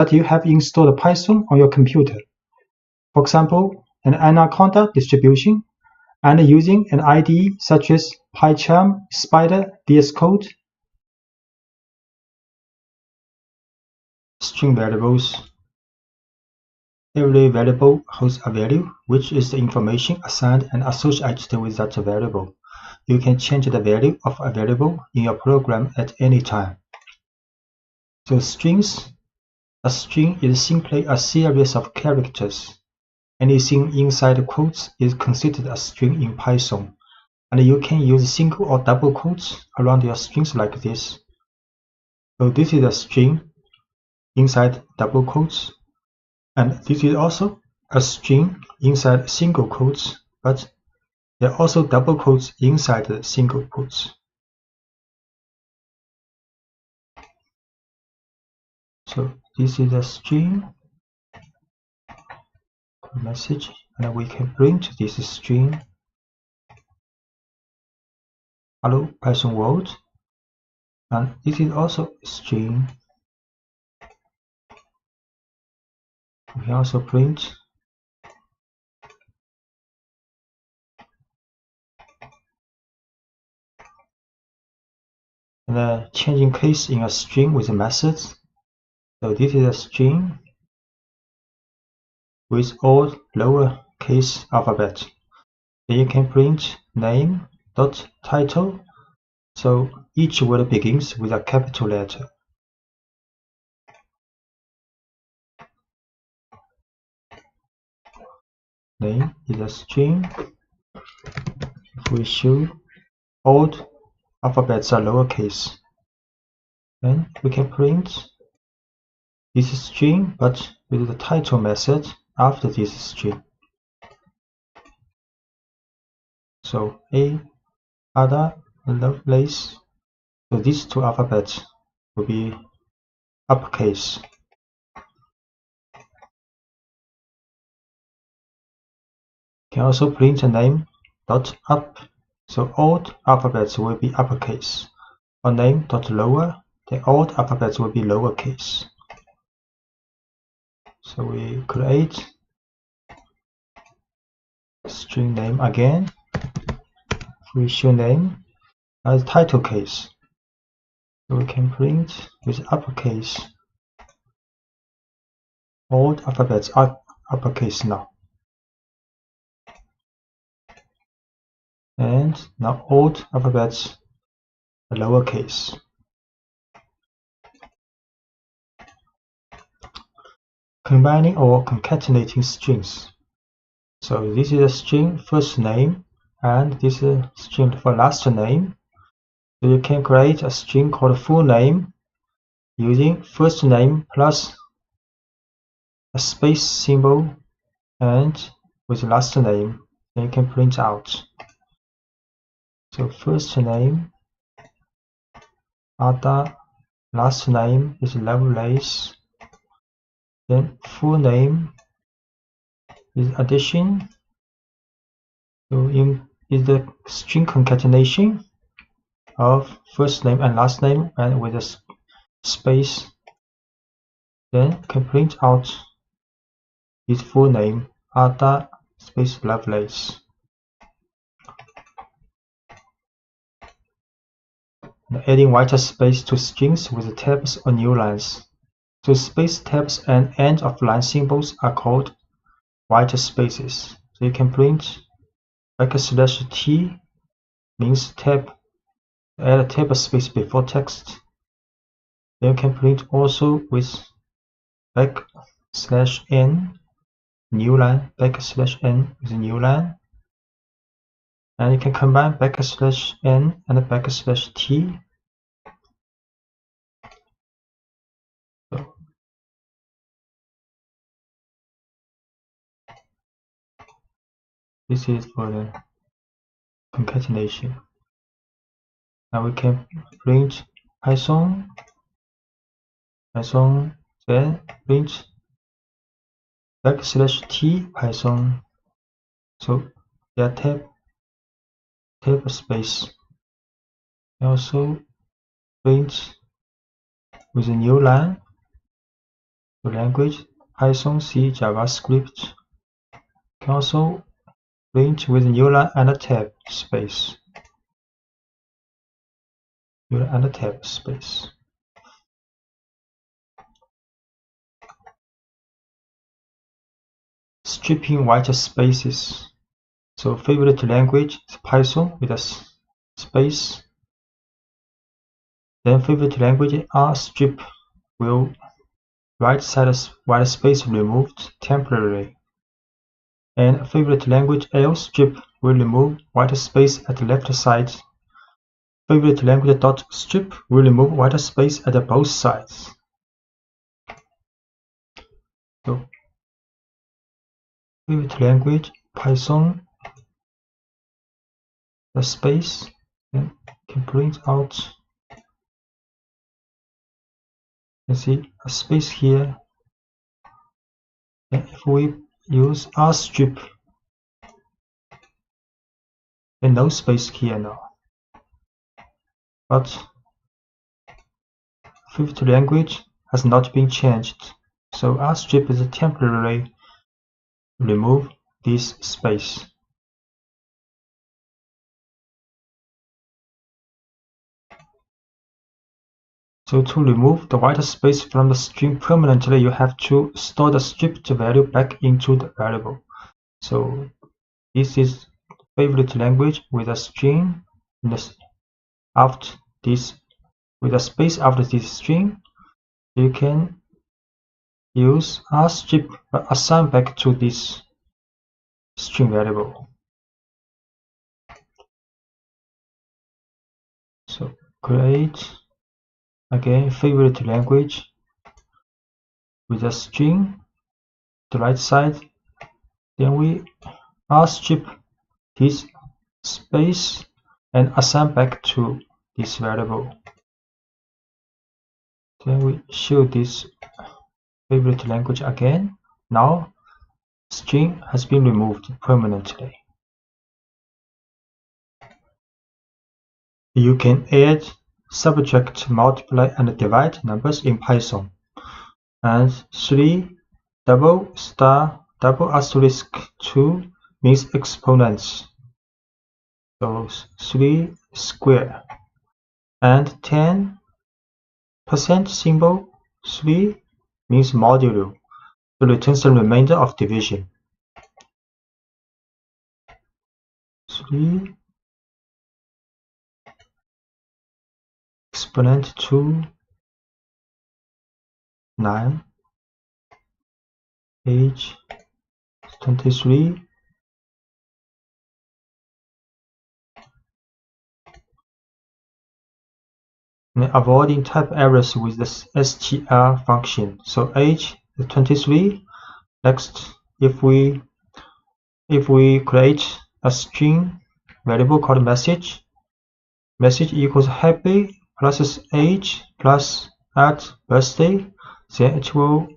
that you have installed Python on your computer. For example, an Anaconda distribution, and using an IDE such as PyCharm, Spider, VS Code. String variables. Every variable holds a value, which is the information assigned and associated with that variable. You can change the value of a variable in your program at any time. So strings. A string is simply a series of characters. Anything inside quotes is considered a string in Python, and you can use single or double quotes around your strings like this. So this is a string inside double quotes, and this is also a string inside single quotes, but there are also double quotes inside the single quotes. So this is a string message, and we can print this string hello Python world, and this is also a string. We can also print and changing case in a string with methods. So this is a string with all lowercase alphabet. Then you can print name.title, so each word begins with a capital letter. Name is a string. If we show all alphabets are lowercase, then we can print this string but with the title method after this string. So A, Ada, and Lovelace. So these two alphabets will be uppercase. Can also print a name dot up, so all alphabets will be uppercase. Or name dot lower, then all alphabets will be lowercase. So we create string name again. We show name as title case, so we can print with uppercase. All alphabets are uppercase now. And now all alphabets are lowercase. Combining or concatenating strings. So this is a string first name, and this is a string for last name. So you can create a string called full name using first name plus a space symbol and with last name. Then you can print out. So first name Ada, last name is Lovelace, then full name is addition. So is the string concatenation of first name and last name and with a space. Then can print out his full name Ada space Lovelace. Adding white space to strings with tabs or new lines. So space tabs and end of line symbols are called white spaces. So you can print \t means tab, add a tab space before text. Then you can print also with \n new line, \n is a new line. And you can combine \n and \t. So this is for the concatenation. Now we can print Python, then print \t Python. So there are tab space. Also print with a new line The language Python, C, JavaScript can also print with null and tab space. Null and tab space. Stripping white spaces. So favorite language is Python with a space. Then favorite language R strip will right side white space removed temporarily. And favorite language L strip will remove white space at the left side. Favorite language dot strip will remove white space at both sides. So favorite language Python, the space, and can print out. You see a space here. And if we use R strip, then no space here now. But fifth language has not been changed, so R strip is temporarily remove this space. So to remove the white space from the string permanently, you have to store the stripped value back into the variable. So this is favorite language with a string after this, with a space after this string. You can use R strip but assign back to this string variable. So create again favorite language with a string, the right side, then we R strip this space and assign back to this variable. Then we show this favorite language again. Now string has been removed permanently. You can add, subtract, multiply, and divide numbers in Python. And 3 double star double asterisk 2 means exponents. So 3 square. And 10% symbol 3 means modulo. So returns the remainder of division. 3 exponent 2 9 age 23. And avoiding type errors with the str function. So age is 23. Next, if we create a string variable called message equals happy plus age plus at birthday, then it will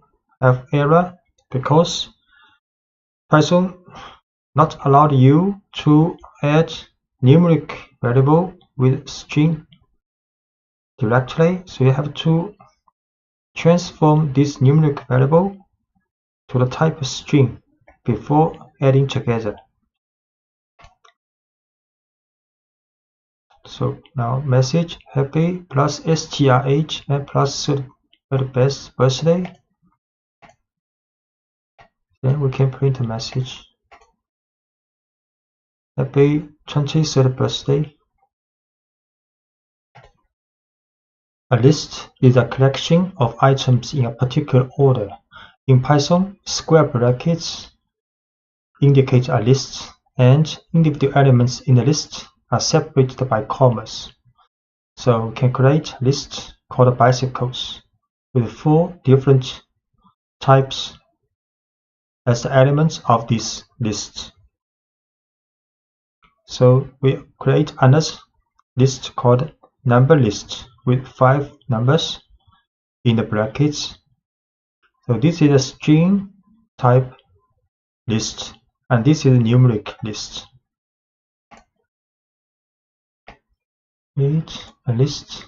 have error because Python not allowed you to add numeric variable with string directly, so you have to transform this numeric variable to the type string before adding together. So now message happy plus strh and plus best birthday. Then we can print a message happy 23rd birthday. A list is a collection of items in a particular order. In Python, square brackets indicate a list, and individual elements in the list are separated by commas. So we can create a list called bicycles with 4 different types as the elements of this list. So we create another list called number list with 5 numbers in the brackets. So this is a string type list, and this is a numeric list. Create a list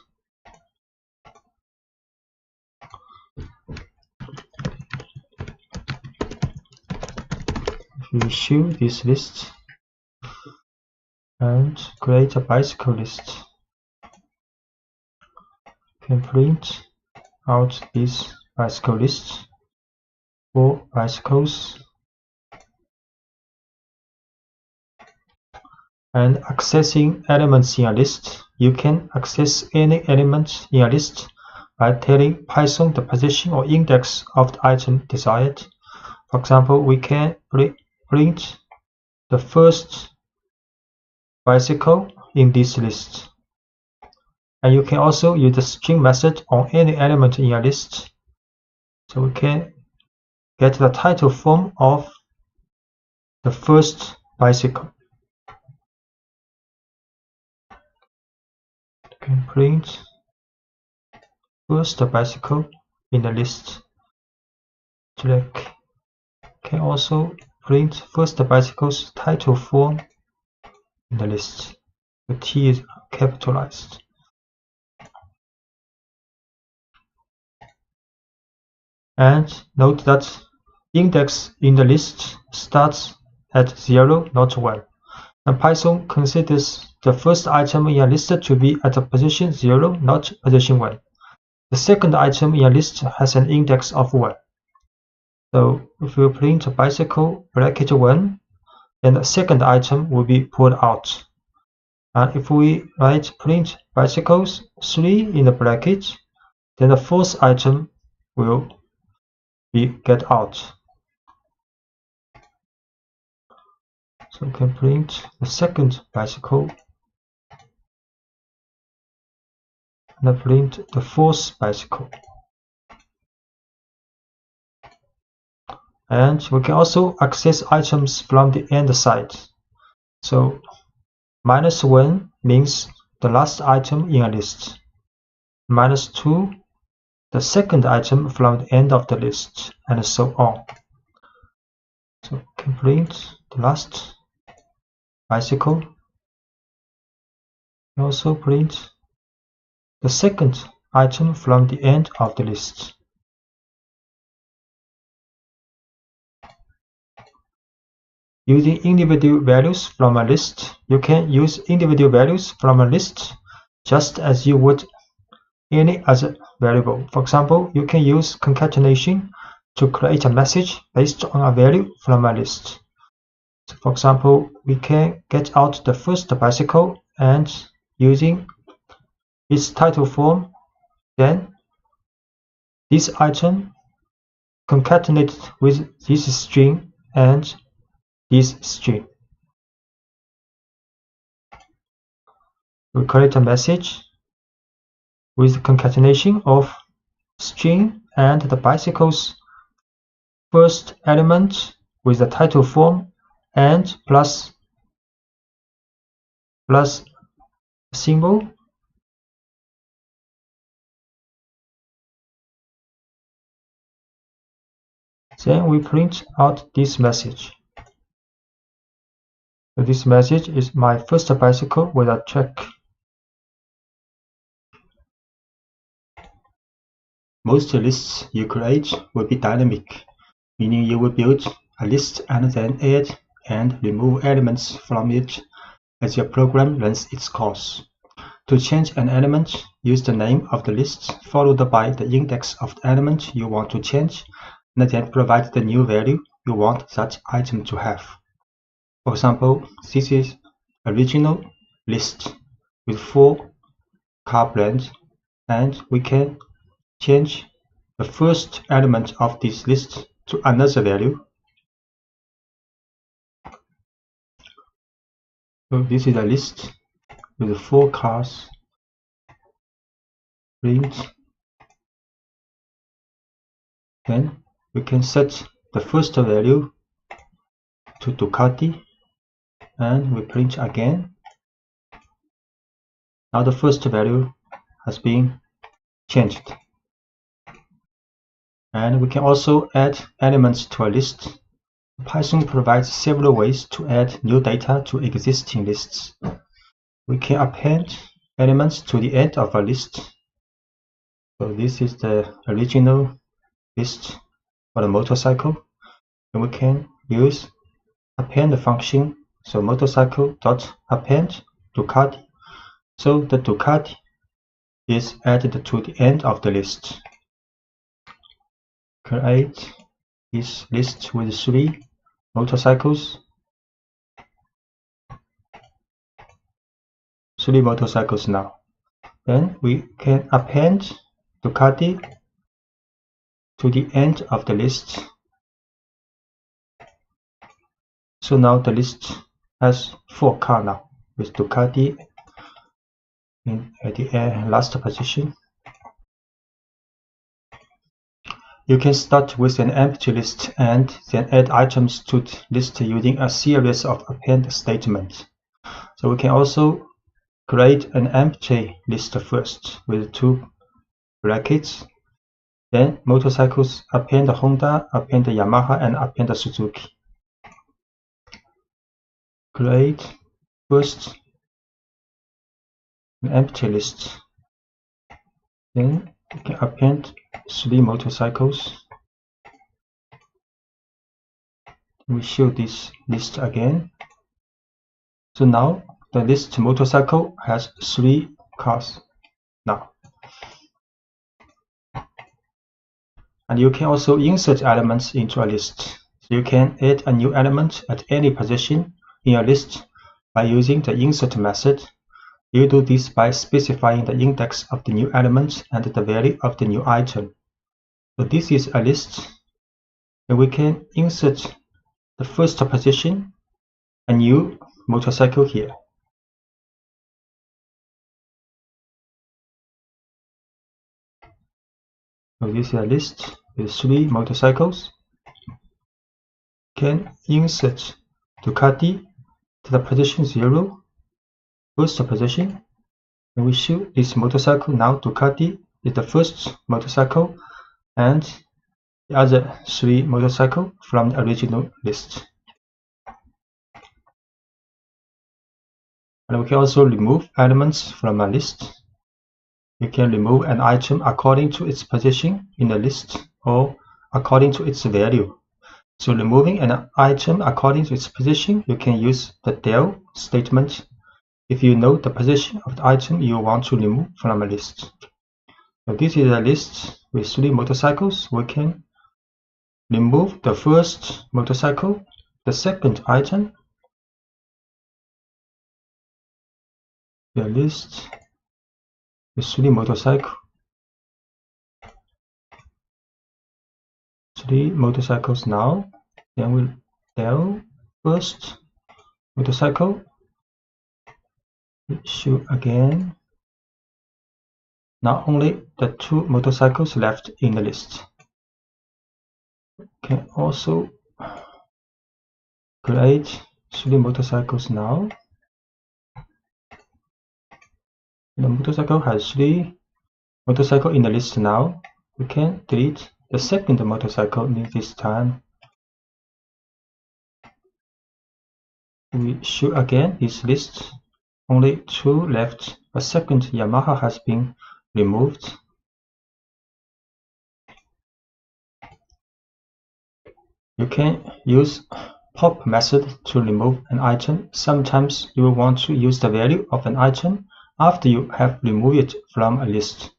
issue this list and create a bicycle list. You can print out this bicycle list for bicycles. And accessing elements in a list, you can access any element in a list by telling Python the position or index of the item desired. For example, we can print the first bicycle in this list. And you can also use the string method on any element in a list. So we can get the title form of the first bicycle. You can print first bicycle in the list. Select. Can also print first bicycle's title form in the list. The T is capitalized. And note that index in the list starts at 0, not 1. And Python considers the first item in a list to be at a position 0, not position 1. The second item in a list has an index of 1. So if we print bicycle bracket 1, then the second item will be pulled out. And if we write print bicycles 3 in the bracket, then the fourth item will be get out. So we can print the second bicycle and print the fourth bicycle. And we can also access items from the end side. So -1 means the last item in a list. -2, the second item from the end of the list, and so on. So we can print the last bicycle. And also print the second item from the end of the list. Using individual values from a list, you can use individual values from a list just as you would any other variable. For example, you can use concatenation to create a message based on a value from a list. So for example, we can get out the first bicycle and using its title form, then this item concatenated with this string and this string. We create a message with concatenation of string and the bicycle's first element with the title form and plus symbol. Then we print out this message. So this message is my first bicycle with a check. Most lists you create will be dynamic, meaning you will build a list and then add and remove elements from it as your program runs its course. To change an element, use the name of the list followed by the index of the element you want to change, and then provide the new value you want that item to have. For example, this is original list with 4 car brands, and we can change the first element of this list to another value. So this is a list with 4 cars. Print. Then we can set the first value to Ducati, and we print again. Now the first value has been changed. And we can also add elements to a list. Python provides several ways to add new data to existing lists. We can append elements to the end of a list. So this is the original list for the motorcycle. And we can use append function. So motorcycle dot append Ducati. So the Ducati is added to the end of the list. Create this list with 3 motorcycles. 3 motorcycles now. Then we can append Ducati to the end of the list. So now the list has 4 cars now, with Ducati at the last position. You can start with an empty list and then add items to the list using a series of append statements. So we can also create an empty list first with 2 brackets. Then motorcycles append Honda, append Yamaha, and append Suzuki. Create first an empty list. Then we can append 3 motorcycles. We show this list again. So now the list motorcycle has 3 cars now. And you can also insert elements into a list. So you can add a new element at any position in a list by using the insert method. You do this by specifying the index of the new element and the value of the new item. So this is a list, and we can insert the first position, a new motorcycle here. So this is a list with 3 motorcycles. Can insert Ducati to the position 0, first position, and we show this motorcycle. Now Ducati is the first motorcycle and the other 3 motorcycles from the original list. And we can also remove elements from a list. You can remove an item according to its position in the list or according to its value. So removing an item according to its position, you can use the del statement if you know the position of the item you want to remove from a list. So this is a list with 3 motorcycles. We can remove the first motorcycle, the second item, the list with 3 motorcycles. 3 motorcycles now. Then we'll del first motorcycle. Show again. Now only the 2 motorcycles left in the list. Can also create 3 motorcycles now. The motorcycle has 3 motorcycles in the list now. We can delete the second motorcycle this time. We show again this list. Only 2 left. A second Yamaha has been removed. You can use pop method to remove an item. Sometimes you will want to use the value of an item after you have removed it from a list.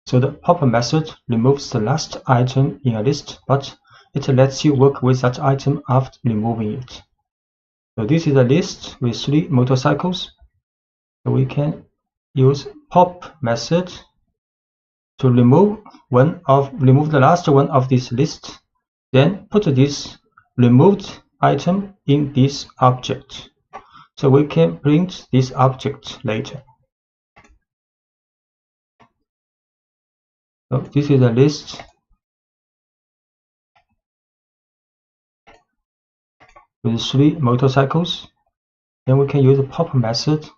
So the pop method removes the last item in a list, but it lets you work with that item after removing it. So this is a list with 3 motorcycles. So we can use pop method to remove the last one of this list. Then put this removed item in this object. So we can print this object later. So this is a list with 3 motorcycles. Then we can use the pop method.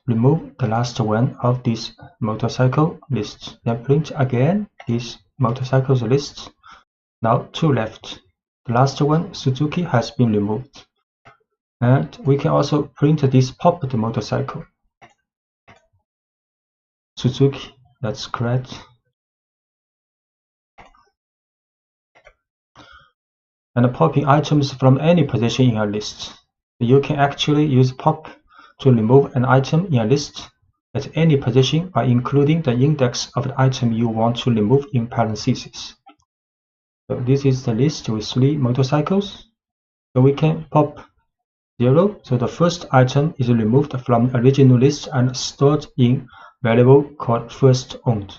Remove the last one of this motorcycle list. Then print again this motorcycles list. Now 2 left. The last one, Suzuki, has been removed. And we can also print this popped motorcycle. Suzuki, that's correct. and popping items from any position in a list. You can actually use pop to remove an item in a list at any position by including the index of the item you want to remove in parentheses. So this is the list with 3 motorcycles. So we can pop 0, so the first item is removed from the original list and stored in variable called first owned.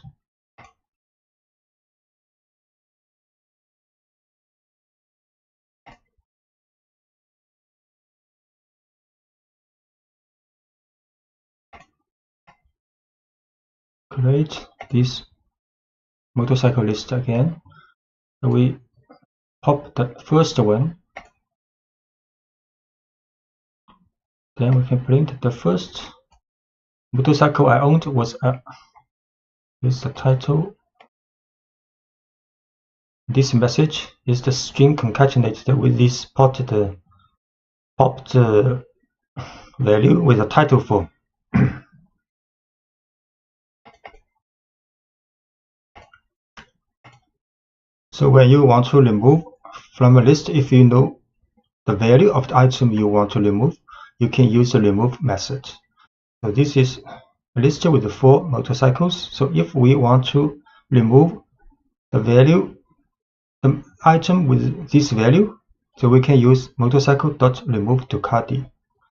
Create this motorcycle list again. So we pop the first one. Then we can print the first motorcycle I owned was is the title. This message is the string concatenated with this popped value with a title form. So when you want to remove from a list, if you know the value of the item you want to remove, you can use the remove method. So this is a list with 4 motorcycles. So if we want to remove the item with this value, so we can use motorcycle.remove Ducati.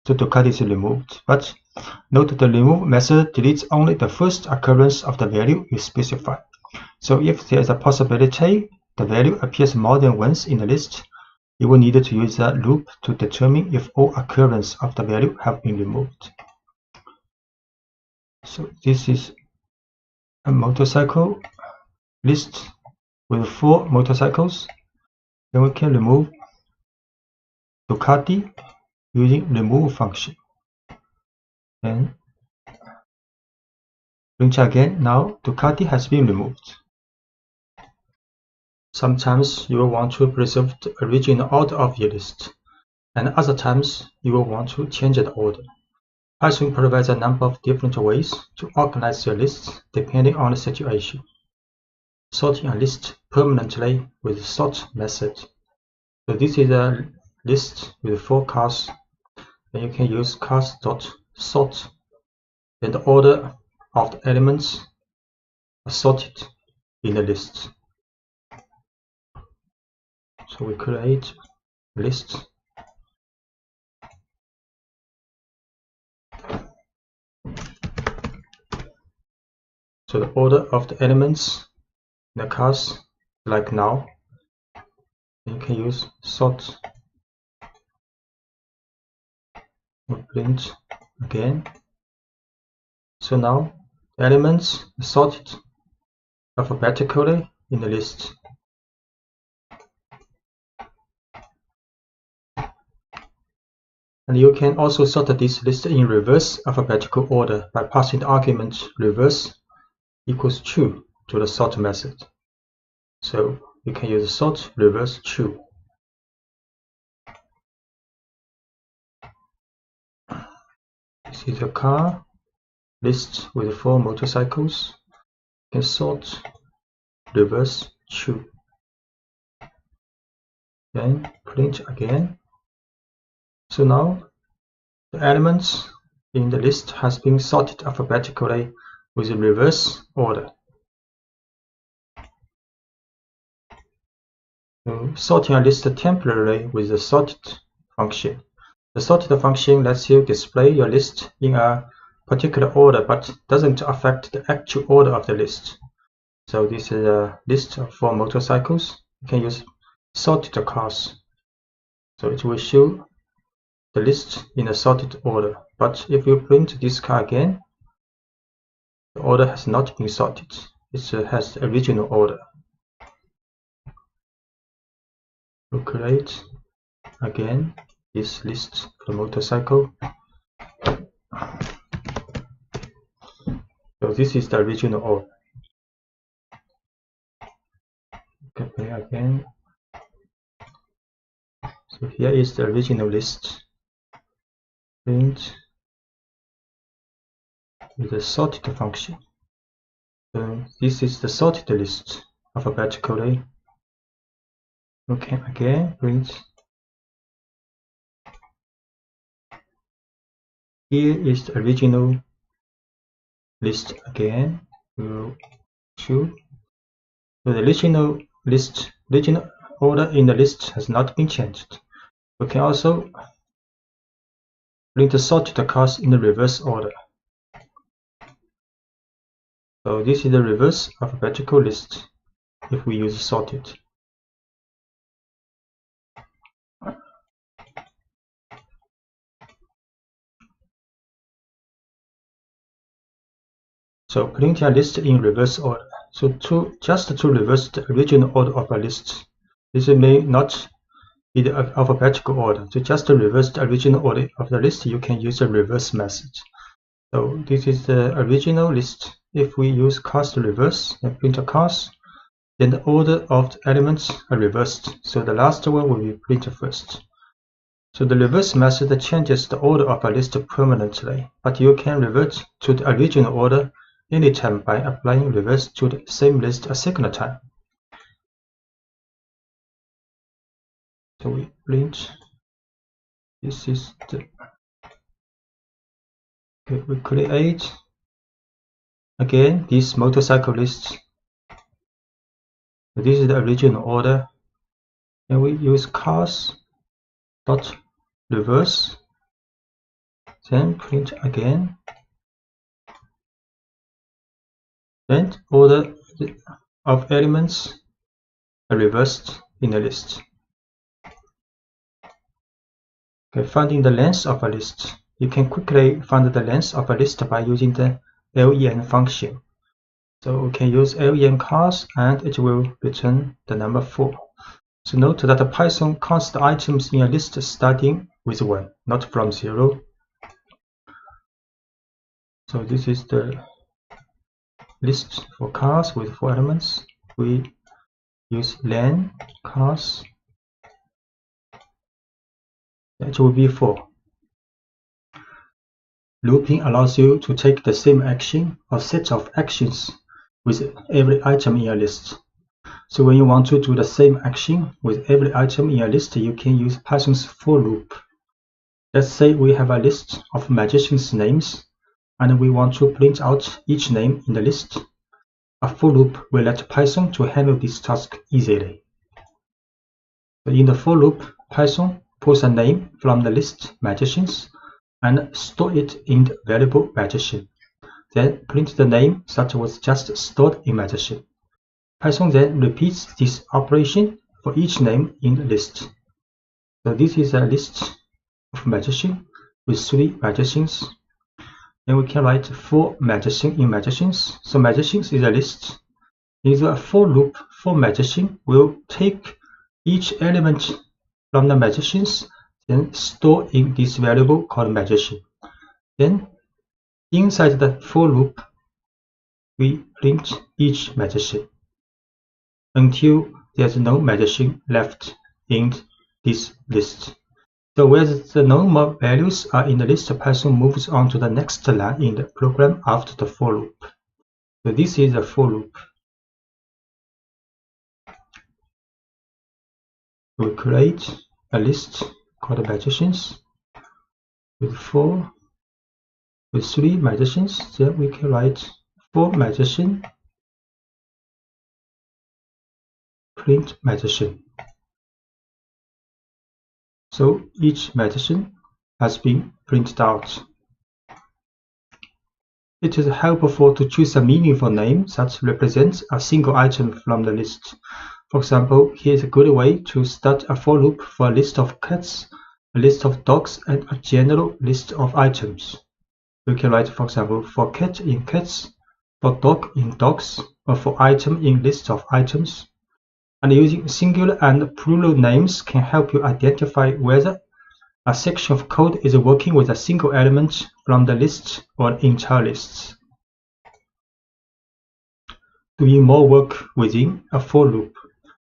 So Ducati is removed, but note the remove method deletes only the first occurrence of the value you specify. So if there is a possibility the value appears more than once in the list, you will need to use that loop to determine if all occurrences of the value have been removed. So this is a motorcycle list with 4 motorcycles. Then we can remove Ducati using remove function. Then print again. Now Ducati has been removed. Sometimes you will want to preserve the original order of your list, and other times you will want to change the order. Python provides a number of different ways to organize your lists depending on the situation. Sorting a list permanently with the sort method. So this is a list with 4 cars, and you can use cars.sort. Then the order of the elements are sorted in the list. So we create a list. So the order of the elements in the cars, like now, you can use sort. We print again. So now the elements are sorted alphabetically in the list. And you can also sort this list in reverse alphabetical order by passing the argument reverse equals true to the sort method. So you can use sort reverse true. This is a car list with 4 motorcycles. You can sort reverse true. Then print again. So now the elements in the list has been sorted alphabetically with a reverse order. So sorting a list temporarily with the sorted function. The sorted function lets you display your list in a particular order but doesn't affect the actual order of the list. So this is a list of 4 motorcycles. You can use sorted cars. So it will show the list in a sorted order. But if you print this car again, the order has not been sorted. It has the original order. We'll create again this list for the motorcycle. So this is the original order. Play again. So here is the original list. Print with the sorted function. So this is the sorted list alphabetically. Okay, again, print. Here is the original list again. We'll choose. So the original order in the list has not been changed. We can also print the sorted cars in the reverse order. So this is the reverse alphabetical list if we use sorted. So print a list in reverse order. So just to reverse the original order of a list, this may not be the alphabetical order. So just to reverse the original order of the list, you can use the reverse method. So this is the original list. If we use cast reverse and print a cast, then the order of the elements are reversed. So the last one will be printed first. So the reverse method changes the order of a list permanently, but you can revert to the original order anytime by applying reverse to the same list a second time. So we print. This is the. Okay, we create again this motorcycle list. This is the original order, and we use cars dot reverse, then print again. Then order of elements are reversed in the list. Okay, finding the length of a list. You can quickly find the length of a list by using the len function. So we can use len cars and it will return the number 4. So note that Python counts the items in a list starting with 1, not from 0. So this is the list for cars with 4 elements. We use len cars. That will be 4. Looping allows you to take the same action or set of actions with every item in a list. So when you want to do the same action with every item in a list, you can use Python's for loop. Let's say we have a list of magicians' names, and we want to print out each name in the list. A for loop will let Python to handle this task easily. So in the for loop, Python pulls a name from the list magicians and store it in the variable magician. Then print the name that was just stored in magician. Python then repeats this operation for each name in the list. So this is a list of magicians with 3 magicians. Then we can write 4 magicians in magicians. So magicians is a list. In the for loop, for magician will take each element from the magicians, then store in this variable called magician. Then inside the for loop, we print each magician until there's no magician left in this list. So where the no more values are in the list, Python moves on to the next line in the program after the for loop. So this is the for loop. We create a list called magicians with 3 magicians. Then we can write 4 magician, print magician. So each magician has been printed out. It is helpful to choose a meaningful name that represents a single item from the list. For example, here is a good way to start a for loop for a list of cats, a list of dogs, and a general list of items. You can write, for example, for cat in cats, for dog in dogs, or for item in list of items. And using singular and plural names can help you identify whether a section of code is working with a single element from the list or entire lists. Doing more work within a for loop.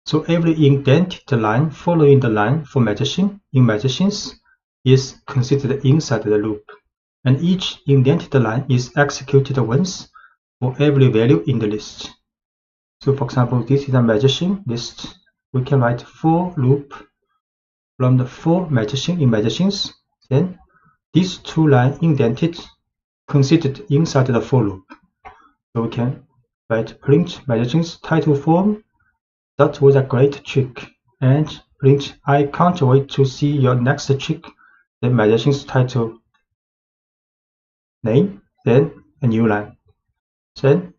So every indented line following the line for magician in magicians is considered inside the loop, and each indented line is executed once for every value in the list. So for example, this is a magician list, we can write for loop from the for magician in magicians. Then these two lines indented considered inside the for loop. So we can write print magicians title form. That was a great trick. And print I can't wait to see your next trick. Then magician's title name. Then a new line. Then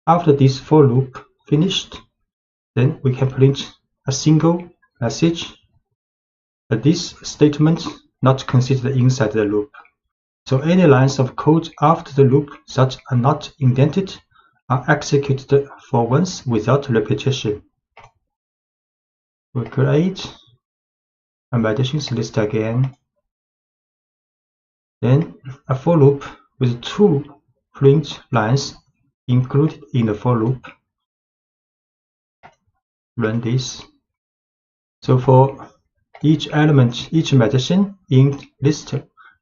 after this for loop finished, then we can print a single message. But this statement not considered inside the loop. So any lines of code after the loop that are not indented are executed for once without repetition. We create a magicians list again. Then a for loop with two print lines included in the for loop. Run this. So for each element, each magician in list,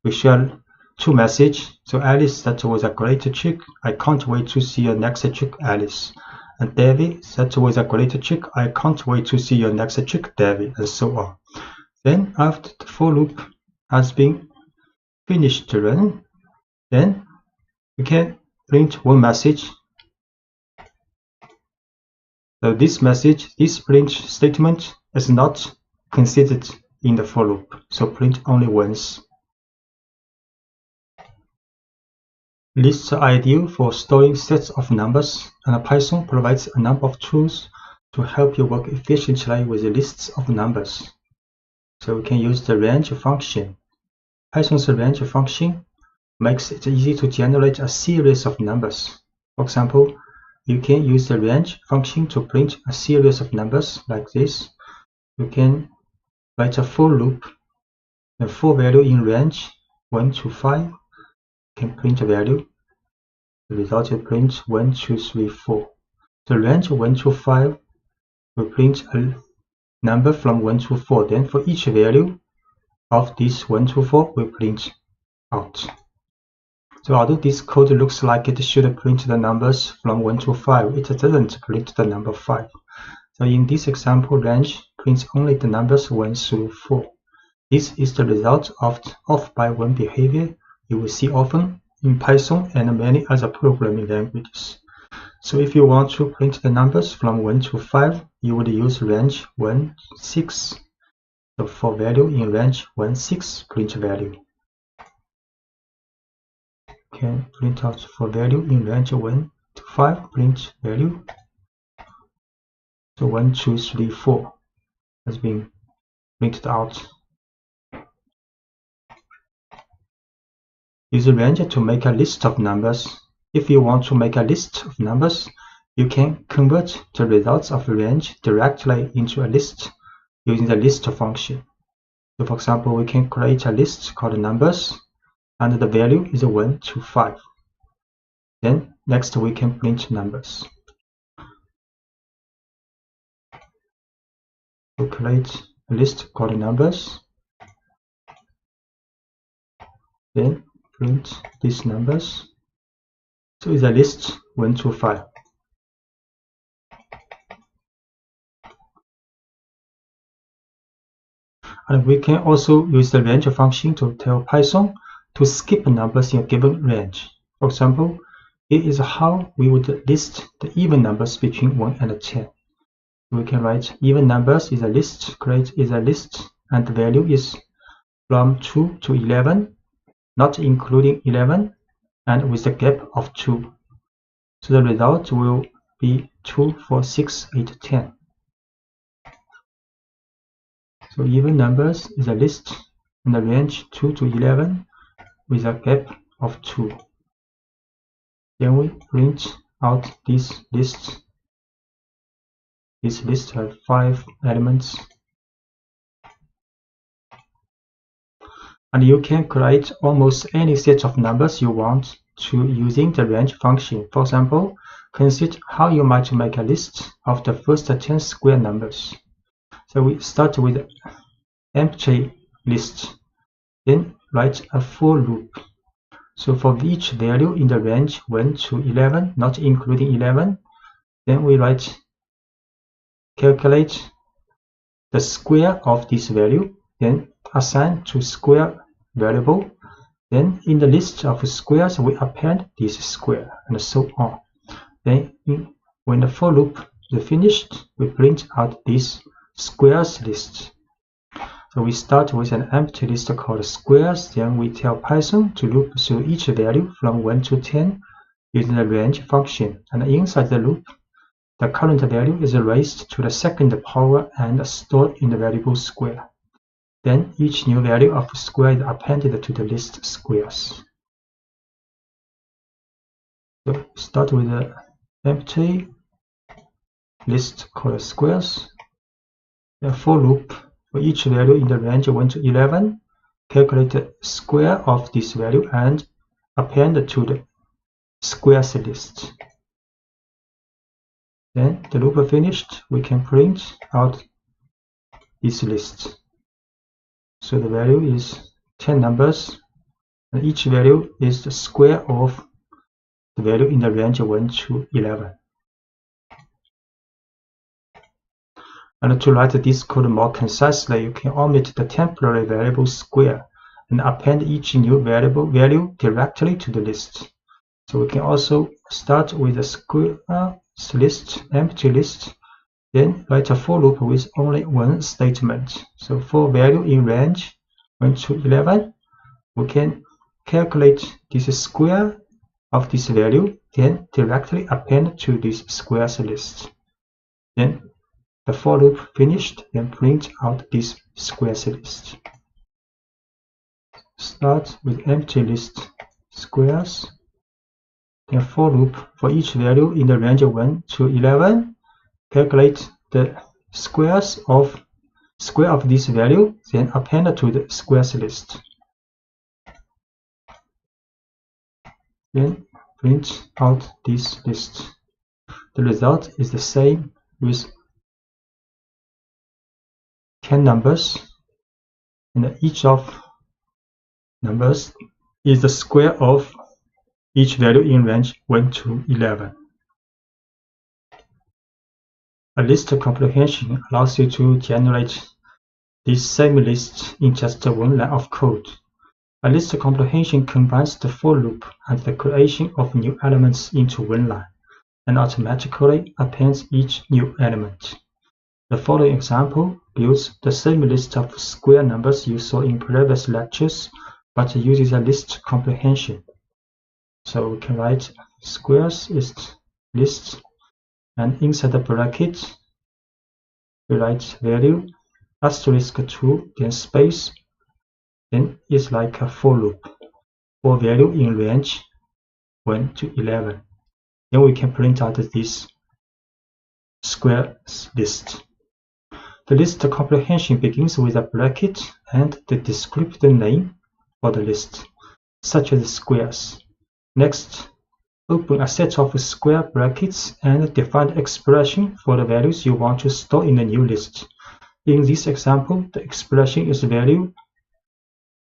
we share two messages. So Alice, that was a great trick. I can't wait to see your next trick, Alice. And David, that was a great trick. I can't wait to see your next trick, David, and so on. Then after the for loop has been finished to run, then we can print one message. So this message, this print statement is not considered in the for loop. So print only once. Lists are ideal for storing sets of numbers, and Python provides a number of tools to help you work efficiently with lists of numbers. So we can use the range function. Python's range function makes it easy to generate a series of numbers. For example, you can use the range function to print a series of numbers like this. You can write a for loop, the for value in range 1 to 5. Can print a value. The result will print 1, 2, 3, 4. The range 1 to 5 will print a number from 1 to 4. Then for each value of this 1 to 4 will print out. So although this code looks like it should print the numbers from 1 to 5, it doesn't print the number 5. So in this example, range prints only the numbers 1 through 4. This is the result of off by 1 behavior you will see often in Python and many other programming languages. So if you want to print the numbers from 1 to 5, you would use range 1, 6. So for value in range 1, 6, print value. Can print out for value in range 1 to 5, print value. So 1, 2, 3, 4 has been printed out. Use range to make a list of numbers. If you want to make a list of numbers, you can convert the results of range directly into a list using the list function. So for example, we can create a list called numbers, and the value is 1 to 5. Then next we can print numbers. We create a list called numbers. Then print these numbers. So it's a list 1 to 5. And we can also use the range function to tell Python to skip numbers in a given range. For example, here is how we would list the even numbers between 1 and 10. We can write even numbers is a list, create is a list, and the value is from 2 to 11, not including 11, and with a gap of 2. So the result will be 2, 4, 6, 8, 10. So even numbers is a list in the range 2 to 11 with a gap of 2. Then we print out this list. This list has 5 elements. And you can create almost any set of numbers you want to using the range function. For example, consider how you might make a list of the first 10 square numbers. So we start with an empty list, then write a for loop. So for each value in the range 1 to 11, not including 11, then we write calculate the square of this value, then assign to square variable. Then in the list of squares, we append this square, and so on. Then when the for loop is finished, we print out this squares list. So we start with an empty list called squares. Then we tell Python to loop through each value from 1 to 10 using the range function. And inside the loop, the current value is raised to the second power and stored in the variable square. Then each new value of square is appended to the list squares. So start with the empty list called squares. The for loop for each value in the range 1 to 11, calculate the square of this value and append to the squares list. Then the loop finished, we can print out this list. So the value is 10 numbers, and each value is the square of the value in the range 1 to 11. And to write this code more concisely, you can omit the temporary variable square and append each new variable value directly to the list. So we can also start with a squares list, empty list, then write a for loop with only one statement. So for value in range 1 to 11, we can calculate this square of this value, then directly append to this squares list. Then the for loop finished, then print out this squares list. Start with empty list squares, then for loop for each value in the range 1 to 11, calculate the square of this value, then append to the squares list. Then print out this list. The result is the same with 10 numbers, and each of numbers is the square of each value in range 1 to 11. A list comprehension allows you to generate this same list in just one line of code. A list comprehension combines the for loop and the creation of new elements into one line, and automatically appends each new element. The following example builds the same list of square numbers you saw in previous lectures, but uses a list comprehension. So we can write squares is list, and inside the bracket we write value asterisk 2, then space, then it's like a for loop for value in range 1 to 11. Then we can print out this squares list. The list comprehension begins with a bracket and the descriptor name for the list, such as squares. Next, open a set of square brackets and define the expression for the values you want to store in the new list. In this example, the expression is value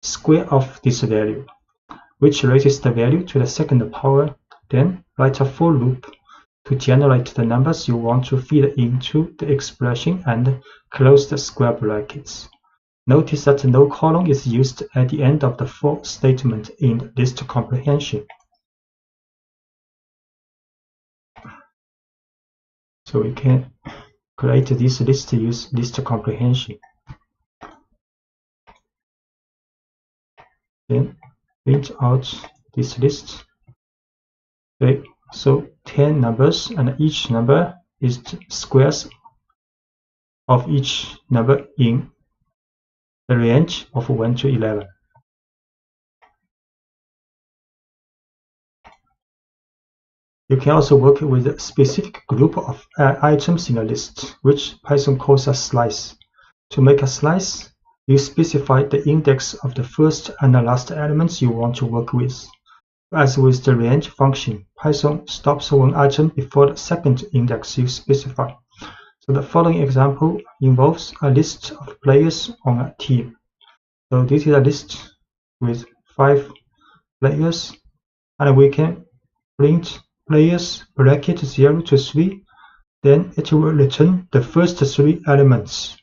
square of this value, which raises the value to the second power. Then write a for loop to generate the numbers you want to feed into the expression and close the square brackets. Notice that no colon is used at the end of the for statement in list comprehension. So we can create this list to use list comprehension. Then print out this list. Okay, so 10 numbers, and each number is squares of each number in the range of 1 to 11. You can also work with a specific group of items in a list, which Python calls a slice. To make a slice, you specify the index of the first and the last elements you want to work with. As with the range function, Python stops one item before the second index you specify. So the following example involves a list of players on a team. So this is a list with 5 players, and we can print players bracket 0 to 3, then it will return the first 3 elements.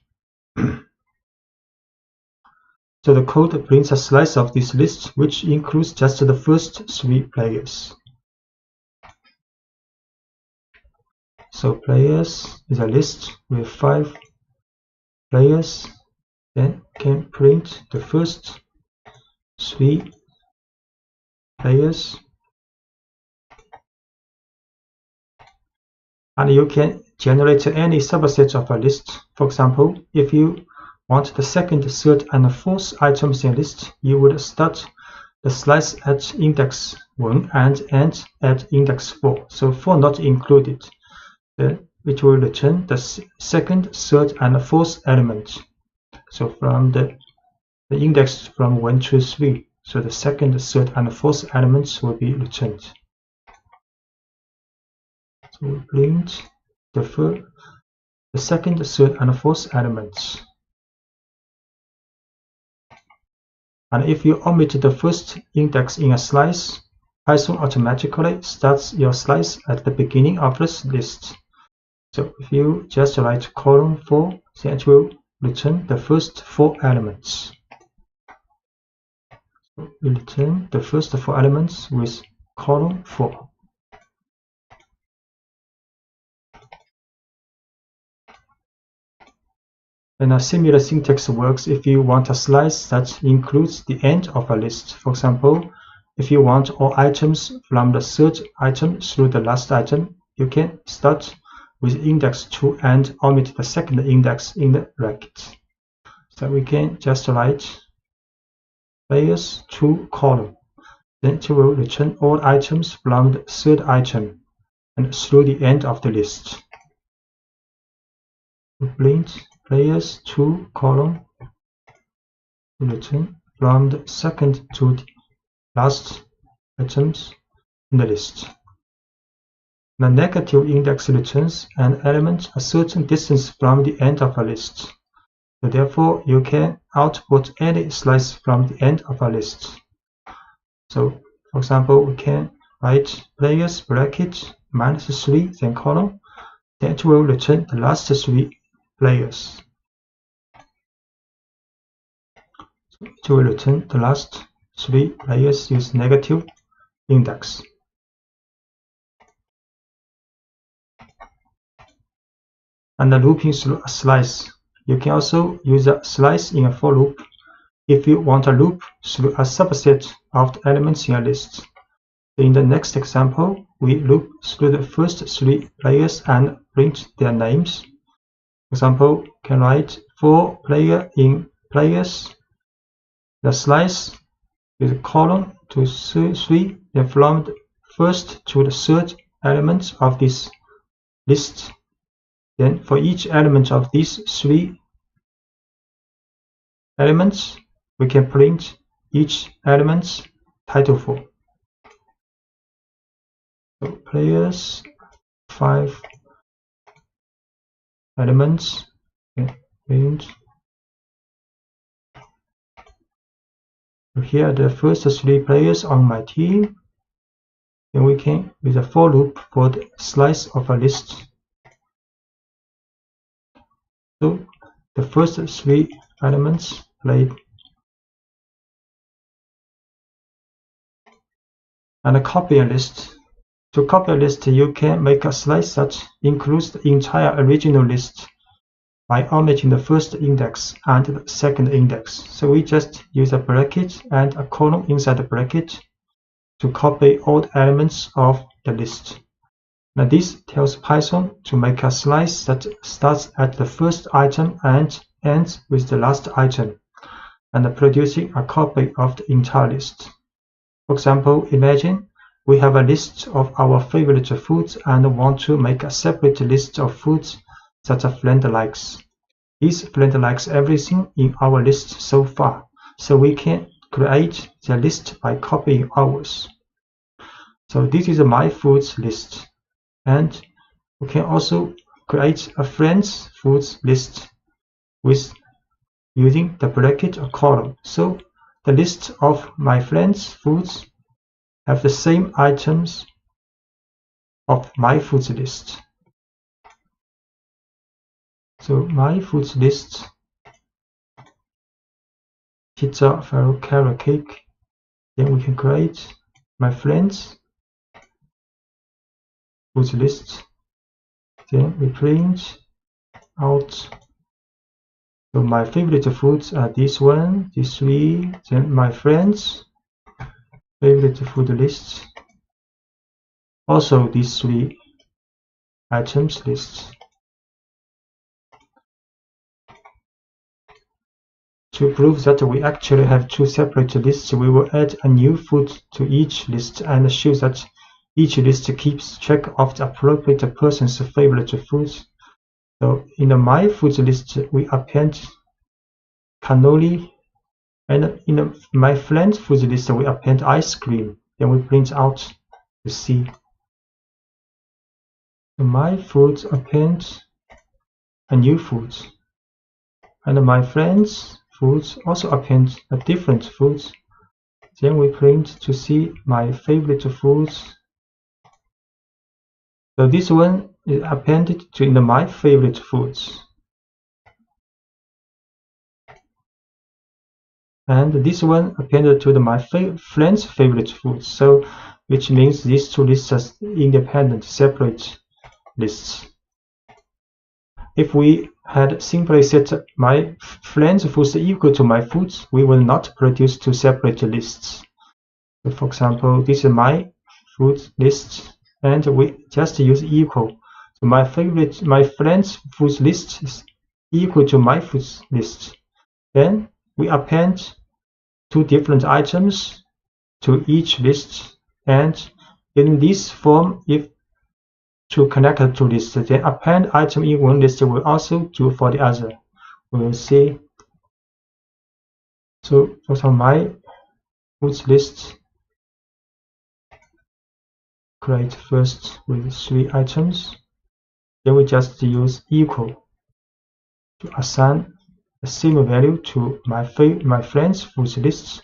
So the code prints a slice of this list, which includes just the first 3 players. So players is a list with 5 players, then can print the first 3 players. And you can generate any subset of a list. For example, if you want the second, third, and fourth items in a list, you would start the slice at index 1 and end at index 4. So 4 not included. Then it will return the second, third, and fourth element. So from the index from 1 to 3. So the second, third, and fourth elements will be returned. So we print the second, third, and fourth elements. And if you omit the first index in a slice, Python automatically starts your slice at the beginning of this list. So if you just write column 4, then it will return the first 4 elements. So we return the first 4 elements with column 4. And a similar syntax works if you want a slice that includes the end of a list. For example, if you want all items from the third item through the last item, you can start with index 2 and omit the second index in the bracket. So we can just write players 2 column. Then it will return all items from the third item and through the end of the list. We print players 2 column to return from the second to the last items in the list. The negative index returns an element a certain distance from the end of a list. So therefore, you can output any slice from the end of a list. So, for example, we can write players bracket -3 then column. Then it will return the last 3 players. So it will return the last 3 players with negative index. And the looping through a slice. You can also use a slice in a for loop if you want a loop through a subset of the elements in a list. In the next example, we loop through the first 3 players and print their names. For example, can write for player in players. The slice with column to 3, then from the first to the third element of this list. Then for each element of these 3 elements, we can print each element's title for. So players 5 elements, print. So here are the first 3 players on my team. Then we can use a for loop for the slice of a list. So the first 3 elements played. And a copy a list. To copy a list, you can make a slice that includes the entire original list by omitting the first index and the second index. So we just use a bracket and a column inside the bracket to copy all the elements of the list. Now this tells Python to make a slice that starts at the first item and ends with the last item, and producing a copy of the entire list. For example, imagine we have a list of our favorite foods and want to make a separate list of foods that a friend likes. This friend likes everything in our list so far, so we can create the list by copying ours. So this is my foods list, and we can also create a friend's foods list with using the bracket or column. So the list of my friend's foods have the same items of my foods list. So my foods list pizza, Ferrero, carrot cake. Then we can create my friends foods list. Then we print out. So my favorite foods are this one, these three. Then my friends favorite food lists. Also these three items lists. To prove that we actually have two separate lists, we will add a new food to each list and show that each list keeps track of the appropriate person's favorite foods. So in the My Foods list, we append cannoli, and in the My Friends Foods list, we append ice cream. Then we print out to see. The My Foods append a new food, and My Friends Foods also append a different food. Then we print to see my favorite foods. So this one is appended to in the My Favorite Foods. And this one appended to the My Friend's Favorite Foods. So which means these two lists are independent, separate lists. If we had simply set My Friend's Foods equal to My Foods, we will not produce two separate lists. So for example, this is My Foods list, and we just use equal. So My Friend's Foods list is equal to My Foods list. Then we append two different items to each list, and in this form, if to connect the two lists, then append item in one list will also do for the other. We will see. So for example, My Foods list, create first with three items. Then we just use equal to assign the same value to My Friends Foods list.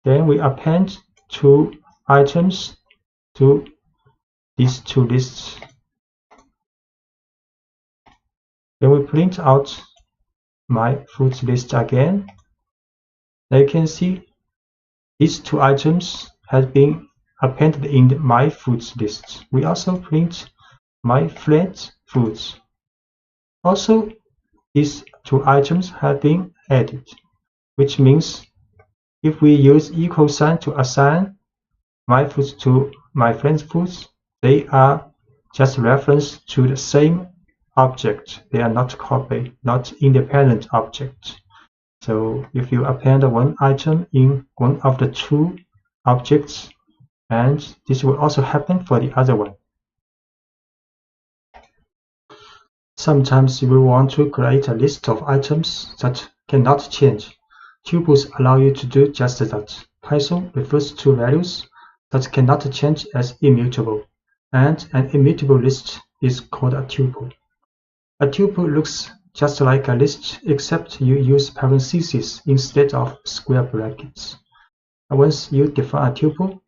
Then we append two items to these two lists. Then we print out My Foods list again. Now you can see these two items have been appended in the My Foods list. We also print My Friends Foods. Also, these two items have been added, which means if we use equal sign to assign My Foods to My Friends Foods, they are just reference to the same object. They are not copy, not independent objects. So if you append one item in one of the two objects, and this will also happen for the other one. Sometimes we want to create a list of items that cannot change. Tuples allow you to do just that. Python refers to values that cannot change as immutable, and an immutable list is called a tuple. A tuple looks just like a list, except you use parentheses instead of square brackets. And once you define a tuple,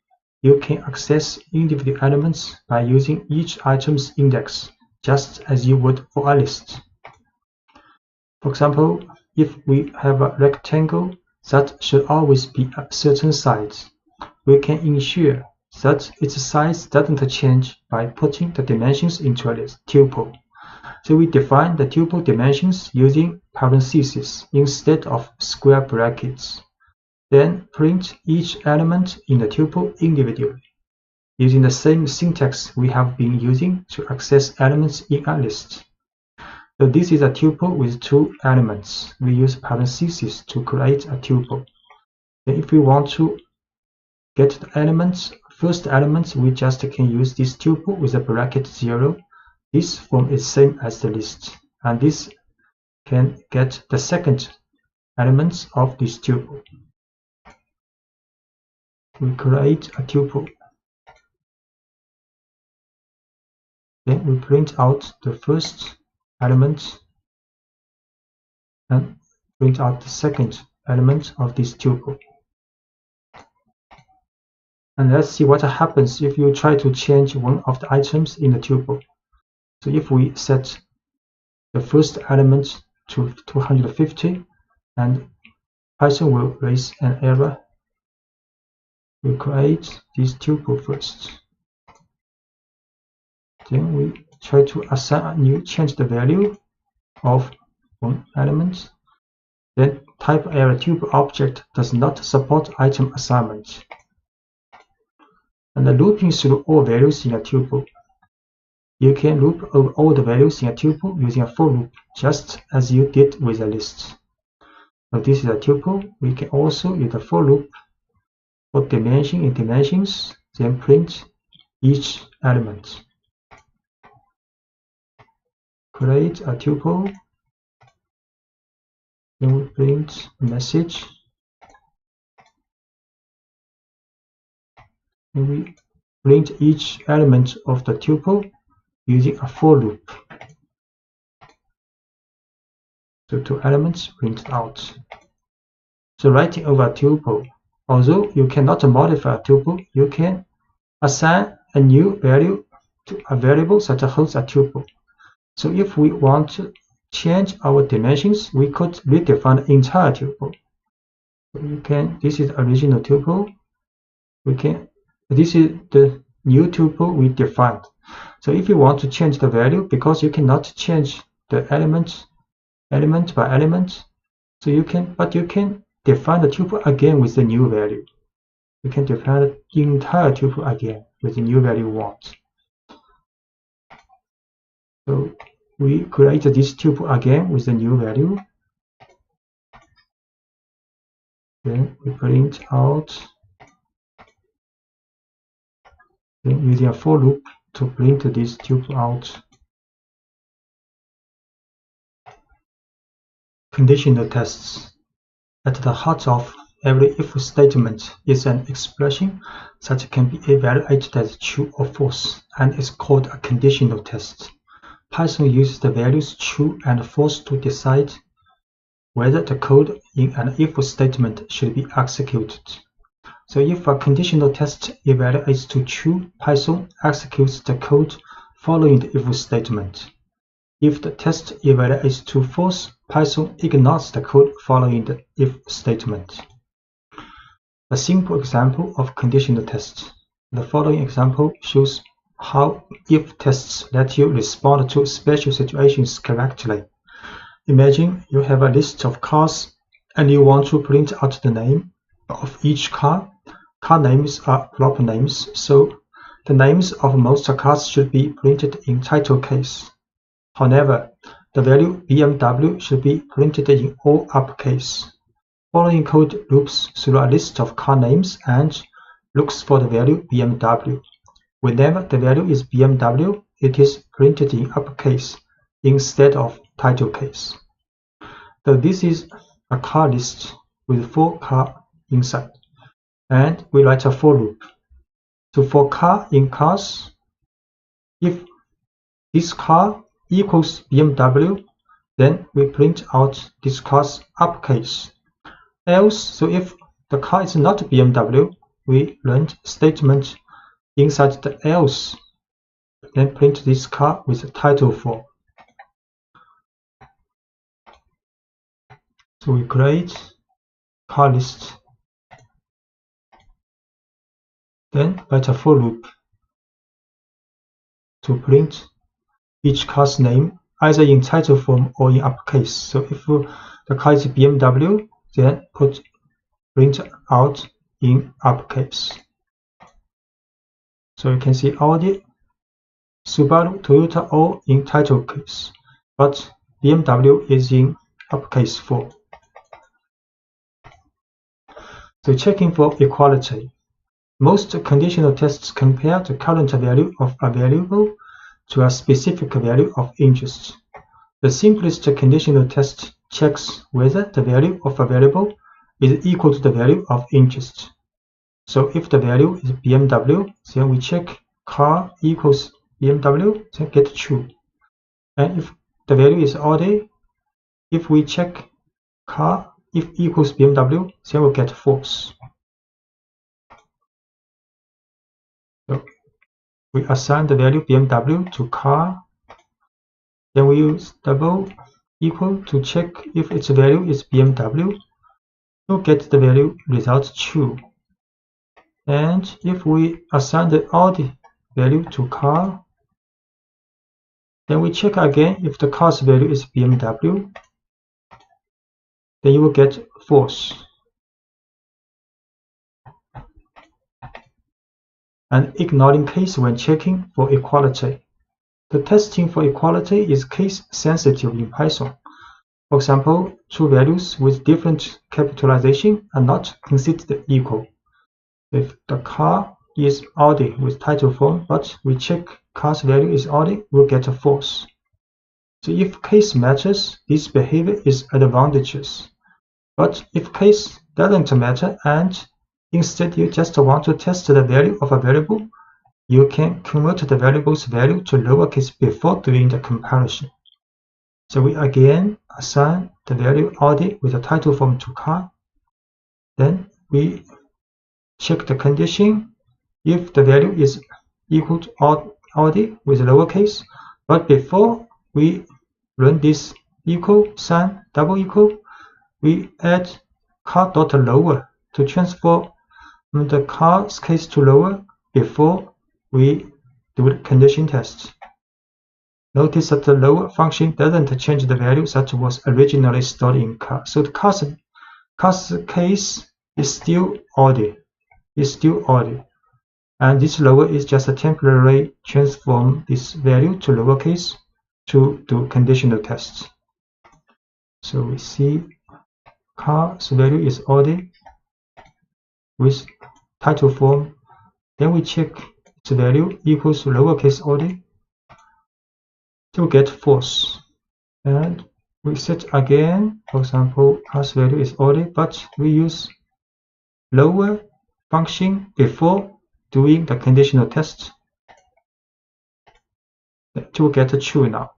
you can access individual elements by using each item's index, just as you would for a list. For example, if we have a rectangle that should always be a certain size, we can ensure that its size doesn't change by putting the dimensions into a tuple. So we define the tuple dimensions using parentheses instead of square brackets. Then print each element in the tuple individually, using the same syntax we have been using to access elements in a list. So this is a tuple with two elements. We use parentheses to create a tuple. Then if we want to get the elements, first elements, we just can use this tuple with a bracket 0. This form is same as the list, and this can get the second elements of this tuple. We create a tuple. Then we print out the first element and print out the second element of this tuple. And let's see what happens if you try to change one of the items in the tuple. So if we set the first element to 250 and Python will raise an error. We create this tuple first. Then we try to assign a new, change the value of one element. Then type error tuple object does not support item assignment. And the looping through all values in a tuple. You can loop over all the values in a tuple using a for loop, just as you did with a list. So this is a tuple. We can also use a for loop for dimension in dimensions, then print each element. Create a tuple, then we print a message, and we print each element of the tuple using a for loop. So 2 elements print out. So writing over a tuple, although you cannot modify a tuple, you can assign a new value to a variable that holds a tuple. So if we want to change our dimensions, we could redefine the entire tuple. So you can, this is the original tuple. This is the new tuple we defined. So if you want to change the value, because you cannot change the element by element, so you can define the tuple again with the new value. You can define the entire tuple again with the new value you want. So we create this tuple again with the new value. Then we print out, then using a for loop to print this tuple out. Conditional tests. At the heart of every if statement is an expression that can be evaluated as true or false, and is called a conditional test. Python uses the values true and false to decide whether the code in an if statement should be executed. So if a conditional test evaluates to true, Python executes the code following the if statement. If the test evaluates to false, Python ignores the code following the if statement. A simple example of conditional tests. The following example shows how if tests let you respond to special situations correctly. Imagine you have a list of cars and you want to print out the name of each car. Car names are proper names, so the names of most cars should be printed in title case. However, the value BMW should be printed in all uppercase. Following code loops through a list of car names and looks for the value BMW. Whenever the value is BMW, it is printed in uppercase instead of title case. So this is a car list with 4 cars inside, and we write a for loop. So for car in cars, if this car equals BMW, then we print out this car's uppercase. Else, so if the car is not BMW, we run statement inside the else, then print this car with title for. So we create car list, then write a for loop to print each car's name either in title form or in uppercase. So if the car is BMW, then print out in uppercase. So you can see Audi, Subaru, Toyota all in title case, but BMW is in uppercase 4. So checking for equality. Most conditional tests compare the current value of a variable to a specific value of interest. The simplest conditional test checks whether the value of a variable is equal to the value of interest. So if the value is BMW, then we check car equals BMW, then get true. And if the value is Audi, if we check car if equals BMW, then we'll get false. So we assign the value BMW to car, then we use double equal to check if its value is BMW. we'll get the value result true. And if we assign the odd value to car, then we check again if the car's value is BMW, then you will get false. And ignoring case when checking for equality. The testing for equality is case sensitive in Python. For example, two values with different capitalization are not considered equal. If the car is Audi with title form, but we check car's value is Audi, we'll get a false. So if case matters, this behavior is advantageous. But if case doesn't matter and instead you just want to test the value of a variable, you can convert the variable's value to lowercase before doing the comparison. So we again assign the value Audi with a title form to car. Then we check the condition if the value is equal to Audi with lowercase, but before we run this equal sign, double equal, we add car.lower to transform the car's case to lower before we do the condition test. Notice that the lower function doesn't change the value that was originally stored in car. So the car's case is still Audi. And this lower is just a temporary transform this value to lowercase to do conditional tests. So we see car's value is Audi with title form. Then we check its value equals lowercase Audi to get false. And we set again, for example, car's value is Audi, but we use lower function before doing the conditional test to get true now.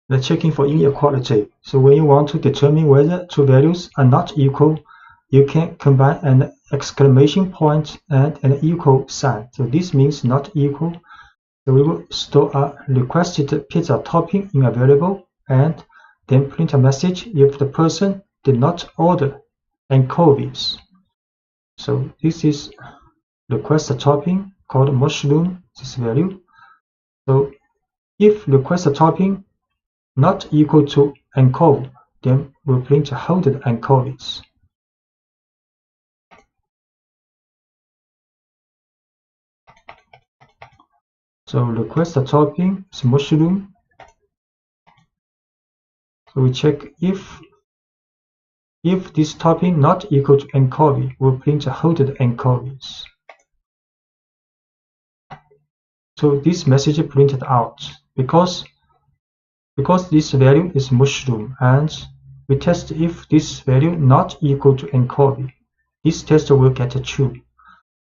The checking for inequality. So when you want to determine whether two values are not equal, you can combine an exclamation point and an equal sign. So this means not equal. So we will store a requested pizza topping in a variable and then print a message if the person did not order anchovies. So this is request a topping called mushroom, this value. So if request a topping not equal to anchovy, then we'll print holded anchovies. So request a topping is mushroom. So we check if this topping not equal to anchovy, we'll print holded anchovies. So this message printed out because this value is mushroom, and we test if this value not equal to anchovy. This test will get true.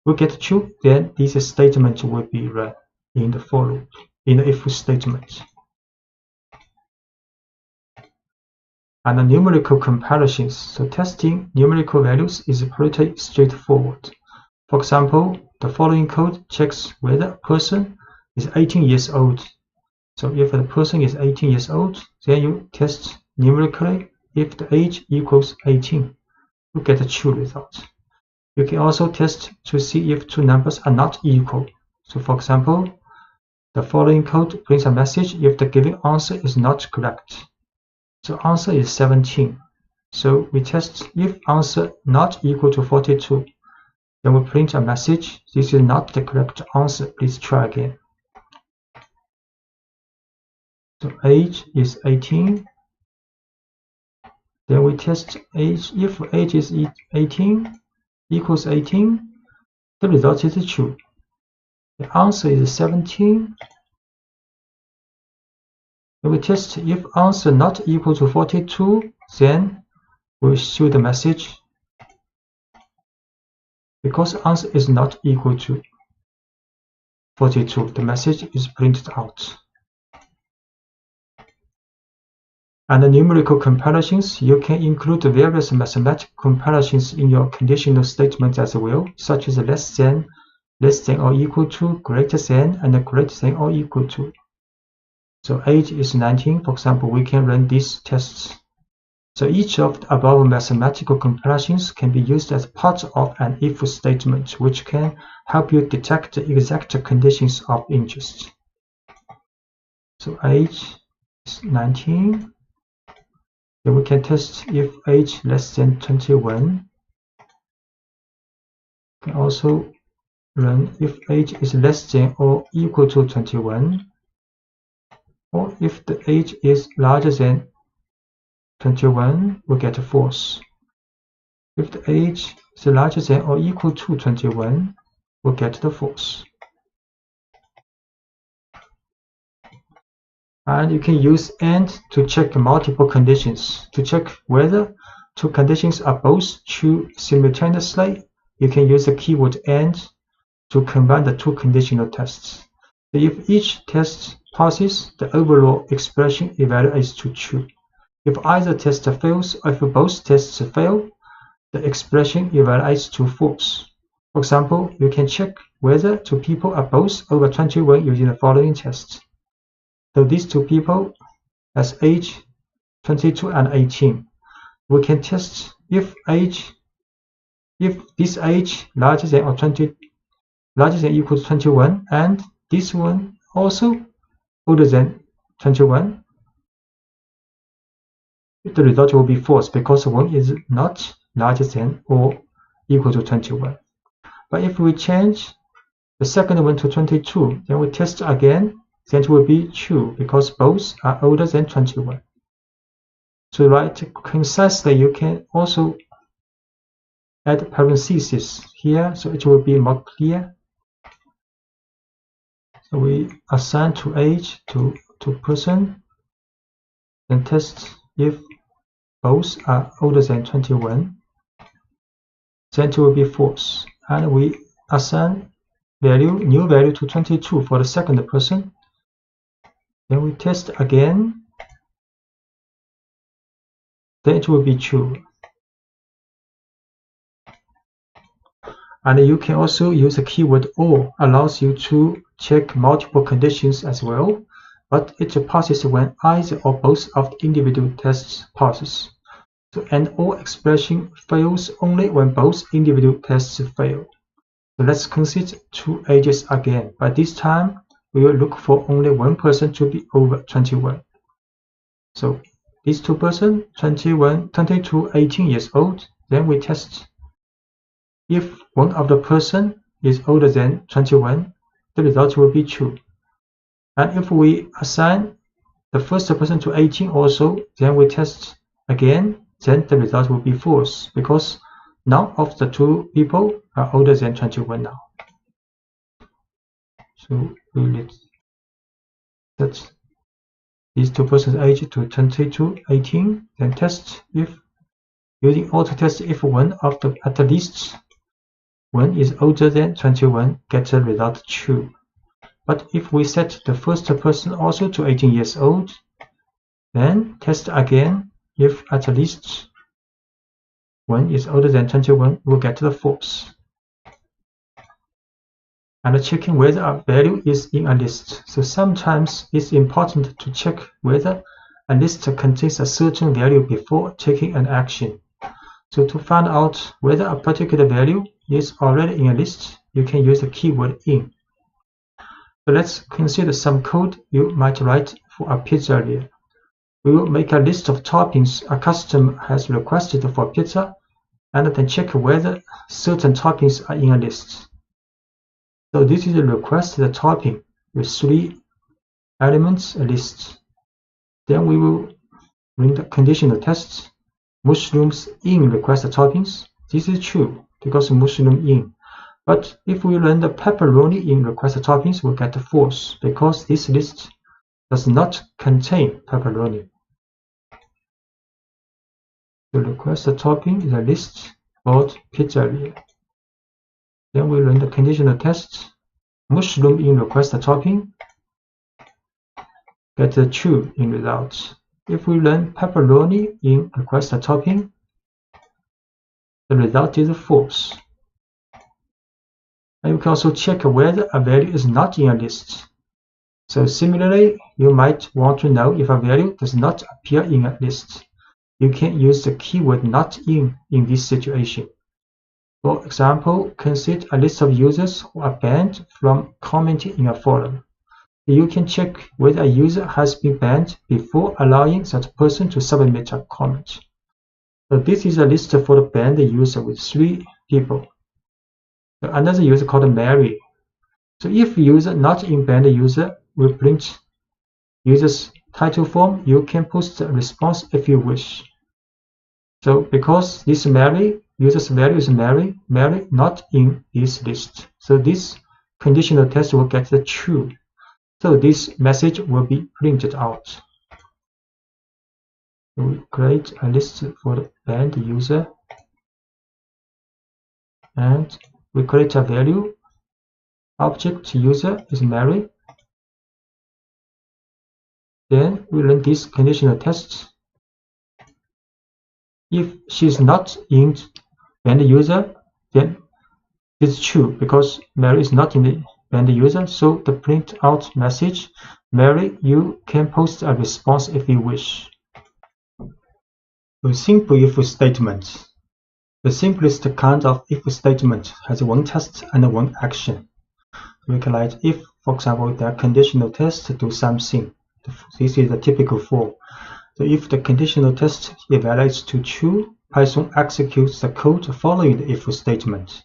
Will get true, then this statement will be run in the for loop, in the if statement. And the numerical comparisons. So testing numerical values is pretty straightforward. For example, the following code checks whether a person is 18 years old. So if the person is 18 years old, then you test numerically if the age equals 18. You get a true result. You can also test to see if two numbers are not equal. So for example, the following code prints a message if the given answer is not correct. So answer is 17. So we test if answer not equal to 42. Then we print a message. This is not the correct answer. Please try again. So age is 18. Then we test age. If age is 18 equals 18, the result is true. The answer is 17. Then we test if answer not equal to 42, then we show the message. Because answer is not equal to 42, the message is printed out. And the numerical comparisons, you can include various mathematical comparisons in your conditional statement as well, such as less than or equal to, greater than, and greater than or equal to. So age is 19, for example, we can run these tests. So each of the above mathematical comparisons can be used as part of an if statement, which can help you detect the exact conditions of interest. So age is 19. Then we can test if age less than 21. We can also run if age is less than or equal to 21, or if the age is larger than 21, we get false. If the age is larger than or equal to 21, we'll get the false. And you can use AND to check multiple conditions. To check whether two conditions are both true simultaneously, you can use the keyword AND to combine the two conditional tests. If each test passes, the overall expression evaluates to true. If either test fails or if both tests fail, the expression evaluates to false. For example, you can check whether two people are both over 21 using the following test. So these two people has age 22 and 18. We can test if this age larger than equal to 21 and this one also older than 21. The result will be false because one is not larger than or equal to 21. But if we change the second one to 22, then we test again, then it will be true because both are older than 21. To write concisely, you can also add parentheses here, so it will be more clear. So we assign to age to person, and test if both are older than 21, then it will be false. And we assign new value to 22 for the second person. Then we test again, then it will be true. And you can also use the keyword OR, allows you to check multiple conditions as well, but it passes when either or both of the individual tests passes. So an OR expression fails only when both individual tests fail. So let's consider two ages again, but this time we will look for only one person to be over 21. So these two persons, 22, 18 years old, then we test. If one of the person is older than 21, the result will be true. And if we assign the first person to 18 also, then we test again, then the result will be false because none of the two people are older than 21 now. So we will set these two persons' age to 22, 18, then test if using auto test if one of the at least one is older than 21, get the result true. But if we set the first person also to 18 years old, then test again if at least one is older than 21, we'll get the false. And checking whether a value is in a list. So sometimes it's important to check whether a list contains a certain value before taking an action. So to find out whether a particular value is already in a list, you can use the keyword in. So let's consider some code you might write for a pizzeria. We will make a list of toppings a customer has requested for pizza, and then check whether certain toppings are in a list. So this is a requested topping with 3 elements, a list. Then we will run the conditional tests. Mushrooms in requested toppings. This is true because mushroom in. But if we run the pepperoni in requested toppings, we'll get false because this list does not contain pepperoni. The requested topping is a list called pizzeria. Then we run the conditional test. Mushroom in requested topping, get a true in results. If we run pepperoni in requested topping, the result is false. And you can also check whether a value is not in a list. So similarly, you might want to know if a value does not appear in a list. You can use the keyword not in this situation. For example, consider a list of users who are banned from commenting in a forum. You can check whether a user has been banned before allowing that person to submit a comment. So this is a list for the banned user with 3 people. So another user called Mary. So if user not in banned user will print user's title form, you can post a response if you wish. So because this Mary, user's value is Mary not in this list. So this conditional test will get the true. So this message will be printed out. So we create a list for the banned user. And we create a value. Object user is Mary. Then we run this conditional test. If she's not in banned user, then it's true because Mary is not in the banned user. So the print out message, Mary, you can post a response if you wish. A simple if statement. The simplest kind of if statement has one test and one action. We can write if, for example, the conditional test to do something. This is the typical form. So if the conditional test evaluates to true, Python executes the code following the if statement.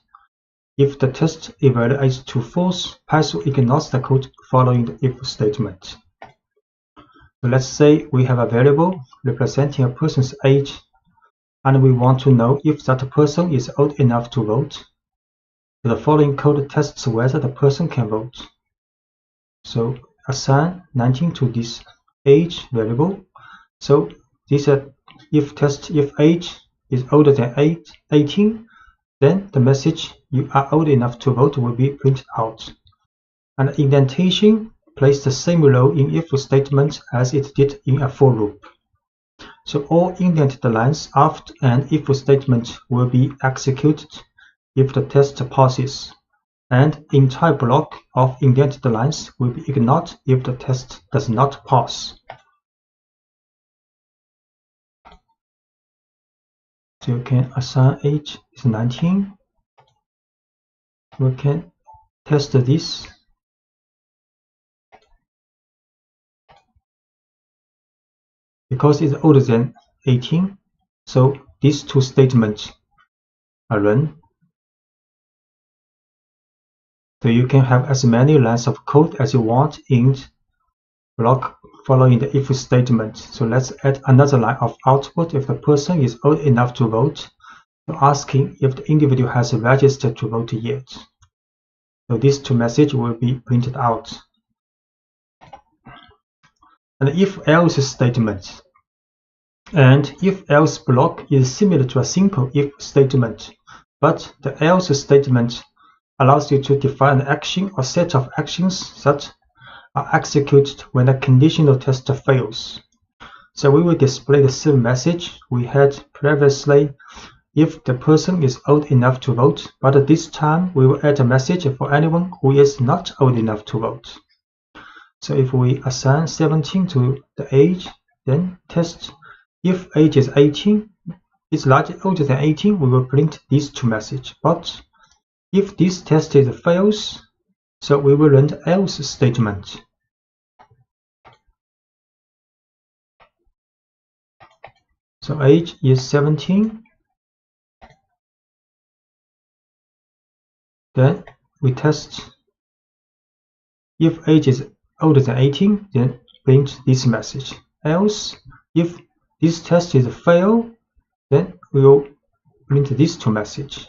If the test evaluates to false, Python ignores the code following the if statement. So let's say we have a variable representing a person's age, and we want to know if that person is old enough to vote. So the following code tests whether the person can vote. So assign 19 to this age variable. So this if test if age is older than 18, then the message you are old enough to vote will be printed out. And indentation plays the same role in if statement as it did in a for loop. So all indented lines after an if statement will be executed if the test passes, and the entire block of indented lines will be ignored if the test does not pass. So you can assign age is 19. We can test this. Because it's older than 18, so these two statements are run. So you can have as many lines of code as you want in block following the if statement. So let's add another line of output if the person is old enough to vote, so asking if the individual has registered to vote yet. So these two messages will be printed out. And if else statement. And if else block is similar to a simple if statement, but the else statement allows you to define an action or set of actions that are executed when a conditional test fails. So we will display the same message we had previously if the person is old enough to vote, but this time we will add a message for anyone who is not old enough to vote. So if we assign 17 to the age, then test if age is 18, is larger older than 18, we will print these two messages. But if this test fails, so we will run the else statement. So age is 17. Then we test if age is older than 18, then print this message. Else, if this test is fail, then we will print these two messages.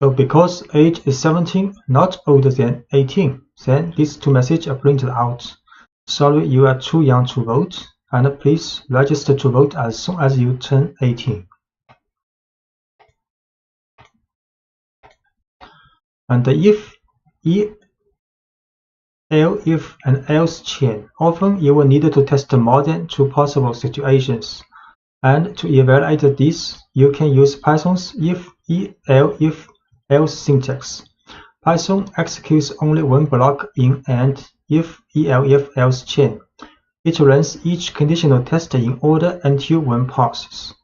So because age is 17, not older than 18, then these two messages are printed out. Sorry, you are too young to vote, and please register to vote as soon as you turn 18. And the if and else chain, often you will need to test more than 2 possible situations. And to evaluate this, you can use Python's if else syntax. Python executes only one block in an if-elif-else chain. It runs each conditional test in order until one passes.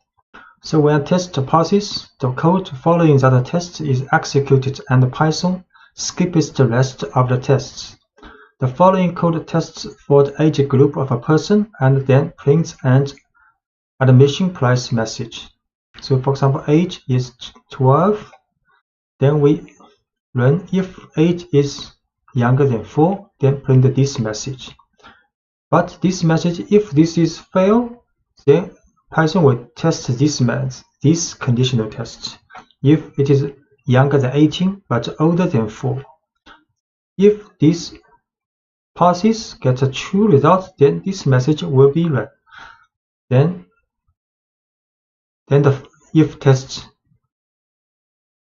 So when a test passes, the code following that test is executed and Python skips the rest of the tests. The following code tests for the age group of a person and then prints an admission price message. So for example, age is 12. Then we run if age is younger than 4, then print this message. But this message, if this is fail, then Python will test this conditional test. If it is younger than 18 but older than 4. If this passes, gets a true result, then this message will be run. Then the if test,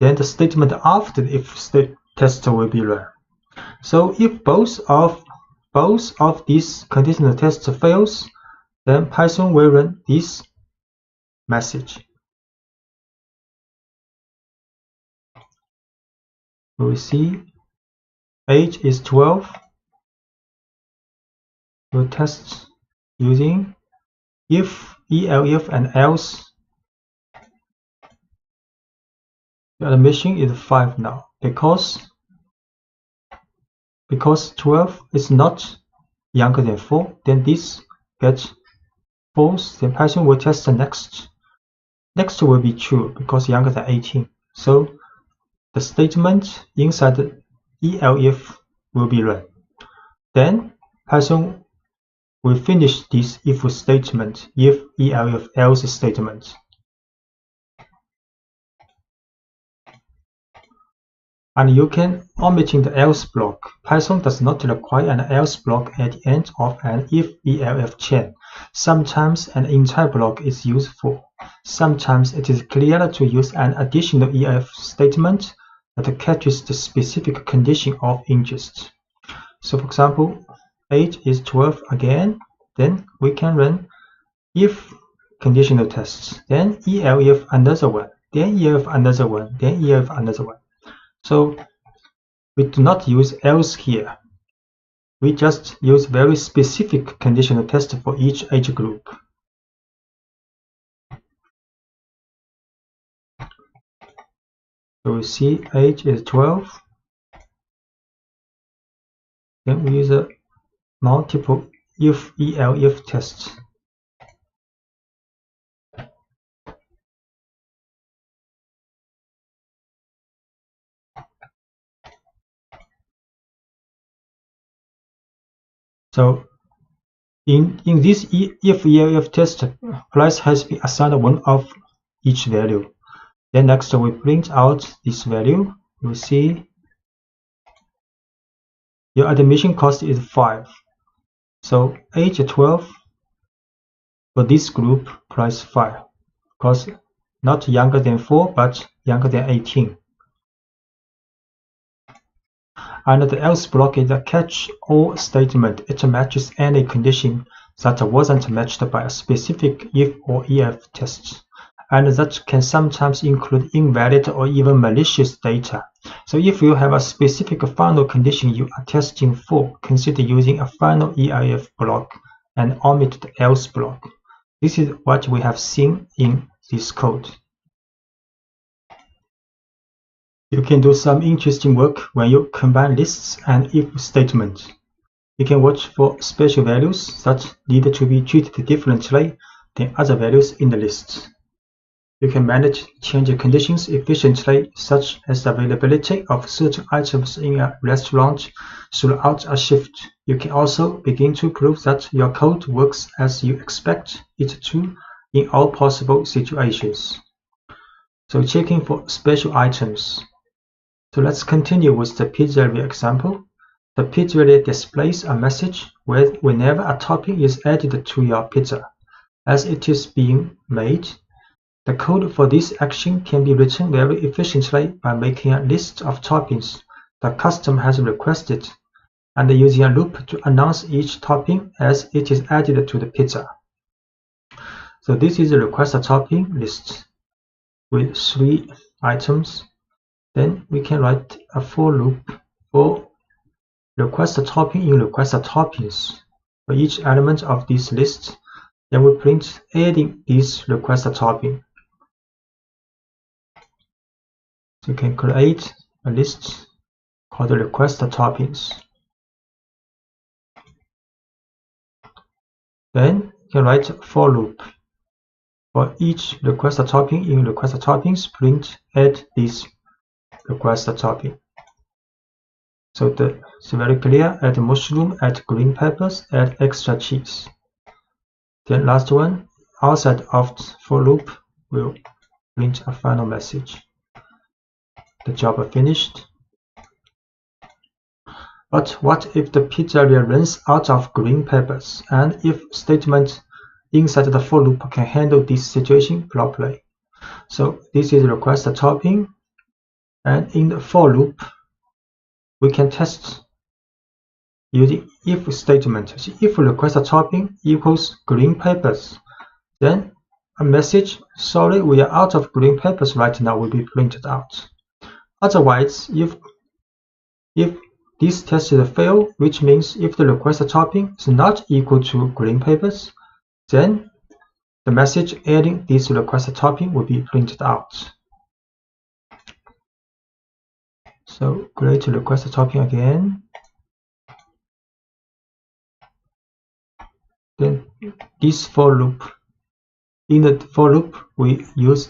then the statement after the if test will be run. So if both of these conditional tests fails, then Python will run this message. We see age is 12. We'll test using if, elif, and else. The admission is 5 now because 12 is not younger than 4. Then this gets false. Then Python will test the next. Next will be true because younger than 18. So the statement inside the elif will be run. Then Python will finish this if statement, if, elif, else statement. And you can omitting the else block. Python does not require an else block at the end of an if-elif chain. Sometimes an entire block is useful. Sometimes it is clearer to use an additional if statement that catches the specific condition of interest. So for example, age is 12 again. Then we can run if conditional tests. Then elif another one. Then elif another one. Then elif another one. So we do not use else here. We just use very specific conditional test for each age group. So we see age is 12. Then we use a multiple if, elif tests. So in this if-elif test, price has been assigned one of each value. Then next we print out this value. You see your admission cost is 5. So age 12 for this group, price 5, because not younger than 4 but younger than 18. And the else block is a catch-all statement. It matches any condition that wasn't matched by a specific if or elif test. And that can sometimes include invalid or even malicious data. So if you have a specific final condition you are testing for, consider using a final elif block and omit the else block. This is what we have seen in this code. You can do some interesting work when you combine lists and if statements. You can watch for special values that need to be treated differently than other values in the list. You can manage change conditions efficiently, such as the availability of certain items in a restaurant throughout a shift. You can also begin to prove that your code works as you expect it to in all possible situations. So checking for special items. So let's continue with the pizzeria example. The pizzeria displays a message whenever a topping is added to your pizza. As it is being made, the code for this action can be written very efficiently by making a list of toppings the customer has requested and using a loop to announce each topping as it is added to the pizza. So this is a request a topping list with 3 items. Then we can write a for loop for request topping in request toppings for each element of this list. Then we print adding this request topping. So you can create a list called request toppings. Then you can write for loop for each request topping in request toppings, print add this request topping. So it's very clear: add mushroom, add green peppers, add extra cheese. Then last one, outside of for loop will print a final message. The job finished. But what if the pizzeria runs out of green peppers, and if statement inside the for loop can handle this situation properly? So this is request topping, and in the for loop we can test using if statement. So if request topping equals green peppers, then a message, sorry, we are out of green peppers right now, will be printed out. Otherwise, if this test is a fail, which means if the request topping is not equal to green peppers, then the message adding this request topping will be printed out. So create a request topping again. Then this for loop. In the for loop, we use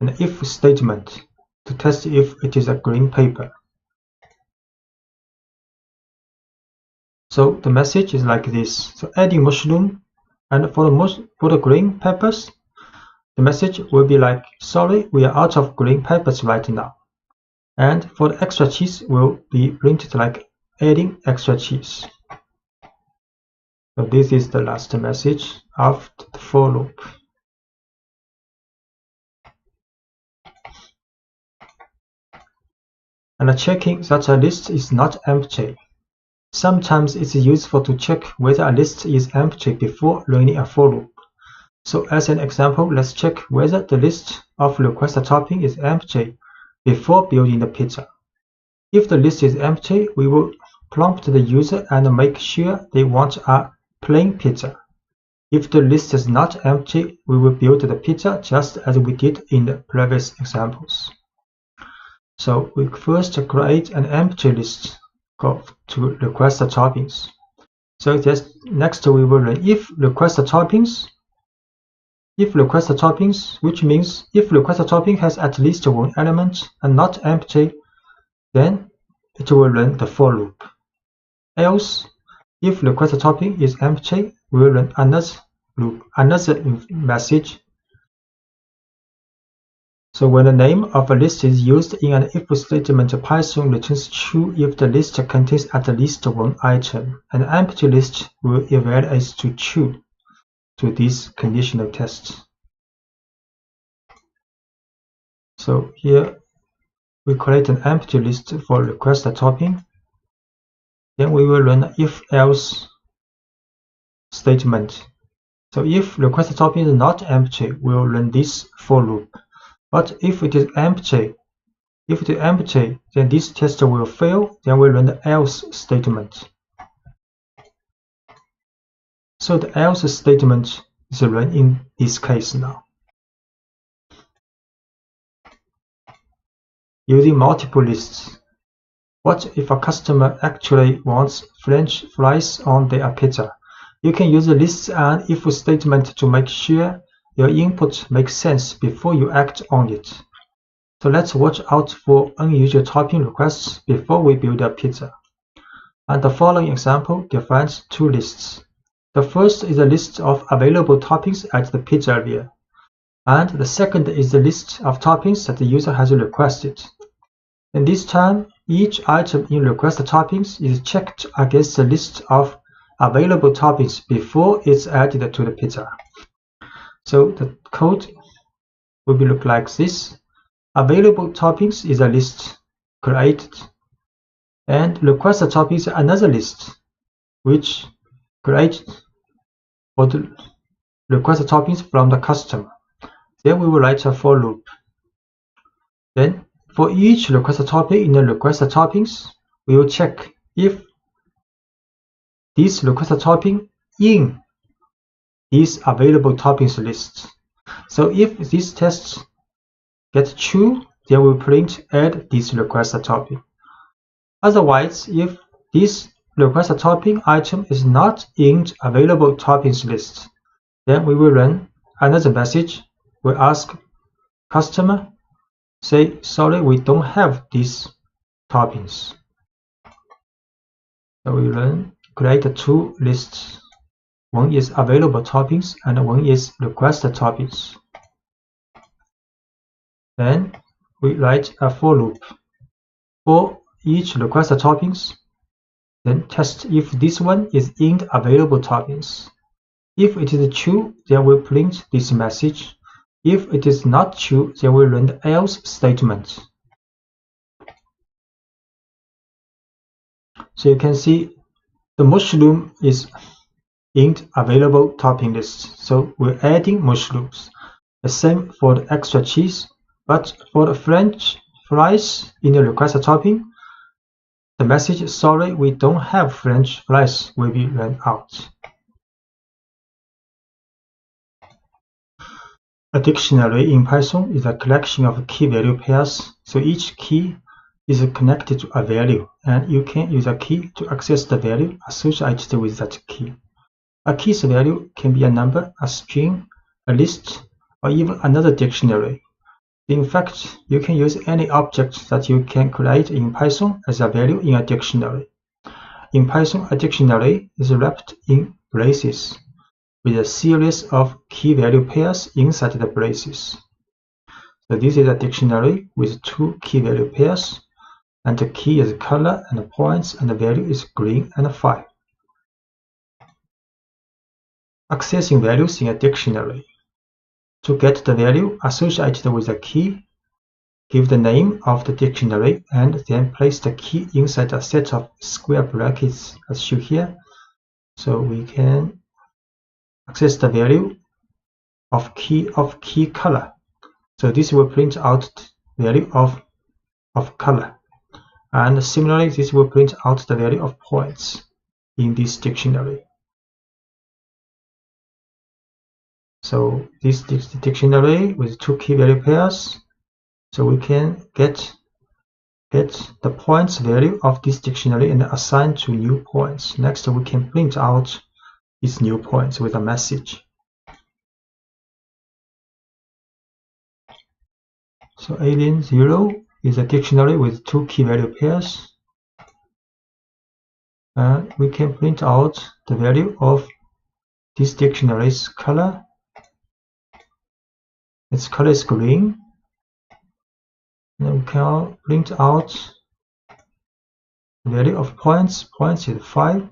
an if statement to test if it is a green pepper. So the message is like this. So adding mushroom, and for the green peppers, the message will be like, sorry, we are out of green peppers right now. And for the extra cheese will be printed like adding extra cheese. So this is the last message of the for loop. And checking that a list is not empty. Sometimes it's useful to check whether a list is empty before running a for loop. So as an example, let's check whether the list of request topping is empty before building the pizza. If the list is empty, we will prompt the user and make sure they want a plain pizza. If the list is not empty, we will build the pizza just as we did in the previous examples. So we first create an empty list to request toppings. So next we will run if request toppings, which means if request topping has at least one element and not empty, then it will run the for loop. Else, if request topping is empty, we will run another loop, another message. So when the name of a list is used in an if statement, Python returns true if the list contains at least one item. An empty list will evaluate to true to this conditional test. So here we create an empty list for request topping. Then we will run if-else statement. So if request topping is not empty, we will run this for loop. But if it is empty, then this test will fail. Then we run the else statement. So the else statement is run in this case now. Using multiple lists. What if a customer actually wants French fries on their pizza? You can use the lists and if statement to make sure your input makes sense before you act on it. So let's watch out for unusual topping requests before we build a pizza. And the following example defines two lists. The first is a list of available toppings at the pizzeria, and the second is the list of toppings that the user has requested. And this time, each item in request toppings is checked against the list of available toppings before it's added to the pizza. So the code will look like this. Available toppings is a list created, and request toppings is another list which created for the request toppings from the customer. Then we will write a for loop. Then For each request topic in the request toppings, we will check if this request topic in these available toppings list. So if these tests get true, then we print add this request topic. Otherwise, if this request topping item is not in available toppings list, then we will run another message. We ask customer, say, sorry, we don't have these toppings. So we run create two lists. One is available toppings and one is request toppings. Then we write a for loop for each request toppings. Then test if this one is in the available toppings. If it is true, then we print this message. If it is not true, then we run the else statement. So you can see the mushroom is in the available topping list. So we're adding mushrooms. The same for the extra cheese, but for the French fries in the request topping, the message, sorry, we don't have French fries, will be run out. A dictionary in Python is a collection of key-value pairs, so each key is connected to a value, and you can use a key to access the value associated with that key. A key's value can be a number, a string, a list, or even another dictionary. In fact, you can use any object that you can create in Python as a value in a dictionary. In Python, a dictionary is wrapped in braces, with a series of key-value pairs inside the braces. So this is a dictionary with two key-value pairs, and the key is color and points, and the value is green and 5. Accessing values in a dictionary. To get the value associated with the key, give the name of the dictionary and then place the key inside a set of square brackets as shown here. So we can access the value of key color. So this will print out the value of color. And similarly, this will print out the value of points in this dictionary. So this is the dictionary with two key-value pairs. So we can get the points value of this dictionary and assign to new points. Next, we can print out these new points with a message. So alien 0 is a dictionary with two key-value pairs. And we can print out the value of this dictionary's color. Its color is green. Then we can print out the value of points. Points is 5.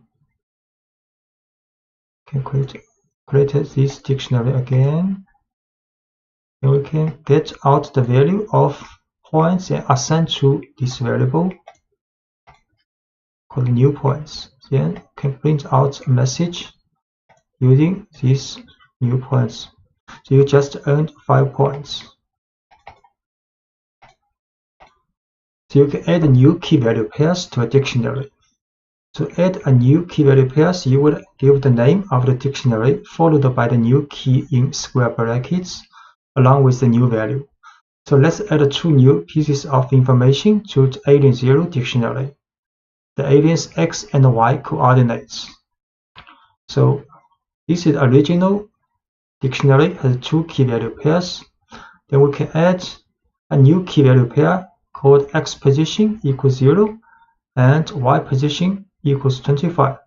Can create this dictionary again. And we can get out the value of points and assign to this variable called new points. Then we can print out a message using these new points. So you just earned 5 points. So you can add new key-value pairs to a dictionary. To add a new key-value pairs, you would give the name of the dictionary followed by the new key in square brackets along with the new value. So let's add 2 new pieces of information to the alien 0 dictionary. The alien's x and y coordinates. So this is original dictionary has 2 key-value pairs. Then we can add a new key-value pair called x position equals 0 and y position equals 25.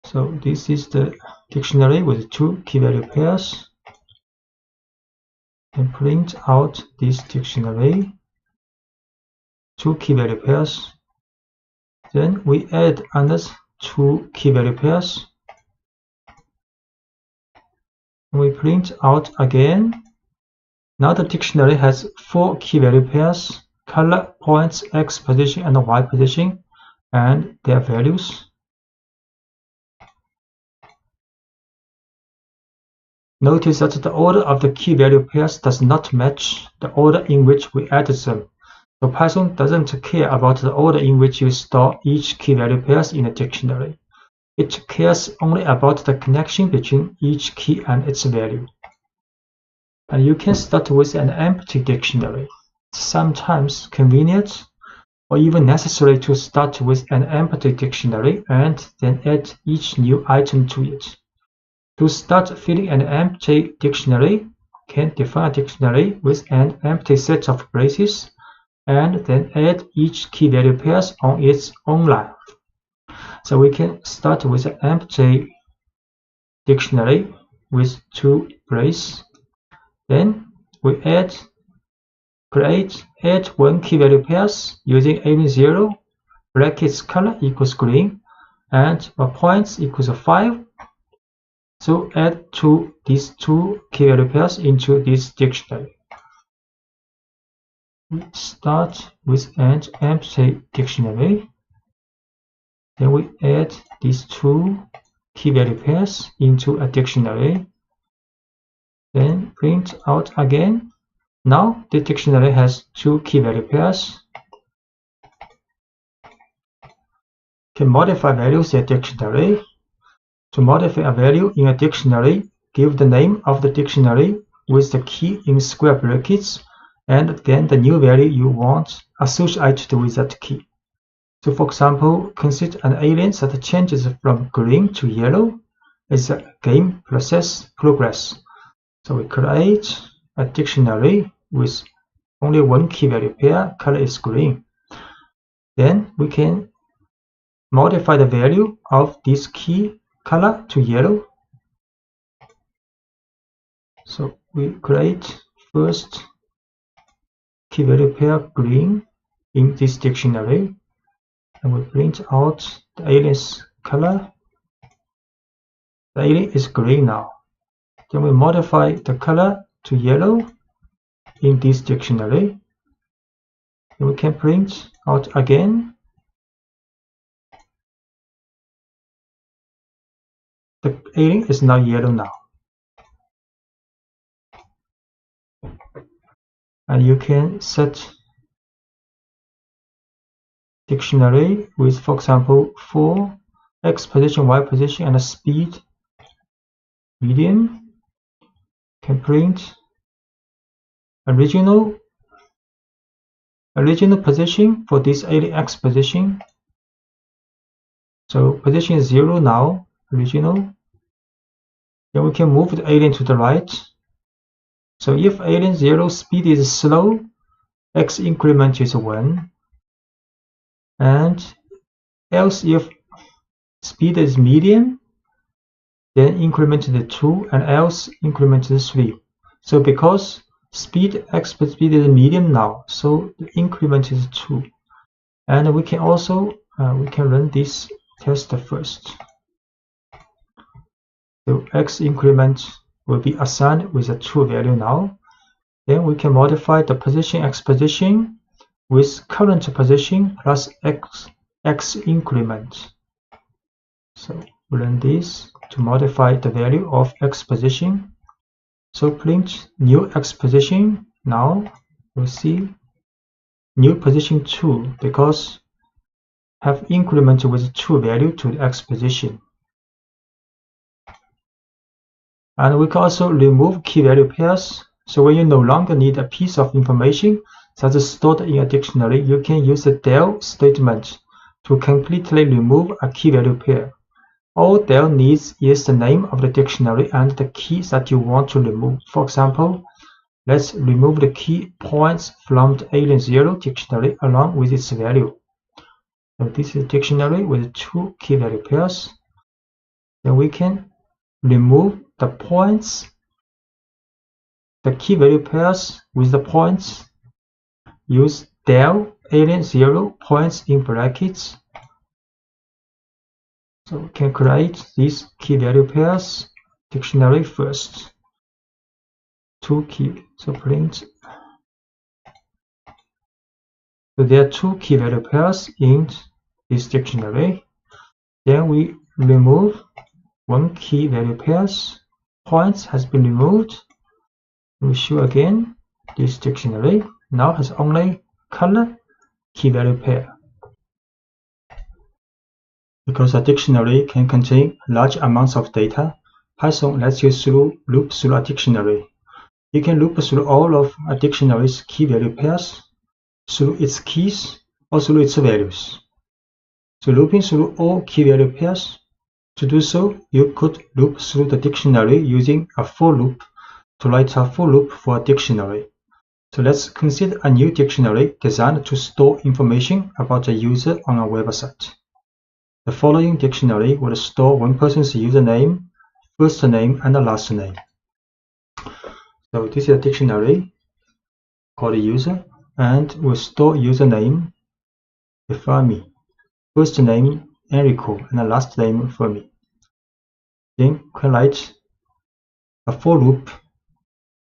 So this is the dictionary with 2 key-value pairs. And print out this dictionary, 2 key-value pairs. Then we add another 2 key-value pairs. We print out again. Now the dictionary has 4 key-value pairs, color, points, x position, and y position, and their values. Notice that the order of the key value pairs does not match the order in which we added them. So Python doesn't care about the order in which you store each key value pairs in a dictionary. It cares only about the connection between each key and its value. And you can start with an empty dictionary. It's sometimes convenient or even necessary to start with an empty dictionary and then add each new item to it. To start filling an empty dictionary, you can define a dictionary with an empty set of braces and then add each key value pairs on its own line. So we can start with an empty dictionary with 2 braces. Then we add 1 key value pairs using alien0, brackets color equals green, and points equals 5. So add these 2 key value pairs into this dictionary. We start with an empty dictionary. Then we add these 2 key value pairs into a dictionary. Then print out again. Now the dictionary has 2 key value pairs. You can modify values in a dictionary. To modify a value in a dictionary, give the name of the dictionary with the key in square brackets and then the new value you want associated with that key. So for example, consider an alien that changes from green to yellow as a game process progress. So we create a dictionary with only 1 key value pair, color is green. Then we can modify the value of this key color to yellow. So we create first key value pair green in this dictionary, and we print out the alien's color. The alien is green now. Then we modify the color to yellow in this dictionary. And we can print out again. The alien is now yellow now. And you can set dictionary with, for example, for x position, y position, and a speed medium. Can print original position for this alien x position. So position is 0 now, original. Then we can move the alien to the right. So if alien 0 speed is slow, x increment is 1. And else if speed is medium, then increment to 2, and else increment to 3. So because x speed is medium now, so the increment is 2. And we can also we can run this test first. So x increment will be assigned with a true value now. Then we can modify the position x position with current position plus x increment. So we run this to modify the value of x position. So print new x position. Now we'll see new position 2 because have increment with true value to the x position. And we can also remove key value pairs. So when you no longer need a piece of information that is stored in a dictionary, you can use the del statement to completely remove a key value pair. All del needs is the name of the dictionary and the key that you want to remove. For example, let's remove the key points from the alien0 dictionary along with its value. So this is a dictionary with 2 key value pairs. Then we can remove the points, the key value pairs with the points. Use del alien0 points in brackets. So we can create these key value pairs dictionary first. 2 key. So print. So there are 2 key value pairs in this dictionary. Then we remove 1 key value pairs points has been removed. We show again this dictionary now has only color key value pair. Because a dictionary can contain large amounts of data, Python lets you loop through a dictionary. You can loop through all of a dictionary's key value pairs, through its keys, or through its values. So looping through all key value pairs, to do so, you could loop through the dictionary using a for loop to write a for loop for a dictionary. So let's consider a new dictionary designed to store information about a user on a website. The following dictionary will store one person's username, first name, and last name. So this is a dictionary called user, and will store username Fermi, first name Enrico, and the last name Fermi. Then we can write a for loop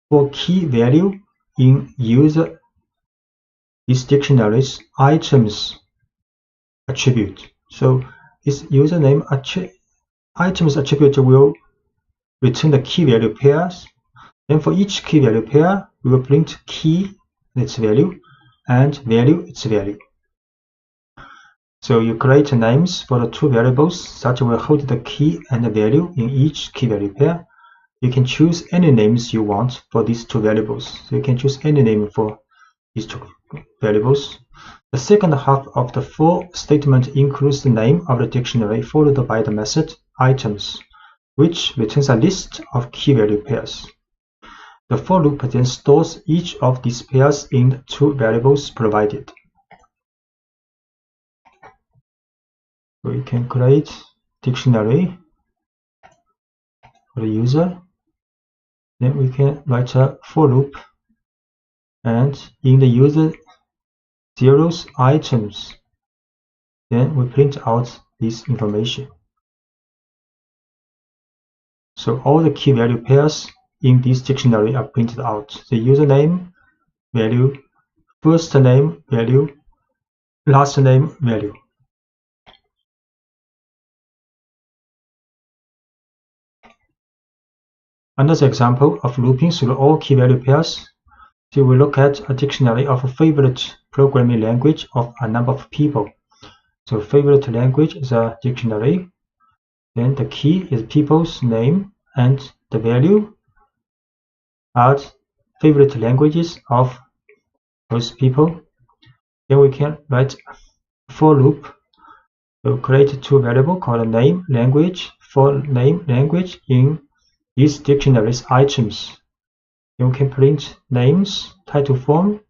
for key value in user this dictionary's items attribute. So this username items attribute will return the key value pairs. Then for each key value pair, we will print key its value and value its value. So you create names for the two variables that will hold the key and the value in each key value pair. You can choose any names you want for these two variables. So you can choose any name for these two variables. The second half of the for statement includes the name of the dictionary followed by the method items, which returns a list of key value pairs. The for loop then stores each of these pairs in the two variables provided. So we can create dictionary for the user. Then we can write a for loop, and in the user zeros items, then we print out this information. So all the key value pairs in this dictionary are printed out. The username value, first name value, last name value. Another example of looping through all key value pairs, we will look at a dictionary of a favorite programming language of a number of people. So favorite language is a dictionary. Then the key is people's name, and the value are favorite languages of those people. Then we can write for loop. We'll create two variables called name language for name language in these dictionaries items. Then we can print names title form,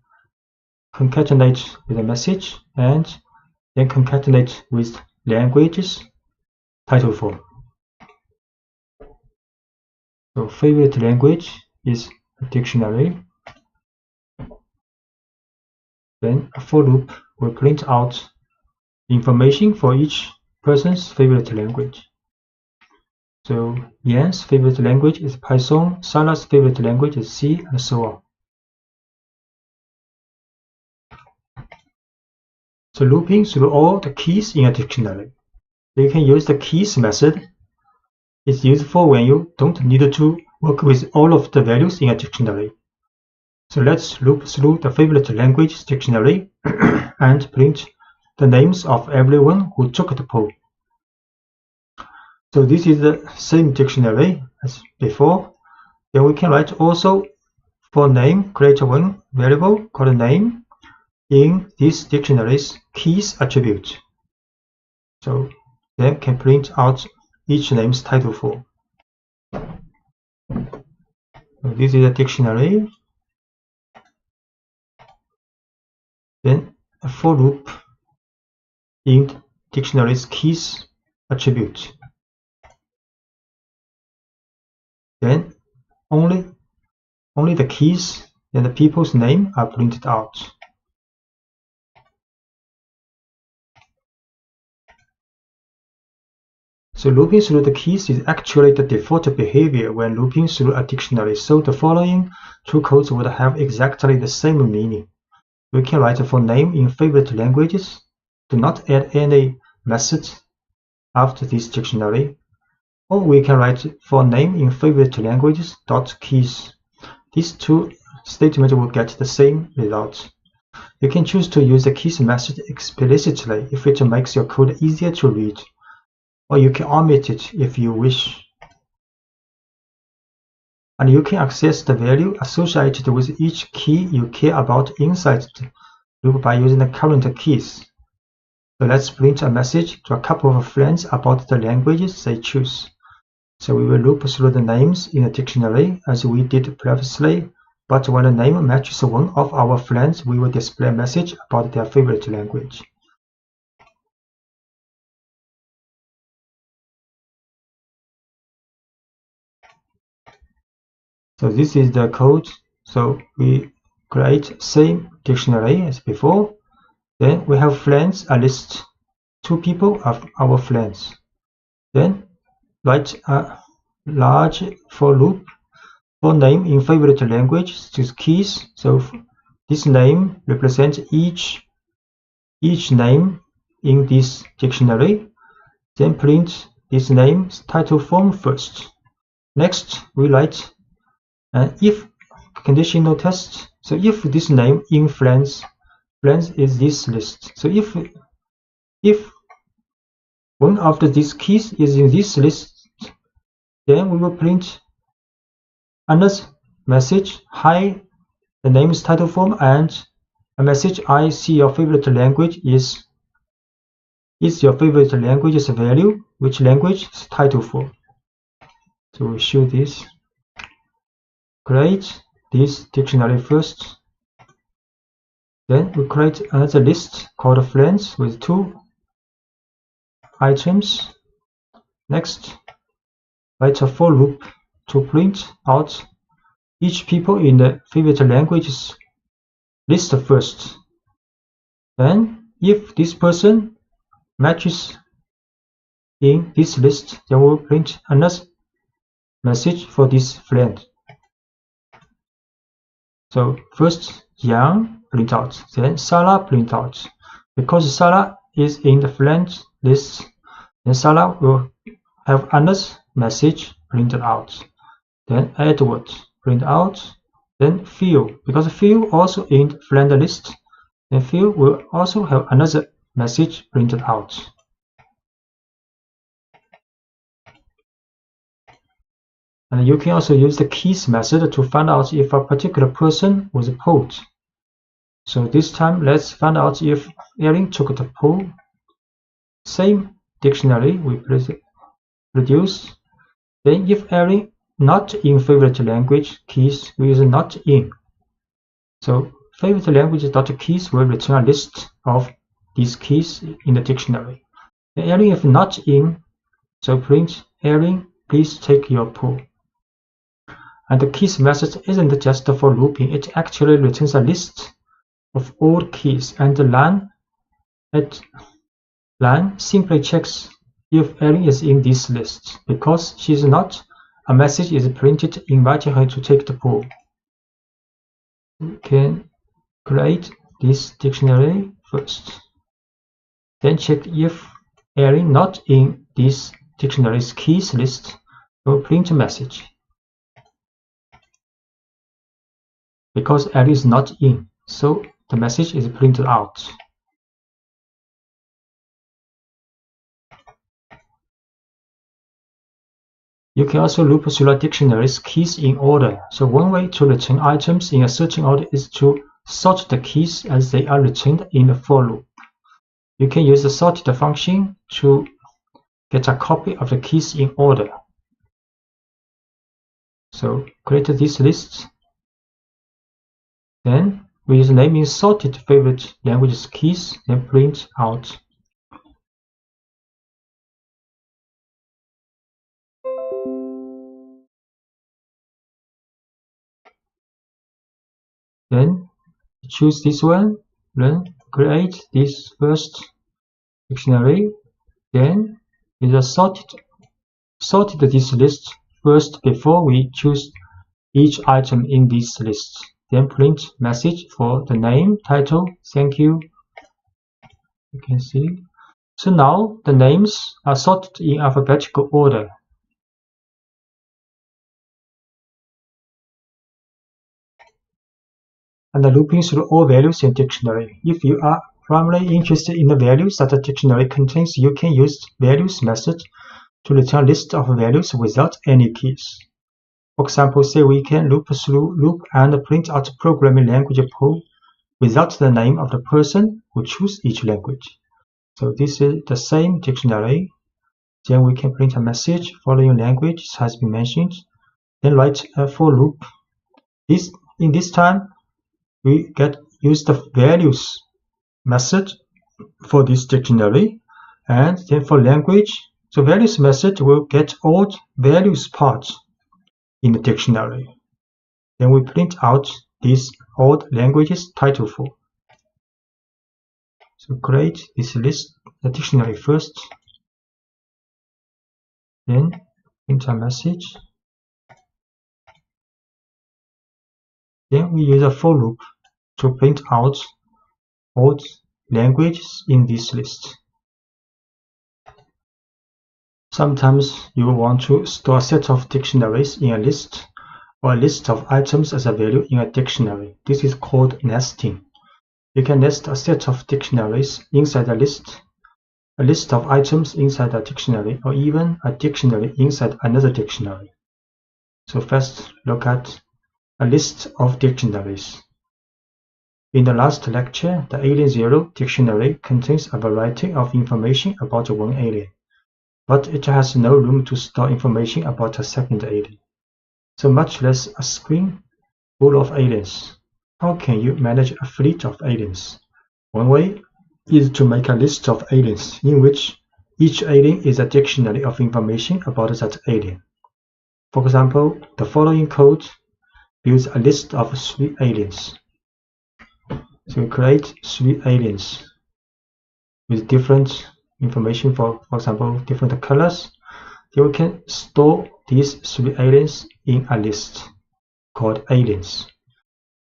concatenate with a message, and then concatenate with languages title form. So favorite language is a dictionary. Then a for loop will print out information for each person's favorite language. So Yan's favorite language is Python, Sarah's favorite language is C, and so on. So looping through all the keys in a dictionary. So you can use the keys method. It's useful when you don't need to work with all of the values in a dictionary. So let's loop through the favorite language dictionary and print the names of everyone who took the poll. So this is the same dictionary as before. Then we can write also for name, create one variable called name in this dictionary's keys attribute. So then can print out each name's title form. So this is a dictionary. Then a for loop in dictionary's keys attribute. Then only the keys and the people's name are printed out. So looping through the keys is actually the default behavior when looping through a dictionary. So the following two codes would have exactly the same meaning. We can write for name in favorite languages. Do not add any methods after this dictionary. Or we can write for name in favorite languages dot keys. These two statements will get the same result. You can choose to use the keys method explicitly if it makes your code easier to read, or you can omit it if you wish. And you can access the value associated with each key you care about inside the loop by using the current keys. So let's print a message to a couple of friends about the languages they choose. So we will loop through the names in the dictionary as we did previously, but when the name matches one of our friends, we will display a message about their favorite language. So this is the code. So we create same dictionary as before. Then we have friends, a list, 2 people of our friends. Then write a large for loop for name in favorite language to keys. So this name represents each name in this dictionary. Then print this name's title form first. Next, we write an if conditional test. So if this name in friends is this list. So if one of these keys is in this list, then we will print another message, hi, the name's title form, and a message, I see your favorite language is your favorite language's value, which language is title form. So we show this. Create this dictionary first. Then we create another list called friends with 2 items. Next, write a for loop to print out each people in the favorite languages list first. Then, if this person matches in this list, then we'll print another message for this friend. So first, Yang print out, then Sarah print out. Because Sarah is in the friend list, then Sarah will have another message printed out. Then Edward print out. Then Phil, because Phil also in the friend list, then Phil will also have another message printed out. And you can also use the keys method to find out if a particular person was pulled. So this time, let's find out if Erin took the pull. Same dictionary we produce. Then if Erin not in favorite language keys, we use not in. So favorite language.keys will return a list of these keys in the dictionary. And Erin if not in, so print Erin, please take your pull. And the keys method isn't just for looping, it actually returns a list of all keys, and the line simply checks if Erin is in this list. Because she is not, a message is printed inviting her to take the pull. We can create this dictionary first. Then check if Erin not in this dictionary's keys list, will print a message. Because Erin is not in, so the message is printed out. You can also loop through a dictionary's keys in order. So one way to return items in a certain order is to sort the keys as they are returned in a for loop. You can use the sorted function to get a copy of the keys in order. So create this list. Then we use naming sorted favorite languages keys, then print out. Then choose this one, then create this first dictionary, then we just sorted this list first before we choose each item in this list. Then print message for the name, title, thank you. You can see. So now the names are sorted in alphabetical order. and looping through all values in dictionary. If you are primarily interested in the values that the dictionary contains, you can use values method to return list of values without any keys. For example, say we can loop through loop and print out programming language pool without the name of the person who chose each language. So this is the same dictionary. Then we can print a message following language has been mentioned. Then write a for loop. In this time, we use the values method for this dictionary, and then for language, the values method will get all values parts in the dictionary. Then we print out these old languages title for. So create this list, the dictionary first, then print a message. Then we use a for loop to print out all languages in this list. Sometimes you will want to store a set of dictionaries in a list, or a list of items as a value in a dictionary. This is called nesting. You can nest a set of dictionaries inside a list of items inside a dictionary, or even a dictionary inside another dictionary. So first look at a list of dictionaries. In the last lecture, the Alien Zero dictionary contains a variety of information about one alien, but it has no room to store information about a second alien, so much less a screen full of aliens. How can you manage a fleet of aliens? One way is to make a list of aliens in which each alien is a dictionary of information about that alien. For example, the following code builds a list of 3 aliens. So we create 3 aliens with different information, for example, different colors. Then we can store these 3 aliens in a list called aliens.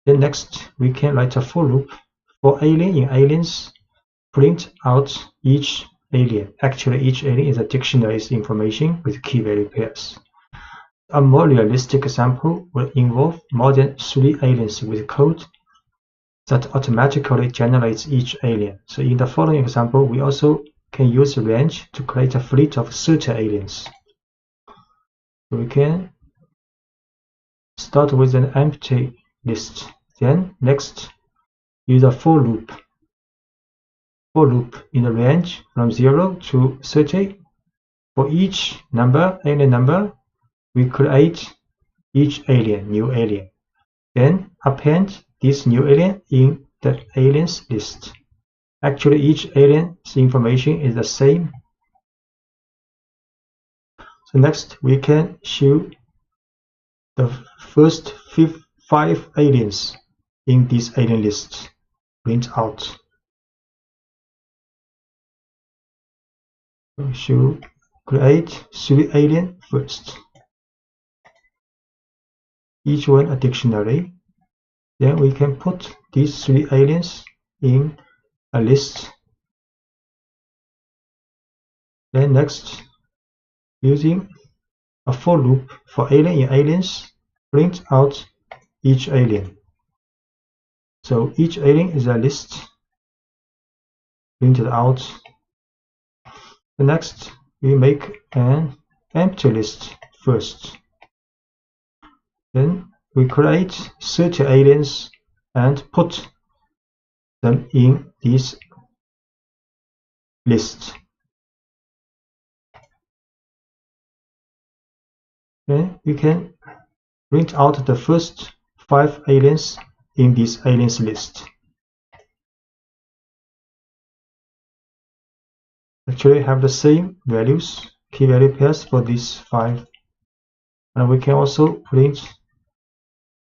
Then next, we can write a for loop for alien in aliens, print out each alien. Actually, each alien is a dictionary's information with key value pairs. A more realistic example will involve more than 3 aliens with code that automatically generates each alien. So in the following example, we also can use range to create a fleet of 30 aliens. So we can start with an empty list. Then next, use a for loop. For loop in the range from 0 to 30. For each alien number, we create each alien, new alien. Then append this new alien in the aliens list. Actually, each alien's information is the same. So next, we can show the first 5 aliens in this alien list. Print out. We should create 3 aliens first. Each one a dictionary. Then we can put these 3 aliens in a list. Then next, using a for loop for alien in aliens, print out each alien. So each alien is a list printed out. The next, we make an empty list first. Then we create 30 aliens and put them in this list. Then we can print out the first 5 aliens in this aliens list. Actually have the same values, key value pairs for these 5. And we can also print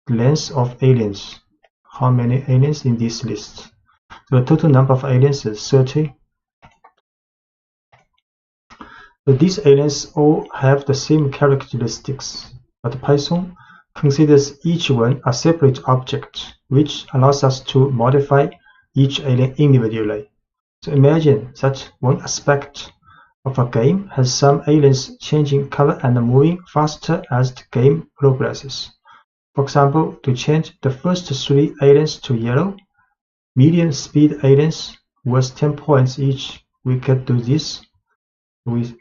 the length of aliens, how many aliens in this list. So the total number of aliens is 30. So these aliens all have the same characteristics, but Python considers each one a separate object, which allows us to modify each alien individually. So imagine that one aspect of a game has some aliens changing color and moving faster as the game progresses. For example, to change the first 3 aliens to yellow, median speed aliens was 10 points each. We can do this. We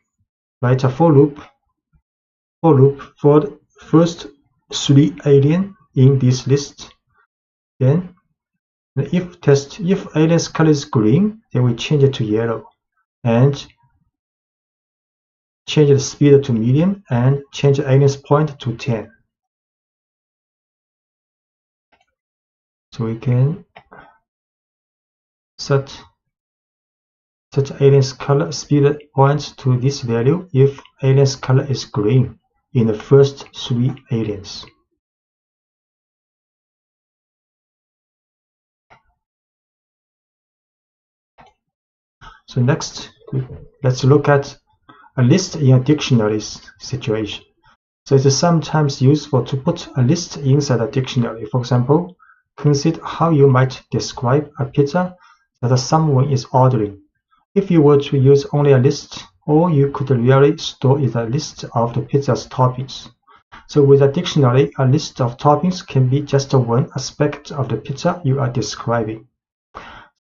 write a for loop for the first 3 alien in this list. Then the if test, if alien's color is green, then we change it to yellow, and change the speed to medium, and change the alien's point to 10. So we can set alien's color speed points to this value if alien's color is green in the first 3 aliens. So next, let's look at a list in a dictionaries situation. So it is sometimes useful to put a list inside a dictionary. For example, consider how you might describe a pizza that someone is ordering. If you were to use only a list, all you could really store is a list of the pizza's toppings. So with a dictionary, a list of toppings can be just one aspect of the pizza you are describing.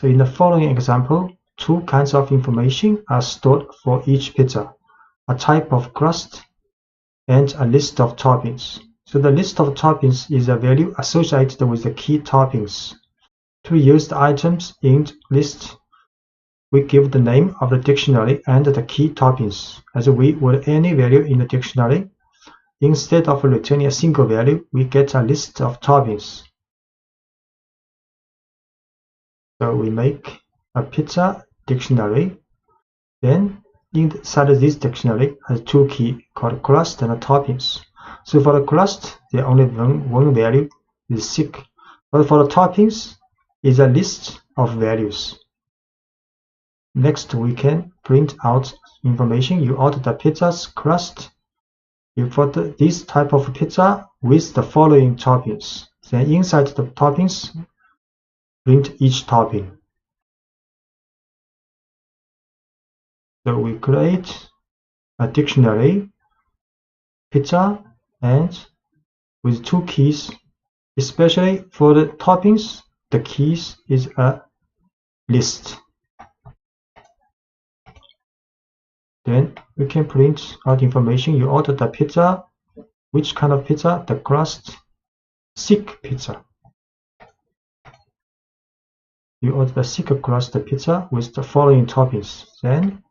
So in the following example, 2 kinds of information are stored for each pizza: a type of crust and a list of toppings. So the list of toppings is a value associated with the key toppings. To use the items in the list, we give the name of the dictionary and the key toppings as we would any value in the dictionary. Instead of returning a single value, we get a list of toppings. So we make a pizza dictionary. Then inside this dictionary has 2 keys called crust and toppings. So for the crust, there only one value is 6, but for the toppings is a list of values. Next, we can print out information. You order the pizza's crust. You put this type of pizza with the following toppings. Then inside the toppings, print each topping. So we create a dictionary, pizza, and with 2 keys, especially for the toppings, the keys is a list. Then we can print out information. You order the pizza. Which kind of pizza? The crust, thick pizza. You order the thick crust pizza with the following toppings. Then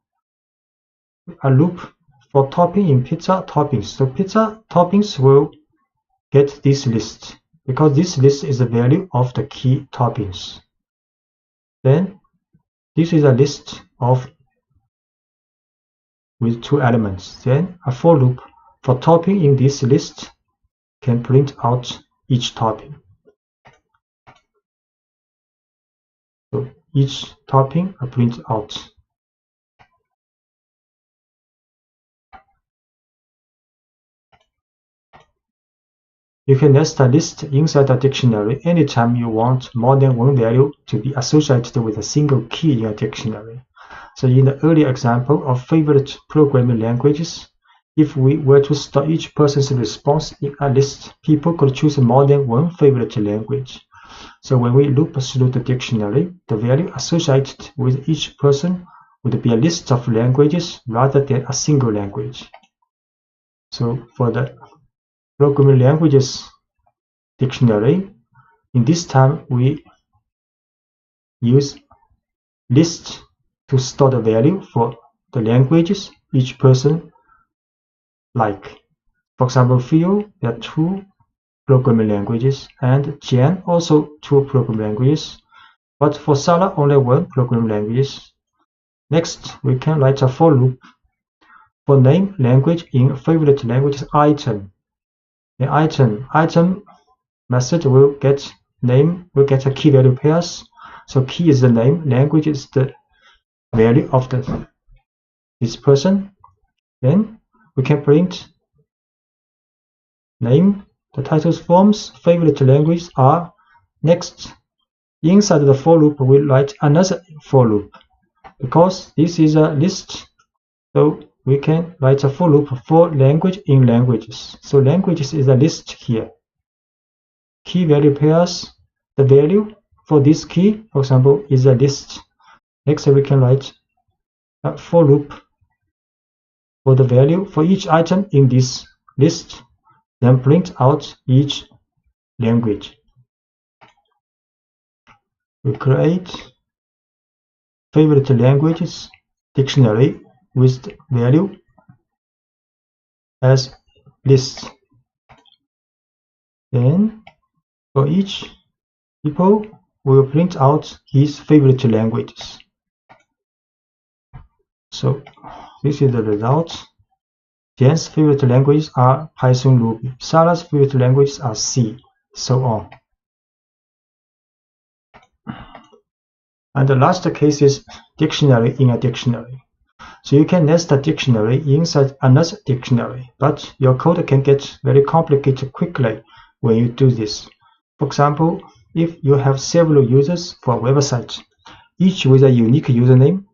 a loop for topping in pizza toppings. So pizza toppings will get this list because this list is the value of the key toppings. Then this is a list of with 2 elements. Then a for loop for topping in this list can print out each topping. So each topping are print out. You can nest a list inside a dictionary anytime you want more than one value to be associated with a single key in a dictionary. So in the earlier example of favorite programming languages, if we were to store each person's response in a list, people could choose more than one favorite language. So when we loop through the dictionary, the value associated with each person would be a list of languages rather than a single language. So for the programming languages dictionary, in this time we use list to store the value for the languages each person like. For example, Phil, there are 2 programming languages, and Jan also 2 programming languages, but for Sarah only 1 programming language. Next, we can write a for loop for name language in favorite languages item. The item method will get a key value pairs. So key is the name, language is the value of this person. Then we can print name, the titles forms, favorite languages are. Next, inside the for loop we write another for loop because this is a list, so we can write a for loop for language in languages. So languages is a list here. key value pairs. The value for this key, for example, is a list. Next, we can write a for loop for the value for each item in this list, then print out each language. We create favorite languages dictionary with value as list. Then for each people, we will print out his favorite languages. So this is the result. Dan's favorite languages are Python, Ruby. Sarah's favorite languages are C, so on. And the last case is dictionary in a dictionary. So you can nest a dictionary inside another dictionary, but your code can get very complicated quickly when you do this. For example, if you have several users for a website, each with a unique username,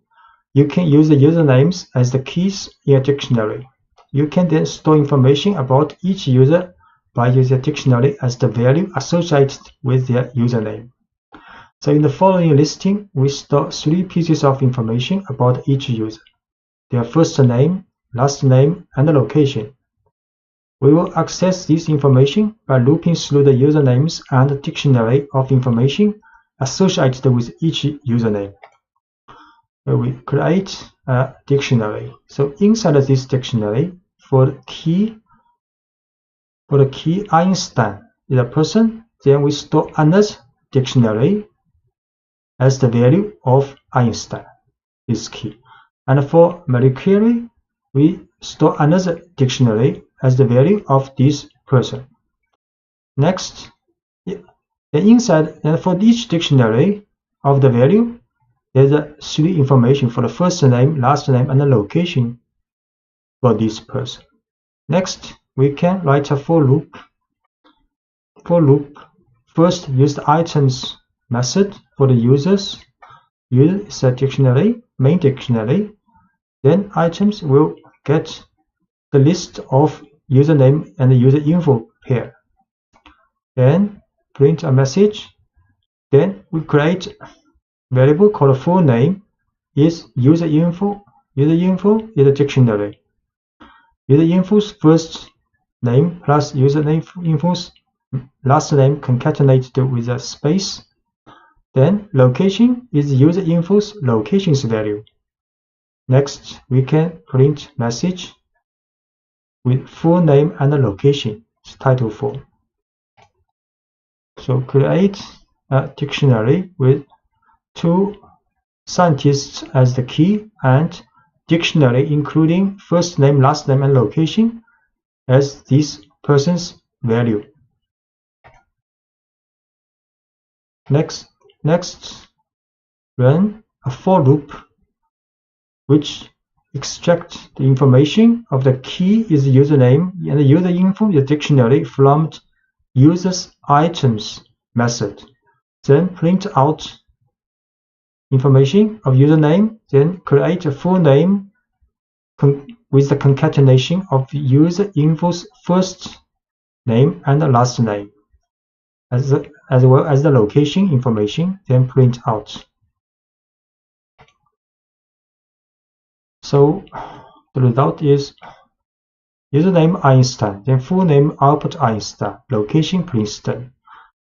you can use the usernames as the keys in a dictionary. You can then store information about each user by using a dictionary as the value associated with their username. So in the following listing, we store 3 pieces of information about each user: their first name, last name, and the location. We will access this information by looping through the usernames and the dictionary of information associated with each username. We create a dictionary. So inside of this dictionary, for the key Einstein is a person, then we store another dictionary as the value of Einstein, this key. And for Marie Curie, we store another dictionary as the value of this person. Next, inside, and for each dictionary of the value, there's 3 information for the first name, last name, and the location for this person. Next, we can write a for loop. For loop, first use the items method for the users. User is a dictionary, main dictionary. Then items will get the list of username and the user info pair. Then print a message. Then we create variable called full name is user info. User info is a dictionary. User info's first name plus username info's last name concatenated with a space. Then location is user info's location's value. Next, we can print message with full name and the location, title form. So create a dictionary with 2 scientists as the key and dictionary including first name, last name, and location as this person's value. Next, run a for loop which extracts the information of the key is the username and the user info, the dictionary, from user's items method. Then print out information of username, then create a full name with the concatenation of the user info's first name and the last name, as well as the location information, then print out. So the result is username Einstein, then full name Albert Einstein, location Princeton,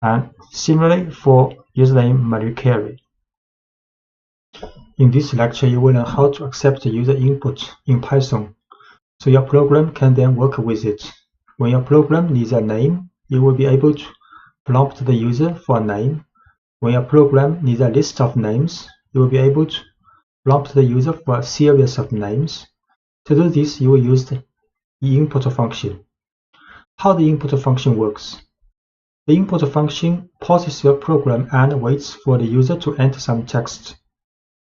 and similarly for username Marie Curie. In this lecture, you will learn how to accept the user input in Python, so your program can then work with it. When your program needs a name, you will be able to prompt the user for a name. When your program needs a list of names, you will be able to prompt the user for a series of names. To do this, you will use the input function. How the input function works? The input function pauses your program and waits for the user to enter some text.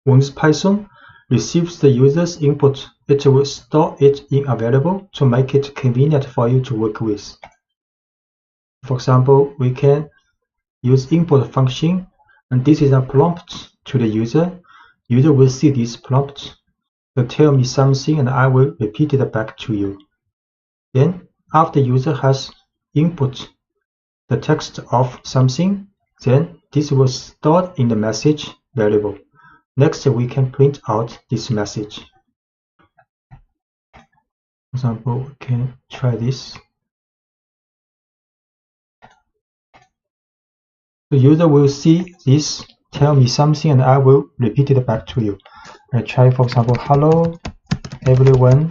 Once Python receives the user's input, it will store it in a variable to make it convenient for you to work with. For example, we can use input function, and this is a prompt to the user. User will see this prompt to tell me something, and I will repeat it back to you. Then, after user has input the text of something, then this will stored in the message variable. Next, we can print out this message. For example, we can try this. The user will see this, tell me something, and I will repeat it back to you. I try, for example, hello everyone.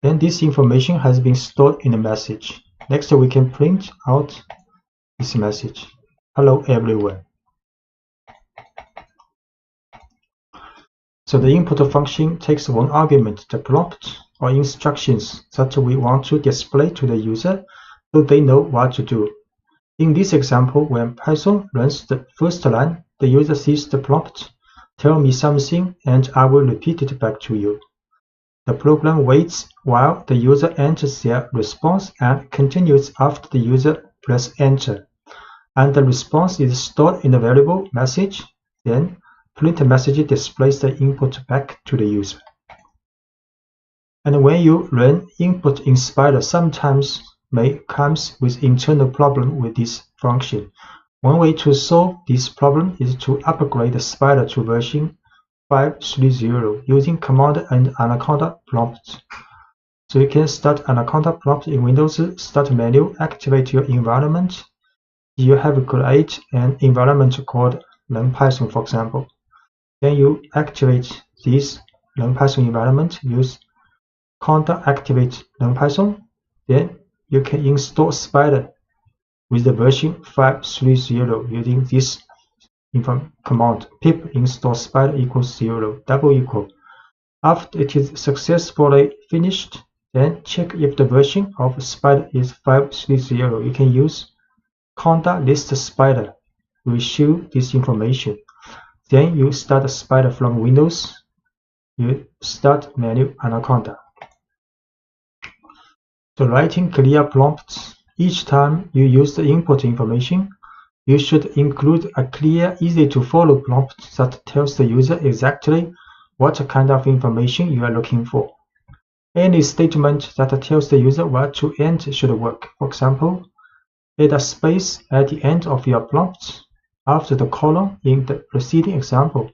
Then this information has been stored in the message. Next, we can print out this message. Hello everyone. So the input function takes one argument, the prompt or instructions that we want to display to the user so they know what to do. In this example, when Python runs the first line, the user sees the prompt, tell me something, and I will repeat it back to you. The program waits while the user enters their response and continues after the user presses enter. And the response is stored in the variable message. Then print message displays the input back to the user. And when you run input in Spider, sometimes may comes with internal problem with this function. One way to solve this problem is to upgrade the Spider to version 5.3.0 using command and Anaconda prompts. So you can start Anaconda prompt in Windows Start menu, activate your environment. You have create an environment called NumPython, for example. Then you activate this NumPython environment, use conda activate NumPython. Then you can install Spider with the version 5.3.0 using this command pip install spider equals 0 double equal. After it is successfully finished, then check if the version of Spider is 5.3.0. You can use conda list Spider will show this information. Then you start Spider from Windows. You start menu Anaconda. So writing clear prompts. Each time you use the input information, you should include a clear, easy-to-follow prompt that tells the user exactly what kind of information you are looking for. Any statement that tells the user where to end should work. For example, add a space at the end of your prompt after the colon in the preceding example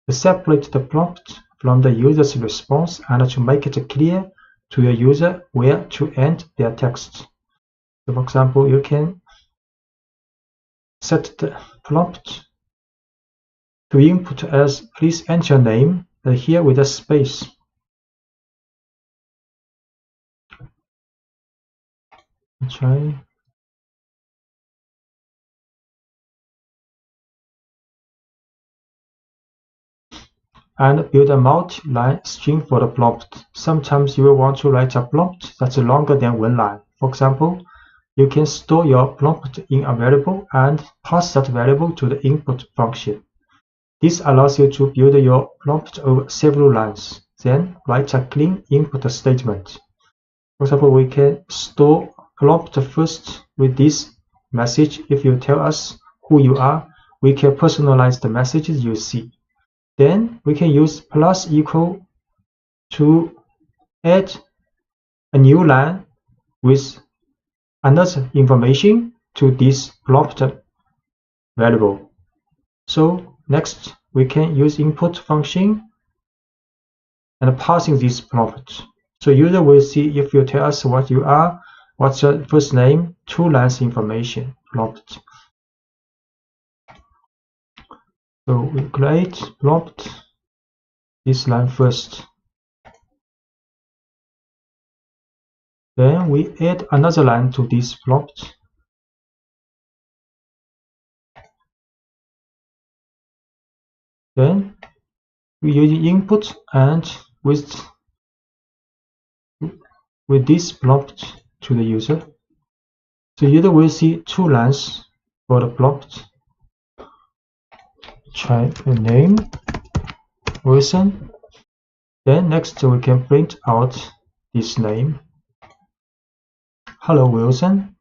to separate the prompt from the user's response and to make it clear to your user where to end their text. So for example, you can set the prompt to input as please enter your name, and here with a space. Try. And build a multi-line string for the prompt. Sometimes you will want to write a prompt that's longer than one line. For example, you can store your prompt in a variable and pass that variable to the input function. This allows you to build your prompt over several lines. Then write a clean input statement. For example, we can store prompt first with this message. If you tell us who you are, we can personalize the messages you see. Then we can use plus equal to add a new line with another information to this prompt variable. So next we can use input function and passing this prompt. So user will see if you tell us what you are, what's your first name, 2 lines information prompt. So we create prompt this line first. Then we add another line to this prompt. Then we use input and with this prompt to the user. So user will see 2 lines for the prompt. Try the name Wilson. Then next we can print out this name. Hello Wilson.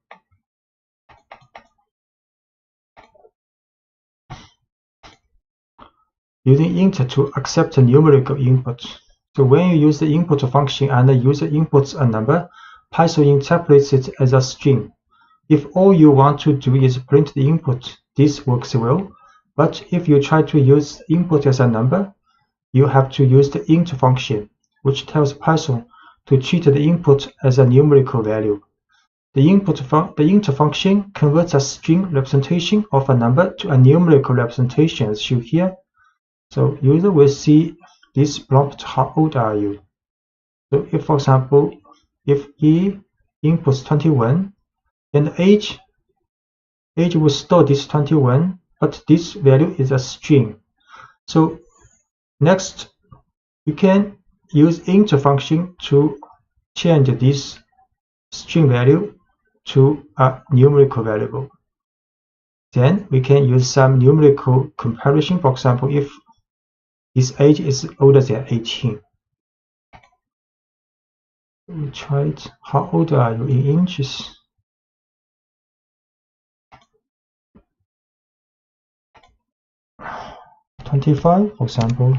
Using int to accept a numerical input. So when you use the input function and the user inputs a number, Python interprets it as a string. If all you want to do is print the input, this works well, but if you try to use input as a number, you have to use the int function, which tells Python to treat the input as a numerical value. The int function converts a string representation of a number to a numerical representation as shown here. So user will see this prompt, how old are you? So if, for example, if he inputs 21, then the age will store this 21, but this value is a string. So next, you can use int function to change this string value to a numerical variable. Then we can use some numerical comparison. For example, if his age is older than 18. We try it. How old are you in inches? (25), for example.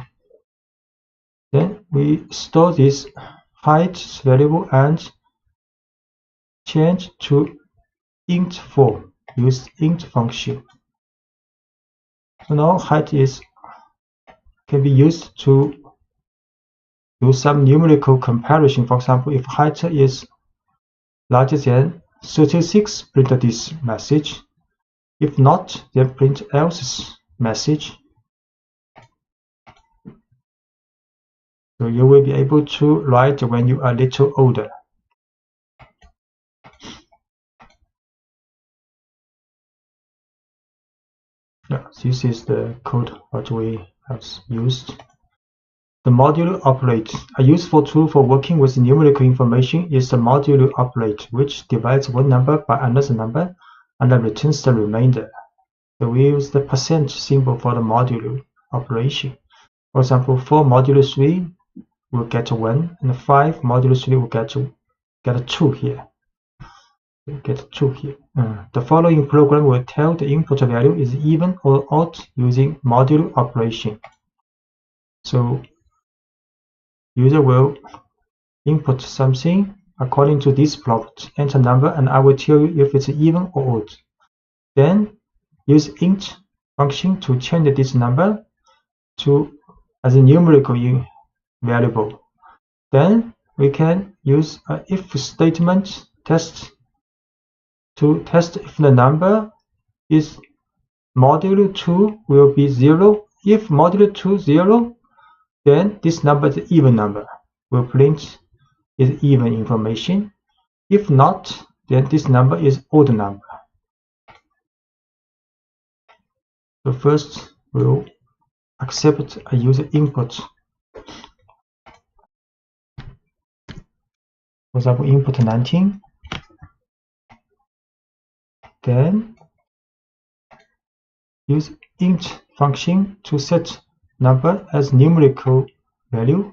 Then we store this height variable and change to int form. Use int function. So now height can be used to do some numerical comparison. For example, if height is larger than 36, print this message. If not, then print else message. So you will be able to write when you are a little older. Yeah, this is the code what we have used. The modulo operator. A useful tool for working with numerical information is the modulo operator, which divides one number by another number and then returns the remainder. So we use the percent symbol for the modulo operation. For example, 4 modulo 3 will get 1, and 5 modulo 3 will get 2 here. Get 2 here. The following program will tell the input value is even or odd using modulo operation. So user will input something according to this prompt, enter number, and I will tell you if it's even or odd. Then use int function to change this number as a numerical variable. Then we can use an if statement test to test if the number is modulo 2 will be 0. If modulo 2 0, then this number is an even number. We'll print is even information. If not, then this number is odd number. So first we'll accept a user input. For example, input 19. Then use int function to set number as numerical value.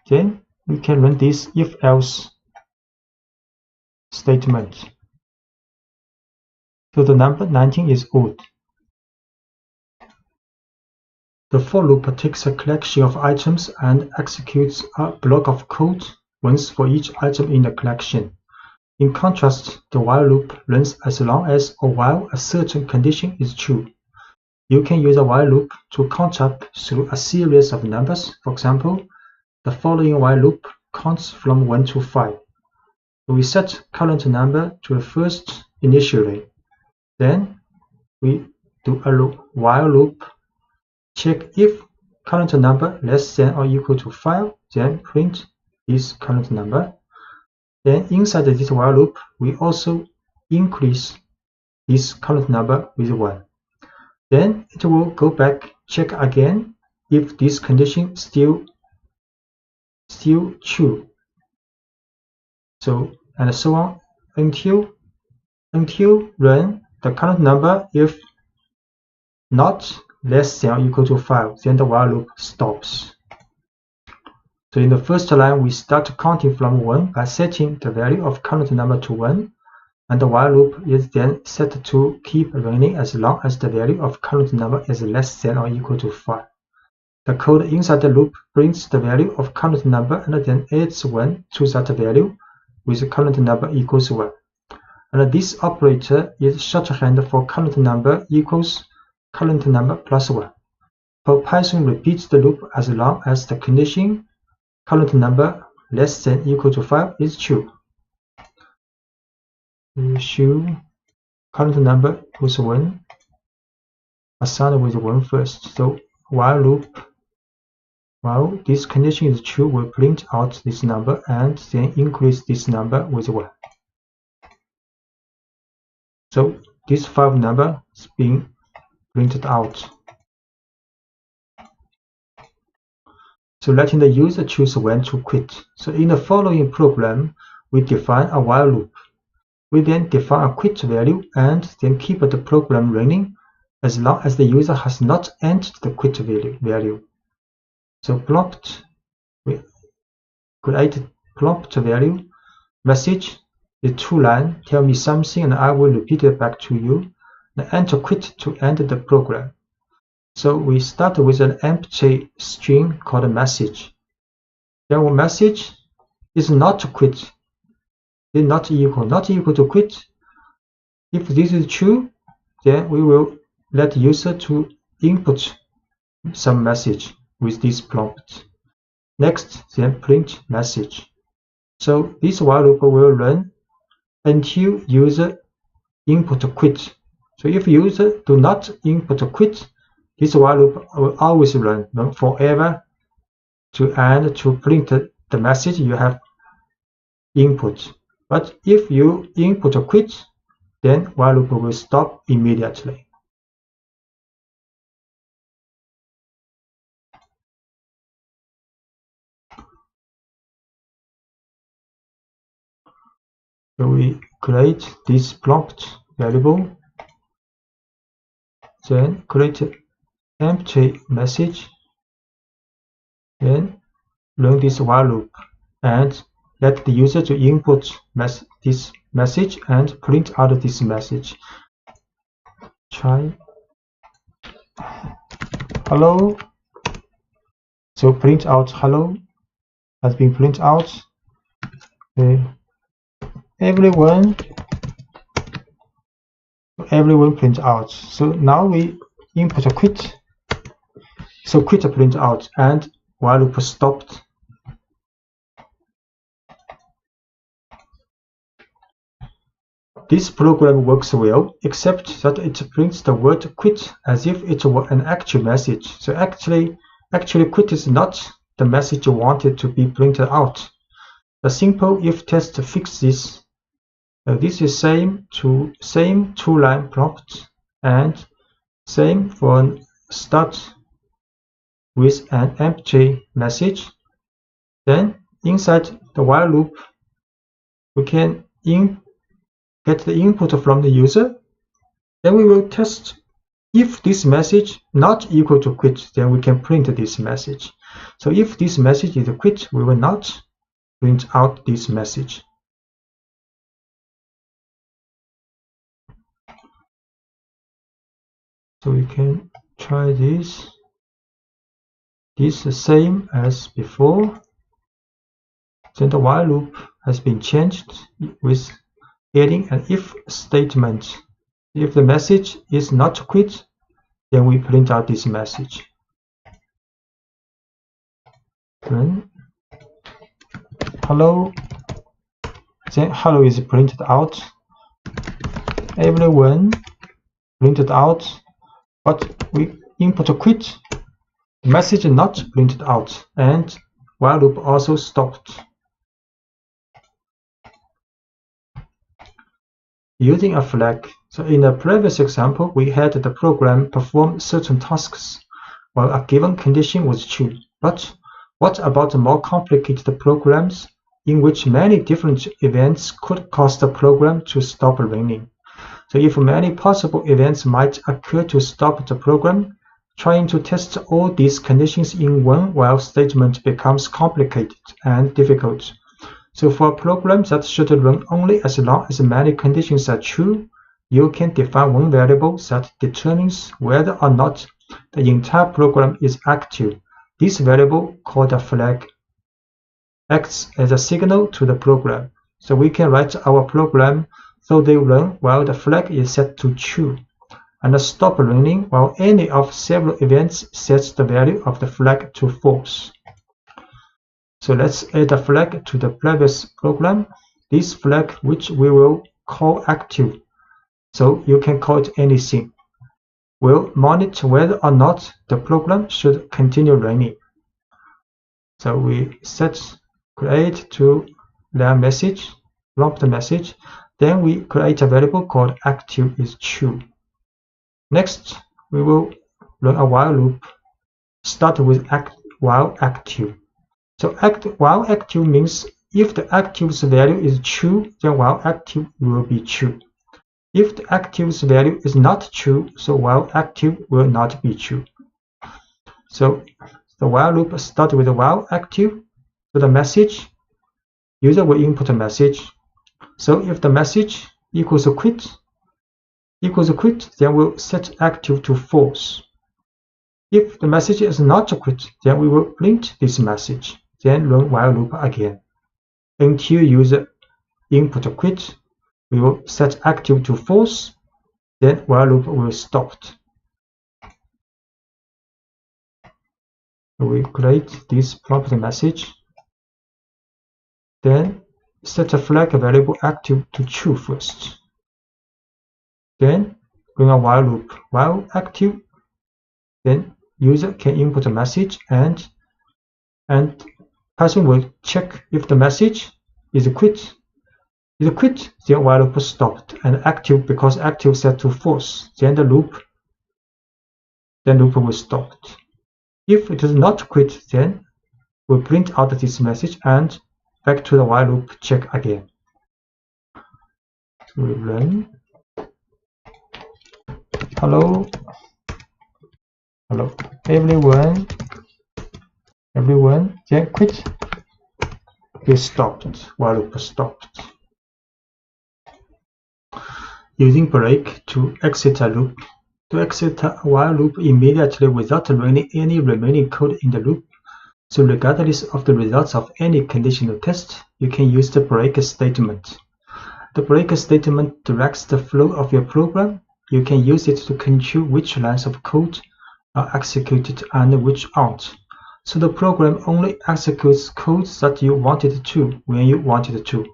Then we can run this if-else statement. So the number 19 is odd. The for loop takes a collection of items and executes a block of code once for each item in the collection. In contrast, the while loop runs as long as or while a certain condition is true. You can use a while loop to count up through a series of numbers. For example, the following while loop counts from 1 to 5. We set current number to the first initially. Then we do a while loop, check if current number less than or equal to 5, then print this current number. Then inside this while loop, we also increase this current number with 1. Then it will go back, check again if this condition still true. So and so on until run the current number if not less than or equal to 5, then the while loop stops. So in the first line, we start counting from 1 by setting the value of current number to 1, and the while loop is then set to keep running as long as the value of current number is less than or equal to 5. The code inside the loop brings the value of current number and then adds 1 to that value with current number equals 1. And this operator is shorthand for current number equals current number plus 1. So Python repeats the loop as long as the condition current number less than equal to 5 is true. We show current number equals 1, assigned with 1 first. So while loop, while this condition is true, will print out this number and then increase this number with 1. So this 5 number is being printed out. So letting the user choose when to quit. So in the following program, we define a while loop. We then define a quit value and then keep the program running as long as the user has not entered the quit value. So prompt, we create prompt value message, the 2-line, tell me something and I will repeat it back to you. And enter quit to end the program. So we start with an empty string called message. Then our message is not quit, is not equal to quit. If this is true, then we will let user to input some message with this prompt. Next, then print message. So this while loop will run until user input quit. So if user do not input quit, this while loop will always run forever to print the message you have input. But if you input quit, then while loop will stop immediately. So we create this prompt variable, then create empty message, then run this while loop and let the user to input this message and print out this message. Try hello. So print out hello has been printed out. Everyone print out. So now we input a quit. So quit print out and while loop stopped. This program works well, except that it prints the word quit as if it were an actual message. So actually quit is not the message you wanted to be printed out. The simple if test fixes this. This is same 2-line prompt and same for start with an empty message. Then inside the while loop, we can get the input from the user. Then we will test if this message not equal to quit, then we can print this message. So if this message is quit, we will not print out this message. So we can try this. This is the same as before. Then the while loop has been changed with adding an if statement. If the message is not quit, then we print out this message. Then hello. Then hello is printed out. Everyone printed out, but we input a quit. The message is not printed out, and while loop also stopped. Using a flag. So in the previous example, we had the program perform certain tasks while a given condition was true. But what about more complicated programs in which many different events could cause the program to stop running? So if many possible events might occur to stop the program, trying to test all these conditions in one while statement becomes complicated and difficult. So for a program that should run only as long as many conditions are true, you can define one variable that determines whether or not the entire program is active. This variable, called a flag, acts as a signal to the program. So we can write our program so they run while the flag is set to true, and stop running while any of several events sets the value of the flag to false. So let's add a flag to the previous program. This flag, which we will call active, so you can call it anything, will monitor whether or not the program should continue running. So we set create to line message, prompt message, then we create a variable called active is true. Next, we will run a while loop, start with while active. So while active means if the active's value is true, then while active will be true. If the active's value is not true, so while active will not be true. So the while loop starts with while active. So the message, user will input a message. So if the message equals quit, then we'll set active to false. If the message is not quit, then we will print this message, then run while loop again. Until user input quit, we will set active to false, then while loop will stop. We create this prompt message, then set a flag variable active to true first. Then run a while loop while active, then user can input a message and Python will check if the message is quit. If quit, then while loop stopped, and active, because active set to false, then the loop will stop. If it is not quit, then we'll print out this message and back to the while loop check again. So we run. Hello everyone, then quit. It stopped, while loop stopped. Using break to exit a loop. To exit a while loop immediately without running any remaining code in the loop. So regardless of the results of any conditional test, you can use the break statement. The break statement directs the flow of your program. You can use it to control which lines of code are executed and which aren't. So the program only executes code that you want it to when you want it to.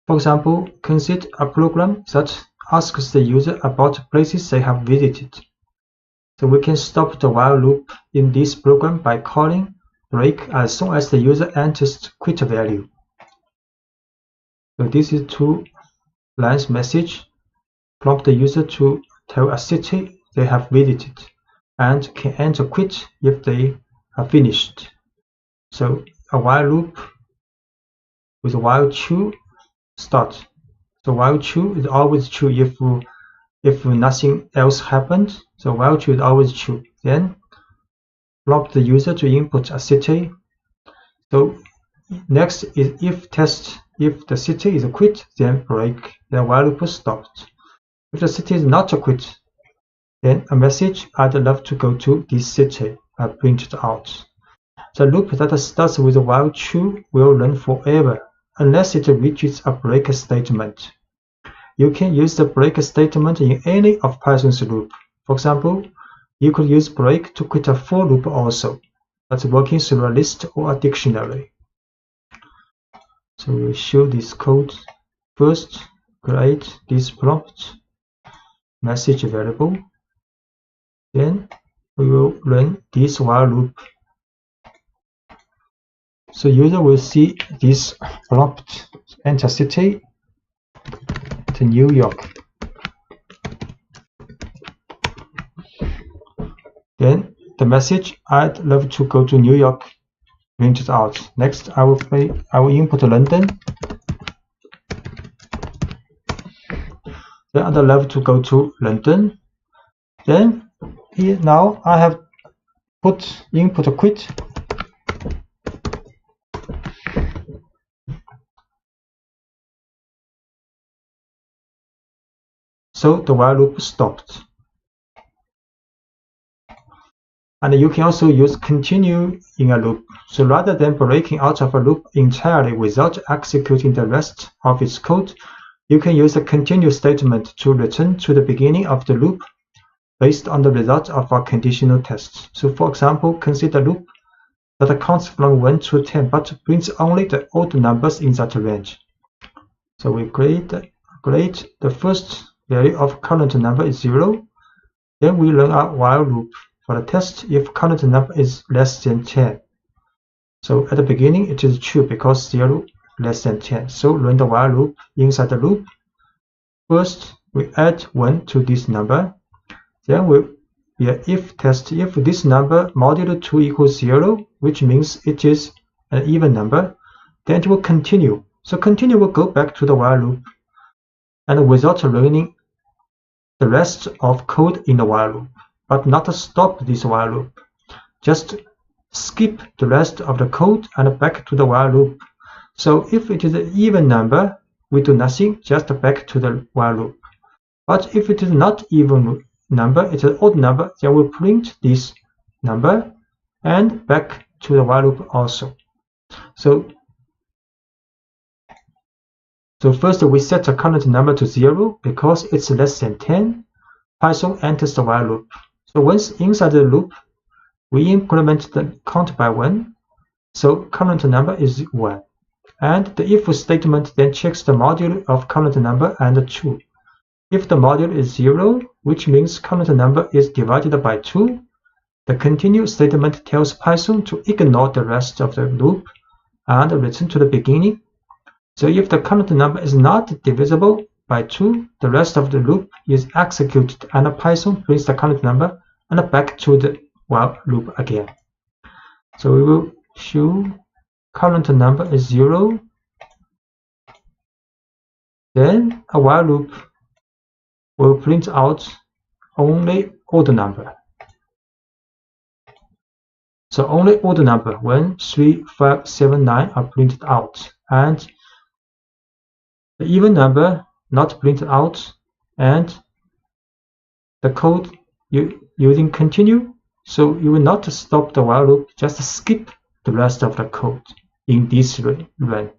For example, consider a program that asks the user about places they have visited. So we can stop the while loop in this program by calling break as soon as the user enters the quit value. So this is 2 lines message. Prompt the user to tell a city they have visited and can enter quit if they are finished. So a while loop with while true start. So while true is always true if nothing else happened. So while true is always true. Then prompt the user to input a city. So next is if test. If the city is quit, then break. Then while loop stopped. If the city is not quit, then a message I'd love to go to this city are printed out. The loop that starts with while true will run forever unless it reaches a break statement. You can use the break statement in any of Python's loop. For example, you could use break to quit a for loop also. That's working through a list or a dictionary. So we'll show this code. First, create this prompt message variable. Then we will run this while loop. So user will see this prompt, enter city to New York. Then the message I'd love to go to New York printed out. Next I will input London. Then I'd love to go to London. Then here now I have put input quit. So the while loop stopped. And you can also use continue in a loop. So rather than breaking out of a loop entirely without executing the rest of its code, you can use a continue statement to return to the beginning of the loop based on the result of our conditional tests. So for example, consider a loop that counts from 1 to 10 but brings only the odd numbers in that range. So we create the first value of current number is 0. Then we run a while loop for the test if current number is less than 10. So at the beginning it is true because 0 less than 10. So run the while loop. Inside the loop, first we add 1 to this number. Then we if test if this number modulo 2 equals 0, which means it is an even number, then it will continue. So continue will go back to the while loop, and without running the rest of code in the while loop, but not stop this while loop. Just skip the rest of the code and back to the while loop. So if it is an even number, we do nothing, just back to the while loop. But if it is not even number, it's an odd number, then we print this number and back to the while loop also. So first we set the current number to 0 because it's less than 10. Python enters the while loop. So once inside the loop, we increment the count by 1. So current number is 1. And the if statement then checks the modulo of current number and 2. If the modulo is 0, which means current number is divided by 2, the continue statement tells Python to ignore the rest of the loop and return to the beginning. So if the current number is not divisible by 2, the rest of the loop is executed and Python brings the current number and back to the while loop again. So we will show current number is 0. Then a while loop will print out only odd number. So only odd number 1, 3, 5, 7, 9 are printed out, and the even number not printed out, and the code using continue. So you will not stop the while loop, just skip the rest of the code in this run.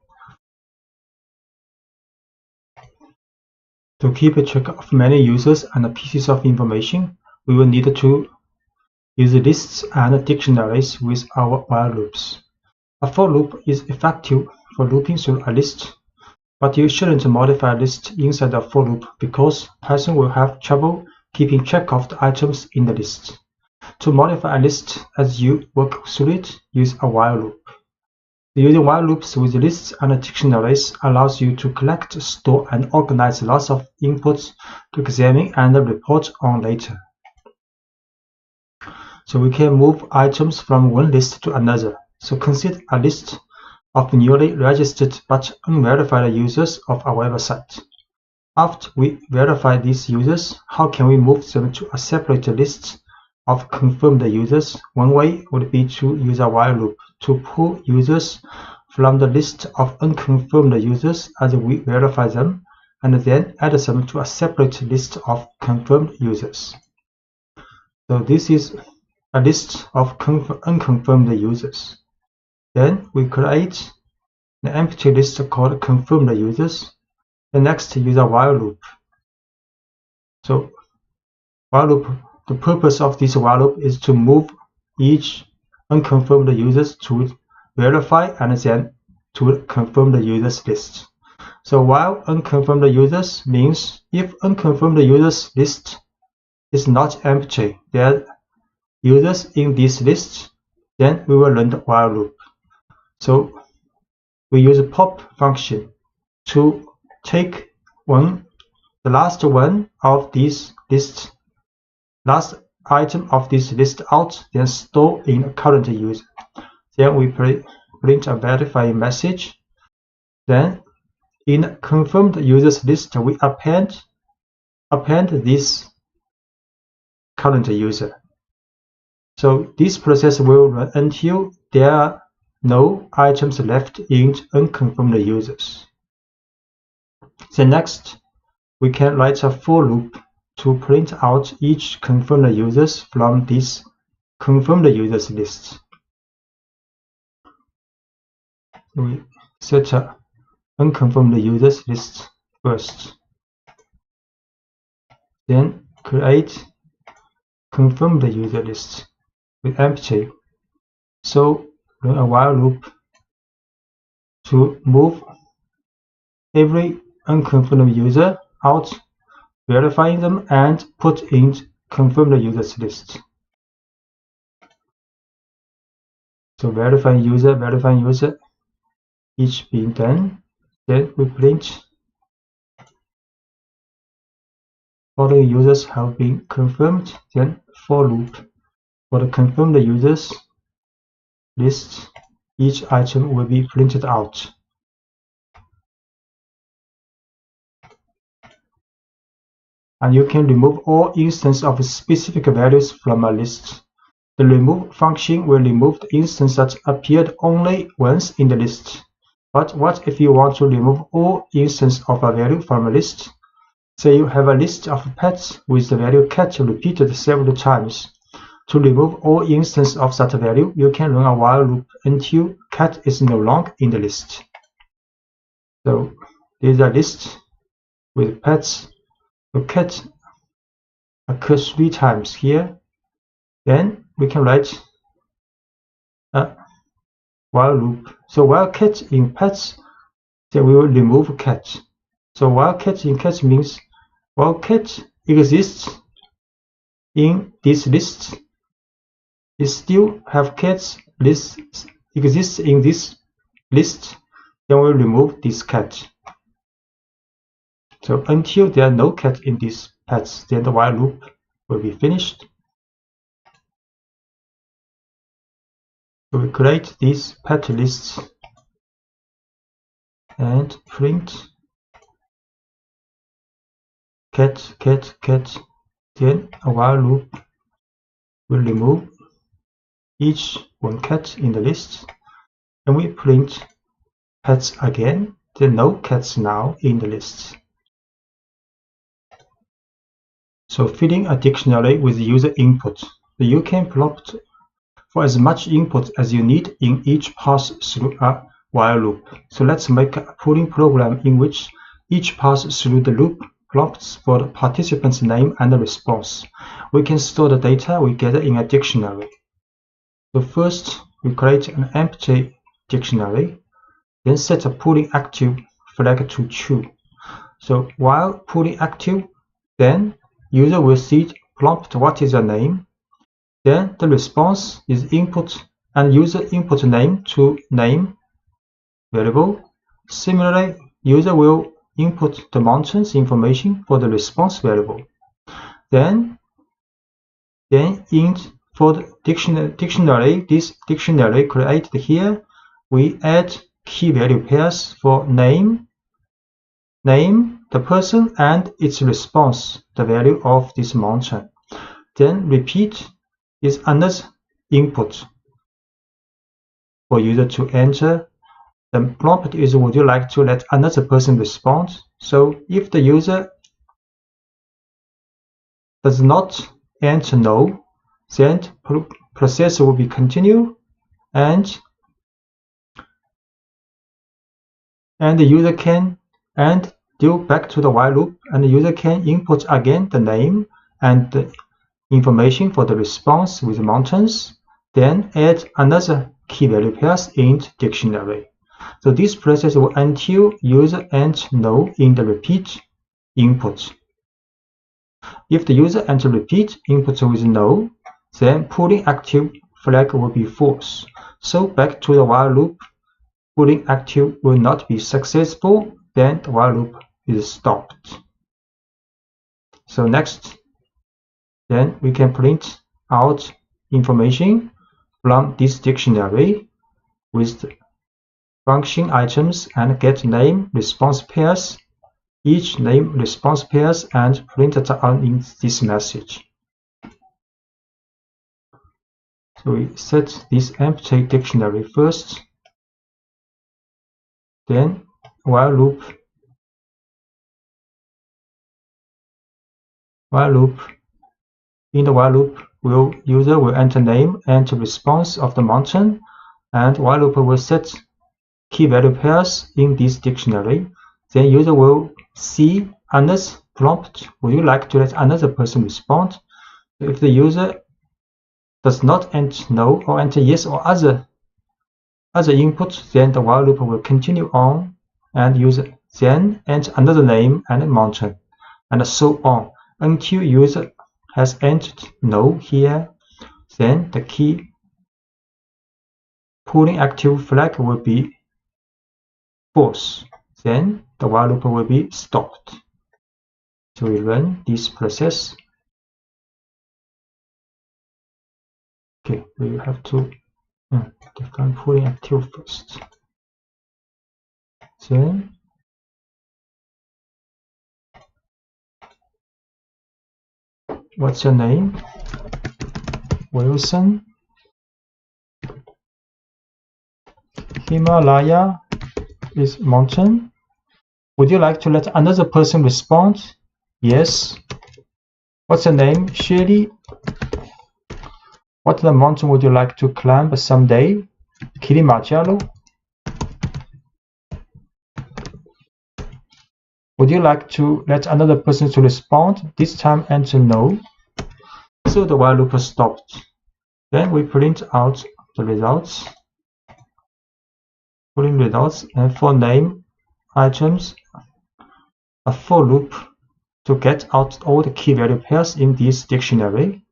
To keep track of many users and pieces of information, we will need to use lists and dictionaries with our while loops. A for loop is effective for looping through a list, but you shouldn't modify a list inside a for loop because Python will have trouble keeping track of the items in the list. To modify a list as you work through it, use a while loop. Using while loops with lists and dictionaries allows you to collect, store, and organize lots of inputs to examine and report on later. So we can move items from one list to another. So consider a list of newly registered but unverified users of our website. After we verify these users, how can we move them to a separate list of confirmed users? One way would be to use a while loop to pull users from the list of unconfirmed users as we verify them, and then add them to a separate list of confirmed users. So this is a list of unconfirmed users. Then we create an empty list called confirmed users. The next use a while loop. So while loop, the purpose of this while loop is to move each unconfirmed users to verify and then to confirm the users list. So while unconfirmed users means if unconfirmed users list is not empty, there are users in this list, then we will run the while loop. So we use a pop function to take the last one of this list, last item of this list out, then store in a current user. Then we print a verifying message. Then in confirmed users list, we append this current user. So this process will run until there are no items left in unconfirmed users. Then next, we can write a for loop to print out each confirmed users from this confirm the user's list. So we set unconfirm the user's list first. Then create confirm the user list with empty. So run a while loop to move every unconfirmed user out, verifying them, and put in confirm the user's list. So verifying user, each being done. Then we print following users have been confirmed. Then for loop for the confirmed users list, each item will be printed out. And you can remove all instances of specific values from a list. The remove function will remove the instance that appeared only once in the list. But what if you want to remove all instances of a value from a list? Say you have a list of pets with the value cat repeated several times. To remove all instances of that value, you can run a while loop until cat is no longer in the list. So there's a list with pets. The cat occurs 3 times here. Then we can write a while loop. So while cat in pets, then we will remove cat. So while cat in cat means while cat exists in this list, it still have cats list exists in this list, then we'll remove this cat. So until there are no cat in these pets, then the while loop will be finished. So we create these pet lists and print cat. Then a while loop will remove each one cat in the list, and we print pets again. There are no cats now in the list. So filling a dictionary with user input. So you can prompt for as much input as you need in each pass through a while loop. So let's make a pooling program in which each pass through the loop prompts for the participant's name and the response. We can store the data we gather in a dictionary. So first we create an empty dictionary, then set a pooling active flag to true. So while pooling active, then user will see prompt what is your name. Then the response is input and user input name to name variable. Similarly, user will input the mountains information for the response variable. Then for the dictionary, this dictionary created here, we add key value pairs for name, the person, and its response, the value of this mountain. Then repeat is another input for user to enter. The prompt is would you like to let another person respond? So if the user does not enter no, then process will be continue, and the user can go back to the while loop, and the user can input again the name and the information for the response with mountains, then add another key value pairs in dictionary. So this process will until user enter no in the repeat input. If the user enter repeat input with no, then pooling active flag will be false. So back to the while loop, pooling active will not be successful, then the while loop is stopped. So next, then we can print out information from this dictionary with the function items and get name response pairs, each name response pairs, and print it out in this message. So we set this empty dictionary first, then while loop. In the while loop, user will enter name and response of the mountain, and while loop will set key value pairs in this dictionary. Then user will see Anna's prompt. Would you like to let another person respond? If the user does not enter no or enter yes or other input, then the while loop will continue on, and user then enter another name and mountain, and so on until user has entered no here. Then the key pooling active flag will be false. Then the while loop will be stopped. So we run this process. Okay, we have to define pooling active first. Then what's your name? Wilson. Himalaya is mountain. Would you like to let another person respond? Yes. What's your name? Shirley. What mountain would you like to climb someday? Kilimanjaro. Would you like to let another person to respond? This time enter no. So the while loop stopped. Then we print out the results. Pulling results, and for name items, a for loop to get out all the key value pairs in this dictionary,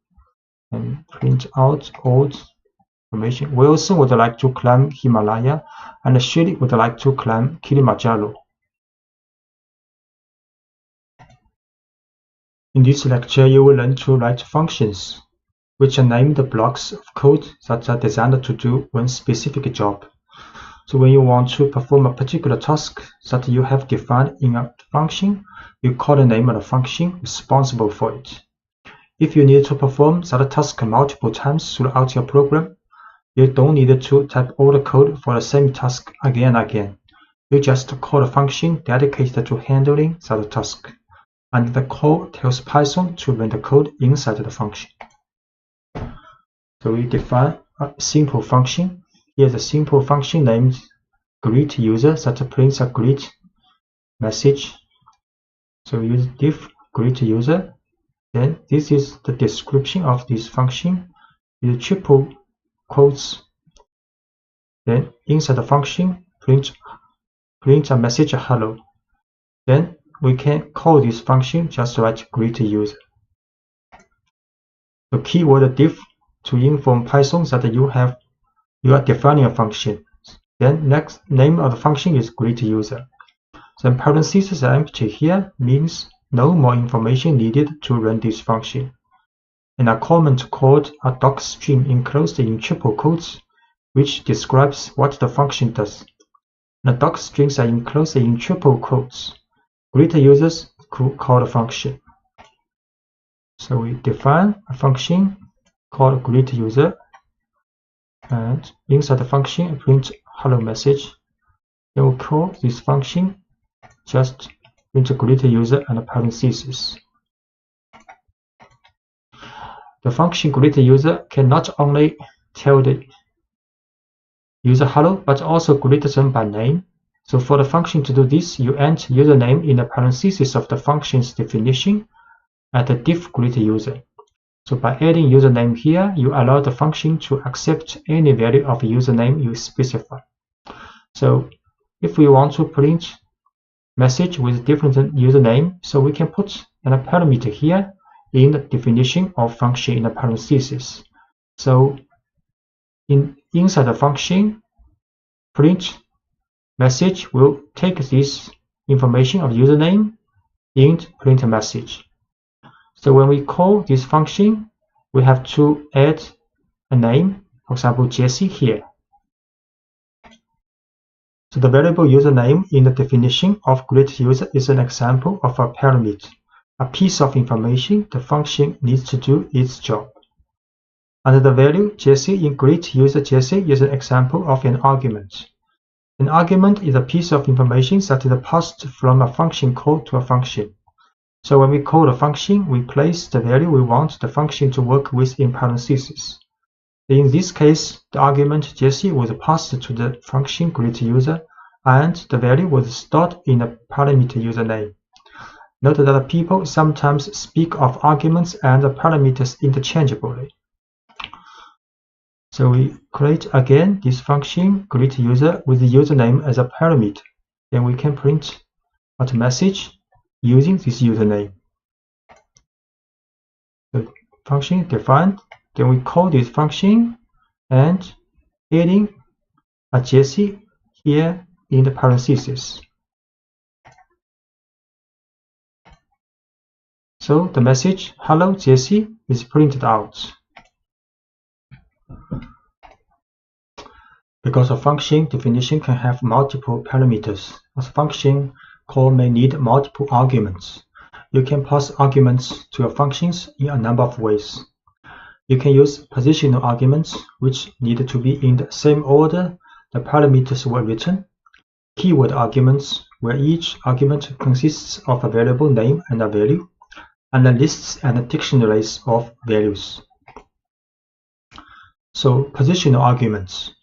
and print out all information. Wilson would like to climb Himalaya, and Shirley would like to climb Kilimanjaro. In this lecture, you will learn to write functions, which are named blocks of code that are designed to do one specific job. So when you want to perform a particular task that you have defined in a function, you call the name of the function responsible for it. If you need to perform that task multiple times throughout your program, you don't need to type all the code for the same task again and again. You just call a function dedicated to handling that task, and the code tells Python to run the code inside the function. So we define a simple function. Here's a simple function named greet user that prints a greet message. So we use diff greet user. Then this is the description of this function. Use triple quotes. Then inside the function, print a message hello. Then we can call this function just write greet user. The keyword diff to inform Python that you are defining a function. Then next name of the function is greet user. Then parentheses are empty here, means no more information needed to run this function. And a comment called a docstring enclosed in triple quotes, which describes what the function does. The docstrings are enclosed in triple quotes. Greet users call the function. So we define a function called greet user, and inside the function print hello message. Then we'll call this function just print greet user and parentheses. The function greet user can not only tell the user hello, but also greet them by name. So for the function to do this, you enter username in the parentheses of the function's definition at the diff greet user. So by adding username here, you allow the function to accept any value of username you specify. So if we want to print message with different username, so we can put a parameter here in the definition of function in the parentheses. So inside the function, print message will take this information of username and print a message. So when we call this function, we have to add a name, for example, Jesse here. So the variable username in the definition of greet user is an example of a parameter, a piece of information the function needs to do its job. And the value Jesse in greet user Jesse is an example of an argument. An argument is a piece of information that is passed from a function call to a function. So when we call the function, we place the value we want the function to work with in parentheses. In this case, the argument Jesse was passed to the function greetUser, and the value was stored in a parameter username. Note that people sometimes speak of arguments and parameters interchangeably. So we create again this function greetUser with the username as a parameter. Then we can print out a message using this username. The function defined. Then we call this function and adding a Jesse here in the parentheses. So the message "Hello Jesse" is printed out. Because a function definition can have multiple parameters, a function call may need multiple arguments. You can pass arguments to your functions in a number of ways. You can use positional arguments, which need to be in the same order the parameters were written, keyword arguments, where each argument consists of a variable name and a value, and the lists and dictionaries of values. So positional arguments.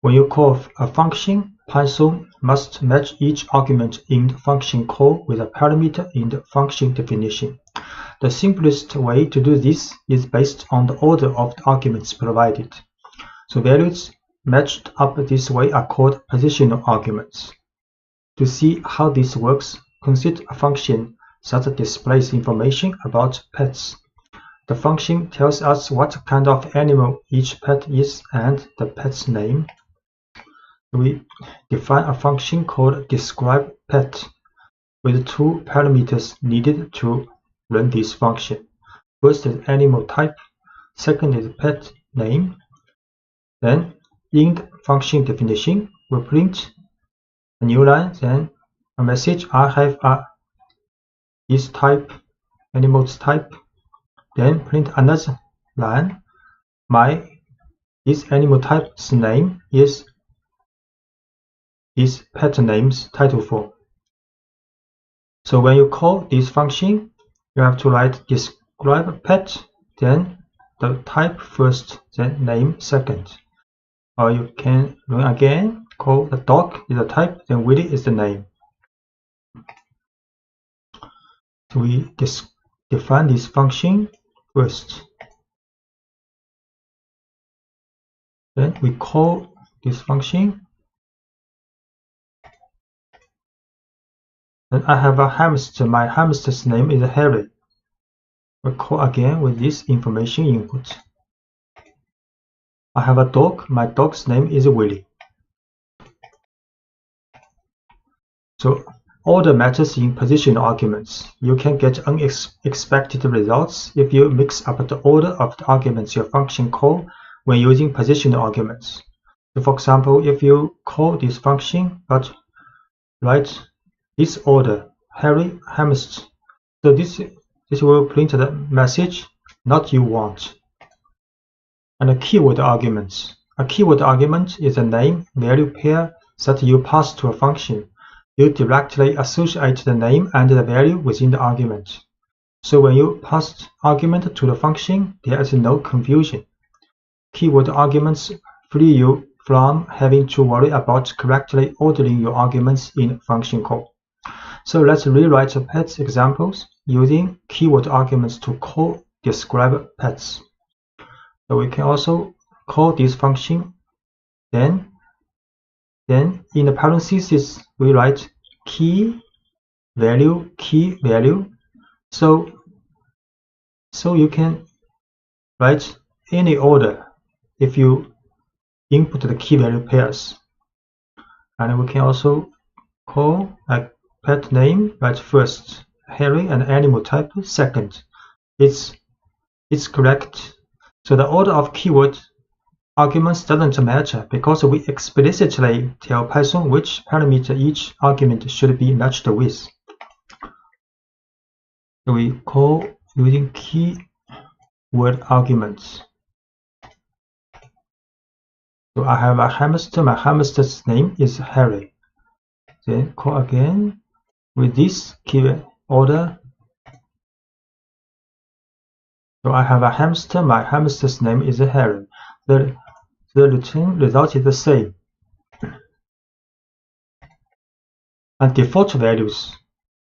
When you call a function, Python must match each argument in the function call with a parameter in the function definition. The simplest way to do this is based on the order of the arguments provided. So values matched up this way are called positional arguments. To see how this works, consider a function that displays information about pets. The function tells us what kind of animal each pet is and the pet's name. We define a function called describePet with two parameters needed to run this function. First is animal type, second is pet name. Then in the function definition, we print a new line, then a message "I have this type, animal's type." Then print another line, this animal type's name is pet name's title form. So when you call this function, you have to write describePet, then the type first, then name second. Or you can run again, call the dog is the type, then Willie is the name. So we define this function first. Then we call this function. Then I have a hamster. My hamster's name is Harry. We call again with this information input. I have a dog. My dog's name is Willie. So order matters in positional arguments. You can get unexpected results if you mix up the order of the arguments your function call when using positional arguments. So for example, if you call this function but write this order, Harry hamster, so this will print the message "not you want." And a keyword arguments. A keyword argument is a name-value pair that you pass to a function. You directly associate the name and the value within the argument. So when you pass argument to the function, there is no confusion. Keyword arguments free you from having to worry about correctly ordering your arguments in function call. So let's rewrite the pets examples using keyword arguments to call describePets. So we can also call this function. Then in the parentheses we write key value. So you can write any order if you input the key value pairs. And we can also call a pet name, right first, Harry, and animal type second. It's correct. So the order of keyword arguments doesn't matter because we explicitly tell Python which parameter each argument should be matched with. So we call using keyword arguments. So I have a hamster. My hamster's name is Harry. Then call again with this keyword order So I have a hamster. My hamster's name is Harry. The return result is the same. And default values.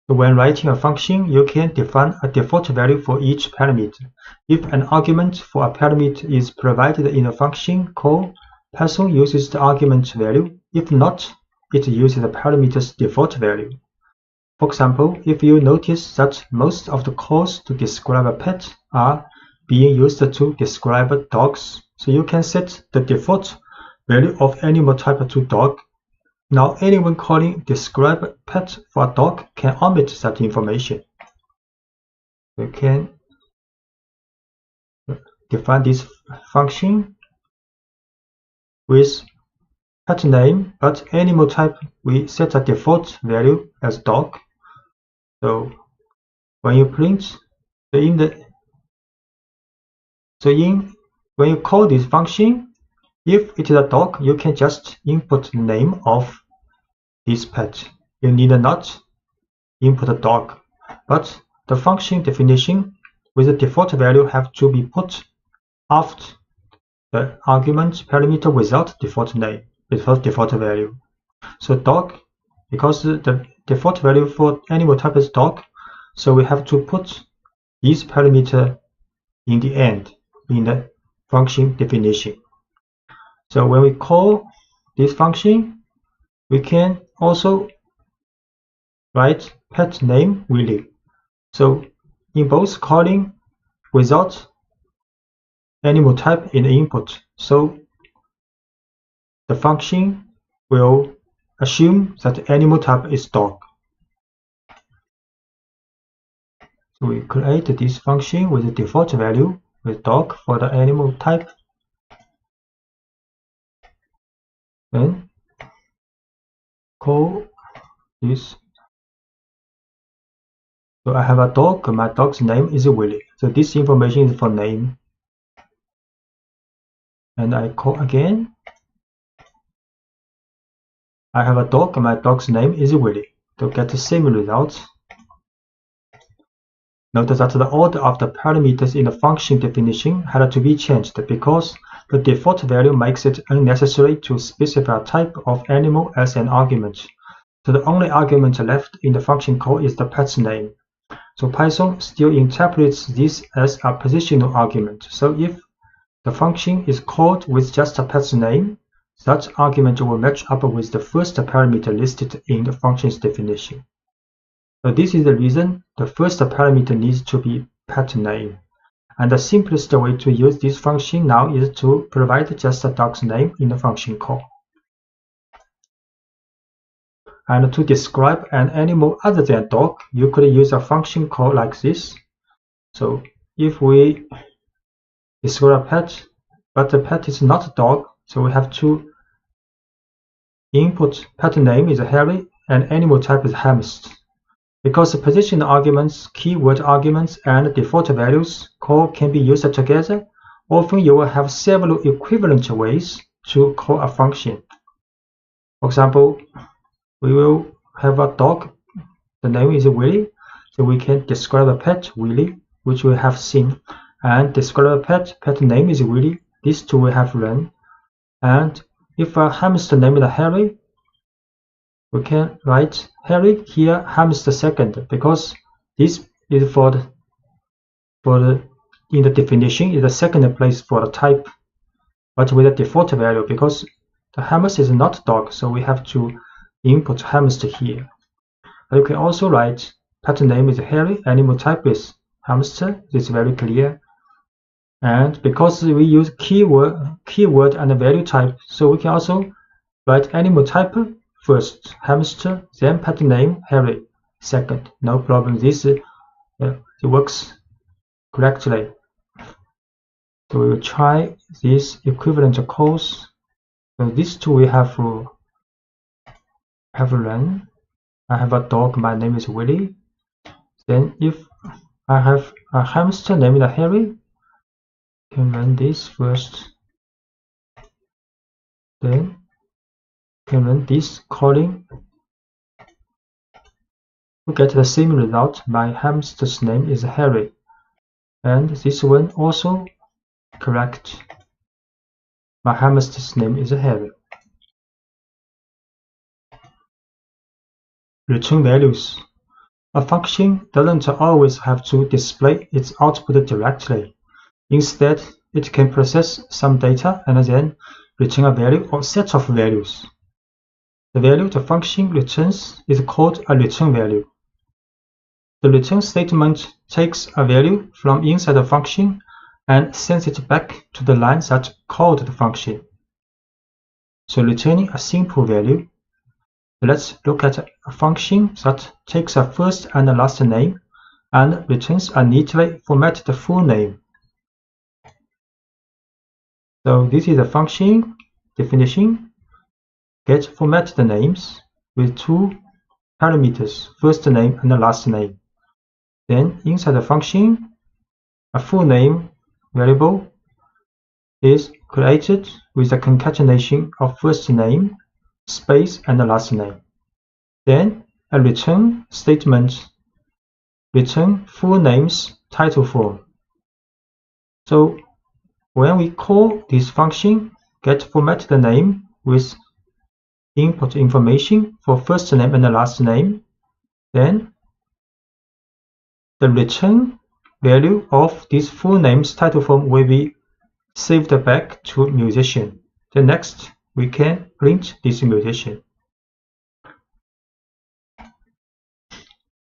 So when writing a function, you can define a default value for each parameter. If an argument for a parameter is provided in a function call, Python uses the argument value. If not, it uses the parameter's default value. For example, if you notice that most of the calls to describe a pet are being used to describe dogs, so you can set the default value of animal type to dog. Now anyone calling describe pet for a dog can omit that information. We can define this function with pet name, but animal type we set a default value as dog. So when you print, when you call this function, if it is a dog, you can just input the name of this pet. You need not input a dog, but the function definition with the default value have to be put after the argument parameter without default name, without default value. So dog, because the default value for animal type is dog, so we have to put this parameter in the end in the function definition. So when we call this function, we can also write pet name Willy. So in both calling without animal type in the input, so the function will assume that animal type is dog. So we create this function with the default value with dog for the animal type. Then call this. So I have a dog. My dog's name is Willy. So this information is for name. And I call again. I have a dog. My dog's name is Willy. To get the same result. Notice that the order of the parameters in the function definition had to be changed because the default value makes it unnecessary to specify a type of animal as an argument. So the only argument left in the function call is the pet's name. So Python still interprets this as a positional argument. So if the function is called with just a pet's name, that argument will match up with the first parameter listed in the function's definition. So this is the reason the first parameter needs to be pet name. And the simplest way to use this function now is to provide just a dog's name in the function call. And to describe an animal other than dog, you could use a function call like this. So if we describe a pet, but the pet is not a dog, so we have to input pet name is Harry and animal type is hamster. Because the position arguments, keyword arguments, and default values call can be used together, often you will have several equivalent ways to call a function. For example, we will have a dog, the name is Willy, so we can describe a pet, Willy, which we have seen, and describe a pet name is Willy, these two we have run. And if a hamster name is Harry, we can write Harry here, hamster second, because this is in the definition is the second place for the type, but with a default value because the hamster is not dog, so we have to input hamster here. But you can also write pet name is Harry, animal type is hamster. This is very clear. And because we use keyword and value type, so we can also write animal type first, hamster, then pet name Harry second. No problem. This it works correctly. So we will try this equivalent calls. So these two we have run. I have a dog. My name is Willy. Then if I have a hamster named Harry, I can run this first. Then can run this calling to get the same result. My hamster's name is Harry. And this one also correct. My hamster's name is Harry. Return values. A function doesn't always have to display its output directly. Instead, it can process some data and then return a value or set of values. The value the function returns is called a return value. The return statement takes a value from inside the function and sends it back to the line that called the function. So returning a simple value. Let's look at a function that takes a first and a last name and returns a neatly formatted full name. So this is a function definition. Get formatted names with two parameters, first name and the last name. Then inside the function, a full name variable is created with a concatenation of first name, space, and the last name. Then a return statement return full name's title form. So when we call this function get formatted name with input information for first name and the last name, then the return value of this full name's title form will be saved back to musician. Then next we can print this musician.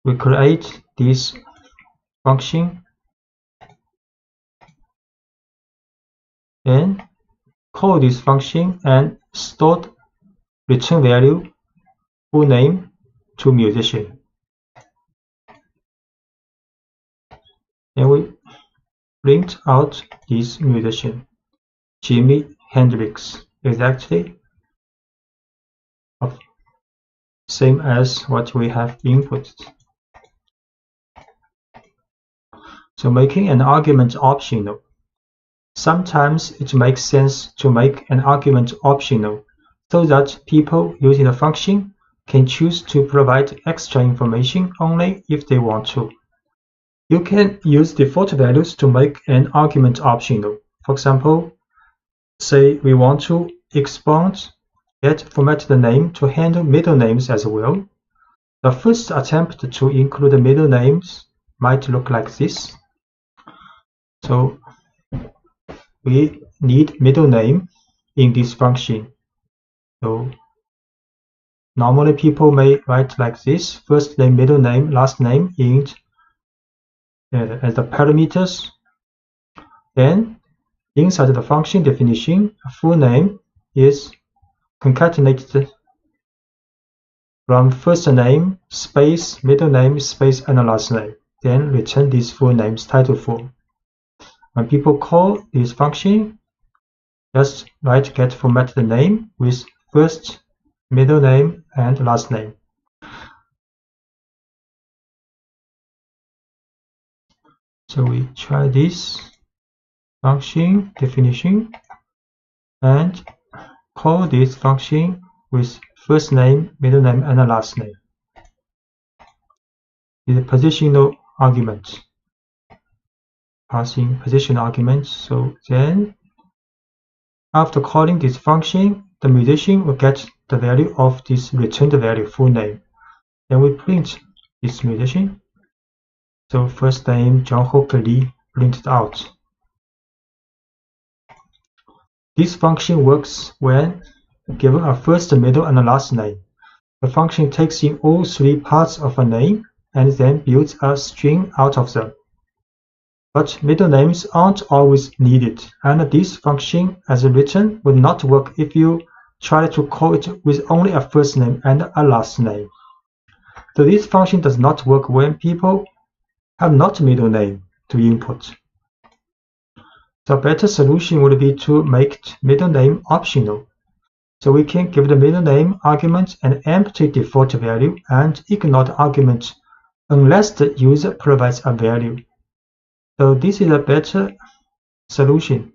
We create this function and call this function and store return value full name to musician. And we print out this musician, Jimi Hendrix, exactly same as what we have inputted. So making an argument optional. Sometimes it makes sense to make an argument optional so that people using the function can choose to provide extra information only if they want to. You can use default values to make an argument optional. For example, say we want to expand get formatted name to handle middle names as well. The first attempt to include middle names might look like this. So we need middle name in this function. So normally people may write like this: first name, middle name, last name in as the parameters. Then inside the function definition, a full name is concatenated from first name, space, middle name, space, and last name. Then return this full name's title form. When people call this function, just write get formatted name with first, middle name, and last name. So we try this function definition and call this function with first name, middle name, and last name. It's a positional argument, passing position arguments. So then after calling this function, the musician will get the value of this returned value full name. Then we print this musician. So first name John Hooker Lee printed out. This function works when given a first, middle, and a last name. The function takes in all three parts of a name and then builds a string out of them. But middle names aren't always needed, and this function as written would not work if you try to call it with only a first name and a last name. So this function does not work when people have not middle name to input. The better solution would be to make middle name optional. So we can give the middle name argument an empty default value and ignore the argument unless the user provides a value. So this is a better solution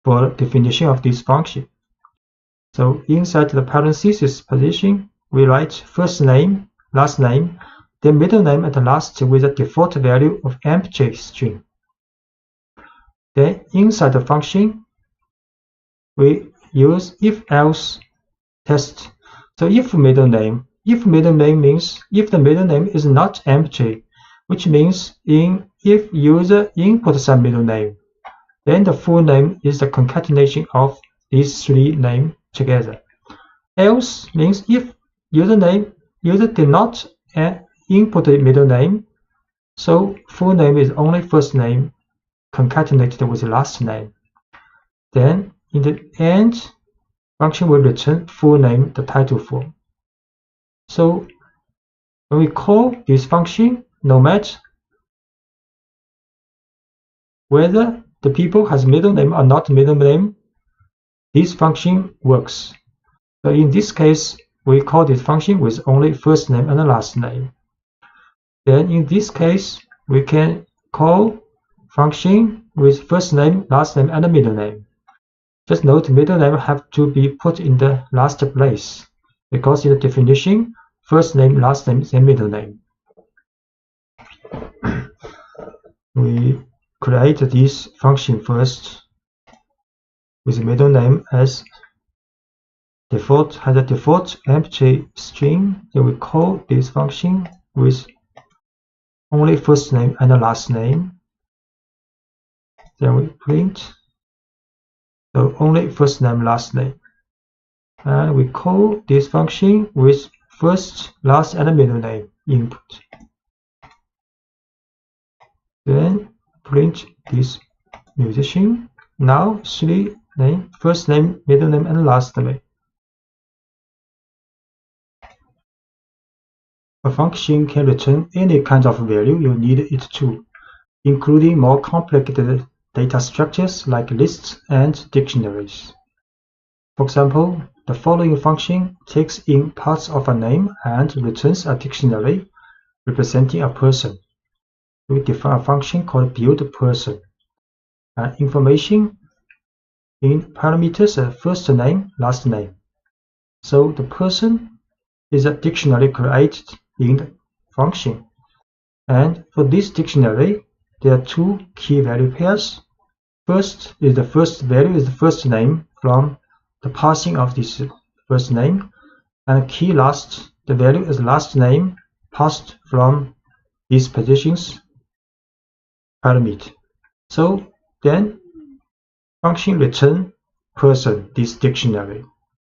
for definition of this function. So inside the parenthesis position, we write first name, last name, then middle name at the last with a default value of empty string. Then inside the function, we use if-else test. So if middle name means if the middle name is not empty, which means if user inputs some middle name, then the full name is the concatenation of these three names together. Else means if user did not input the middle name, so full name is only first name concatenated with the last name. Then in the end, function will return full name, the title form. So when we call this function, no matter whether the people has middle name or not middle name, this function works. So in this case, we call this function with only first name and last name. Then in this case, we can call function with first name, last name, and middle name. Just note middle name have to be put in the last place, because in the definition, first name, last name, and middle name. We create this function first with middle name as default, has a default empty string. Then we call this function with only first name and the last name. Then we print, so only first name, last name. And we call this function with first, last, and middle name input. Then print this musician. Now three name, first name, middle name, and last name. A function can return any kind of value you need it to, including more complicated data structures like lists and dictionaries. For example, the following function takes in parts of a name and returns a dictionary representing a person. We define a function called buildPerson. Information in parameters are first name, last name. So the person is a dictionary created in the function. And for this dictionary, there are two key value pairs. First is the first value is the first name from the parsing of this first name, and key last, the value is last name passed from these positions parameter. So then function return person, this dictionary,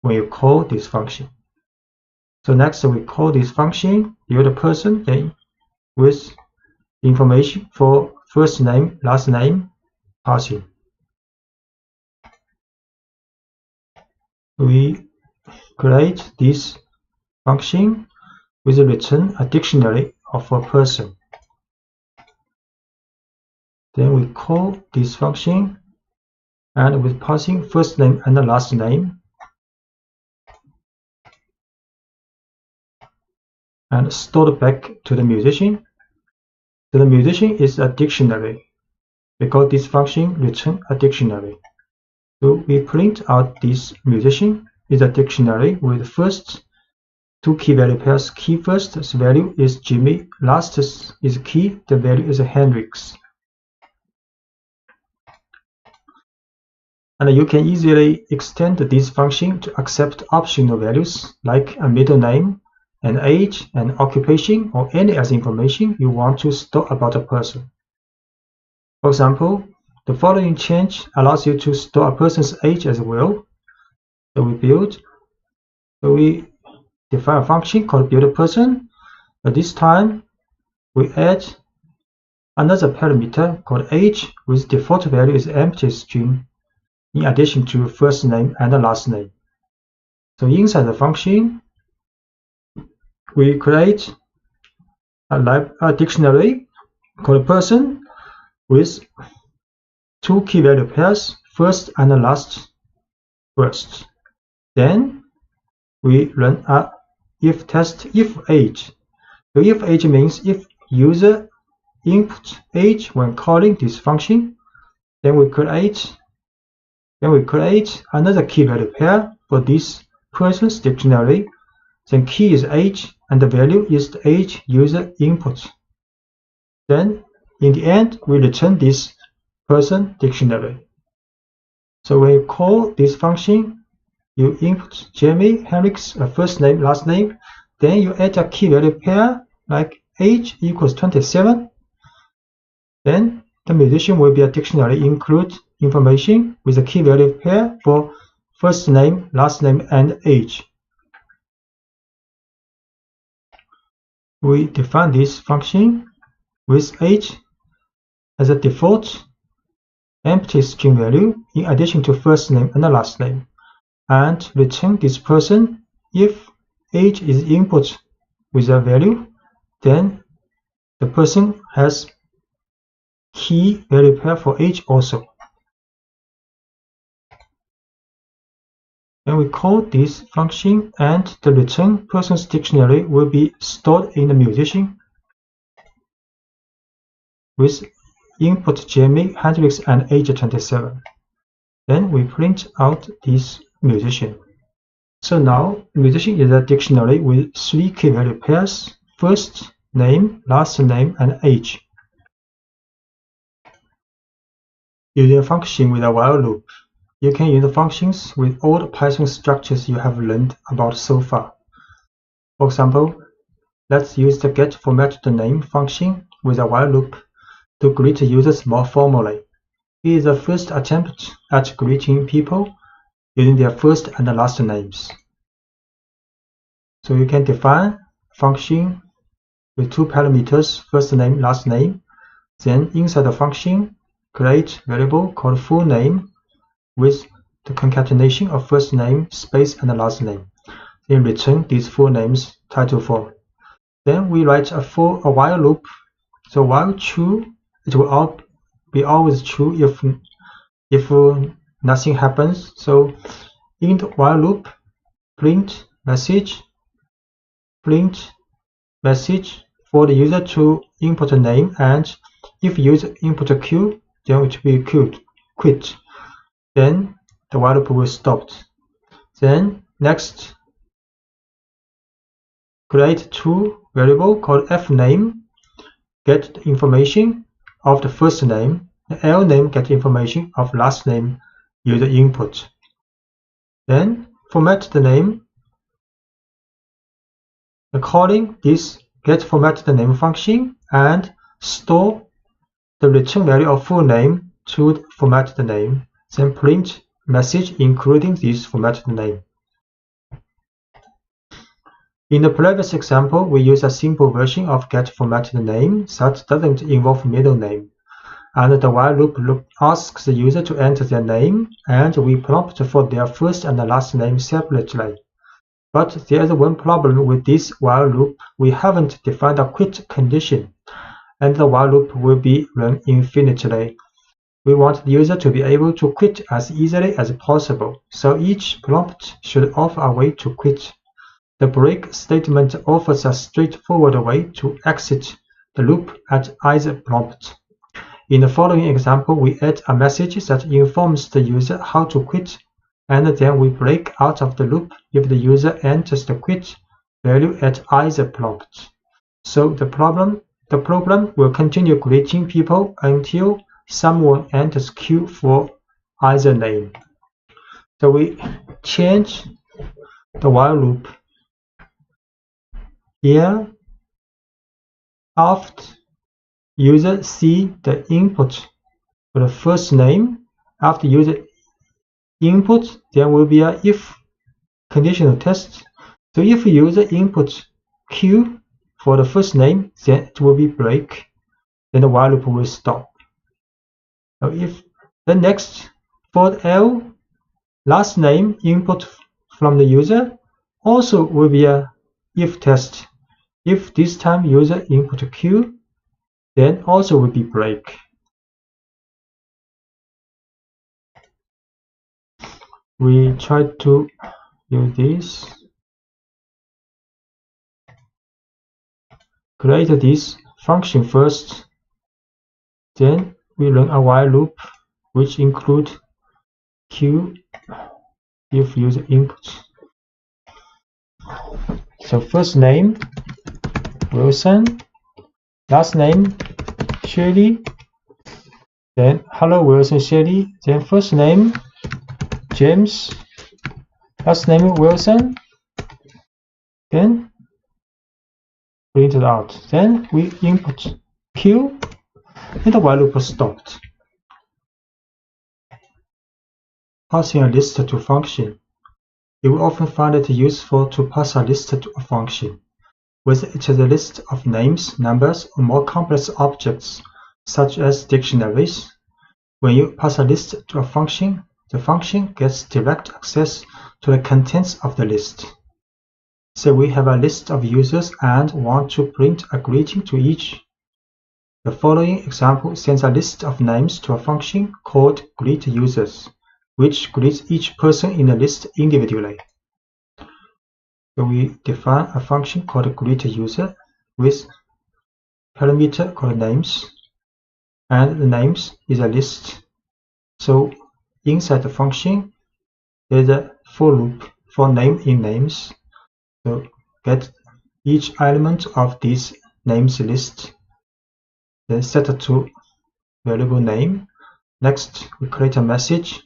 when you call this function. So next we call this function buildPerson, then with information for first name, last name passing. We create this function with a return a dictionary of a person. Then we call this function and with passing first name and the last name, and stored back to the musician. So the musician is a dictionary because this function returns a dictionary. So we print out this musician is a dictionary with first two key value pairs. Key first value is Jimmy, last is key, the value is Hendrix. And you can easily extend this function to accept optional values like a middle name, an age, an occupation, or any other information you want to store about a person. For example, the following change allows you to store a person's age as well. So we define a function called buildPerson, but this time we add another parameter called age with default value is empty string in addition to first name and the last name. So inside the function, we create a dictionary called person with two key value pairs, first and the last first. Then we run a if test if age. So if age means if user input age when calling this function, then we create another key value pair for this person's dictionary. Then key is age and the value is the age user input. Then in the end we return this person dictionary. So when you call this function, you input Jamie Henrik's first name, last name, then you add a key value pair like age equals 27. Then the musician will be a dictionary include information with a key value pair for first name, last name, and age. We define this function with age as a default empty string value in addition to first name and the last name, and return this person if age is input with a value, then the person has key value pair for age also. And we call this function, and the return person's dictionary will be stored in the musician with input Jamie Hendrix and age 27. Then we print out this musician. So now musician is a dictionary with 3 key value pairs: first name, last name, and age. Using a function with a while loop, you can use functions with all the Python structures you have learned about so far. For example, let's use the getFormatTheName function with a while loop to greet users more formally. It is the first attempt at greeting people using their first and last names. So you can define a function with 2 parameters, first name, last name. Then inside the function, create variable called full name with the concatenation of first name, space, and last name. Then return these full names title for. Then we write a while loop. So while true, it will be always true if nothing happens. So in the while loop, print message for the user to input a name, and if user input a Q, then it will be quit. Then the while loop will stop. Then next, create 2 variable called fName, get the information of the first name, and lName get information of last name user input. Then format the name, calling this getFormatTheName function, and store the return value of full name to format the name. Then print message including this format name. In the previous example, we use a simple version of getFormatTheName that doesn't involve middle name. And the while loop asks the user to enter their name, and we prompt for their first and last name separately. But there is one problem with this while loop. We haven't defined a quit condition, and the while loop will be run infinitely. We want the user to be able to quit as easily as possible, so each prompt should offer a way to quit. The break statement offers a straightforward way to exit the loop at either prompt. In the following example, we add a message that informs the user how to quit, and then we break out of the loop if the user enters the quit value at either prompt. So the program will continue greeting people until someone enters Q for either name. So we change the while loop here. After user see the input for the first name, after user input, there will be a if conditional test. So if user input Q for the first name, then it will be break. Then the while loop will stop. So if the next for L last name input from the user also will be a if test. If this time user input Q, then also will be break. We try to use this. Create this function first, then we run a while loop which include Q if user input. So first name Wilson, last name Shirley, Then hello Wilson Shelley. Then first name James, last name Wilson. Then print it out. Then we input Q, and the while loop stopped. Passing a list to function. You will often find it useful to pass a list to a function, whether it is a list of names, numbers, or more complex objects, such as dictionaries. When you pass a list to a function, the function gets direct access to the contents of the list. Say we have a list of users and want to print a greeting to each. The following example sends a list of names to a function called greetUsers, which greets each person in the list individually. So we define a function called greetUser with parameter called names, and the names is a list. So inside the function, there's a for loop for name in names. So get each element of this names list, then set it to variable name. Next, we create a message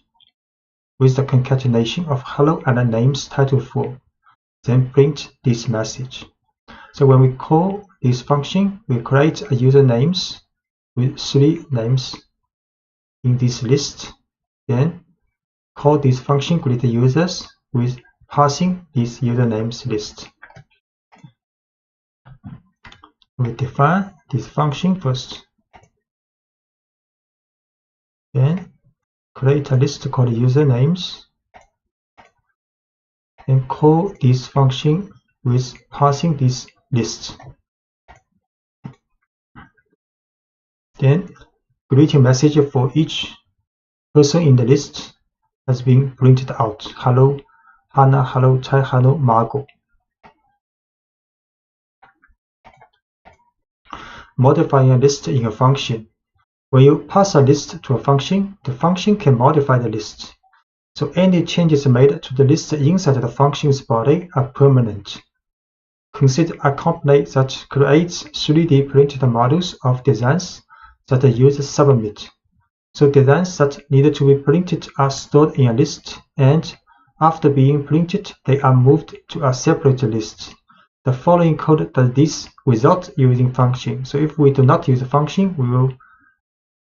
with the concatenation of hello and the names title for, then print this message. So when we call this function, we create a user names with 3 names in this list, then call this function greetUsers with passing this user names list. We define this function first, then create a list called usernames, and call this function with passing this list. Then greeting message for each person in the list has been printed out. Hello Hannah, hello Chai, hello Margot. Modifying a list in a function. When you pass a list to a function, the function can modify the list. So any changes made to the list inside the function's body are permanent. Consider a company that creates 3D printed models of designs that the users submit. So designs that need to be printed are stored in a list, and after being printed, they are moved to a separate list. The following code does this without using function. So if we do not use a function, we will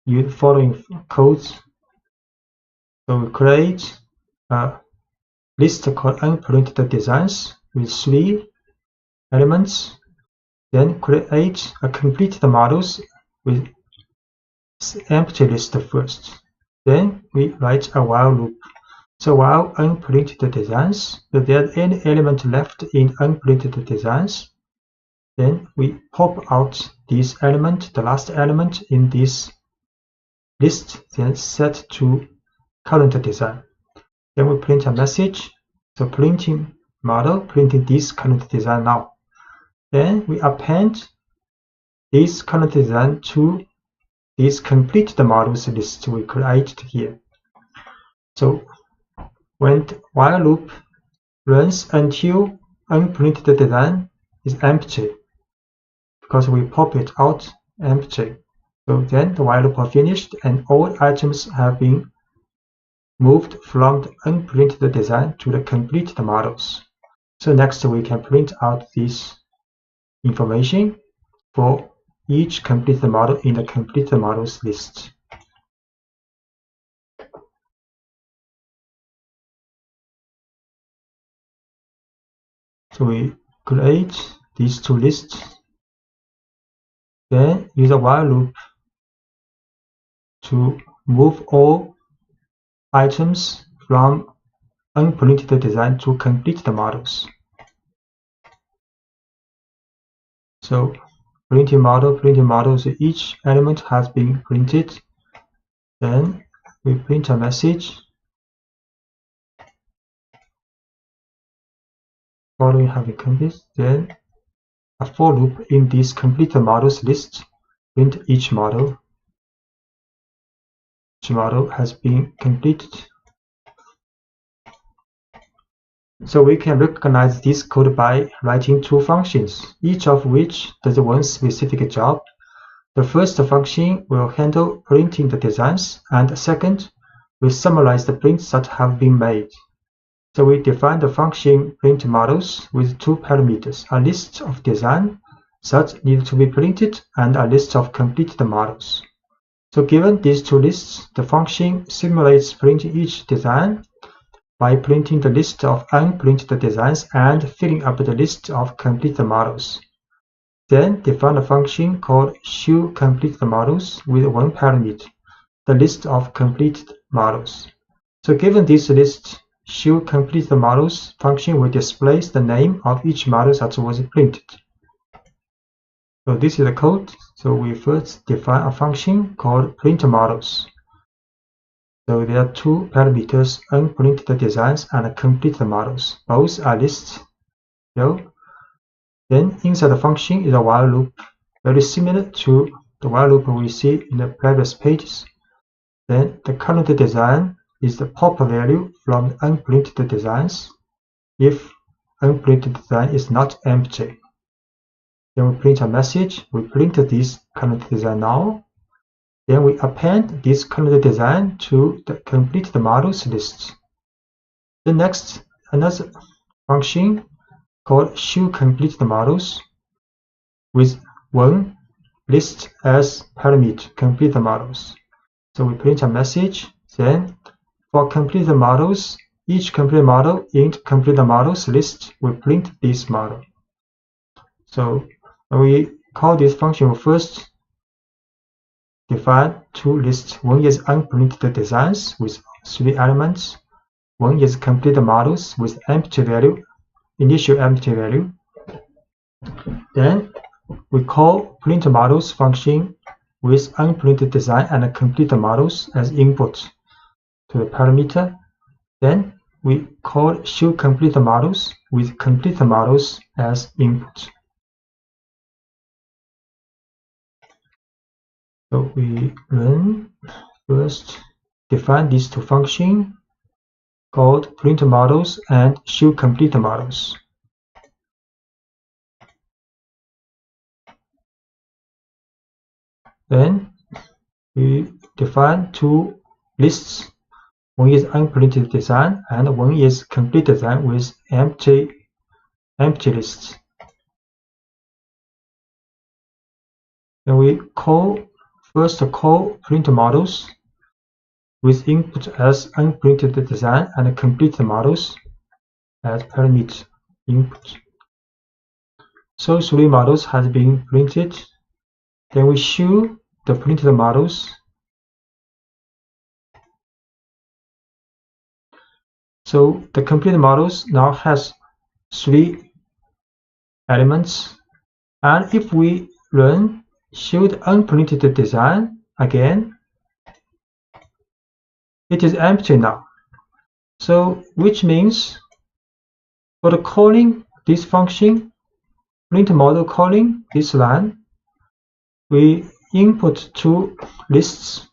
use the following codes. So we create a list called unprinted designs with 3 elements, then create a completed models with empty list first. Then we write a while loop. So while unprinted designs, if there's any element left in unprinted designs, then we pop out this element, the last element in this list, then set to current design. Then we print a message. So printing model, printing this current design now. Then we append this current design to this completed models list we created here. So when the while loop runs until unprinted design is empty, because we pop it out empty. So then the while loop are finished and all items have been moved from the unprinted design to the completed models. So next we can print out this information for each completed model in the completed models list. So we create these 2 lists, then use a while loop to move all items from unprinted design to completed models. So printing model, so each element has been printed. Then we print a message. Following have been completed. Then a for loop in this completed models list. Print each model. Each model has been completed. So we can recognize this code by writing 2 functions, each of which does one specific job. The first function will handle printing the designs, and the second will summarize the prints that have been made. So we define the function print models with two parameters, a list of designs that need to be printed and a list of completed models. So given these two lists, the function simulates printing each design by printing the list of unprinted designs and filling up the list of completed models. Then define a function called showCompleted with one parameter, the list of completed models. So given this list, showCompleted function will display the name of each model that was printed. So this is the code. So we first define a function called printModels. So there are two parameters, unprinted designs and completed models. Both are lists. So then inside the function is a while loop, very similar to the while loop we see in the previous pages. Then the current design is the pop value from the unprinted designs if unprinted design is not empty. Then we print a message, we print this current design now. Then we append this current design to the completed models list. The next, another function called showCompleted with one list as parameter, completed models. So we print a message, then for completed models, each completed model in completed models list will print this model. So when we call this function, we first define two lists. One is unprinted designs with 3 elements. One is completed models with empty value, initial empty value. Then we call printModels function with unprinted design and completed models as input to the parameter. Then we call showCompleted with completed models as input. So we run first define these two functions called printModels and showCompleted. Then we define two lists. One is unprinted design and one is complete design with empty lists. Then we first call printModels with input as unprinted design and completed models as parameter input. So 3 models has been printed. Then we show the printed models. So the completed models now has 3 elements, and if we run show the unprinted design again, it is empty now. So which means for the calling this function, printModel calling this line, we input two lists,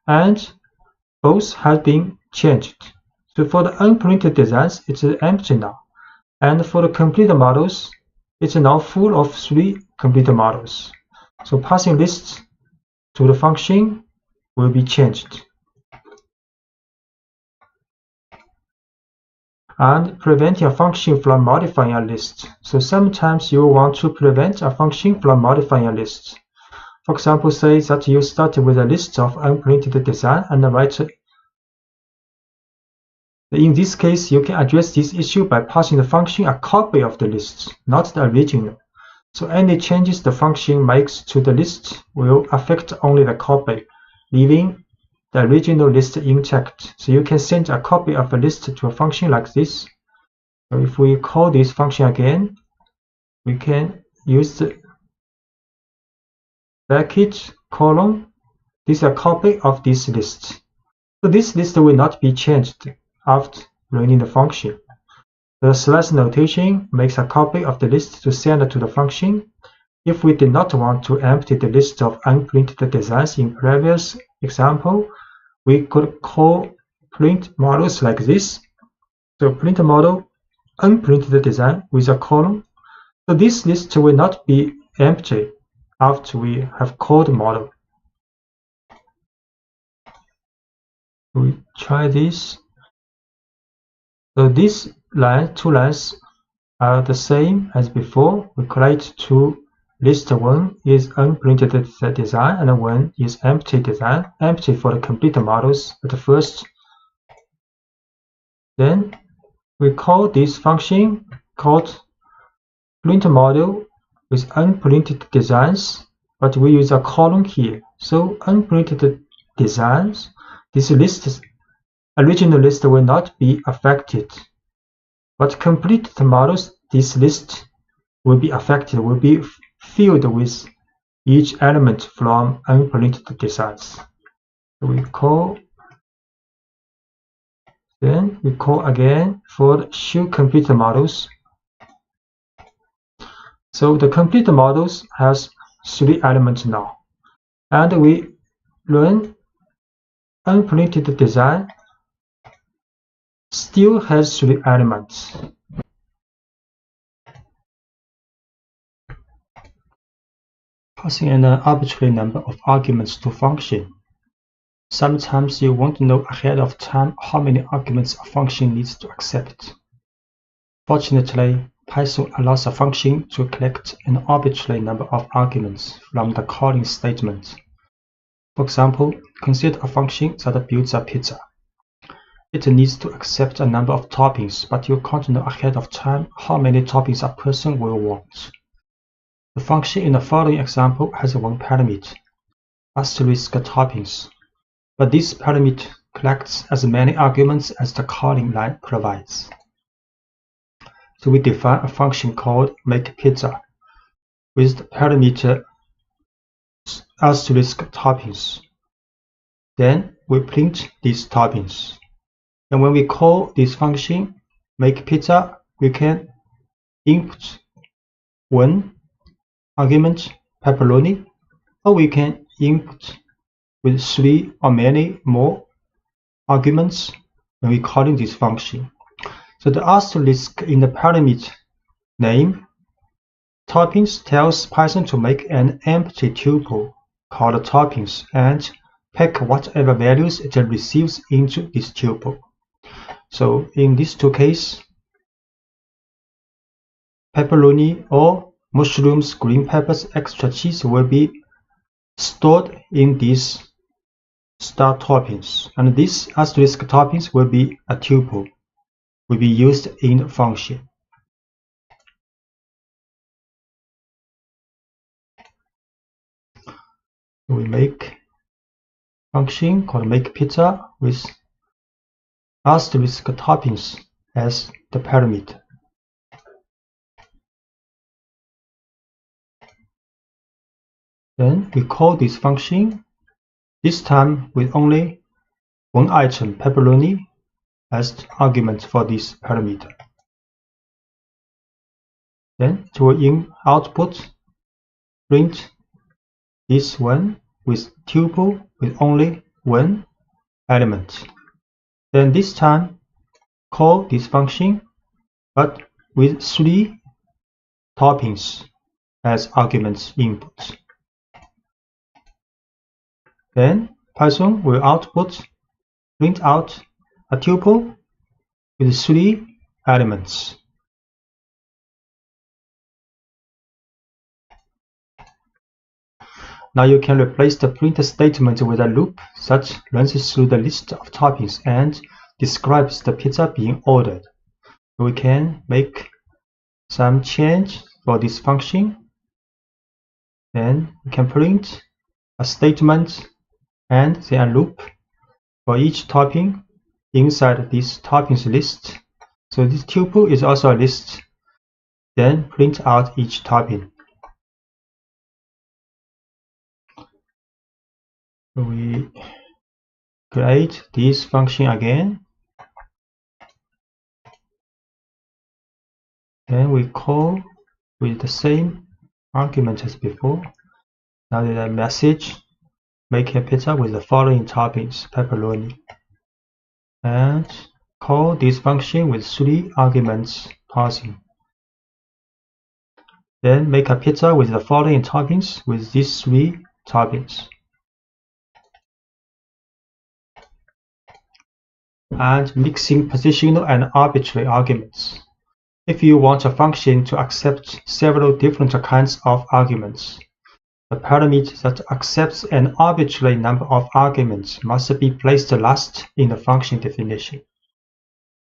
and both have been changed. So for the unprinted designs, it's empty now, and for the completed models, it's now full of 3 completed models. So passing lists to the function will be changed. And preventing a function from modifying a list. So sometimes you want to prevent a function from modifying a list. For example, say that you start with a list of unprinted design and write. In this case, you can address this issue by passing the function a copy of the list, not the original. So any changes the function makes to the list will affect only the copy, leaving the original list intact. So you can send a copy of a list to a function like this. So if we call this function again, we can use the bracket colon. This is a copy of this list. So this list will not be changed after running the function. The slash notation makes a copy of the list to send to the function. If we did not want to empty the list of unprinted designs in previous example, we could call printModels like this. So printModel unprinted design with a colon. So this list will not be empty after we have called the model. We try this. So these two lines are the same as before. We create two lists. One is unprinted design and one is empty design. Empty for the complete models at first. Then we call this function called print model with unprinted designs, but we use a column here. So unprinted designs, this list, original list will not be affected. But completed models, this list will be affected, will be filled with each element from unprinted designs. So we call, then we call again for the show complete models. So the complete models has 3 elements now, and we run unprinted design still has 3 elements. Passing an arbitrary number of arguments to function. Sometimes you want to know ahead of time how many arguments a function needs to accept. Fortunately, Python allows a function to collect an arbitrary number of arguments from the calling statement. For example, consider a function that builds a pizza. It needs to accept a number of toppings, but you can't know ahead of time how many toppings a person will want. The function in the following example has one parameter, asterisk toppings, but this parameter collects as many arguments as the calling line provides. So we define a function called makePizza with the parameter asterisk toppings. Then we print these toppings. And when we call this function makePizza, we can input one argument pepperoni, or we can input with 3 or many more arguments when we calling this function. So the asterisk in the parameter name toppings tells Python to make an empty tuple called toppings and pack whatever values it receives into this tuple. So in these 2 cases, pepperoni or mushrooms, green peppers, extra cheese will be stored in these star toppings, and this asterisk toppings will be a tuple, will be used in the function. We make function called makePizza with asterisk toppings as the parameter. Then we call this function, this time with only one item, pepperoni, as the argument for this parameter. Then it will in output print this one with tuple with only one element. Then this time call this function but with 3 toppings as arguments input. Then Python will print out a tuple with 3 elements. Now you can replace the print statement with a loop that runs through the list of toppings and describes the pizza being ordered. We can make some change for this function. Then we can print a statement and then a loop for each topping inside this toppings list. So this tuple is also a list. Then print out each topping. We create this function again. Then we call with the same argument as before. Now the message, make a pizza with the following toppings, pepperoni. And call this function with 3 arguments passing. Then make a pizza with the following toppings with these 3 toppings. And mixing positional and arbitrary arguments. If you want a function to accept several different kinds of arguments, the parameter that accepts an arbitrary number of arguments must be placed last in the function definition.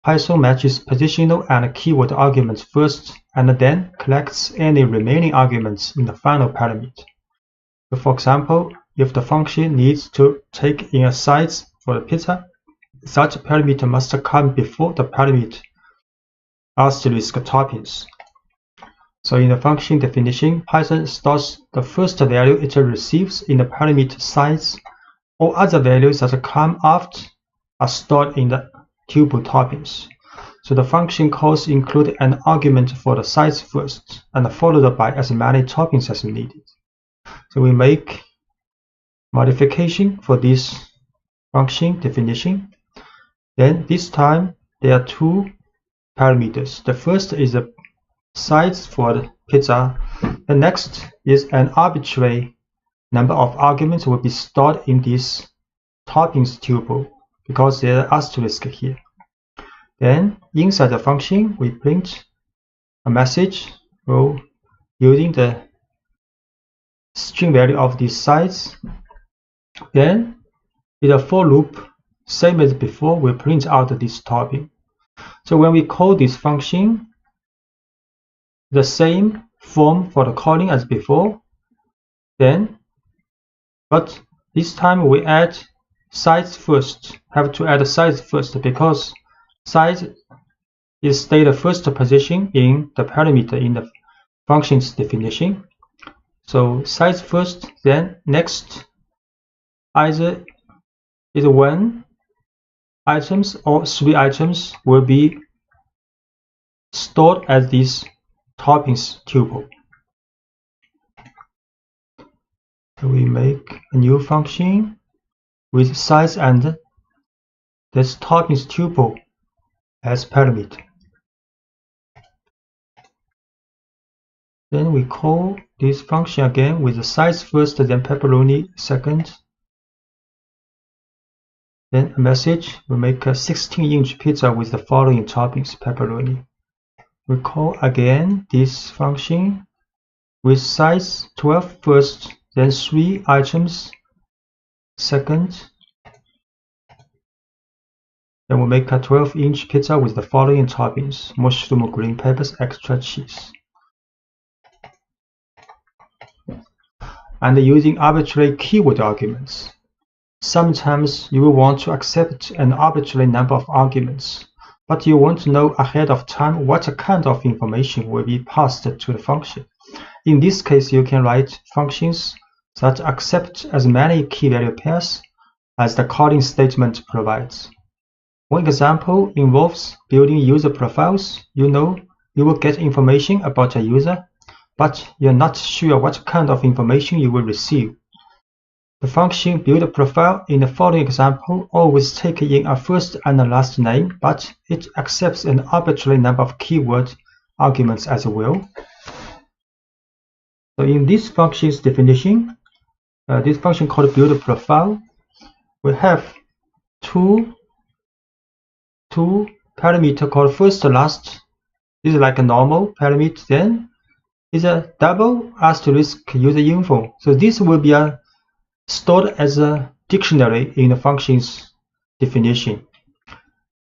Python matches positional and keyword arguments first and then collects any remaining arguments in the final parameter. So for example, if the function needs to take in a size for the pizza, such parameter must come before the parameter asterisk toppings. So in the function definition, Python stores the first value it receives in the parameter size. All other values that come after are stored in the tuple toppings. So the function calls include an argument for the size first, and followed by as many toppings as needed. So we make modification for this function definition. Then this time there are 2 parameters. The first is the size for the pizza. The next is an arbitrary number of arguments will be stored in this toppings tuple because there are asterisk here. Then inside the function we print a message using the string value of this size. Then in the for loop, same as before, we print out this topping. So when we call this function, the same form for the calling as before, but this time we add size first. Have to add size first because size is stay the first position in the parameter in the function's definition. So size first, then next either is 1 items or 3 items will be stored as this toppings tuple. So we make a new function with size and this toppings tuple as parameter. Then we call this function again with the size first, then pepperoni second. Then a message, we make a 16-inch pizza with the following toppings, pepperoni. We call again this function with size 12 first, then 3 items second. Then we make a 12-inch pizza with the following toppings, mushroom, green peppers, extra cheese. And using arbitrary keyword arguments. Sometimes you will want to accept an arbitrary number of arguments, but you want to know ahead of time what kind of information will be passed to the function. In this case, you can write functions that accept as many key value pairs as the calling statement provides. One example involves building user profiles. You know you will get information about a user, but you're not sure what kind of information you will receive. The function build profile in the following example always takes in a first and a last name, but it accepts an arbitrary number of keyword arguments as well. So in this function's definition, this function called build profile, we have two parameter called first last. This is like a normal parameter. Then is a double asterisk user info. So this will be stored as a dictionary in the function's definition.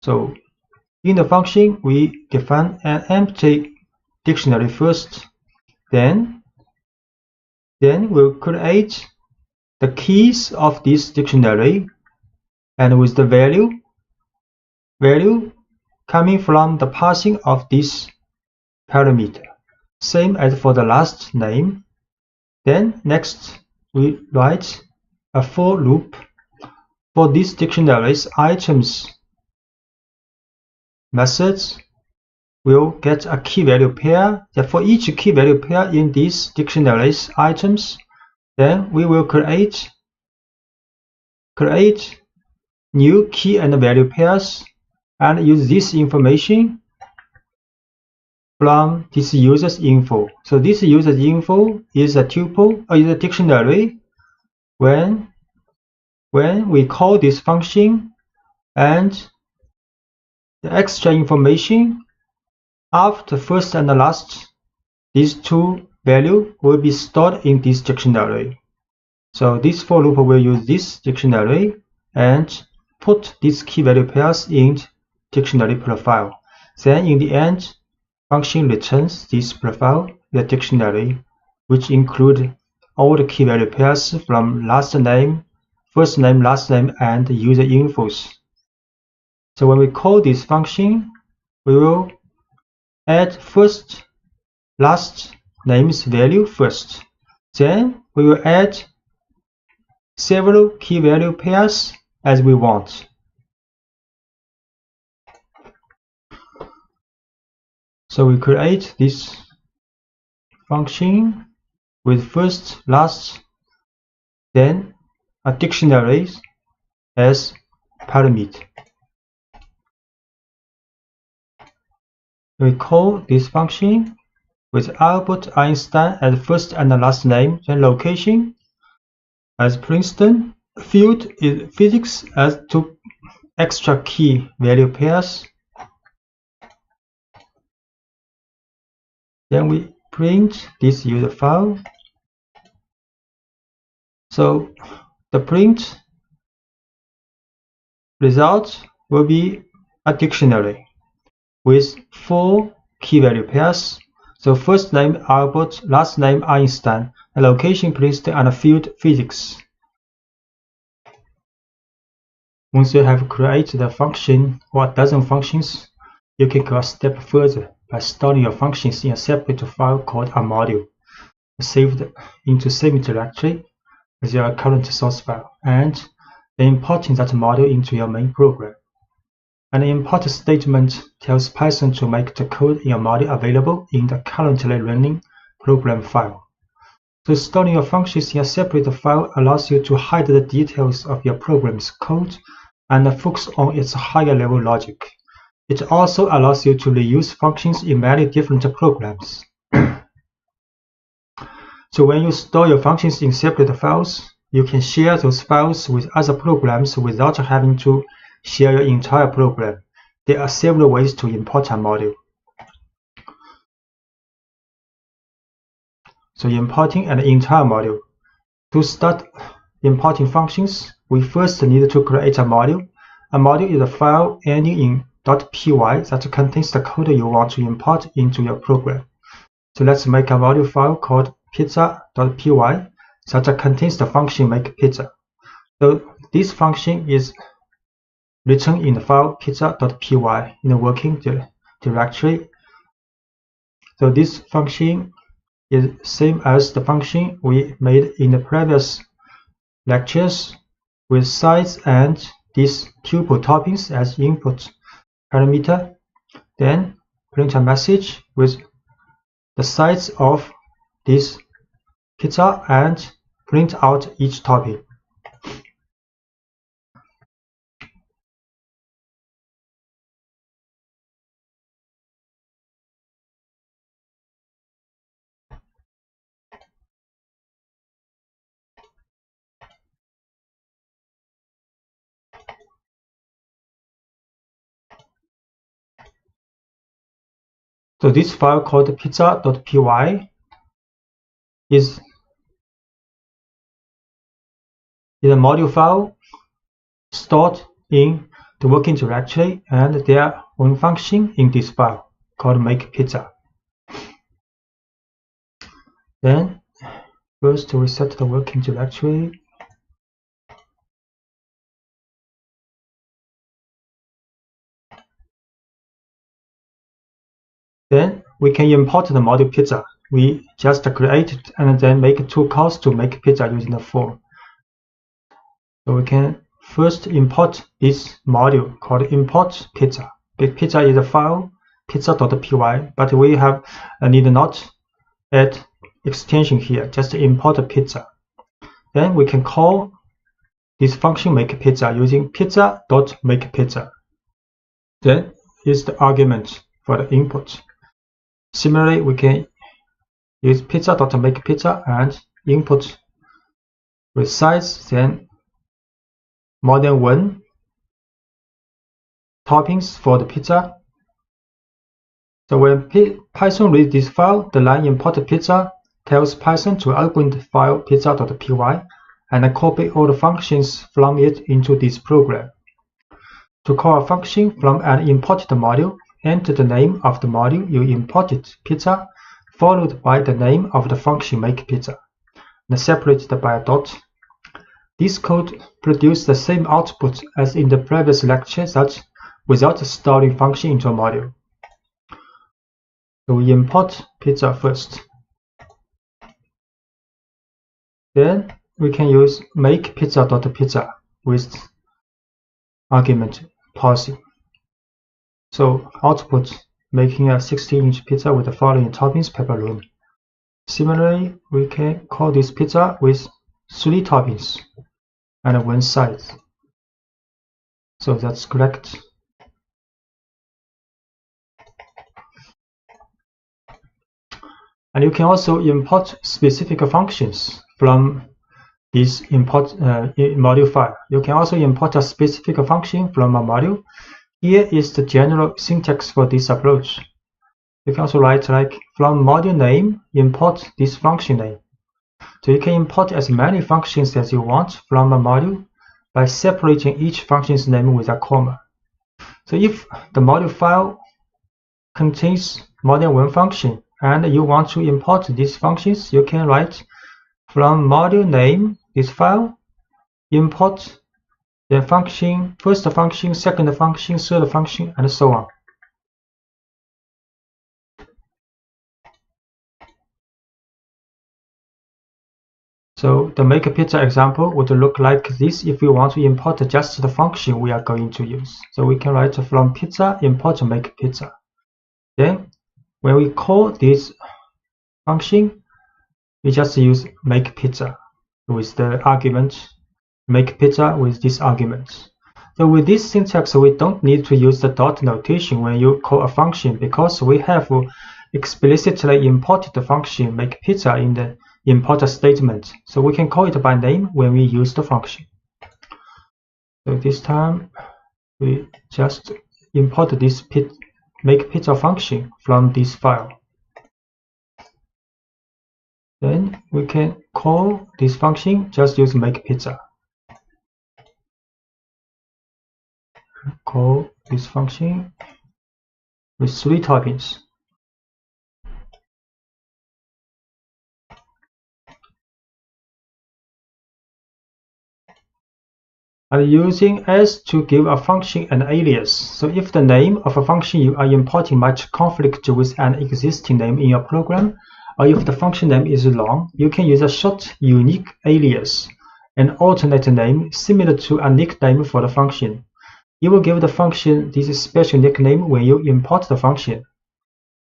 So in the function, we define an empty dictionary first. Then we'll create the keys of this dictionary, and with the value coming from the parsing of this parameter. Same as for the last name. Then next we write a for loop for this dictionary's items. Methods will get a key value pair. For each key value pair in this dictionary's items, then we will create new key and value pairs and use this information from this user's info. So this user's info is a tuple or is a dictionary when we call this function, and the extra information after first and the last, these two values will be stored in this dictionary. So this for loop will use this dictionary and put these key value pairs in dictionary profile. Then in the end, function returns this profile, the dictionary, which include all the key value pairs from last name, first name, last name, and user infos. So when we call this function, we will add first, last name's value first. Then we will add several key value pairs as we want. So we create this function with first, last, then a dictionary as parameter. We call this function with Albert Einstein as first and last name, then location as Princeton, field is physics as two extra key value pairs. Then we print this user file. So the print result will be a dictionary with 4 key value pairs. So first name Albert, last name Einstein, and location Princeton, and field physics. Once you have created a function or a dozen functions, you can go a step further by storing your functions in a separate file called a module, saved into same directory as your current source file, and then importing that module into your main program. An import statement tells Python to make the code in your module available in the currently running program file. So storing your functions in a separate file allows you to hide the details of your program's code and focus on its higher level logic. It also allows you to reuse functions in many different programs. So when you store your functions in separate files, you can share those files with other programs without having to share your entire program. There are several ways to import a module. So importing an entire module. To start importing functions, we first need to create a module. A module is a file ending in .py that contains the code you want to import into your program. So let's make a module file called pizza.py that contains the function make pizza. So this function is written in the file pizza.py in the working directory. So this function is same as the function we made in the previous lectures, with size and these tuple toppings as input parameter. Then print a message with the size of this pizza and print out each topping. So this file called pizza.py is a module file stored in the working directory, and their own function in this file called make pizza. Then first we set the working directory. Then we can import the module pizza. We just create it and then make 2 calls to make pizza using the form. So we can first import this module called import pizza. Pizza is a file pizza.py, but we have need not add extension here, just import pizza. Then we can call this function make pizza using pizza.makepizza. Then is the argument for the input. Similarly, we can use pizza.makePizza and input with size, then more than 1 toppings for the pizza. So when Python reads this file, the line import pizza tells Python to open the file pizza.py and copy all the functions from it into this program. To call a function from an imported module, enter the name of the module you imported, pizza, followed by the name of the function makePizza, and separated by a dot. This code produces the same output as in the previous lecture, that without storing function into a module. So we import pizza first. Then we can use makePizza.pizza with argument parsing. So output, making a 16-inch pizza with the following toppings: pepperoni. Similarly, we can call this pizza with 3 toppings and 1 size. So that's correct. And you can also import specific functions from this import module file. You can also import a specific function from a module. Here is the general syntax for this approach. You can also write like from module name, import this function name. So you can import as many functions as you want from a module by separating each function's name with a comma. So if the module file contains more than 1 function and you want to import these functions, you can write from module name, this file, import the function, first function, second function, third function, and so on. So the makePizza example would look like this if we want to import just the function we are going to use. So we can write from pizza import makePizza. Then when we call this function, we just use makePizza with the argument, makePizza with this argument. So with this syntax, we don't need to use the dot notation when you call a function, because we have explicitly imported the function makePizza in the import statement. So we can call it by name when we use the function. So this time we just import this makePizza function from this file. Then we can call this function, just use makePizza. Call this function with 3 toppings. And using s to give a function an alias. So if the name of a function you are importing might conflict with an existing name in your program, or if the function name is long, you can use a short unique alias, an alternate name similar to a nickname for the function. You will give the function this special nickname when you import the function.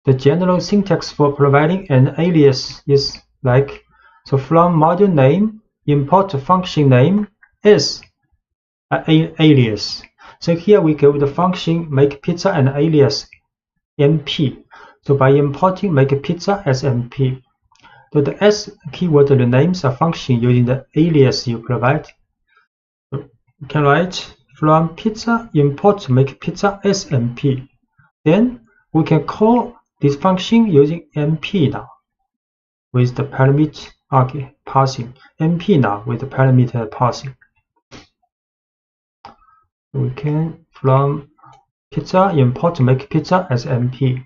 The general syntax for providing an alias is like, so from module name, import function name is an alias. So here we give the function makePizza an alias mp. So by importing makePizza as mp, so the s keyword renames a function using the alias you provide. So you can write from pizza import makePizza as mp. Then we can call this function using mp now with the parameter parsing. mp now with the parameter parsing. We can from pizza import makePizza as mp.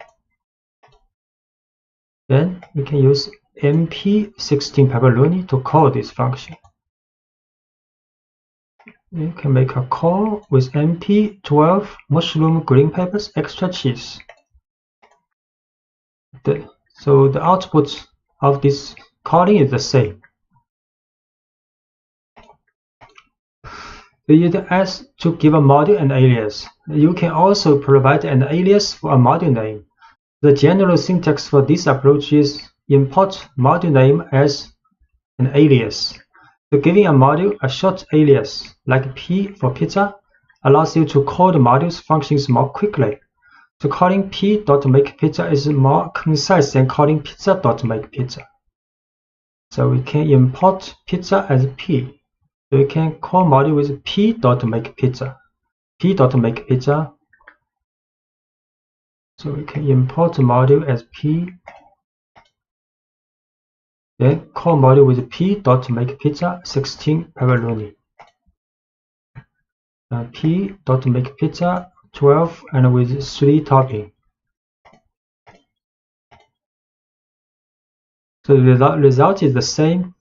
Then we can use mp16 pepperoni to call this function. You can make a call with mp12 mushroom, green peppers, extra cheese. So the output of this calling is the same. We use s to give a module an alias. You can also provide an alias for a module name. The general syntax for this approach is import module name as an alias. So giving a module a short alias, like p for pizza, allows you to call the module's functions more quickly. So calling p.makePizza is more concise than calling pizza.makePizza. So we can import pizza as p. So we can call module with p.makePizza. p.makePizza. So we can import the module as p. Then call module with p.makePizza 16 pepperoni. P.makePizza 12 and with 3 topping. So the result is the same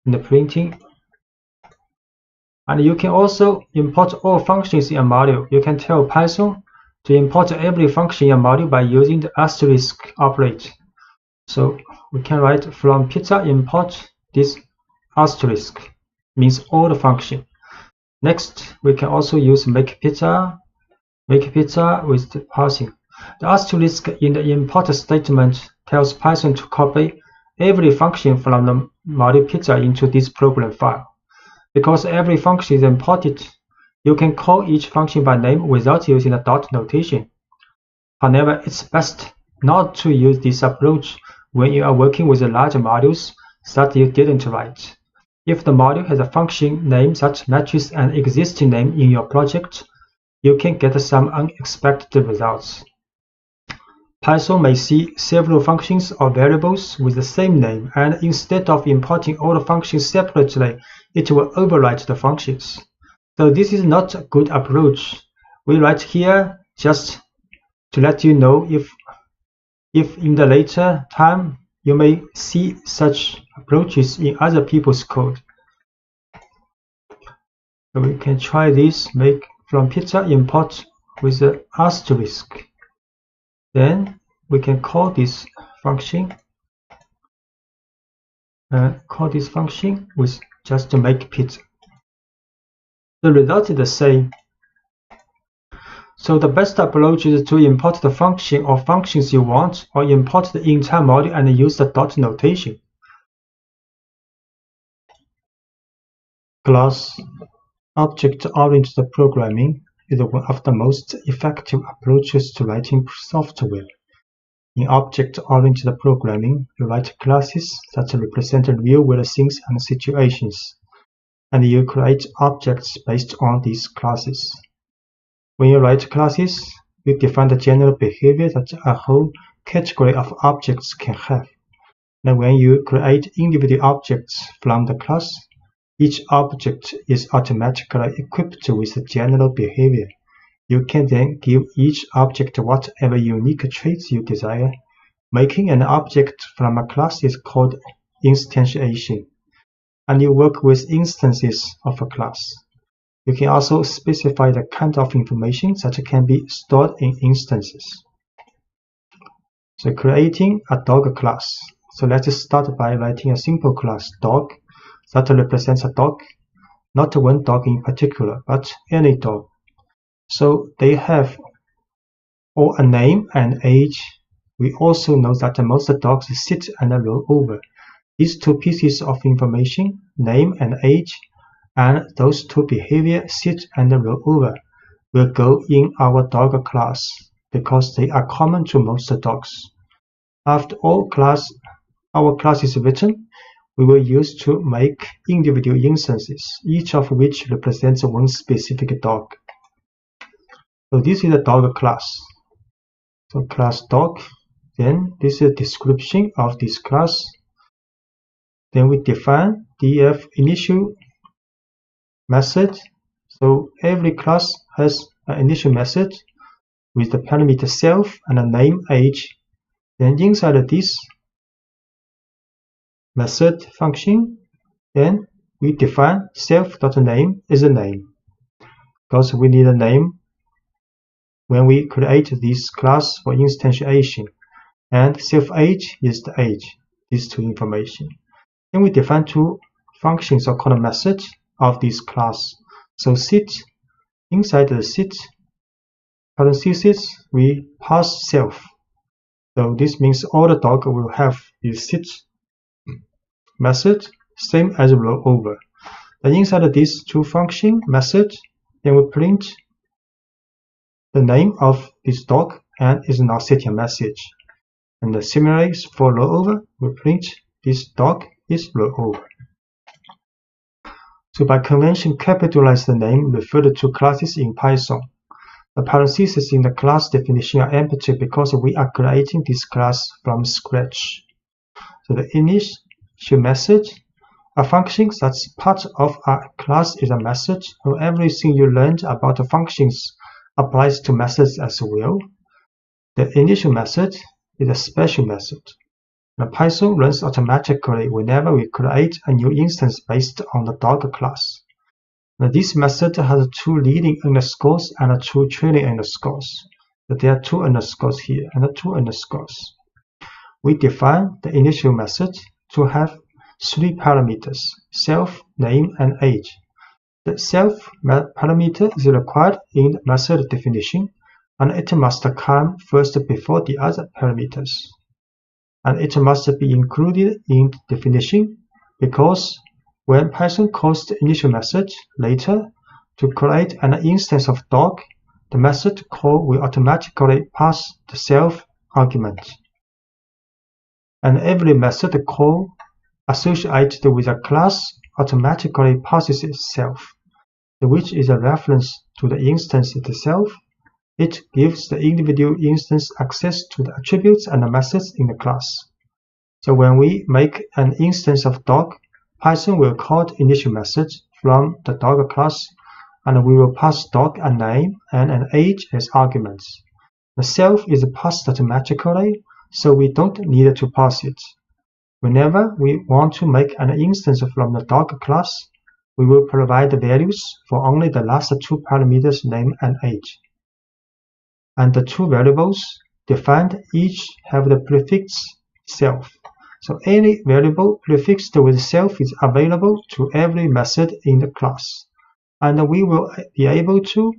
in the printing. And you can also import all functions in a module. You can tell Python to import every function in a module by using the asterisk operator. So we can write from pizza import this asterisk, means all the function. Next, we can also use makePizza with the parsing. The asterisk in the import statement tells Python to copy every function from the module pizza into this program file. Because every function is imported, you can call each function by name without using a dot notation. However, it's best not to use this approach when you are working with large modules that you didn't write. If the module has a function name that matches an existing name in your project, you can get some unexpected results. Python may see several functions or variables with the same name, and instead of importing all the functions separately, it will overwrite the functions. So this is not a good approach. We write here just to let you know if in the later time you may see such approaches in other people's code. So we can try this, make from pizza import with the asterisk. Then we can call this function with just to make pizza. The result is the same. So the best approach is to import the function or functions you want, or import the entire module and use the dot notation. Class object-oriented programming is one of the most effective approaches to writing software. In object-oriented programming, you write classes that represent real-world things and situations, and you create objects based on these classes. When you write classes, you define the general behavior that a whole category of objects can have. And when you create individual objects from the class, each object is automatically equipped with the general behavior. You can then give each object whatever unique traits you desire. Making an object from a class is called instantiation, and you work with instances of a class. You can also specify the kind of information that can be stored in instances. So creating a dog class. So let's start by writing a simple class, dog, that represents a dog, not one dog in particular, but any dog. So they have all a name and age. We also know that most dogs sit and roll over. These two pieces of information, name and age, and those two behavior, sit and roll over, will go in our dog class because they are common to most dogs. After our class is written, we will use to make individual instances, each of which represents one specific dog. So this is a dog class. So class dog, then this is a description of this class. Then we define df initial method. So every class has an initial method with the parameter self and a name age. Then inside this method function, then we define self.name is a name, because we need a name when we create this class for instantiation, and self-age is the age, these two information. Then we define two functions or called methods of this class. So sit, inside the sit parentheses, we pass self. So this means all the dog will have this sit method, same as roll over. Then inside these two function method, then we print the name of this dog and is not setting a message. And similarly, for rollover, we print this dog is rollover. So by convention, capitalize the name referred to classes in Python. The parentheses in the class definition are empty because we are creating this class from scratch. So the initial method, a function that's part of a class, is a method. So everything you learned about the functions applies to methods as well. The initial method is a special method. The Python runs automatically whenever we create a new instance based on the dog class. Now, this method has 2 leading underscores and 2 trailing underscores. There are 2 underscores here and 2 underscores. We define the initial method to have 3 parameters: self, name, and age. The self parameter is required in the method definition, and it must come first before the other parameters. And it must be included in the definition because when Python calls the initial method later to create an instance of dog, the method call will automatically pass the self argument. And every method call associated with a class automatically passes itself, which is a reference to the instance itself. It gives the individual instance access to the attributes and the methods in the class. So when we make an instance of dog, Python will call the initial method from the dog class, and we will pass dog a name and an age as arguments. The self is passed automatically, so we don't need to pass it. Whenever we want to make an instance from the dog class, we will provide the values for only the last 2 parameters, name and age. And the 2 variables defined each have the prefix self. So any variable prefixed with self is available to every method in the class. And we will be able to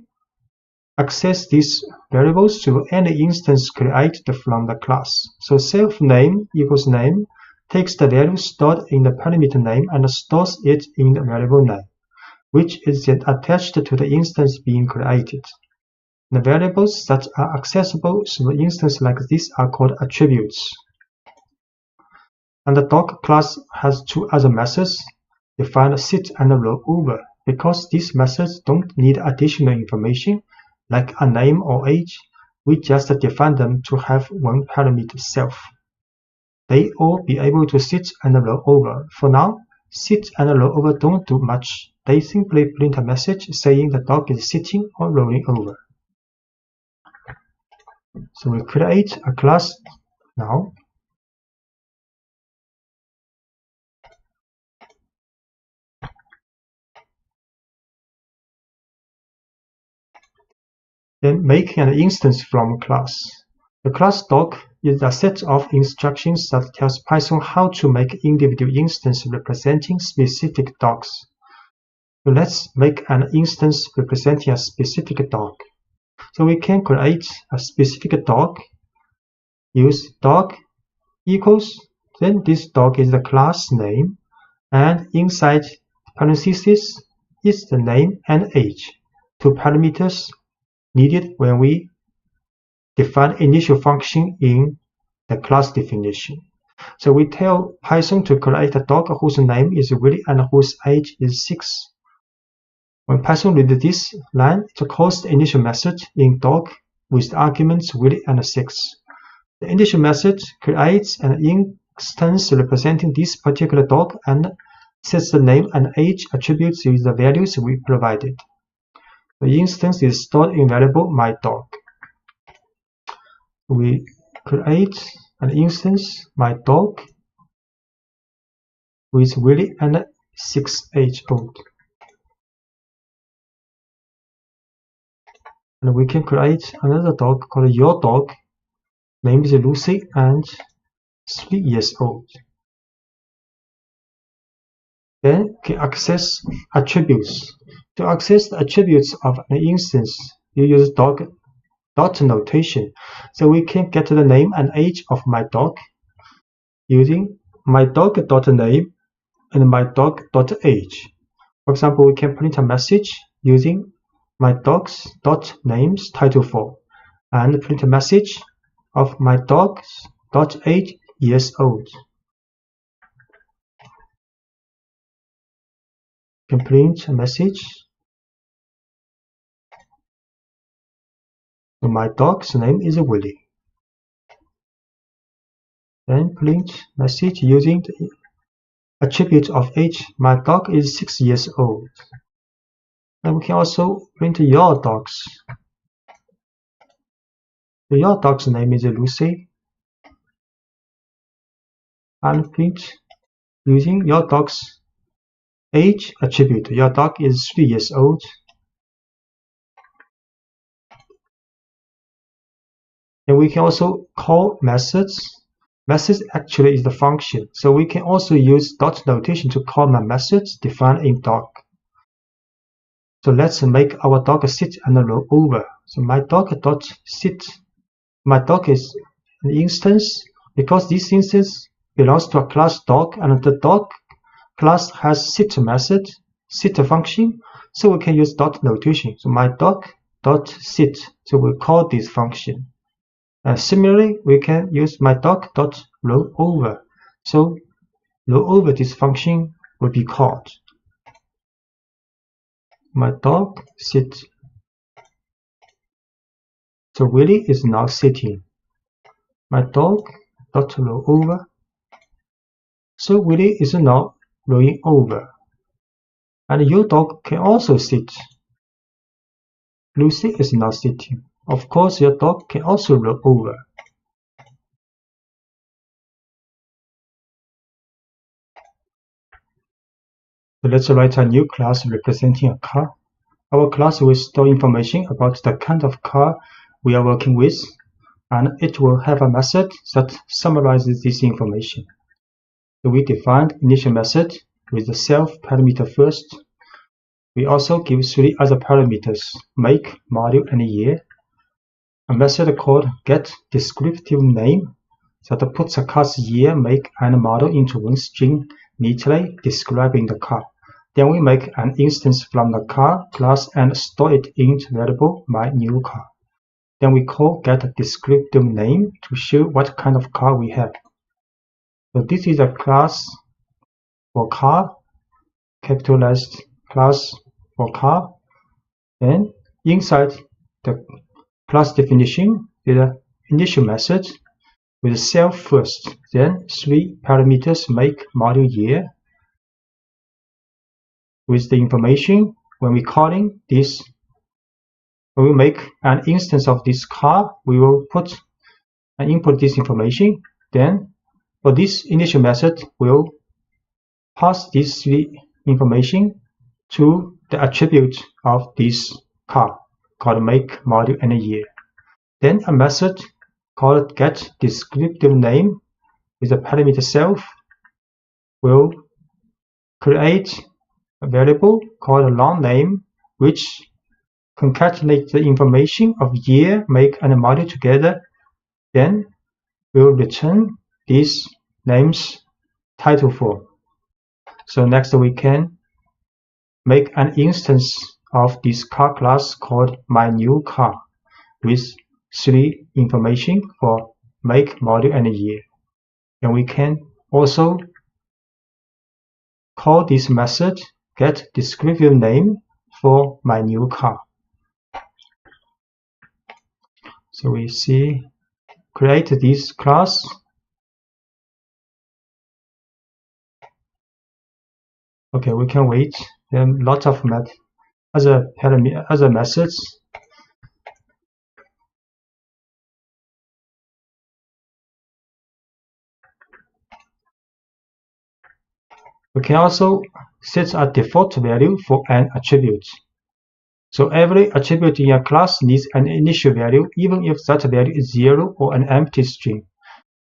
access these variables through any instance created from the class. So self name equals name takes the value stored in the parameter name and stores it in the variable name, which is then attached to the instance being created. The variables that are accessible through an instance like this are called attributes. And the dog class has 2 other methods, defined sit and rollover, because these methods don't need additional information like a name or age. We just define them to have 1 parameter self. They all be able to sit and roll over. For now, sit and rollover don't do much. They simply print a message saying the dog is sitting or rolling over. So we create a class now. Then making an instance from class. The class dog is a set of instructions that tells Python how to make individual instances representing specific dogs. So let's make an instance representing a specific dog. So we can create a specific dog, use dog equals, then this dog is the class name, and inside parentheses is the name and age, 2 parameters needed when we define initial function in the class definition. So we tell Python to create a dog whose name is Willy and whose age is 6. When Python reads this line, it calls the initial method in dog with the arguments Willy and 6. The initial method creates an instance representing this particular dog and sets the name and age attributes with the values we provided. The instance is stored in variable myDog. We create an instance myDog with Willy and 6 age old. And we can create another dog called your dog, named Lucy and 3 years old. Then we can access attributes. To access the attributes of an instance, you use dot notation. So we can get the name and age of my dog using myDog.name and myDog.age. For example, we can print a message using myDogs.names title4. and print a message of my dog .8 years old. Can print a message. So my dog's name is Willie. Then print message using the attribute of age. My dog is 6 years old. And we can also print your dogs. So your dog's name is Lucy. And print using your dog's age attribute. Your dog is 3 years old. And we can also call methods. Methods actually is the function. So we can also use dot notation to call my methods defined in dog. So let's make our dog sit and roll over. So my dog dot sit. My dog is an instance because this instance belongs to a class dog, and the dog class has sit method, sit function. So we can use dot notation. So my dog dot sit. So we call this function. Similarly, we can use my dog dot roll over. So roll over this function will be called. My dog sit. So Willie is now sitting. My dog dot roll over. So Willie is now rolling over. And your dog can also sit. Lucy is now sitting. Of course, your dog can also roll over. So let's write a new class representing a car. Our class will store information about the kind of car we are working with, and it will have a method that summarizes this information. So we defined initial method with the self parameter first. We also give 3 other parameters: make, model, and year. A method called getDescriptiveName that puts a car's year, make, and model into one string neatly describing the car. Then we make an instance from the car class and store it in the variable myNewCar. Then we call getDescriptiveName to show what kind of car we have. So this is a class for car, capitalized class for car. And inside the class definition is an initial method with self first, then 3 parameters: make, model, year. With the information, when we calling this, when we make an instance of this car, we will put and input this information. Then for this initial method, we'll pass this 3 information to the attribute of this car called make, model, and year. Then a method called getDescriptiveName with the parameter self will create a variable called longName, which concatenates the information of year, make, and model together. Then we'll return these names title form. So next we can make an instance of this car class called myNewCar with 3 information for make, model, and year. And we can also call this method getDescriptiveName for myNewCar. So we see create this class. Okay, we can wait. There are lots of other methods. We can also set a default value for an attribute. So every attribute in a class needs an initial value, even if that value is 0 or an empty string.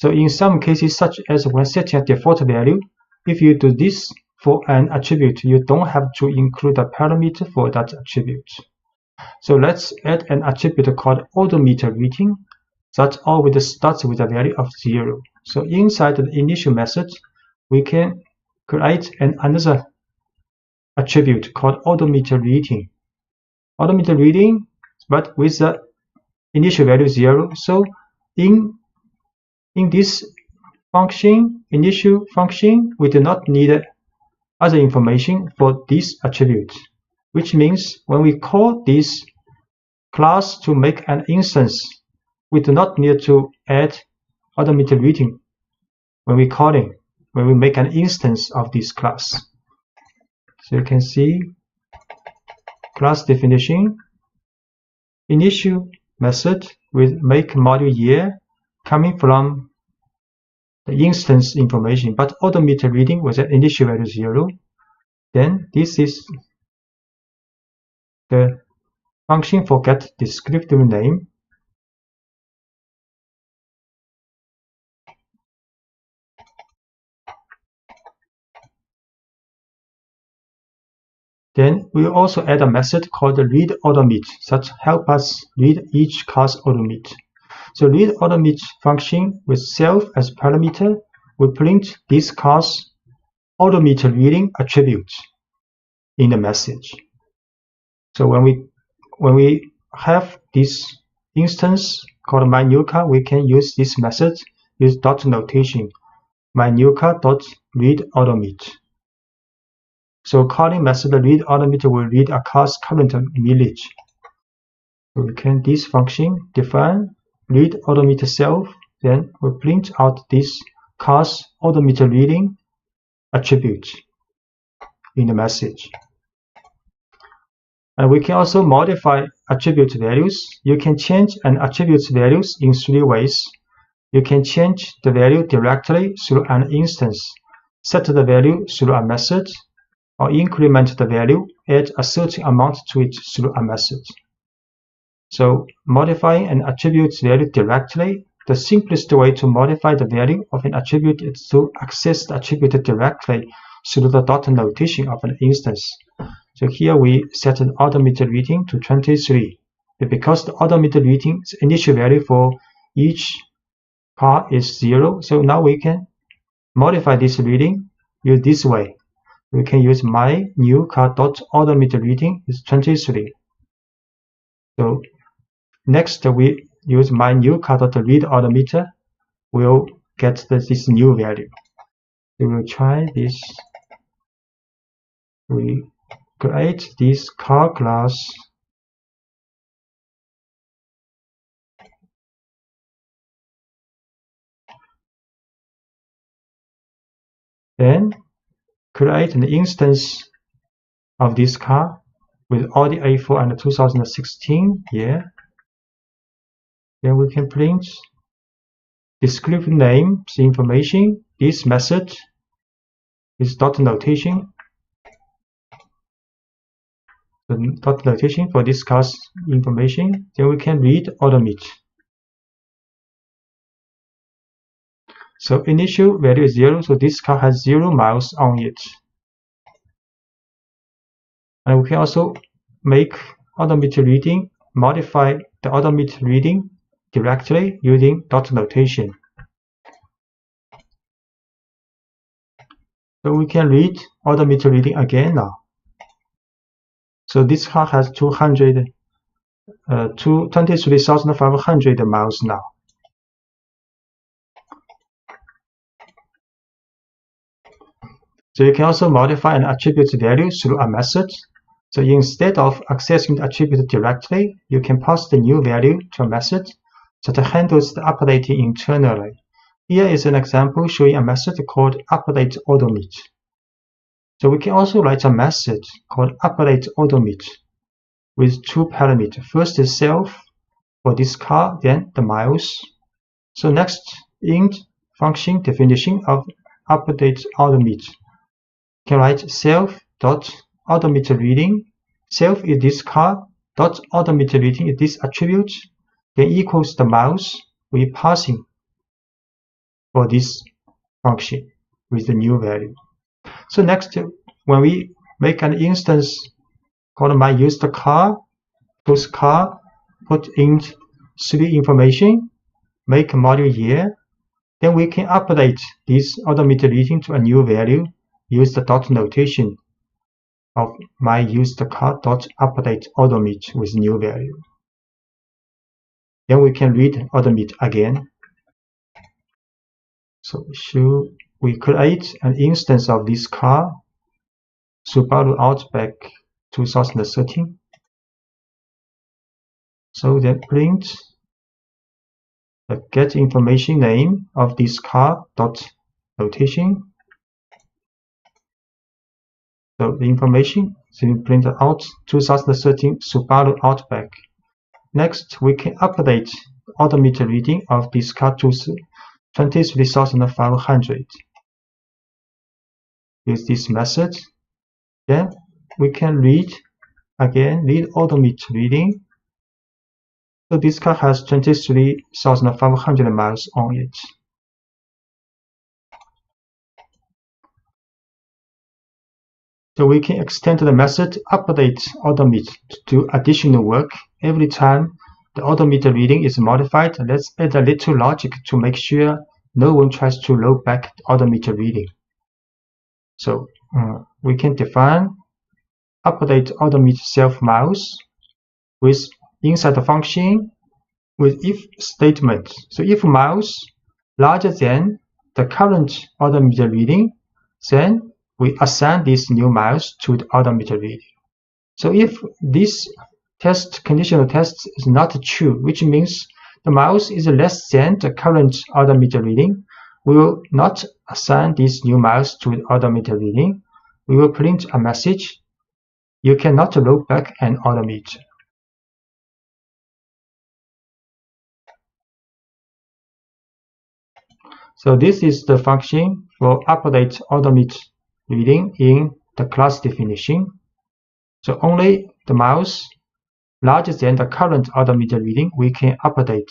So in some cases, such as when setting a default value, if you do this for an attribute, you don't have to include a parameter for that attribute. So let's add an attribute called odometer reading that always starts with a value of 0. So inside the initial method, we can create another attribute called odometer reading. Odometer reading, but with the initial value 0. So in this function, initial function, we do not need other information for this attribute, which means when we call this class to make an instance, we do not need to add automated reading when we make an instance of this class. So you can see class definition, initial method with make module year coming from the instance information, but automated reading was an initial value 0. Then this is the function for get descriptive name. Then we also add a method called read automate that help us read each class automate. So read automate function with self as parameter will print this class automate reading attribute in the message. So when we have this instance called myNewCar, we can use this method with dot notation myNewCar.read automate. So calling method read automate will read a class current village. So we can this function define read automate self, then we print out this class automate reading attribute in the message. And we can also modify attribute values. You can change an attribute's values in 3 ways. You can change the value directly through an instance, set the value through a method, or increment the value, add a certain amount to it through a method. So modifying an attribute's value directly, the simplest way to modify the value of an attribute is to access the attribute directly through the dot notation of an instance. So here we set an automated reading to 23. But because the automated reading's initial value for each car is 0, so now we can modify this reading use this way. We can use myNewCar.automated reading is 23. So next we use myNewCar.read automator will get this new value. We will try this. We create this car class. Then create an instance of this car with all the A4 and the 2016 year. Then we can print descriptive names information. This method is dot notation. The dot notation for this class information. Then we can read automate. So initial value is 0, so this car has 0 miles on it. And we can also make automated reading, modify the automated reading directly using dot notation. So we can read automated reading again now. So this car has 23,500 miles now. So you can also modify an attribute value through a method. So instead of accessing the attribute directly, you can pass the new value to a method that handles the updating internally. Here is an example showing a method called update automate. So we can also write a method called update automate with 2 parameters. First is self for this car, then the miles. So next, int function definition of update automate. Can write self.automated reading. Self is this car, dot automated reading is this attribute, then equals the miles we passing for this function with the new value. So next, when we make an instance called myUsedCar, post car, put in 3 information, make module year, then we can update this automated reading to a new value. Use the dot notation of myUsedCar.update automate with new value. Then we can read odometer again. So we create an instance of this car, Subaru Outback 2013. So then print the get information name of this car dot notation. So the information is printed out 2013 Subaru Outback. Next, we can update the odometer reading of this car to 23,500. Use this method. Then we can read odometer reading. So this car has 23,500 miles on it. So we can extend the method update odometer to do additional work. Every time the odometer reading is modified, let's add a little logic to make sure no one tries to roll back the odometer reading. So we can define update odometer self miles with inside the function with if statement. So if miles larger than the current odometer reading, then we assign these new miles to the odometer reading. So if this conditional test is not true, which means the miles is less than the current odometer reading, we will not assign these new miles to the odometer reading. We will print a message: you cannot roll back an odometer. So this is the function for update odometer reading in the class definition. So only the miles larger than the current odometer reading we can update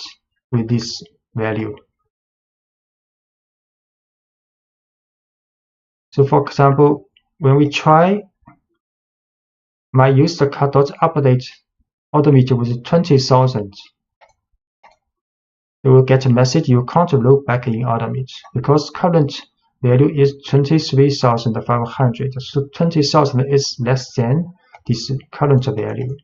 with this value. So for example, when we try my used car dot update odometer with 20,000, you will get a message you can't roll back in odometer because current value is 23,500. So 20,000 is less than this current value.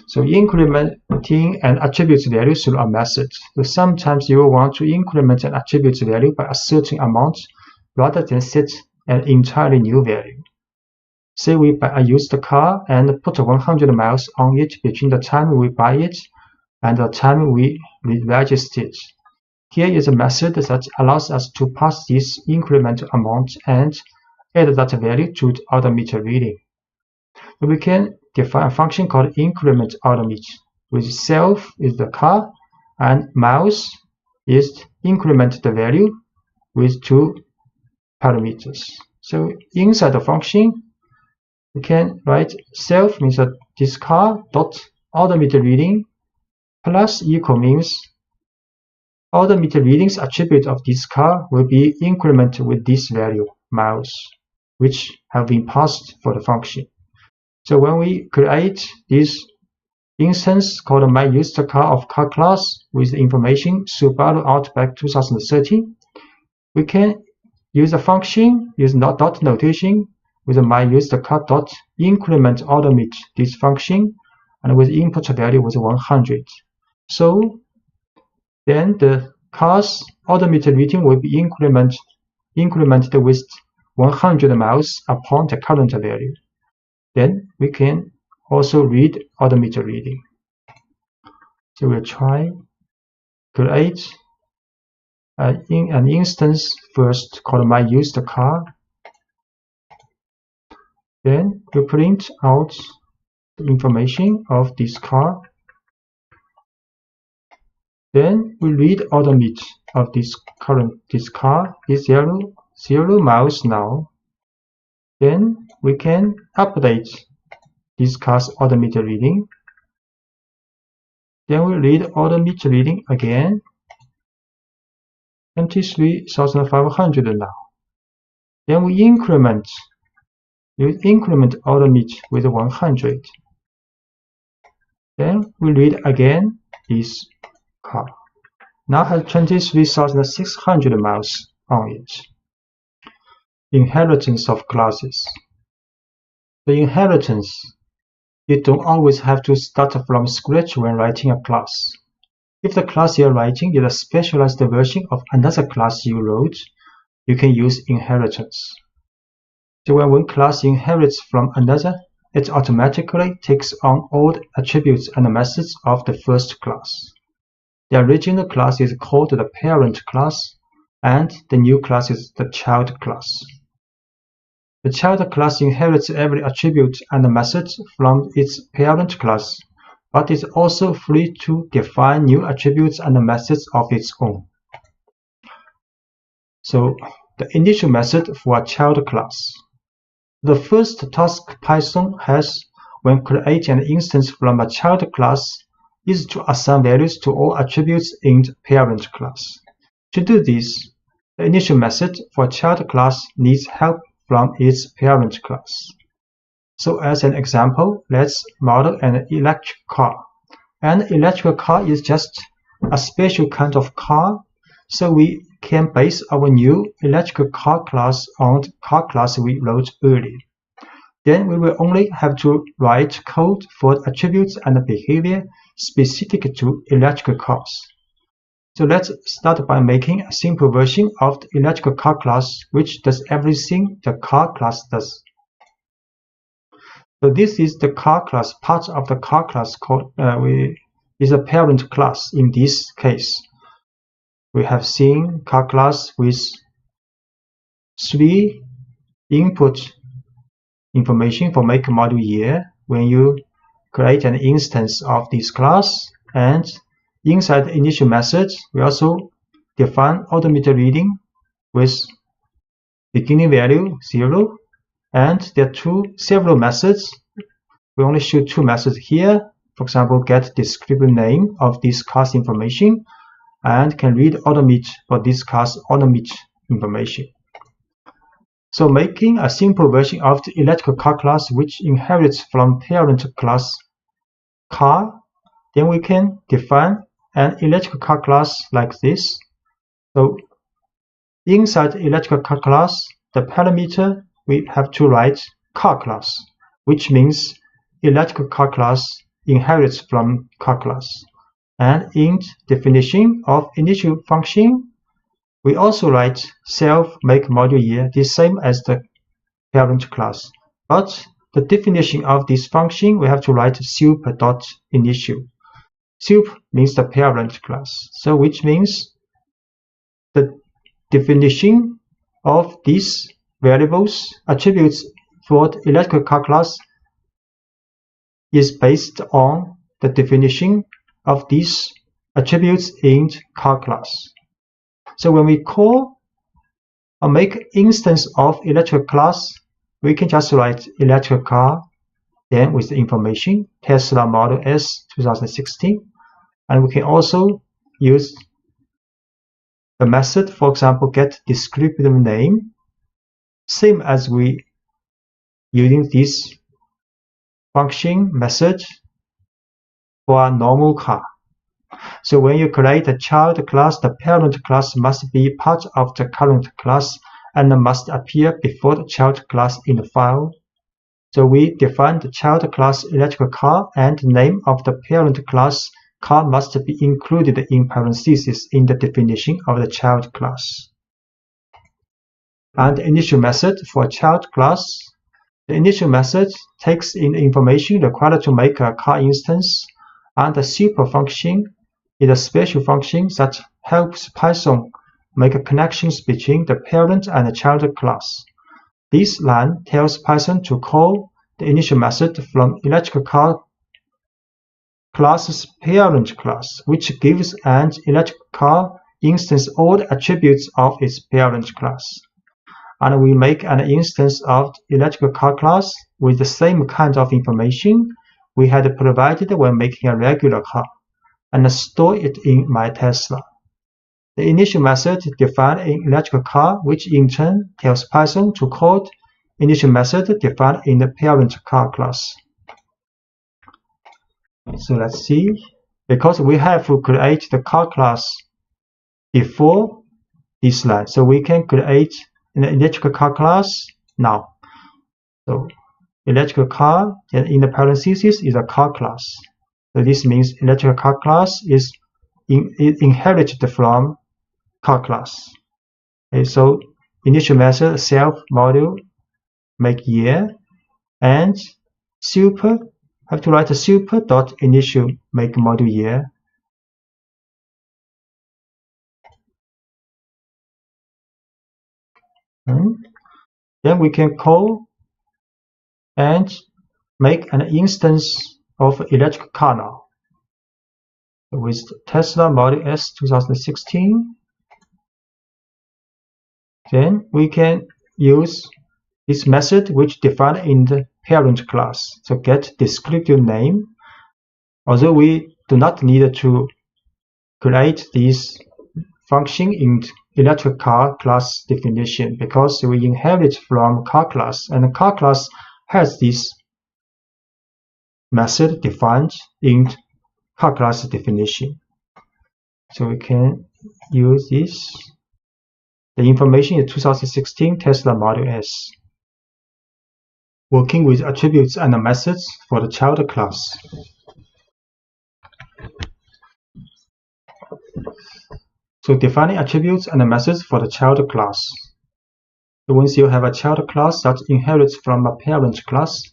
So incrementing an attribute value through a method. So sometimes you will want to increment an attribute value by a certain amount rather than set an entirely new value. Say we buy a used car and put 100 miles on it between the time we buy it and the time we re-register it. Here is a method that allows us to pass this incremental amount and add that value to the odometer reading. We can define a function called increment odometer, with self is the car and miles is increment the value with two parameters. So inside the function, we can write self means that this car dot odometer reading plus equal means odometer readings attribute of this car will be incremented with this value miles, which have been passed for the function. So when we create this instance called my used car of car class with the information Subaru Outback 2013, we can use a function, use dot notation with my used car dot increment odometer this function, and with input value was 100. So then the car's odometer reading will be incremented with 100 miles upon the current value. Then we can also read odometer reading. So we'll try create an instance first called my used car. Then we print out the information of this car. Then we read odometer of this car is 0 miles now. Then we can update this car's odometer reading. Then we read odometer reading again, 23,500 now. Then we increment odometer with 100. Then we read again this car. Now has 23,600 miles on it. Inheritance of classes. The inheritance You don't always have to start from scratch when writing a class. If the class you're writing is a specialized version of another class you wrote, you can use inheritance. So when one class inherits from another, it automatically takes on all the attributes and methods of the first class. The original class is called the parent class, and the new class is the child class. The child class inherits every attribute and method from its parent class, but is also free to define new attributes and methods of its own. So, the initial method for a child class. The first task Python has when creating an instance from a child class is to assign values to all attributes in the parent class. To do this, the initial method for a child class needs help from its parent class. So as an example, let's model an electric car. An electric car is just a special kind of car, so we can base our new electric car class on the car class we wrote earlier. Then we will only have to write code for attributes and behavior specific to electric cars. So let's start by making a simple version of the electric car class which does everything the car class does. So this is the car class. Part of the car class called is a parent class in this case. We have seen car class with 3 input information for make, model, year when you create an instance of this class, and inside the initial method we also define automated reading with beginning value 0, and there are several methods. We only show 2 methods here. For example, get descriptive name of this class information, and can read automate for this class automate information. So making a simple version of the electric car class which inherits from parent class car, then we can define an electric car class like this. So inside the electric car class, the parameter we have to write car class, which means electric car class inherits from car class. And in definition of initial function, we also write self, make, model, year, the same as the parent class. But the definition of this function, we have to write sup.initial. Sup means the parent class, so which means the definition of these variables, attributes for the electric car class is based on the definition of these attributes in car class. So when we call or make instance of electric class, we can just write electric car, then with the information Tesla Model S 2016, and we can also use the method, for example, get descriptive name, same as we using this function method for a normal car. So when you create a child class, the parent class must be part of the current class and must appear before the child class in the file. So we define the child class electric car, and the name of the parent class car must be included in parentheses in the definition of the child class. And the initial method for child class. The initial method takes in the information required to make a car instance, and the super function is a special function that helps Python make connections between the parent and the child class. This line tells Python to call the initial method from electric car class's parent class, which gives an electric car instance all the attributes of its parent class. And we make an instance of the electric car class with the same kind of information we had provided when making a regular car, and store it in my Tesla. The initial method defines an electric car, which in turn tells Python to call the initial method defined in the parent car class. So let's see. Because we have to create the car class before this line, so we can create an electric car class now. So electrical car, and in the parentheses is a car class. So this means electrical car class is inherited from car class. Okay, so initial method self module make year, and super have to write a super dot initial make module year. Then we can call and make an instance of electric car now. With Tesla Model S 2016, then we can use this method which defined in the parent class. So get descriptive name. Although we do not need to create this function in electric car class definition because we inherit from car class, and the car class has this method defined in car class definition. So we can use this. The information is 2016 Tesla Model S. Working with attributes and methods for the child class. So defining attributes and methods for the child class. So once you have a child class that inherits from a parent class,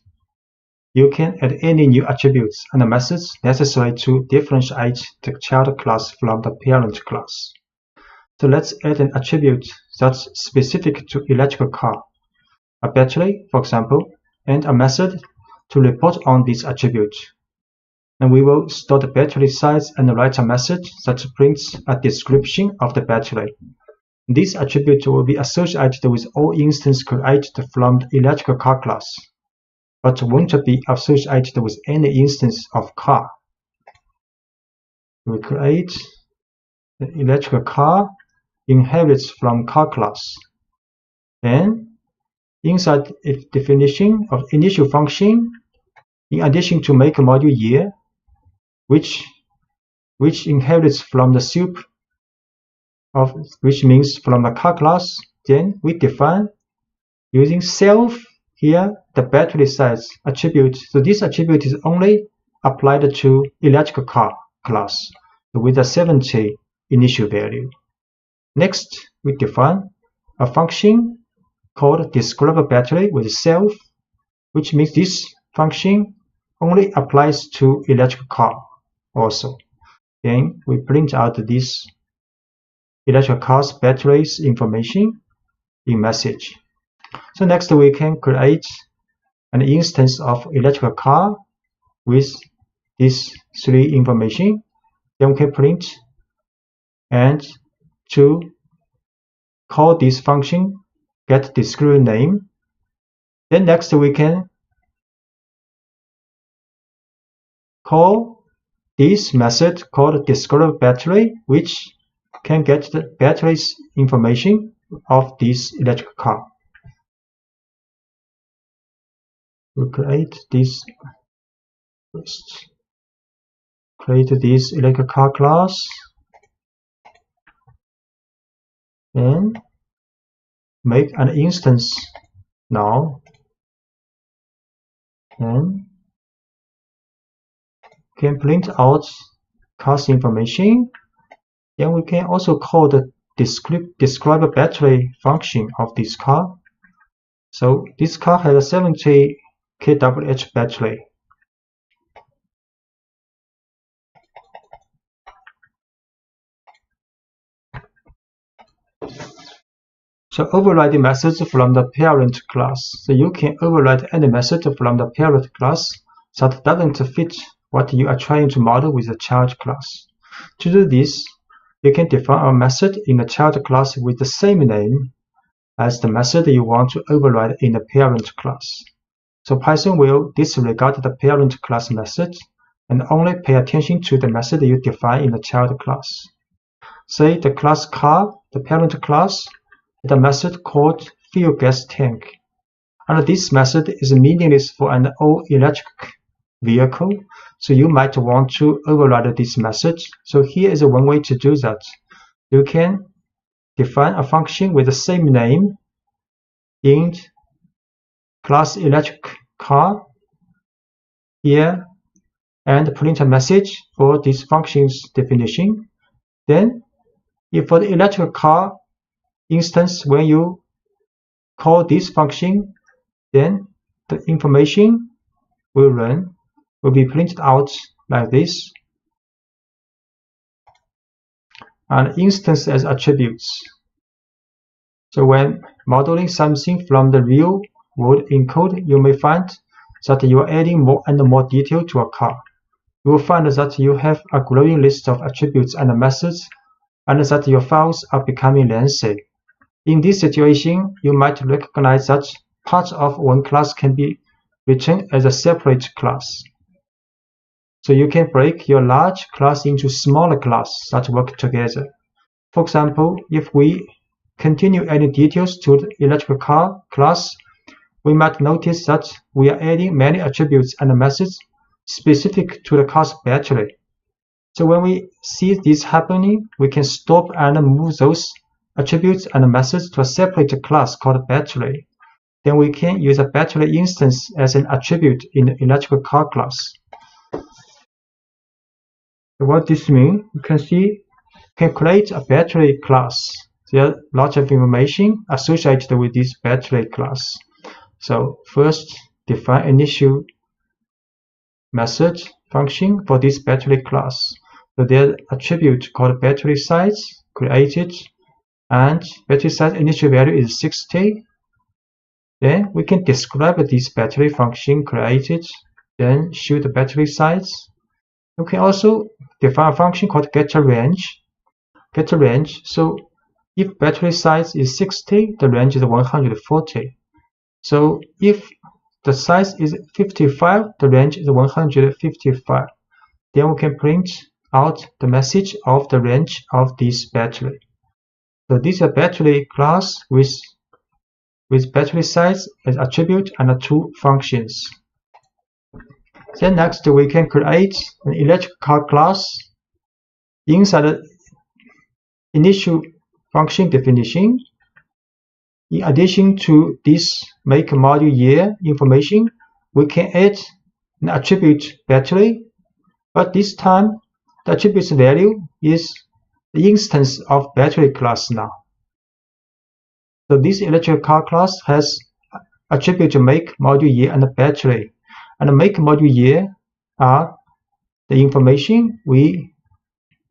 you can add any new attributes and methods necessary to differentiate the child class from the parent class. So let's add an attribute that's specific to electrical car, a battery, for example, and a method to report on this attribute. And we will store the battery size and write a message that prints a description of the battery. This attribute will be associated with all instances created from the electrical car class, but won't be associated with any instance of car. We create the electrical car inherits from car class. Then inside its definition of initial function, in addition to make a module year, which inherits from the soup of which means from the car class, then we define using self here the battery size attribute. So this attribute is only applied to electrical car class with a 70 initial value. Next, we define a function called describe battery with self, which means this function only applies to electric car also. Then we print out this electric car's batteries information in message. So next we can create an instance of electric car with these three information. Then we can print and to call this function get descriptive name. Then next we can call this method called describe battery, which can get the battery's information of this electric car. We create this first. Create this electric car class and make an instance now, and can print out car's information. Then we can also call the describe battery function of this car. So this car has a 70 kWh battery. So overriding methods from the parent class. So you can override any method from the parent class that doesn't fit what you are trying to model with the child class. To do this, you can define a method in the child class with the same name as the method you want to override in the parent class. So Python will disregard the parent class method and only pay attention to the method you define in the child class. Say the class car, the parent class, the method called fuel gas tank. And this method is meaningless for an all-electric vehicle, so you might want to override this method. So here is one way to do that. You can define a function with the same name in class electric car here and print a message for this function's definition. Then, if for the electrical car instance, when you call this function, then the information will be printed out like this, and instance as attributes. So when modeling something from the real world in code, you may find that you are adding more and more detail to a car. You will find that you have a growing list of attributes and methods, and that your files are becoming lengthy. In this situation, you might recognize that parts of one class can be written as a separate class. So you can break your large class into smaller classes that work together. For example, if we continue adding details to the electrical car class, we might notice that we are adding many attributes and methods specific to the car's battery. So when we see this happening, we can stop and move those attributes and methods to a separate class called battery. Then we can use a battery instance as an attribute in the electrical car class. So what this means, you can see you can create a battery class. There are lots of information associated with this battery class. So first, define initial method function for this battery class. So there's attribute called battery size created, and battery size initial value is 60. Then we can describe this battery function created, then show the battery size. You can also define a function called getRange. So if battery size is 60, the range is 140. So if the size is 55, the range is 155. Then we can print out the message of the range of this battery. So this is a battery class with battery size as attribute and two functions. Then next we can create an electrical car class inside the initial function definition. In addition to this make module year information, we can add an attribute battery, but this time the attribute's value is the instance of battery class now. So this electrical car class has attribute make module year and battery. And make module year are the information we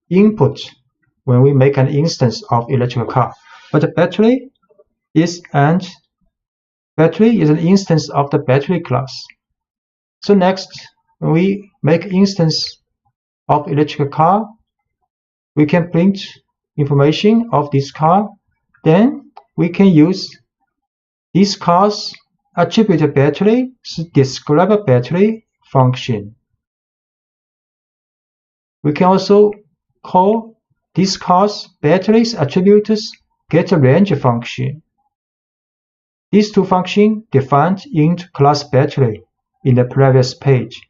input when we make an instance of electrical car. But the battery is an instance of the battery class. So next, when we make instance of electrical car, we can print information of this car. Then we can use this car's attribute battery to describe a battery function. We can also call this car's battery's attributes getRange function. These two functions defined in class battery in the previous page.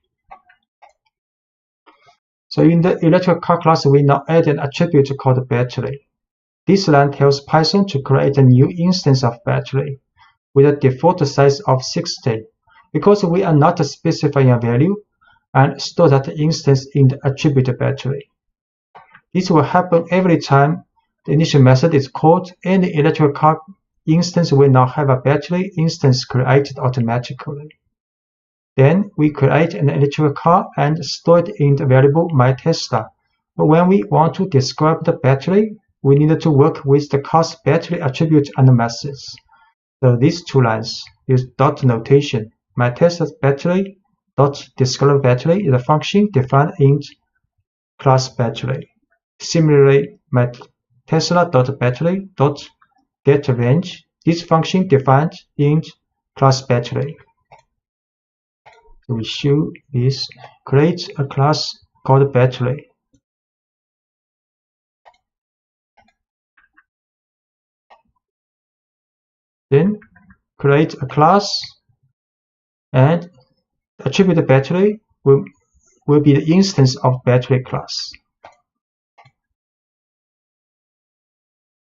So in the electrical car class, we now add an attribute called battery. This line tells Python to create a new instance of battery with a default size of 60, because we are not specifying a value, and store that instance in the attribute battery. This will happen every time the initial method is called, and the electrical car instance will now have a battery instance created automatically. Then we create an electrical car and store it in the variable myTesla. But when we want to describe the battery, we need to work with the car's battery attribute and methods. So these two lines use dot notation. MyTesla's battery dot describe battery is a function defined in class battery. Similarly, MyTesla.battery dot getRange, this function defined in class battery. So we show this, create a class called battery. Then create a class, and attribute battery will be the instance of battery class.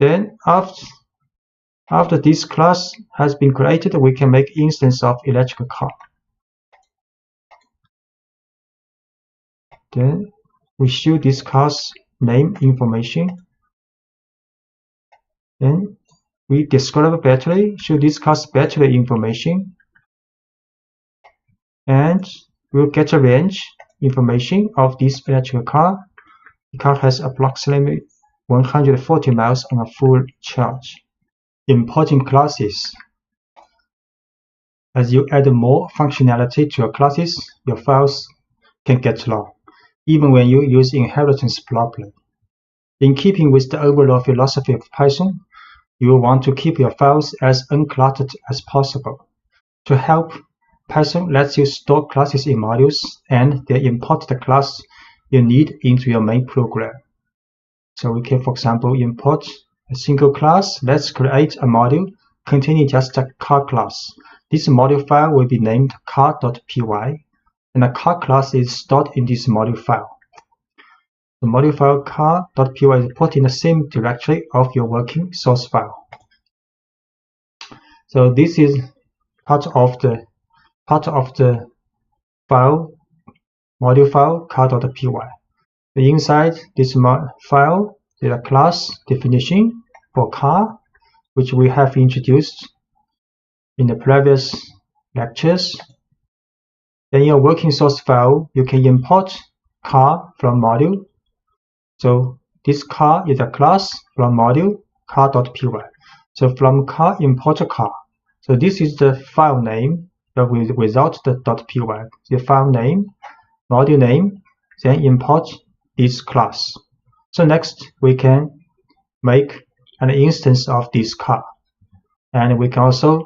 Then after this class has been created, we can make instance of electrical car. Then we show this car's name information. Then we describe battery, show this car's battery information. And we'll get a range information of this electric car. The car has approximately 140 miles on a full charge. Importing classes. As you add more functionality to your classes, your files can get long, even when you use inheritance properly. In keeping with the overall philosophy of Python, you will want to keep your files as uncluttered as possible. To help, Python lets you store classes in modules and then import the class you need into your main program. So we can, for example, import a single class. Let's create a module containing just a car class. This module file will be named car.py, and the car class is stored in this module file. The module file car.py is put in the same directory of your working source file. So this is part of the file, module file car.py. Inside this file, there is a class definition for car, which we have introduced in the previous lectures. In your working source file, you can import car from module. So this car is a class from module car.py. So from car, import car. So this is the file name without the .py. The file name, module name, then import this class. So next we can make an instance of this car, and we can also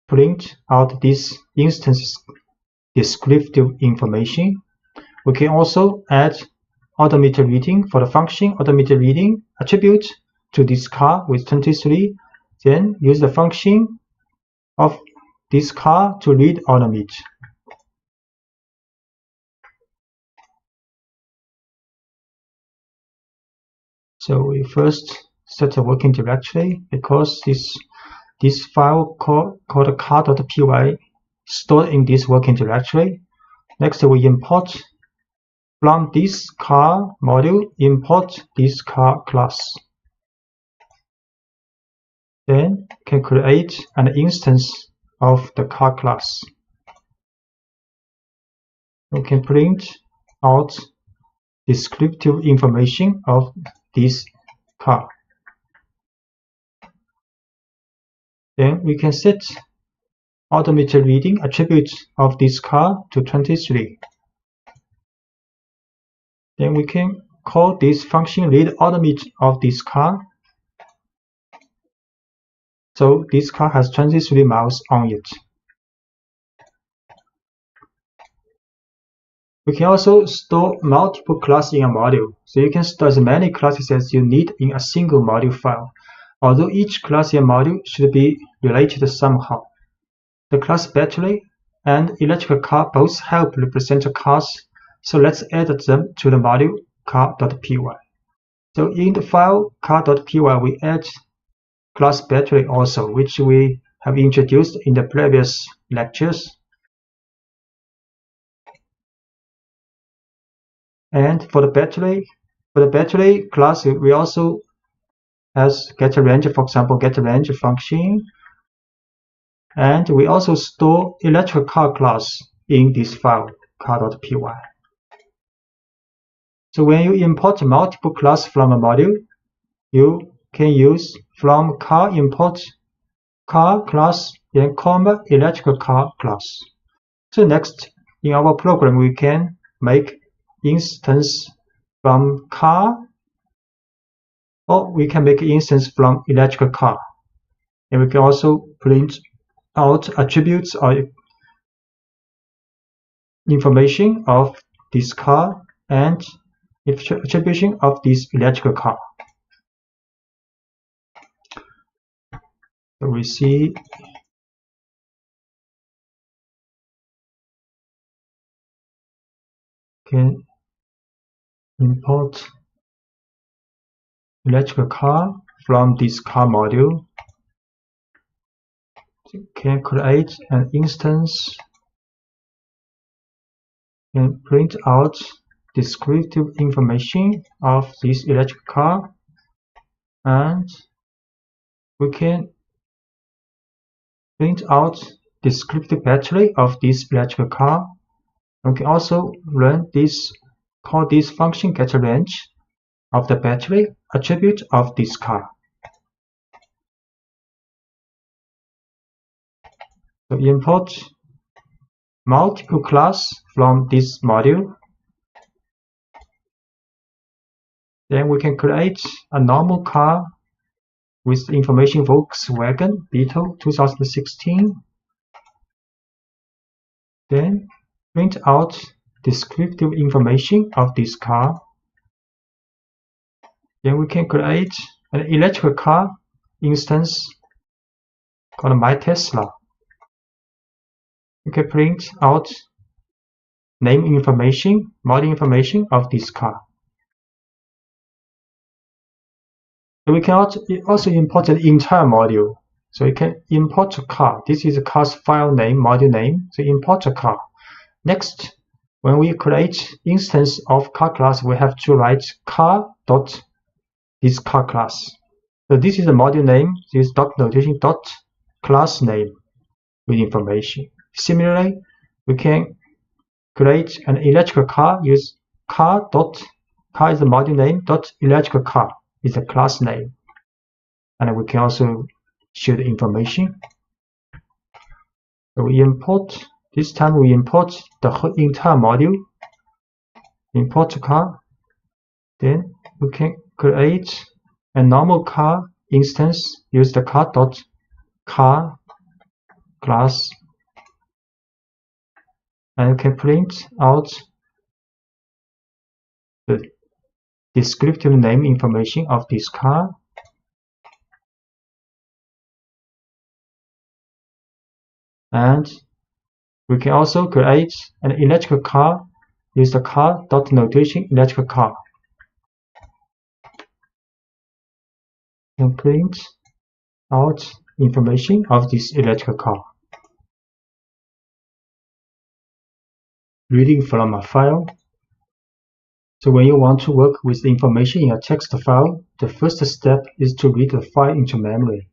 print out this instance descriptive information. We can also add automated reading for the function automated reading attribute to this car with 23, then use the function of this car to read automate. So we first set a working directory because this file called car.py stored in this working directory. Next we import from this car module, import this car class. Then can create an instance of the car class. We can print out descriptive information of this car. Then we can set automated reading attribute of this car to 23. Then we can call this function read automate of this car. So this car has 23 miles on it. We can also store multiple classes in a module, so you can store as many classes as you need in a single module file, although each class in a module should be related somehow. The class battery and electric car both help represent cars, so let's add them to the module car.py. So in the file car.py we add class battery also, which we have introduced in the previous lectures. And for the battery class, we also has getRange, for example, getRange function. And we also store electric car class in this file, car.py. So when you import multiple classes from a module, you can use from car import car class, then comma electric car class. So next, in our program, we can make instance from car, or we can make instance from electric car. And we can also print out attributes or information of this car and attribution of this electric car. So we see can import electric car from this car module. Can create an instance and print out descriptive information of this electric car, and we can print out descriptive battery of this electric car. We can also run this, call this function getRange of the battery attribute of this car. So import multiple class from this module. Then we can create a normal car with information Volkswagen Beetle 2016. Then print out descriptive information of this car. Then we can create an electric car instance called My Tesla. We can print out name information, model information of this car. So we can also import the entire module. So you can import a car. This is a car's file name, module name. So import a car. Next, when we create instance of car class, we have to write car dot this car class. So this is a module name. This dot notation dot class name with information. Similarly, we can create an electric car. Use car dot car is the module name dot electric car is the class name, and we can also show the information. So we import, this time we import the whole entire module, import car. Then we can create a normal car instance, use the car dot car class, and we can print out the descriptive name information of this car. And we can also create an electric car, use the car dot notation electric car, and print out information of this electric car. Reading from a file. So when you want to work with the information in a text file, the first step is to read the file into memory.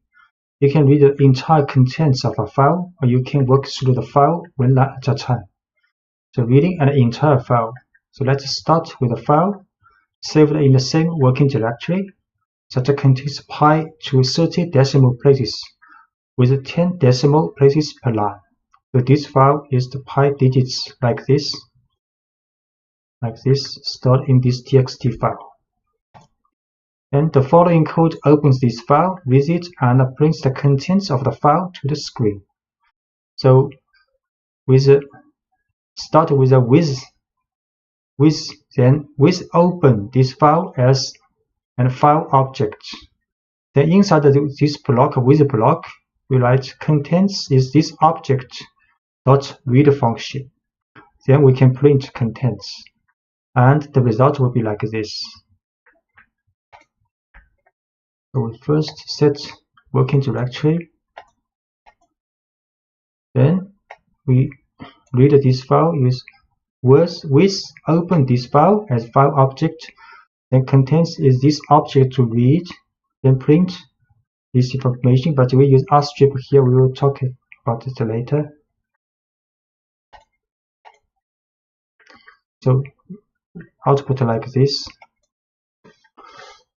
You can read the entire contents of a file, or you can work through the file one line at a time. So reading an entire file. So let's start with a file saved in the same working directory that contains pi to 30 decimal places with 10 decimal places per line. So this file is the pi digits like this, stored in this txt file. And the following code opens this file, reads it, and brings the contents of the file to the screen. So start with a with open this file as a file object. Then inside this block, with block, we write contents is this object dot read function. Then we can print contents, and the result will be like this. So we first set working directory, then we read this file, use with open this file as file object, then contents is this object to read, then print this information, but we use rstrip here, we will talk about it later. So output like this.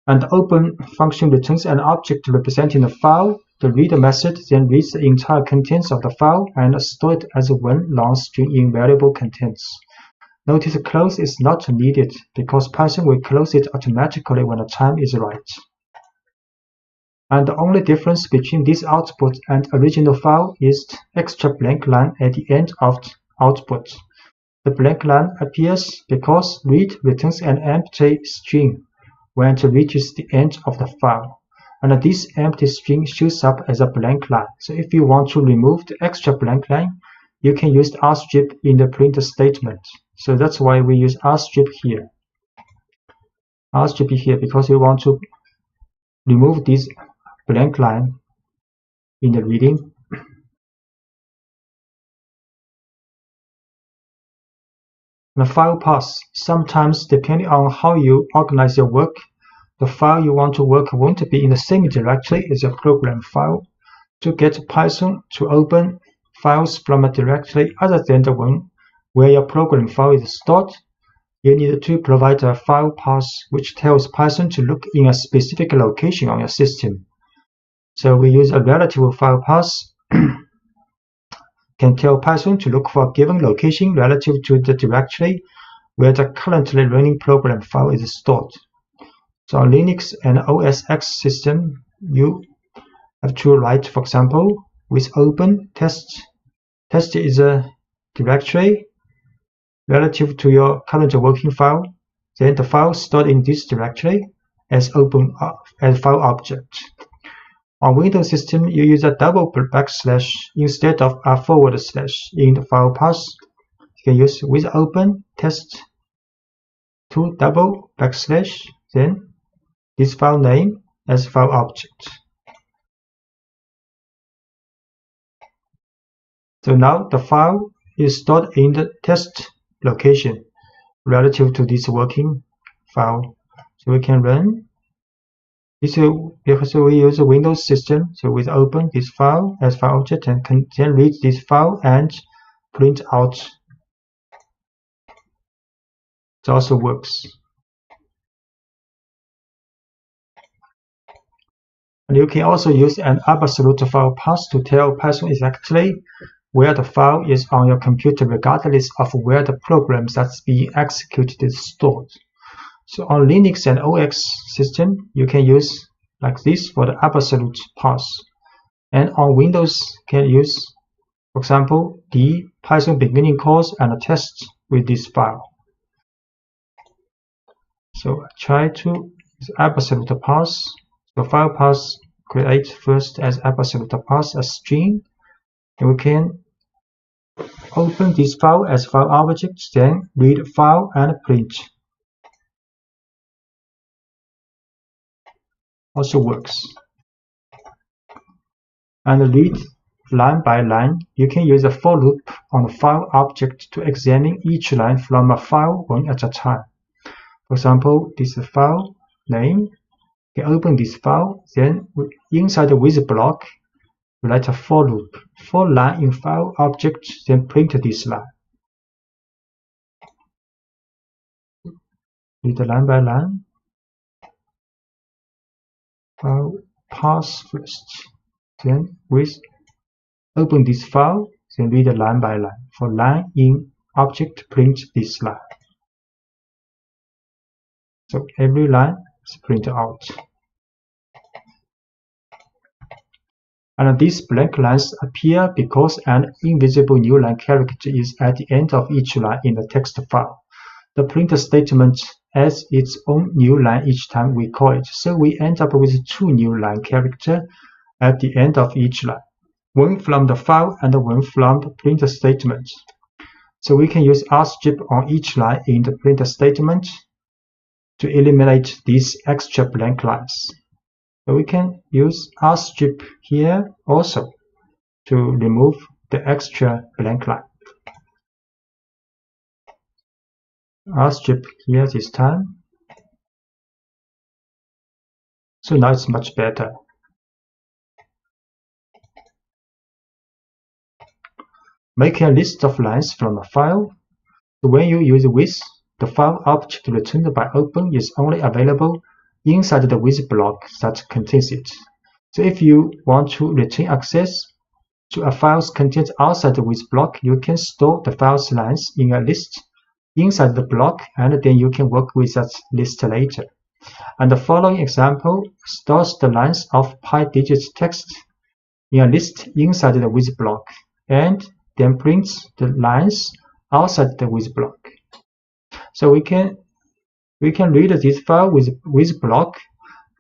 And the open function returns an object representing the file. The reader method then reads the entire contents of the file and stores it as one long string in variable contents. Notice close is not needed because Python will close it automatically when the time is right. And the only difference between this output and original file is the extra blank line at the end of the output. The blank line appears because read returns an empty string when it reaches the end of the file, and this empty string shows up as a blank line. So if you want to remove the extra blank line, you can use rstrip in the print statement. So that's why we use rstrip here. Rstrip here because we want to remove this blank line in the reading. And file paths. Sometimes, depending on how you organize your work, the file you want to work won't be in the same directory as your program file. To get Python to open files from a directory other than the one where your program file is stored, you need to provide a file path which tells Python to look in a specific location on your system. So we use a relative file path can tell Python to look for a given location relative to the directory where the currently running program file is stored. So on Linux and OS X system, you have to write, for example, with open test. Test is a directory relative to your current working file. Then the file stored in this directory as open as file object. On Windows system, you use a double backslash instead of a forward slash in the file path. You can use with open test to double backslash, then this file name as file object. So now the file is stored in the test location relative to this working file. So we can run this because we use a Windows system. So we open this file as file object and can then read this file and print out. It also works. And you can also use an absolute file path to tell Python exactly where the file is on your computer regardless of where the program that's being executed is stored. So on Linux and OS system, you can use like this for the absolute path. And on Windows, you can use, for example, the Python beginning course and a test with this file. So I try to use absolute path. The file path create first as absolute path a string, and we can open this file as file object, then read file and print. Also works. And read line by line. You can use a for loop on the file object to examine each line from a file one at a time. For example, this is file name. You can open this file, then inside the with block, write a for loop. For line in file object, then print this line. Read line by line. File path first. Then with open this file, then read line by line. For line in object, print this line. So every line is printed out. And these blank lines appear because an invisible new line character is at the end of each line in the text file. The print statement adds its own new line each time we call it, so we end up with two new line characters at the end of each line, one from the file and one from the print statement. So we can use rstrip on each line in the print statement to eliminate these extra blank lines. So we can use rstrip here also to remove the extra blank line. Rstrip here this time. So now it's much better. Make a list of lines from a file. So when you use with, the file object returned by open is only available inside the with block that contains it. So if you want to retain access to a file's content outside the with block, you can store the file's lines in a list inside the block, and then you can work with that list later. And the following example stores the lines of pi digits text in a list inside the with block, and then prints the lines outside the with block. So we can read this file with block,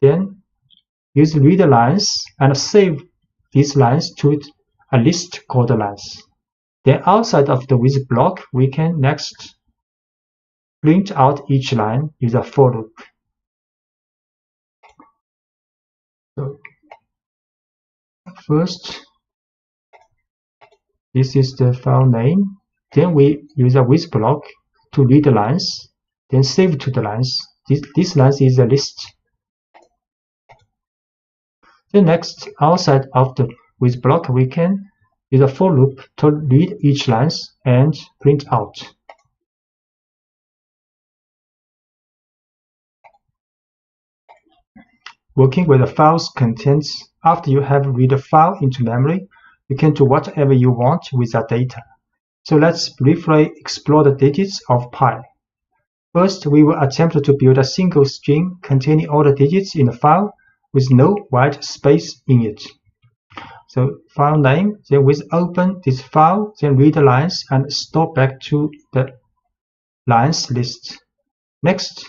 then use read lines and save these lines to a list called lines. Then outside of the with block, we can next print out each line with a for loop. So first, this is the file name. Then we use a with block to read the lines, then save to the lines. This lines is a list. Then next, outside of the with block, we can use a for loop to read each lines and print out. Working with the file's contents, after you have read the file into memory, you can do whatever you want with that data. So let's briefly explore the digits of pi. First, we will attempt to build a single string containing all the digits in the file with no white space in it. So file name, then we open this file, then read the lines and store back to the lines list. Next,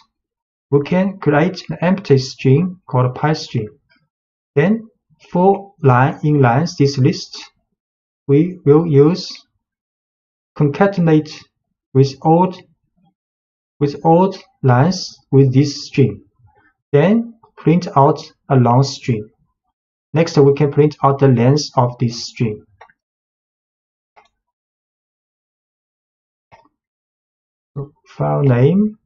we can create an empty string called pi string. Then for line in lines this list, we will use concatenate with odd lines with this string. Then print out a long string. Next, we can print out the length of this string. So, file name.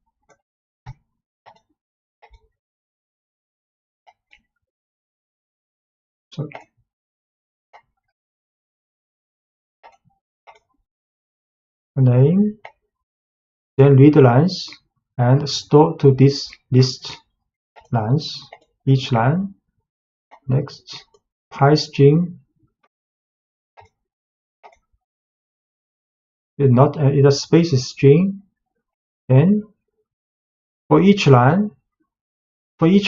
Name, then read the lines and store to this list lines, each line. Next, pi string, not a space string. Then for each line, we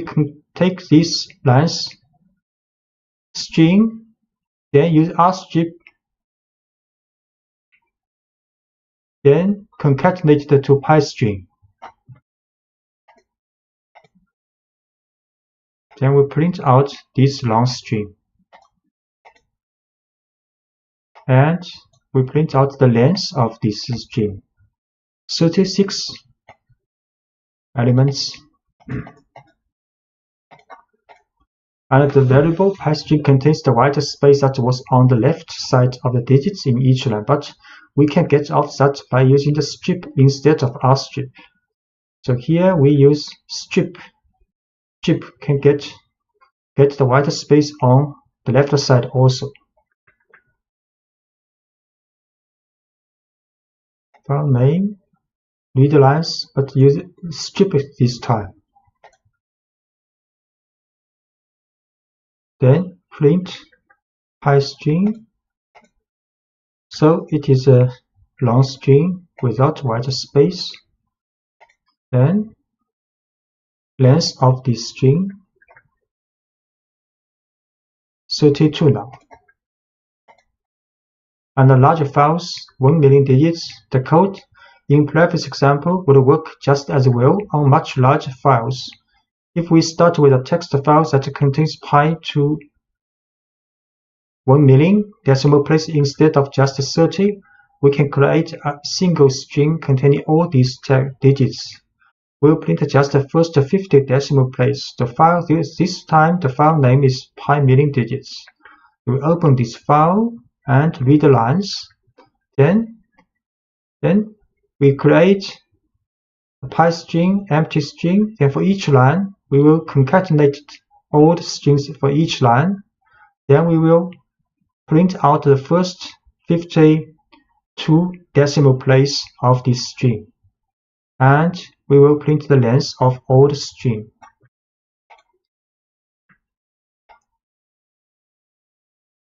can take this lines string, then use rstrip, then concatenate the to pi string. Then we print out this long string. And we print out the length of this string. 36 elements. And the variable pi string contains the white space that was on the left side of the digits in each line, but we can get off that by using the strip instead of rstrip. So here we use strip. Strip can get the white space on the left side also. File name, read the lines, but use strip this time. Then print pi string. So it is a long string without white space. Then length of this string 32 now. And the larger files, 1 million digits, the code in previous example would work just as well on much larger files. If we start with a text file that contains pi to 1 million decimal place instead of just 30, we can create a single string containing all these digits. We'll print just the first 50 decimal place. The file this time the file name is pi million digits. We open this file and read the lines. Then we create a pi string, empty string. Then for each line, we will concatenate all the strings for each line. Then we will print out the first 52 decimal place of this string. And we will print the length of all the string.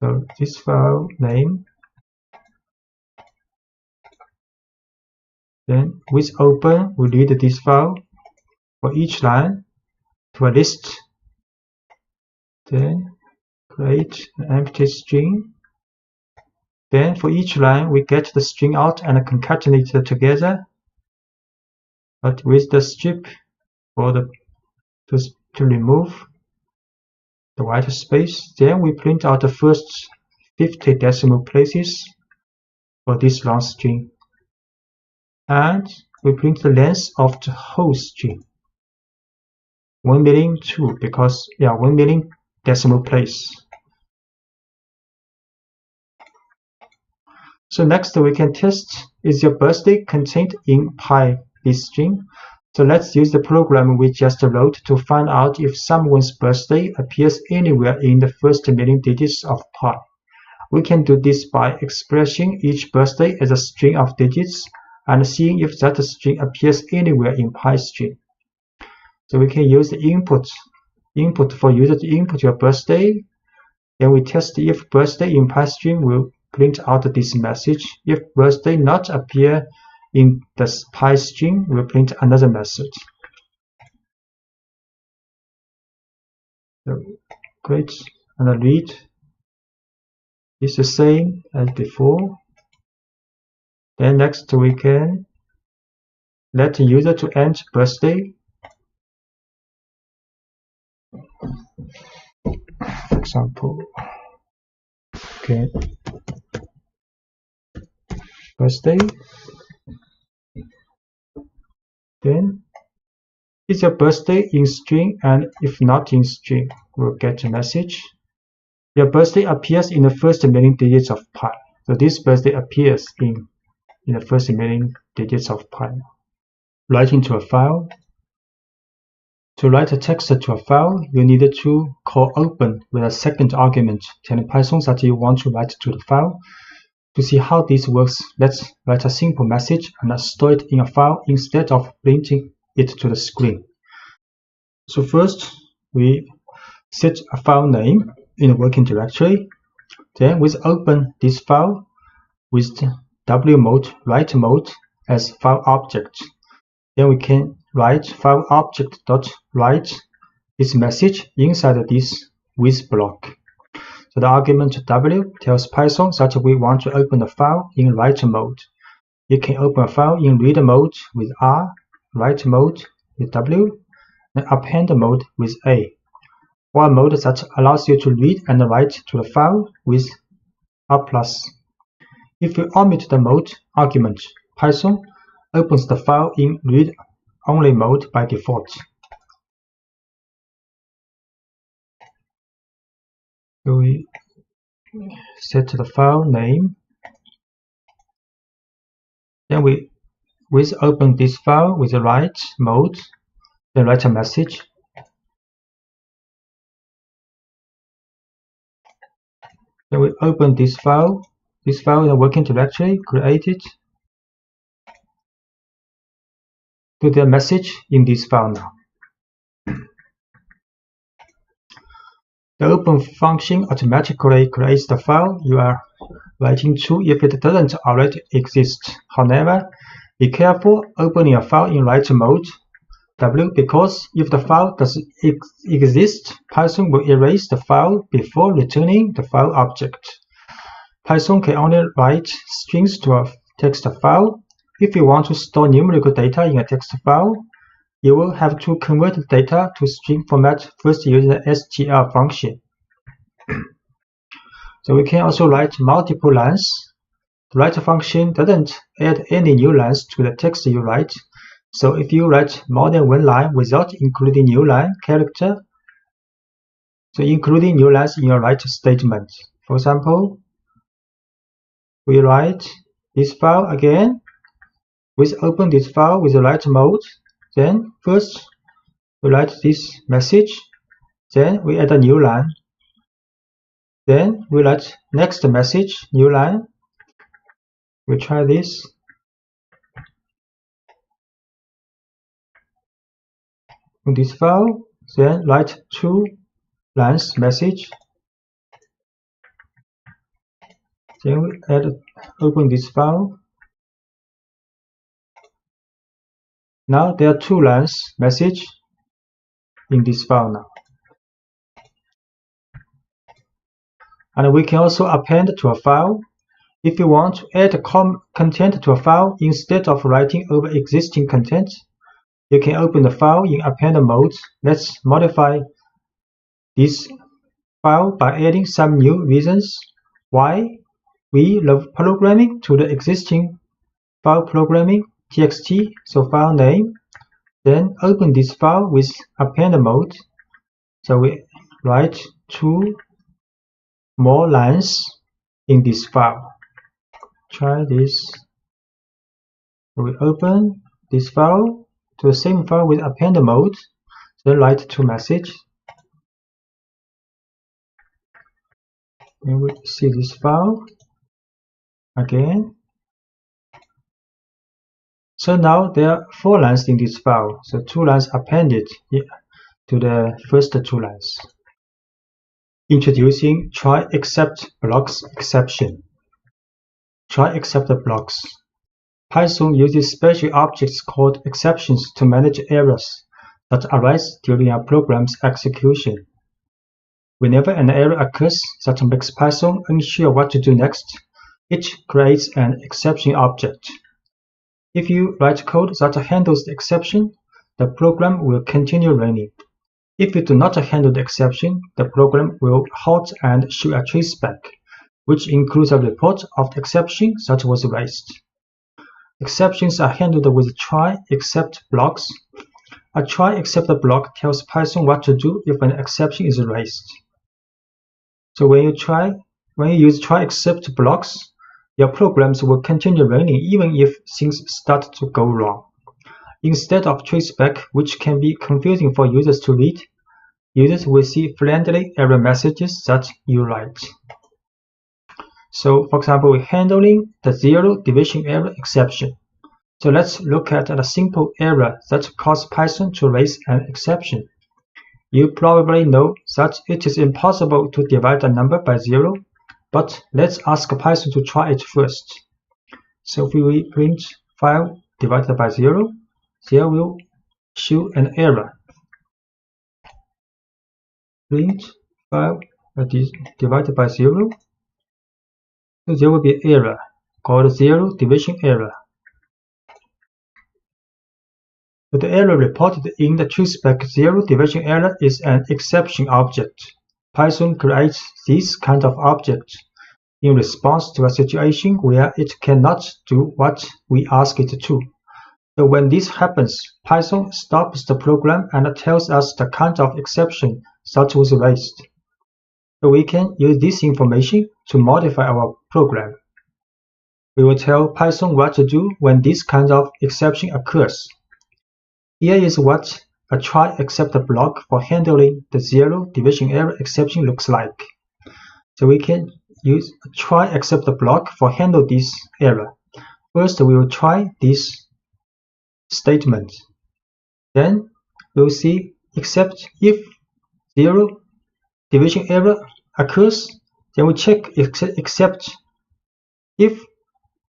So this file name. Then with open, we read this file for each line to a list. Then create an empty string. Then for each line, we get the string out and concatenate it together. But with the strip for to remove the white space. Then we print out the first 50 decimal places for this long string. And we print the length of the whole string. 1 million 2 because 1 million decimal place. So next we can test, is your birthday contained in pi this string? So let's use the program we just wrote to find out if someone's birthday appears anywhere in the first million digits of pi. We can do this by expressing each birthday as a string of digits and seeing if that string appears anywhere in pi string. So we can use the input for user to input your birthday. Then we test if birthday in pi string will print out this message. If birthday not appear in the pi string, we'll print another message. So great, and read is the same as before. Then next we can let the user to enter birthday. For example, okay, birthday. Then is your birthday in string, and if not in string, we'll get a message. Your birthday appears in the first million digits of pi. So this birthday appears in the first million digits of pi. Write into a file. To write a text to a file, you need to call open with a second argument, telling Python that you want to write to the file. To see how this works, let's write a simple message and store it in a file instead of printing it to the screen. So first, we set a file name in the working directory. Then we open this file with W mode, write mode as file object. Then we can write file object.write this message inside this with block. So the argument W tells Python that we want to open the file in write mode. You can open a file in read mode with R, write mode with W, and append mode with A. One mode that allows you to read and write to the file with R+. If you omit the mode argument, Python opens the file in read-only mode by default. So we set the file name. Then we open this file with the write mode, then write a message. Then we open this file in the working directory, create it. Do the message in this file now. The open function automatically creates the file you are writing to if it doesn't already exist. However, be careful opening a file in write mode W, because if the file does exist, Python will erase the file before returning the file object. Python can only write strings to a text file. If you want to store numerical data in a text file, you will have to convert the data to string format first using the str function. So we can also write multiple lines. The write function doesn't add any new lines to the text you write. So if you write more than one line without including new line character, so including new lines in your write statement. For example, we write this file again. We open this file with the write mode. Then first we write this message. Then we add a new line. Then we write next message, new line. We try this. In this file, then write two lines message. Then we open this file. Now there are two lines message in this file now. And we can also append to a file. If you want to add content to a file instead of writing over existing content, you can open the file in append mode. Let's modify this file by adding some new reasons why we love programming to the existing file programming txt. So file name, then open this file with append mode. So we write two more lines in this file. try this. We open this file to the same file with append mode, then write to message. Then we see this file again. So now there are 4 lines in this file, so 2 lines appended to the first 2 lines. Introducing try except blocks exception. Try except blocks. Python uses special objects called exceptions to manage errors that arise during a program's execution. Whenever an error occurs that makes Python unsure what to do next, it creates an exception object. If you write code that handles the exception, the program will continue running. If you do not handle the exception, the program will halt and show a traceback, which includes a report of the exception that was raised. Exceptions are handled with try except blocks. A try except block tells Python what to do if an exception is raised. So when you use try except blocks, your programs will continue running even if things start to go wrong. Instead of traceback, which can be confusing for users to read, users will see friendly error messages that you write. So, for example, we're handling the 0 division error exception. So let's look at a simple error that caused Python to raise an exception. You probably know that it is impossible to divide a number by 0, but let's ask Python to try it first. So if we print file divided by 0, there will show an error. Print file divided by 0. So there will be an error called 0 division error. But the error reported in the traceback 0 division error is an exception object. Python creates this kind of object in response to a situation where it cannot do what we ask it to. So when this happens, Python stops the program and tells us the kind of exception that was raised. So we can use this information to modify our program. We will tell Python what to do when this kind of exception occurs. Here is what a try except block for handling the 0 division error exception looks like. So we can use a try except block for handle this error. First, we will try this statement. Then we'll see except if 0 division error occurs, then we check except if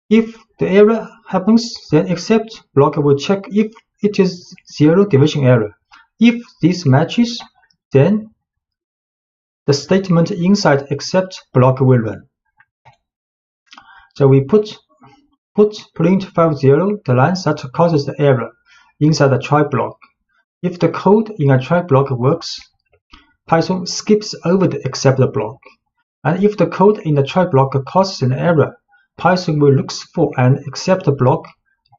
the error happens, then except block will check if it is 0 division error. If this matches, then the statement inside except block will run. So we put print file 0, the line that causes the error, inside the try block. If the code in a try block works, Python skips over the except block. And if the code in the try block causes an error, Python will look for an except block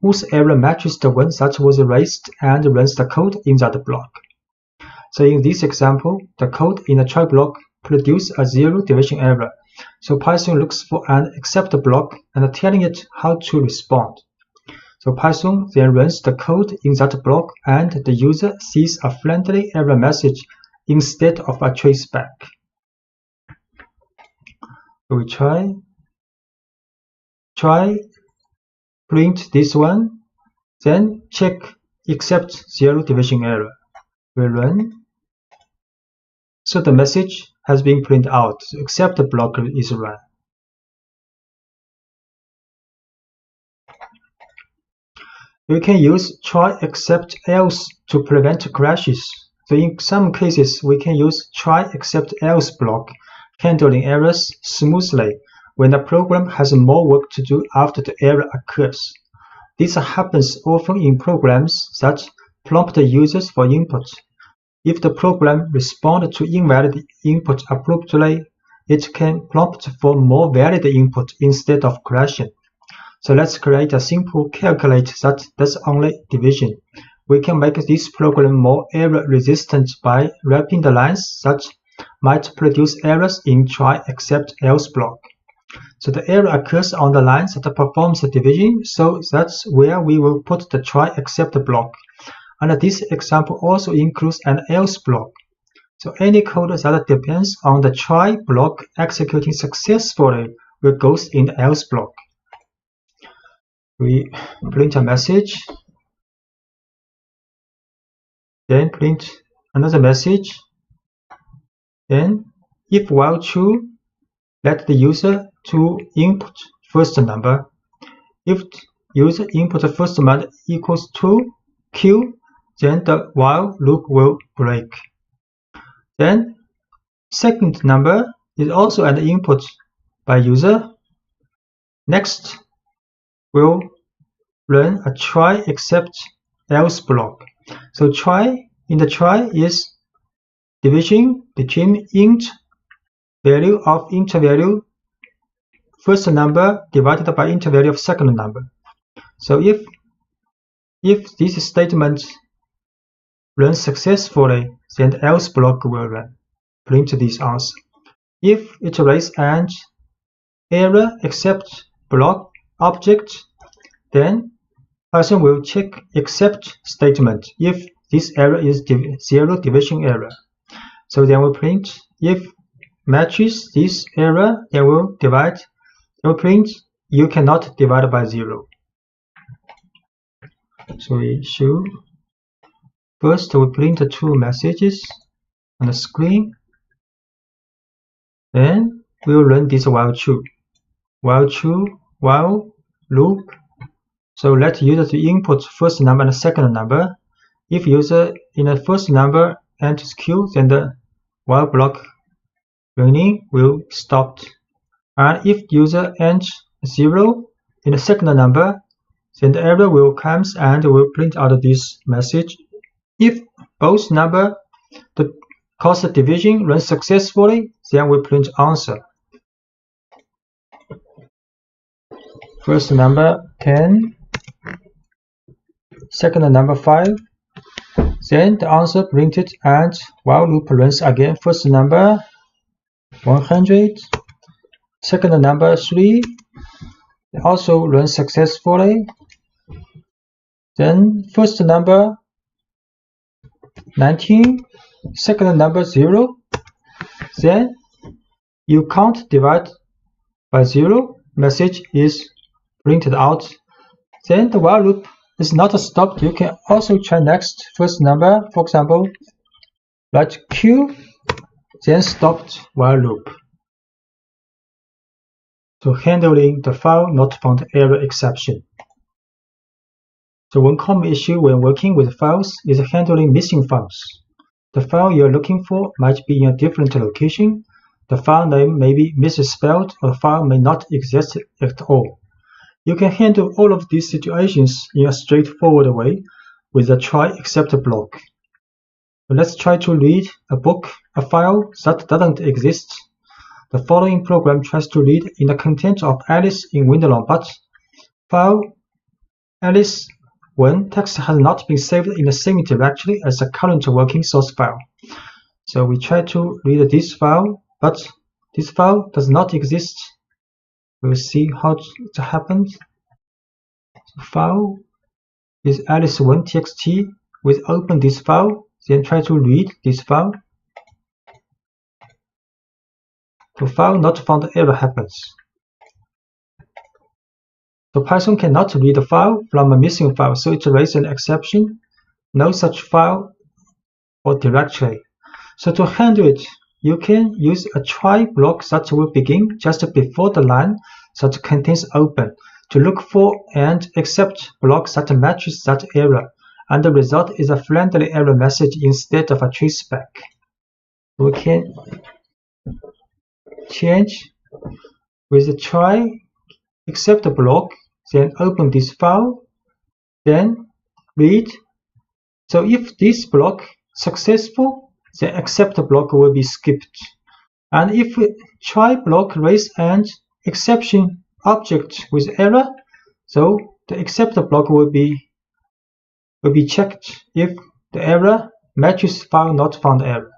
whose error matches the one that was raised and runs the code in that block. So in this example, the code in the try block produces a 0 division error. So Python looks for an except block and telling it how to respond. So Python then runs the code in that block and the user sees a friendly error message instead of a traceback. So we try print this one, then check except 0 division error. We run. So the message has been printed out, except the block is run. We can use try except else to prevent crashes. So in some cases, we can use try except else block, handling errors smoothly when the program has more work to do after the error occurs. This happens often in programs that prompt the users for input. If the program responds to invalid input abruptly, it can prompt for more valid input instead of crashing. So let's create a simple calculate that does only division. We can make this program more error resistant by wrapping the lines that might produce errors in try except else block. So the error occurs on the lines that performs the division, so that's where we will put the try except block. And this example also includes an else block. So any code that depends on the try block executing successfully will go in the else block. We print a message, then print another message, then if while true, let the user to input first number. If user input first number equals to Q, then the while loop will break. Then second number is also an input by user. Next, we'll run a try except else block. So in the try is division between int value of int value first number divided by int value of second number. So if this statement runs successfully, then the else block will run. Print this answer. If it raise an error except block object, then Python will check except statement if this error is zero division error. So then we'll print if matches this error, then we'll print you cannot divide by 0. So we should first we print the two messages on the screen. Then we'll run this while true, while loop. So let user to input first number and second number. If user in the first number enters Q, then the while block running will stop. And if user enters 0 in the second number, then the error will come and will print out this message. If both number cause the division runs successfully, then we print answer. First number 10, second number 5. Then the answer printed and while loop runs again. First number 100, second number 3, also runs successfully. Then first number 19, second number 0. Then you can't divide by 0. Message is printed out. Then the while loop is not stopped. You can also try next first number. For example, write Q, then stopped while loop. So handling the file not found error exception. So one common issue when working with files is handling missing files. The file you are looking for might be in a different location. The file name may be misspelled, or the file may not exist at all. You can handle all of these situations in a straightforward way with the try except block. Let's try to read a file that doesn't exist. The following program tries to read in the content of Alice in Wonderland, but file Alice 1 text has not been saved in the same directory as the current working source file. So we try to read this file, but this file does not exist. We'll see how it happens. So file is alice1.txt. We open this file, then try to read this file. The file not found error happens. So Python cannot read the file from a missing file, so it raises an exception. No such file or directory. So to handle it, you can use a try block that will begin just before the line that contains open to look for and accept blocks that matches that error, and the result is a friendly error message instead of a traceback. We can change with the try except block, then open this file, then read. So if this block successful, the accept block will be skipped. And if try block raise an exception object with error, so the accept block will be checked if the error matches file not found error.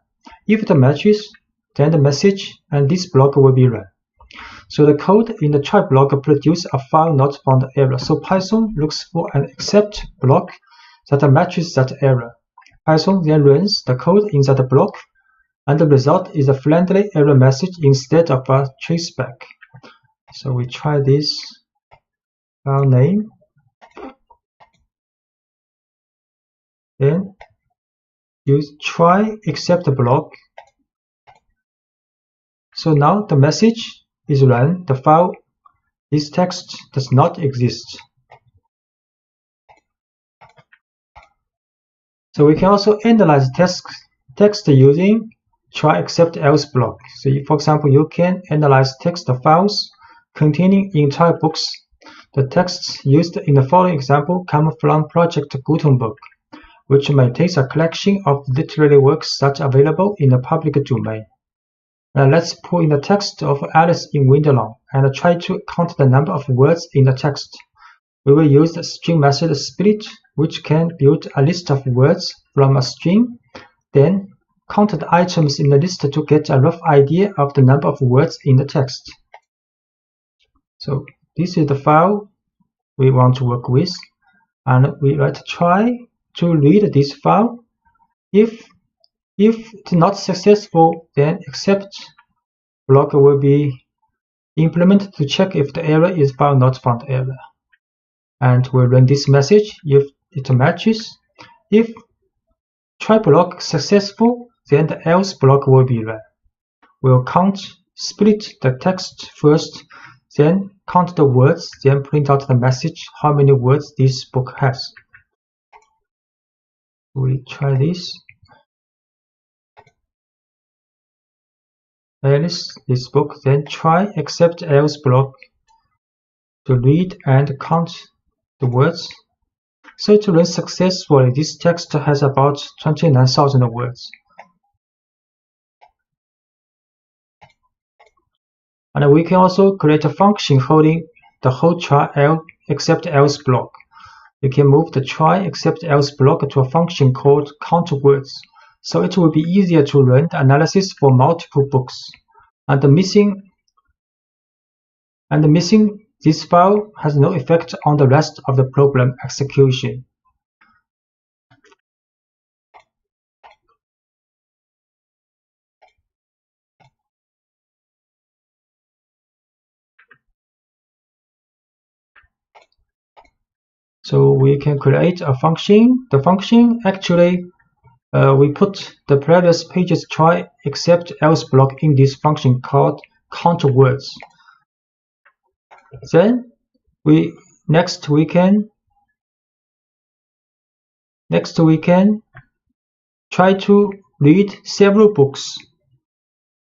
If it matches, then the message and this block will be run. So the code in the try block produces a file not found error. So Python looks for an except block that matches that error. Python then runs the code in that block, and the result is a friendly error message instead of a traceback. So we try this file name. Then use try except block. So now the message is run. The file, this text does not exist. So we can also analyze text using try except else block. So for example, you can analyze text files containing entire books. The texts used in the following example come from Project Gutenberg, which maintains a collection of literary works that are available in the public domain. Now let's pull in the text of Alice in Wonderland and try to count the number of words in the text. We will use the string method split, which can build a list of words from a string, then count the items in the list to get a rough idea of the number of words in the text. So this is the file we want to work with, and we write try to read this file. If it's not successful, then except block will be implemented to check if the error is file not found error. And we'll run this message if it matches. If try block successful, then the else block will be run. We'll split the text first, then count the words, then print out the message how many words this book has. We try this. Alice, this book, then try except else block to read and count the words. So to run successfully, this text has about 29,000 words. And we can also create a function holding the whole try except else block. You can move the try except else block to a function called count words. So it will be easier to run the analysis for multiple books. And missing this file has no effect on the rest of the program execution. So we can create a function. The function actually we put the previous page's try except else block in this function called count words. Then next we can try to read several books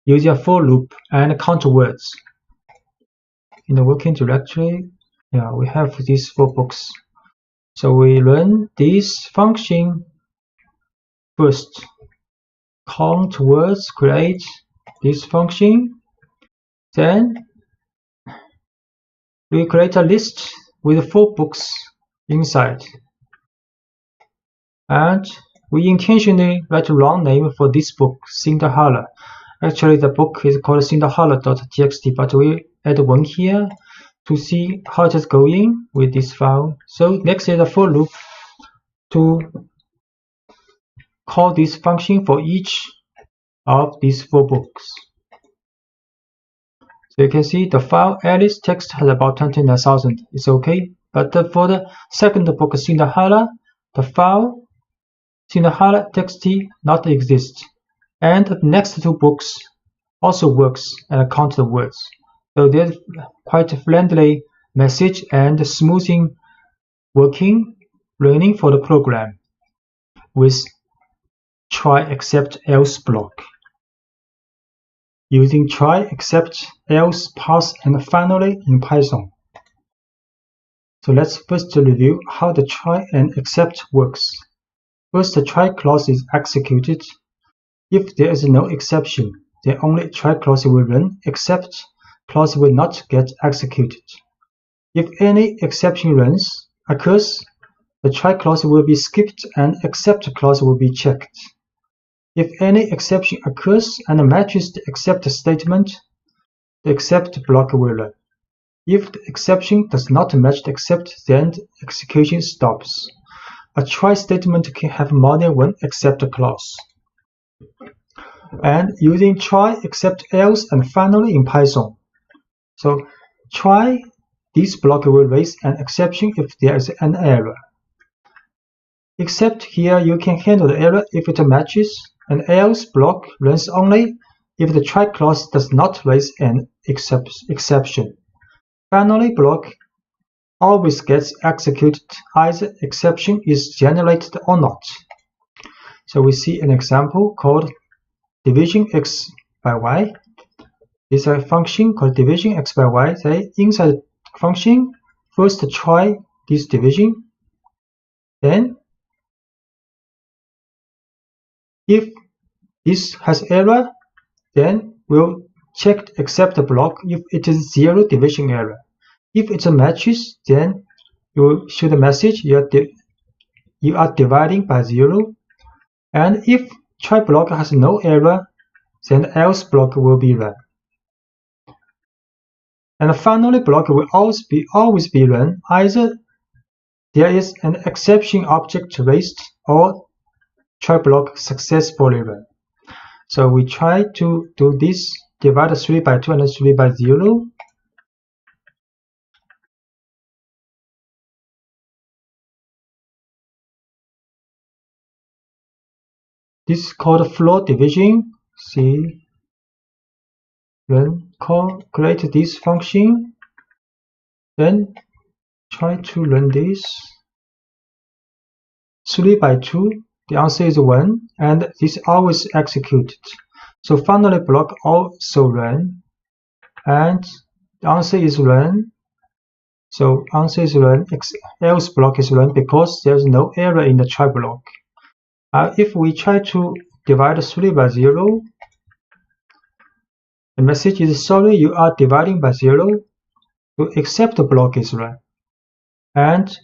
using a for loop and count words. In the working directory, we have these 4 books. So we run this function first. Count words, create this function. Then we create a list with 4 books inside. And we intentionally write a wrong name for this book, Cinderella. Actually, the book is called Cinderella.txt, but we add 1 here to see how it is going with this file. So next is a for loop to call this function for each of these 4 books. So you can see the file Alice text has about 29,000. It's okay. But for the second book, Cinderella, the file Cinderella txt not exist. And the next 2 books also works and count the words. So there's quite a friendly message and smoothing working running for the program with try except else block. Using try except else pass and finally in Python. So let's first review how the try and except works. First, the try clause is executed. If there is no exception, then only try clause will run, except clause will not get executed. If any exception occurs, the try clause will be skipped and except clause will be checked. If any exception occurs and matches the except statement, the except block will run. If the exception does not match the except, then the execution stops. A try statement can have more than one except clause. And using try, except, else, and finally in Python. So try, this block will raise an exception if there is an error. Except here you can handle the error if it matches, and else block runs only if the try clause does not raise an exception. Finally block always gets executed either exception is generated or not. So we see an example called division x by y. This is a function called division x by y. Say inside the function, first try this division, then if this has error, then we'll check the except block if it is zero division error. If it matches, then you show the message you are dividing by 0. And if try block has no error, then else block will be run. And finally block will always be run either there is an exception object raised or try block successfully run. So we try to do this, divide 3 by 2 and 3 by 0. This is called floor division. See, run, create this function, then try to run this. 3 by 2, the answer is 1, and this always executed. So finally block also run, and the answer is run. So answer is run, else block is run because there's no error in the try block. If we try to divide 3 by 0, the message is sorry, you are dividing by 0. So except the block is run, and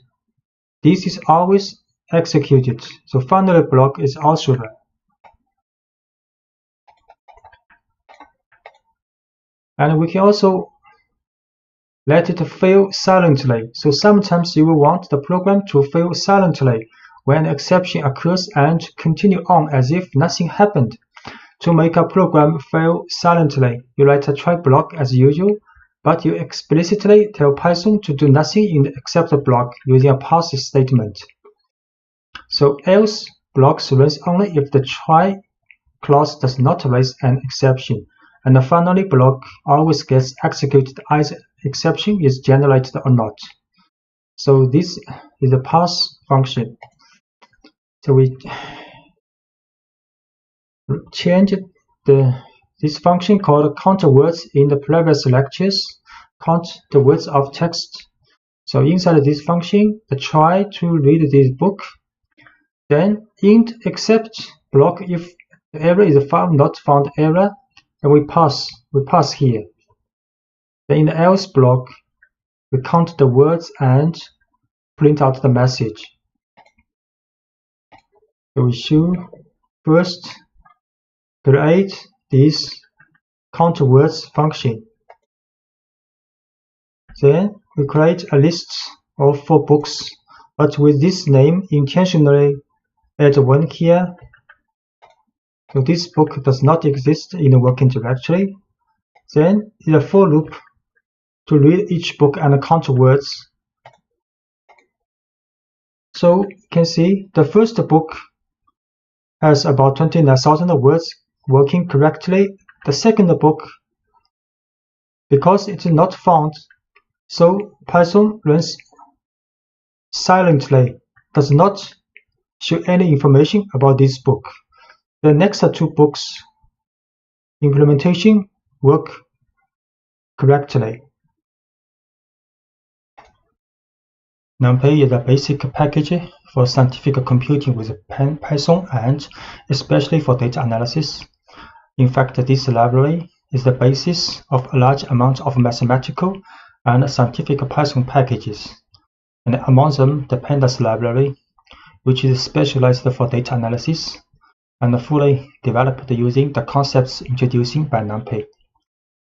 this is always executed. So finally block is also run. And we can also let it fail silently. So sometimes you will want the program to fail silently when an exception occurs and continue on as if nothing happened. To make a program fail silently, you write a try block as usual, but you explicitly tell Python to do nothing in the except block using a pass statement. So else blocks runs only if the try clause does not raise an exception, and the finally block always gets executed either exception is generated or not. So this is a pass function. So we changed this function called count words in the previous lectures. Count the words of text. So inside this function, I try to read this book. Then int except block if the error is found not found error, and we pass here. Then in the else block, we count the words and print out the message. So we should first create this count words function. Then we create a list of 4 books, but with this name intentionally add 1 here. So this book does not exist in the working directory. Then in a for loop to read each book and count words. So you can see the first book has about 29,000 words working correctly. The second book, because it's not found, so Python runs silently, does not show any information about this book. The next 2 books implementation work correctly. NumPy is a basic package for scientific computing with Python and especially for data analysis. In fact, this library is the basis of a large amount of mathematical and scientific Python packages, and among them the pandas library, which is specialized for data analysis and fully developed using the concepts introduced by NumPy.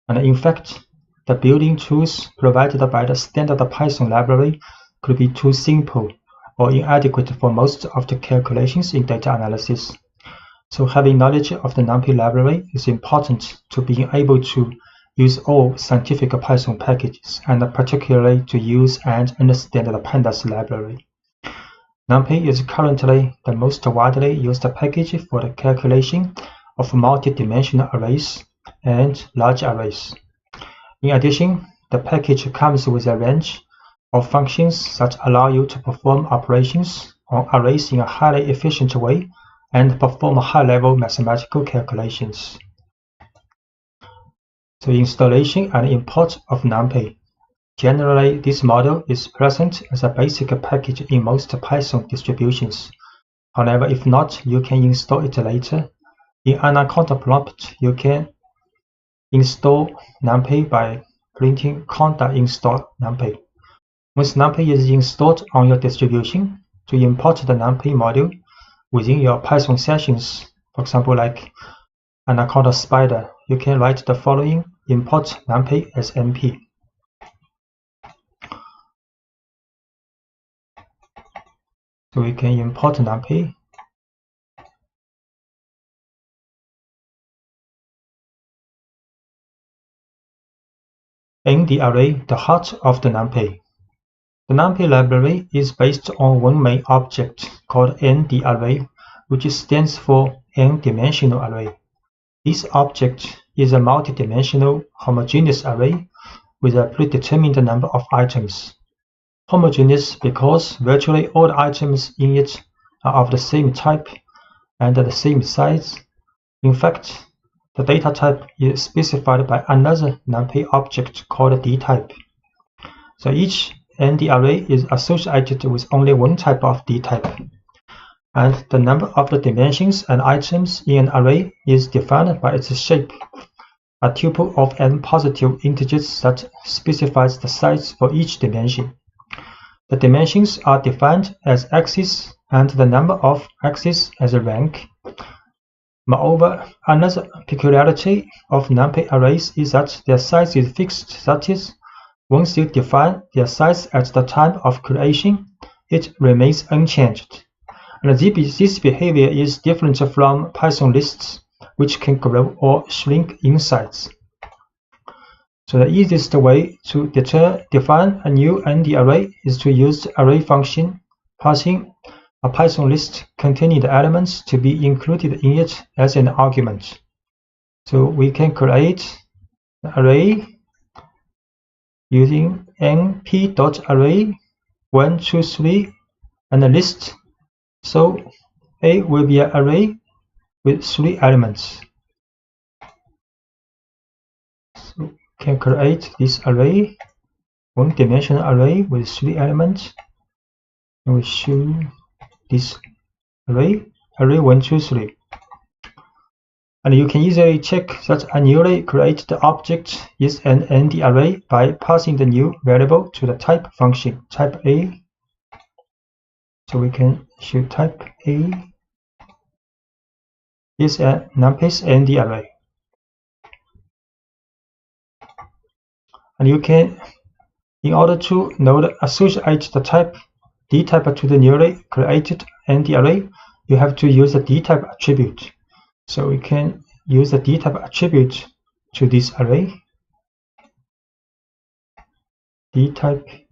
And in fact, the building tools provided by the standard Python library could be too simple or inadequate for most of the calculations in data analysis. So having knowledge of the numpy library is important to being able to use all scientific Python packages, and particularly to use and understand the pandas library. Numpy is currently the most widely used package for the calculation of multi-dimensional arrays and large arrays. In addition, the package comes with a range of functions that allow you to perform operations on arrays in a highly efficient way and perform high-level mathematical calculations. So installation and import of numpy. Generally, this model is present as a basic package in most Python distributions. However, if not, you can install it later. In Anaconda prompt, you can install numpy by printing conda install numpy. Once numpy is installed on your distribution, to import the numpy module within your Python sessions, for example like Anaconda Spider, you can write the following: import numpy as np. So we can import numpy. In the array, the heart of the numpy. The numpy library is based on one main object called n-the-array, which stands for n-dimensional array. This object is a multi-dimensional homogeneous array with a predetermined number of items. Homogeneous because virtually all the items in it are of the same type and the same size. In fact, the data type is specified by another numpy object called dtype. So each n-the-array is associated with only one type of dtype, and the number of the dimensions and items in an array is defined by its shape, a tuple of n positive integers that specifies the size for each dimension. The dimensions are defined as axes and the number of axes as a rank. Moreover, another peculiarity of numpy arrays is that their size is fixed, that is, once you define their size at the time of creation, it remains unchanged. And this behavior is different from Python lists, which can grow or shrink in size. So the easiest way to define a new n-the-array is to use the array function, passing a Python list containing the elements to be included in it as an argument. So we can create an array using np.array 1, 2, 3 and a list. So A will be an array with 3 elements. So we can create this array, one-dimensional array with 3 elements. And we show this array 1, 2, 3. And you can easily check that a newly created object is an n-the-array by passing the new variable to the type function, type A. So we can show type A is a numpy's n-the-array. And you can, in order to associate the type dtype to the newly created n-the-array, you have to use the dtype attribute. So we can use the dtype attribute to this array. Dtype,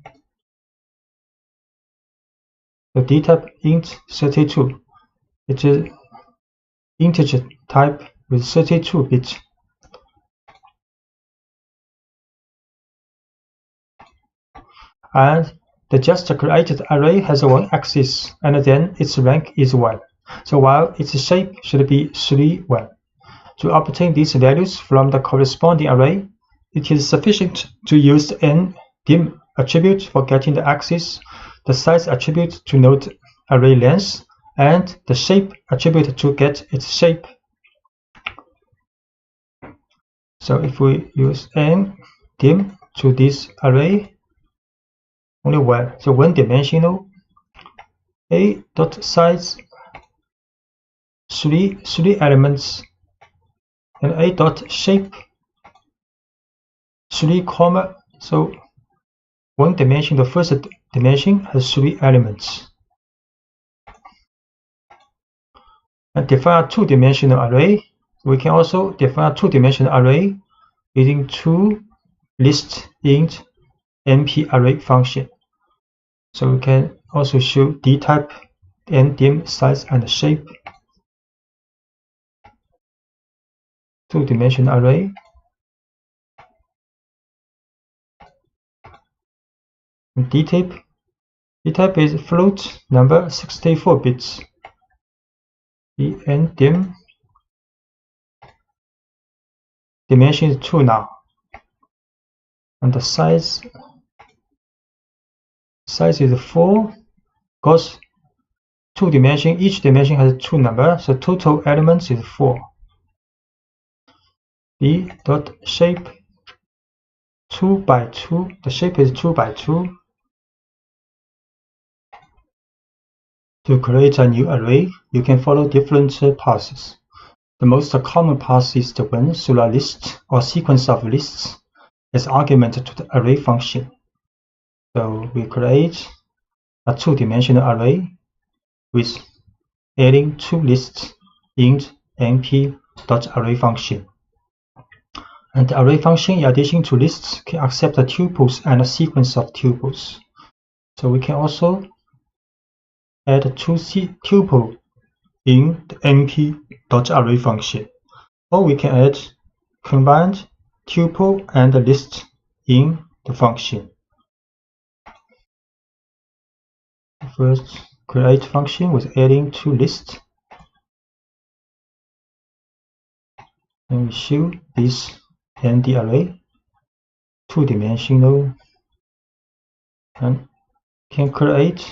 the dtype int 32. It is integer type with 32 bits. And the just created array has one axis, and then its rank is 1. So while its shape should be 3, 1. To obtain these values from the corresponding array, it is sufficient to use the n-dim attribute for getting the axis, the size attribute to note array length, and the shape attribute to get its shape. So if we use n-dim to this array, only 1, so one-dimensional, a.size 3 elements, and a.shape 3, so one dimension, the first dimension has 3 elements. And define a 2-dimensional array. We can also define a 2-dimensional array using 2 list int np array function. So we can also show dtype, ndim, size, and shape. 2-dimensional array. And dtype is float number 64 bits. The ndim dimension is 2 now. And the size is 4, because 2 dimension, each dimension has 2 numbers, so total elements is 4. B dot shape 2 by 2, the shape is 2 by 2. To create a new array, you can follow different paths. The most common path is the one through a list or sequence of lists as argument to the array function. So we create a 2-dimensional array with adding 2 lists int np.array function. And the array function, in addition to lists, can accept the tuples and a sequence of tuples. So we can also add 2 tuple in the np.array function, or we can add combined tuple and list in the function. First, create function with adding 2 lists, and we show this nd array 2-dimensional, and can create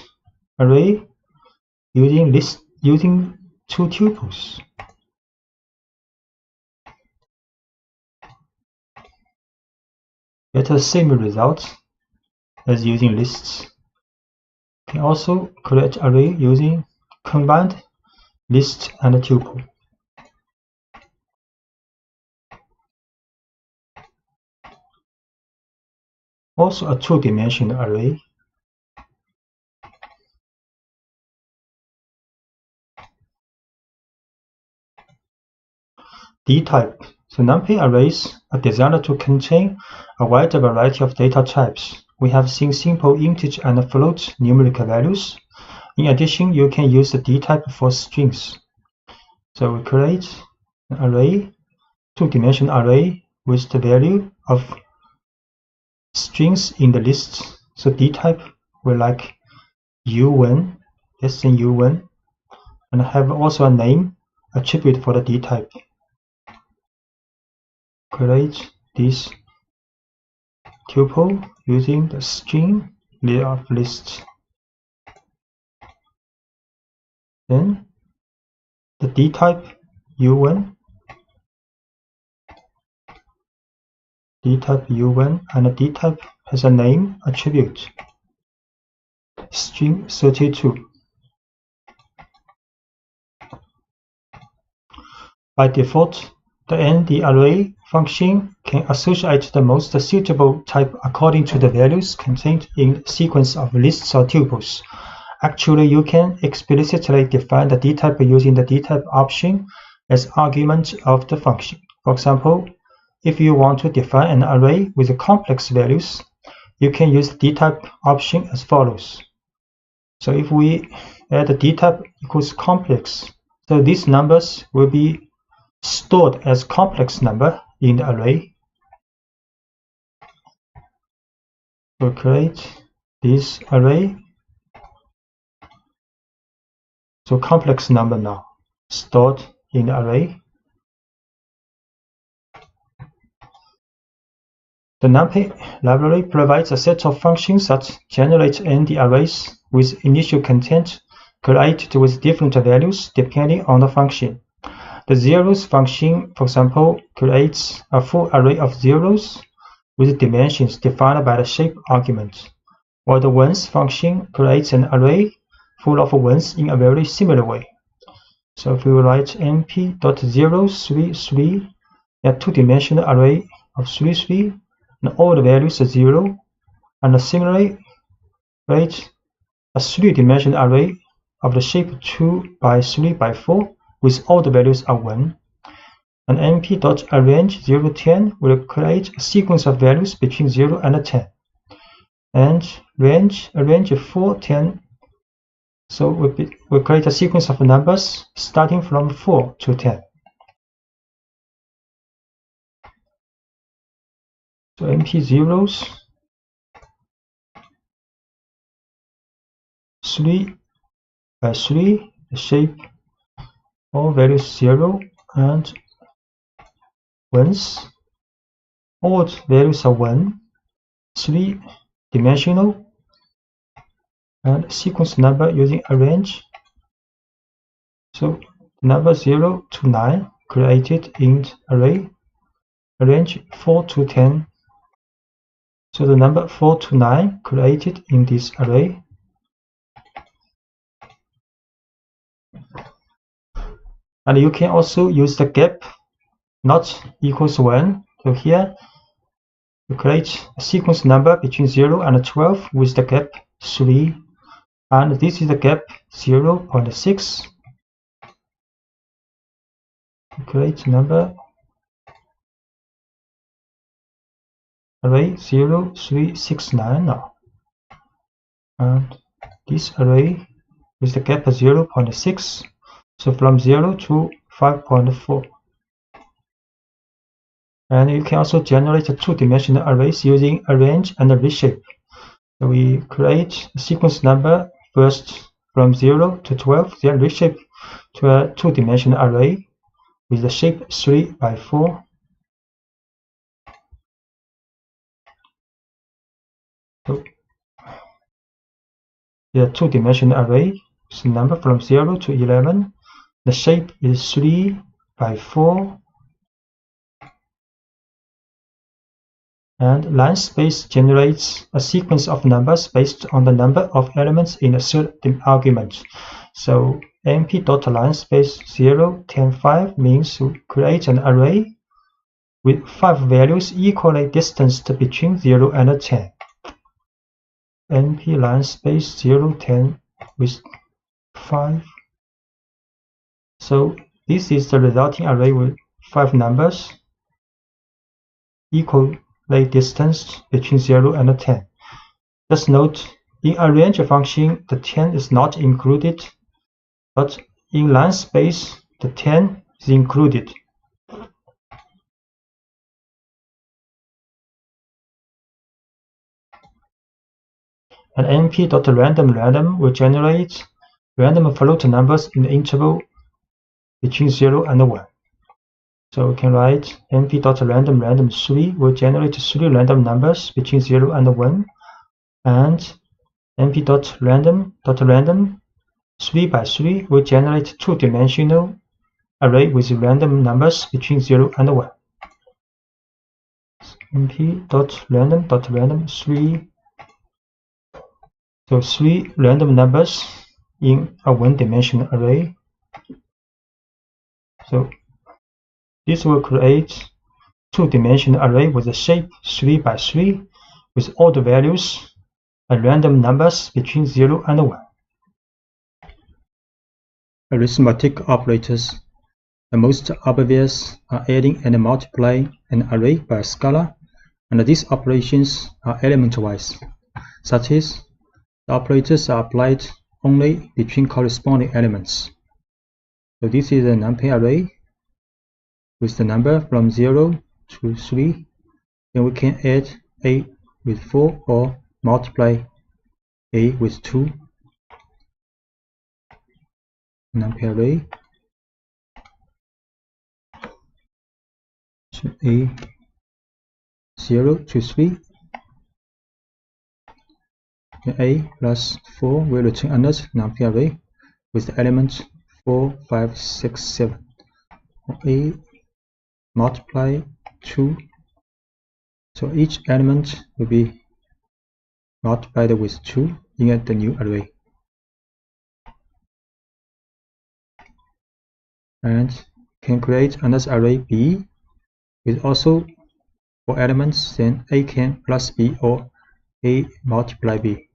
array using 2 tuples. Get the same result as using lists. Can also create array using combined list and tuple. Also a 2-dimensional array. Dtype. So numpy arrays are designed to contain a wide variety of data types. We have seen simple integer and float numerical values. In addition, you can use the dtype for strings. So we create an array, 2-dimensional array with the value of strings in the list. So dtype will like u1, less than u1, and have also a name attribute for the dtype. Create this tuple using the string layer of list. Then the dtype u1, and the dtype has a name attribute, string 32. By default, the nd array function can associate the most suitable type according to the values contained in the sequence of lists or tuples. Actually, you can explicitly define the dtype using the dtype option as argument of the function. For example, if you want to define an array with complex values, you can use the dtype option as follows. So if we add the dtype equals complex, so these numbers will be stored as complex number in the array. We'll create this array. So complex number now stored in the array. The numpy library provides a set of functions that generate nd arrays with initial content created with different values depending on the function. The zeros function, for example, creates a full array of zeros with dimensions defined by the shape argument, while the ones function creates an array full of ones in a very similar way. So if we write np.033, a 2-dimensional array of 33, and all the values are 0. And similarly, create a 3-dimensional array of the shape 2 by 3 by 4 with all the values are 1. And np.arrange 0 to 10 will create a sequence of values between 0 and 10. And arrange 4, 10. So we'll create a sequence of numbers starting from 4 to 10. So np zeros 3 by 3, the shape all values 0 and 1s. All values are 1, 3-dimensional, and sequence number using arrange. So number 0 to 9 created in array, arrange 4 to 10. So the number 4 to 9 created in this array. And you can also use the gap not equals 1. So here you create a sequence number between 0 and 12 with the gap 3. And this is the gap 0.6. Create number array 0, 3, 6, 9 now. And this array with the gap 0.6. So from 0 to 5.4. And you can also generate 2-dimensional arrays using arrange and reshape. So we create a sequence number first from 0 to 12, then reshape to a 2-dimensional array with the shape 3 by 4. So the 2-dimensional array is the number from 0 to 11. The shape is 3 by 4. And line space generates a sequence of numbers based on the number of elements in a third argument. So np.linespace 0, 10, 5 means to create an array with 5 values equally distanced between 0 and 10. np linespace 0, 10 with 5. So this is the resulting array with 5 numbers equally distanced between 0 and 10. Just note, in arrange function, the 10 is not included, but in line space, the 10 is included. And np.random will generate random float numbers in the interval between 0 and 1. So we can write np.random 3 will generate 3 random numbers between 0 and 1, and np.random 3 by 3 will generate 2-dimensional array with random numbers between 0 and 1. np.random 3. So 3 random numbers in a 1-dimensional array. So this will create 2-dimensional array with a shape 3 by 3 with all the values and random numbers between 0 and 1. Arithmetic operators. The most obvious are adding and multiplying an array by a scalar, and these operations are element-wise. Such as, the operators are applied only between corresponding elements. So this is a numpy array with the number from 0 to 3. Then we can add a with 4 or multiply a with 2. Numpy array. So a 0 to 3. A plus 4 will return another numpy array with the elements 4, 5, 6, 7. A multiply 2. So each element will be multiplied with 2 in the new array. And can create another array B with also 4 elements, then A can plus B or A multiply B.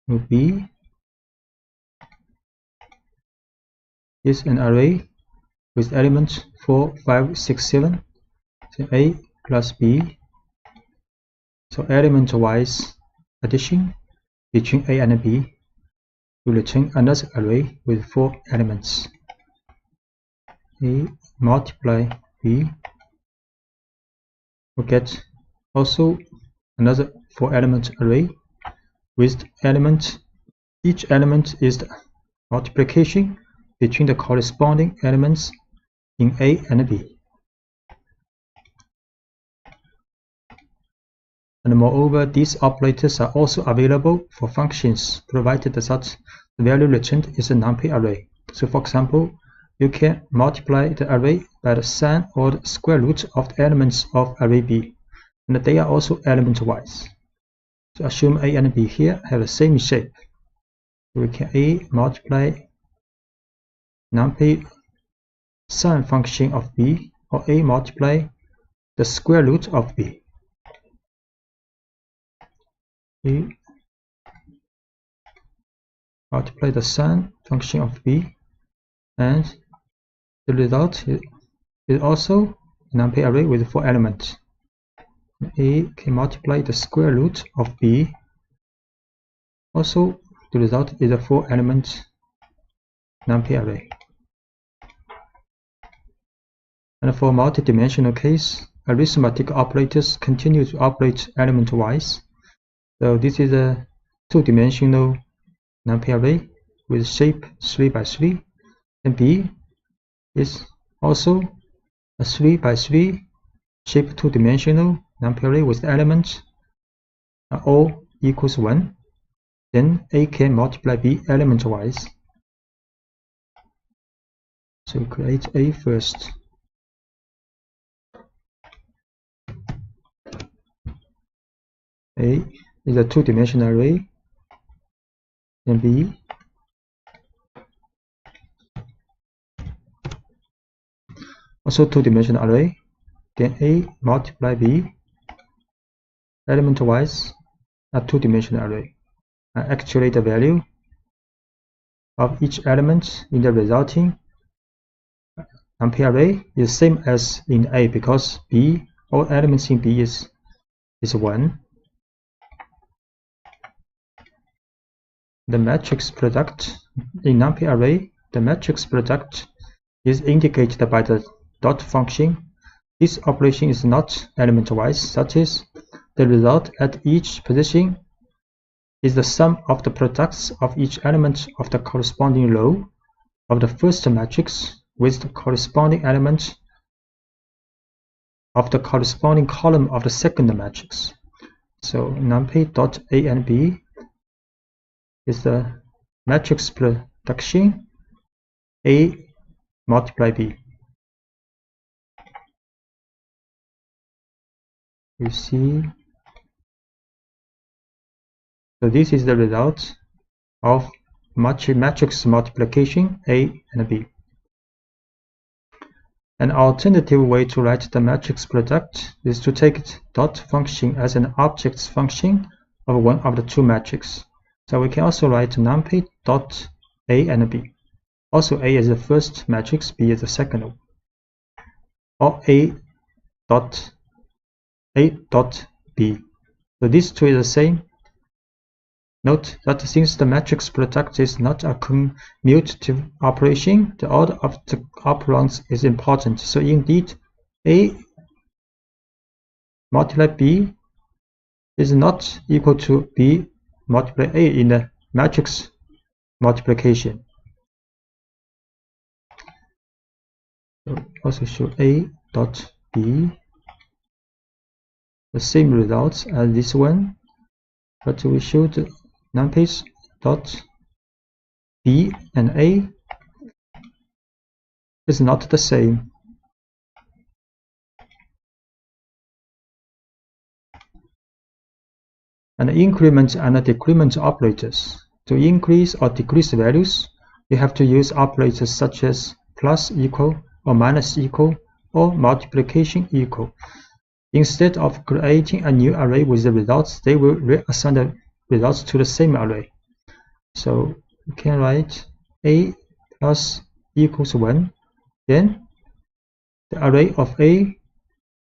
So B is an array with elements 4, 5, 6, 7. So A plus B. So element-wise addition between A and B will return another array with 4 elements. A multiply B will get also another 4 element array with element. Each element is the multiplication between the corresponding elements in A and B. And moreover, these operators are also available for functions provided that the value returned is a numpy array. So for example, you can multiply the array by the sum or the square root of the elements of array B, and they are also element-wise. So assume A and B here have the same shape. We can A multiply numpy sum function of B, or A multiply the square root of B. A multiply the sum function of B, and the result is also a numpy array with 4 elements. A can multiply the square root of B. Also, the result is a 4 element numpy array. And for multidimensional case, arithmetic operators continue to operate element-wise. So this is a 2-dimensional numpy array with shape 3 by 3, and B is also a 3 by 3 shape 2-dimensional numpy array with elements all equals 1. Then A can multiply B element-wise. So we create A first. A is a 2-dimensional array, and B also 2-dimensional array. Then A multiply B element-wise a 2-dimensional array. And actually the value of each element in the resulting numpy array is same as in A, because B, all elements in B is 1. The matrix product in numpy array, the matrix product is indicated by the dot function. This operation is not element-wise, that is, the result at each position is the sum of the products of each element of the corresponding row of the first matrix with the corresponding element of the corresponding column of the second matrix. So numpy dot A and B is the matrix production A multiply B. You see, so this is the result of matrix multiplication A and B. An alternative way to write the matrix product is to take dot function as an object function of one of the two matrices. So we can also write numpy dot A and B. Also A is the first matrix, B is the second one. Or A dot B. So these two is the same. Note that since the matrix product is not a commutative operation, the order of the operands is important. So indeed, A multiply B is not equal to B multiply A in the matrix multiplication. So also show A dot B the same results as this one, but we show the numpy dot B and A is not the same. And increment and decrement operators. To increase or decrease values, you have to use operators such as plus equal or minus equal or multiplication equal. Instead of creating a new array with the results, they will reassign the results to the same array. So we can write a plus equals 1. Then the array of a,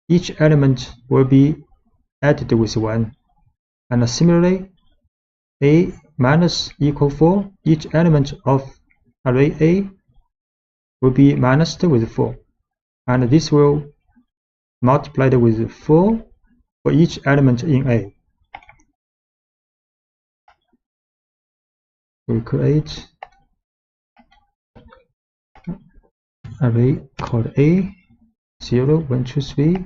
each element will be added with 1. And similarly, a minus equal 4, each element of array a will be minused with 4. And this will multiplied with 4 for each element in A. We create array called A 0, 1, 2, 3.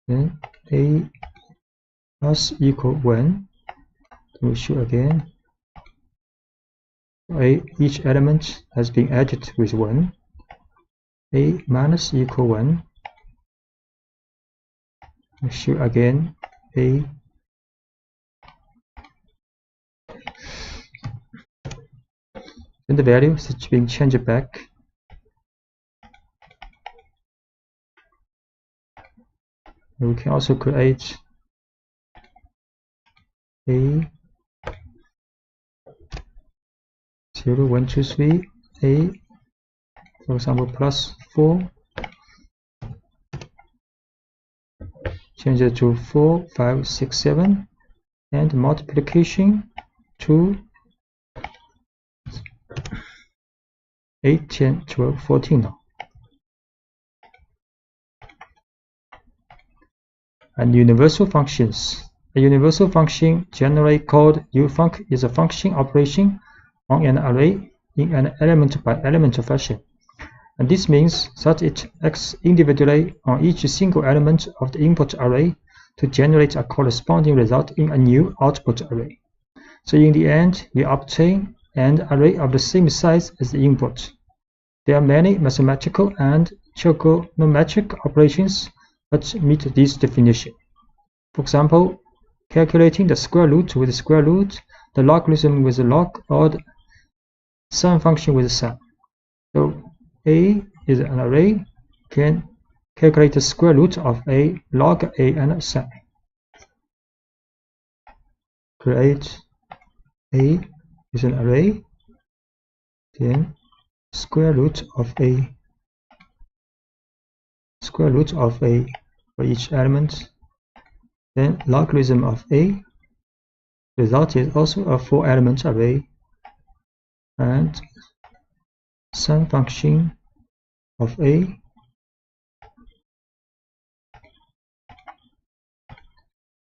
Then A plus equal 1. We show again. A, each element has been added with 1. A minus equal 1. We show again A. Then the value is being changed back. And we can also create A 0, 1, 2, 3, A, for example, plus 4. Change it to 4, 5, 6, 7, and multiplication to 8, 10, 12, 14 now. And universal functions. A universal function, generally called ufunc, is a function operation on an array in an element-by-element fashion. And this means that it acts individually on each single element of the input array to generate a corresponding result in a new output array. So in the end, we obtain an array of the same size as the input. There are many mathematical and trigonometric operations that meet this definition. For example, calculating the square root with the square root, the logarithm with the log, or the sum function with the sum. So A is an array, can calculate the square root of A, log A, and sum. Create A is an array, then square root of A for each element, then logarithm of A. Result is also a 4-element array, and sum function of A.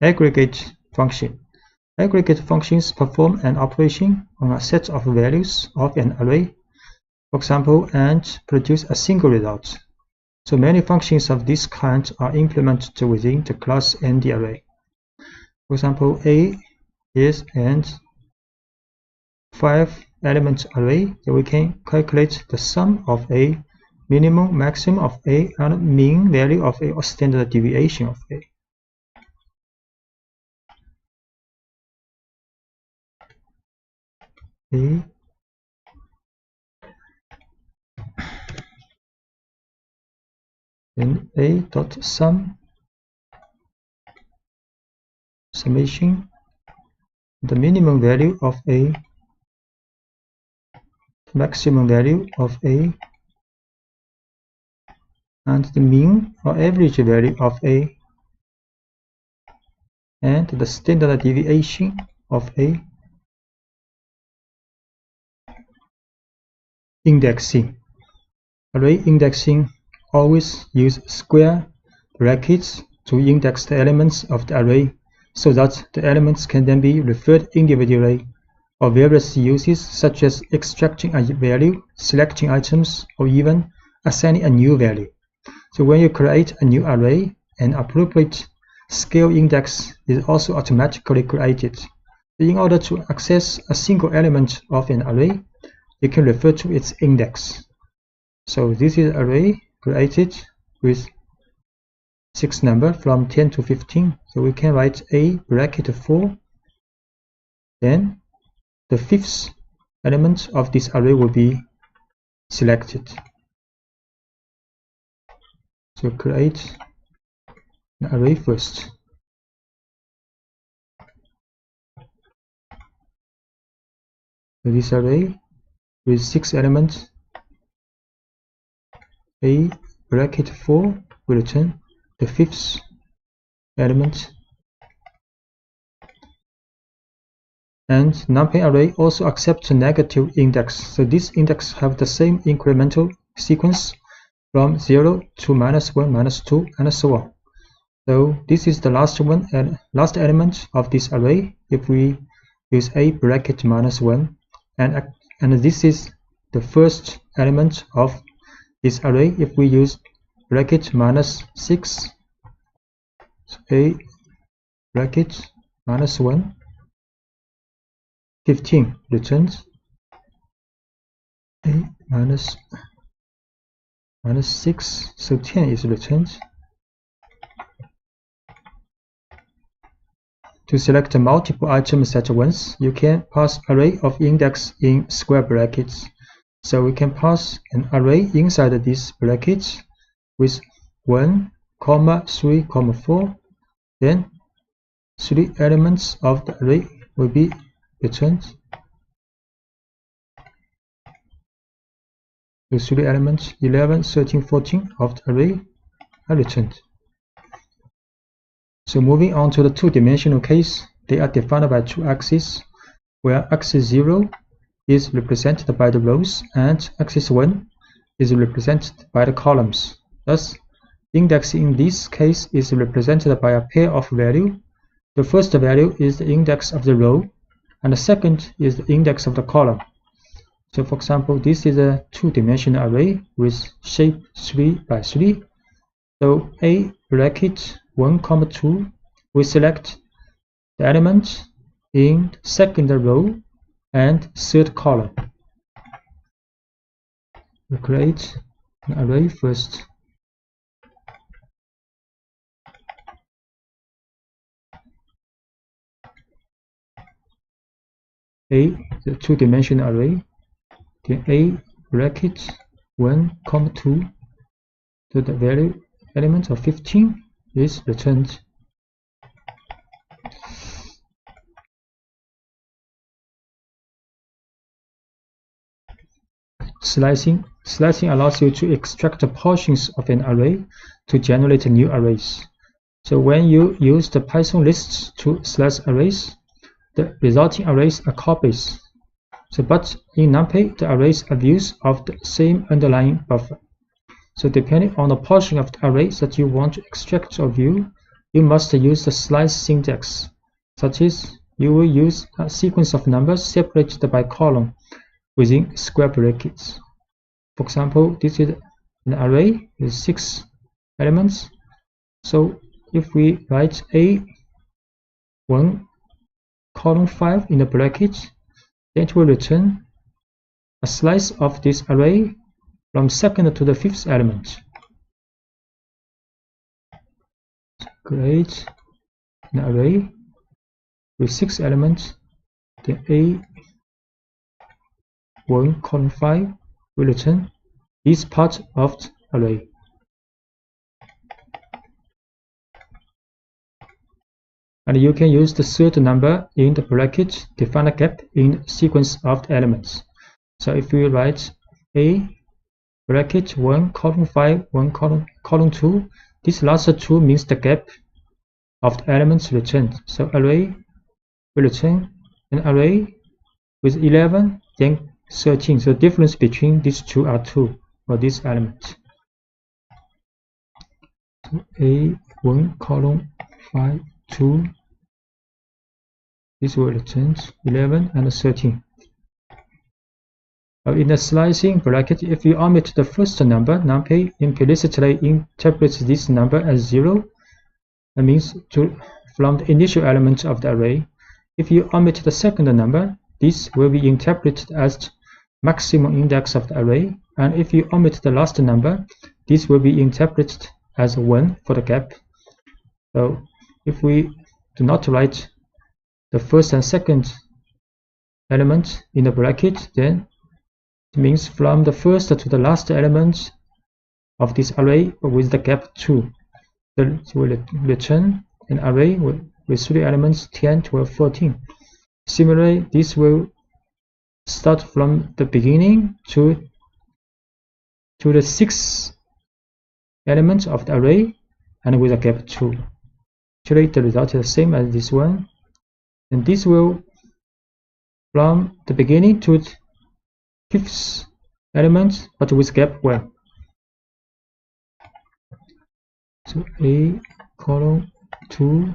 Aggregate function. Aggregate functions perform an operation on a set of values of an array, for example, and produce a single result. So many functions of this kind are implemented within the class and the array. For example, A is an 5-element array, that we can calculate the sum of A, minimum, maximum of A, and mean value of A, or standard deviation of A. A then A dot sum, summation, the minimum value of A, maximum value of A, and the mean or average value of A, and the standard deviation of A. Indexing. Array indexing always use square brackets to index the elements of the array so that the elements can then be referred individually, or various uses such as extracting a value, selecting items, or even assigning a new value. So when you create a new array, an appropriate scale index is also automatically created. In order to access a single element of an array, you can refer to its index. So this is an array created with 6 numbers from 10 to 15. So we can write A bracket 4. Then the 5th element of this array will be selected. So create an array first. So this array with 6 elements, a bracket 4 will return the 5th element. And numpy array also accepts a negative index. So this index have the same incremental sequence from 0 to -1, -2, and so on. So this is the last one and last element of this array if we use a bracket -1, and this is the first element of this array if we use bracket -6. So a bracket -1, 15 returns a -6, so 10 is returned. To select multiple items at once, you can pass array of index in square brackets. So we can pass an array inside these brackets with 1, 3, 4. Then 3 elements of the array will be returned. The 3 elements 11, 13, 14 of the array are returned. So moving on to the two-dimensional case, they are defined by 2 axes, where axis 0 is represented by the rows and axis 1 is represented by the columns. Thus, index in this case is represented by a pair of values. The first value is the index of the row, and the second is the index of the column. So for example, this is a two-dimensional array with shape 3 by 3. So a bracket 1, 2, we select the element in the second row and third column. We create an array first. A, the two-dimensional array, then a bracket 1, 2, so the value element of 15 is returned. Slicing allows you to extract portions of an array to generate new arrays. So when you use the Python lists to slice arrays, the resulting arrays are copies. So but in NumPy, the arrays are views of the same underlying buffer. So depending on the portion of the array that you want to extract or view, you must use the slice syntax, such as you will use a sequence of numbers separated by column within square brackets. For example, this is an array with 6 elements. So if we write A1 column 5 in the bracket, then it will return a slice of this array from 2nd to the 5th element. Create an array with 6 elements. The A1 column 5 will return this part of the array. And you can use the third number in the bracket to find a gap in the sequence of the elements. So if we write A bracket 1 column 5 1 column 2, this last 2 means the gap of the elements returned. So array will return an array with 11 then 13. So the difference between these two are 2 for this element. So A1 column 5 2, this will return 11 and 13. In the slicing bracket, if you omit the first number, NumPy implicitly interprets this number as 0. That means from the initial element of the array. If you omit the second number, this will be interpreted as the maximum index of the array. And if you omit the last number, this will be interpreted as 1 for the gap. So if we do not write the first and second element in the bracket, then it means from the first to the last element of this array with the gap 2. it will return an array with 3 elements 10, 12, 14. Similarly, this will start from the beginning to the 6th element of the array and with a gap 2. Actually, the result is the same as this one, and this will from the beginning to the 5th element but with gap 1. So A column 2,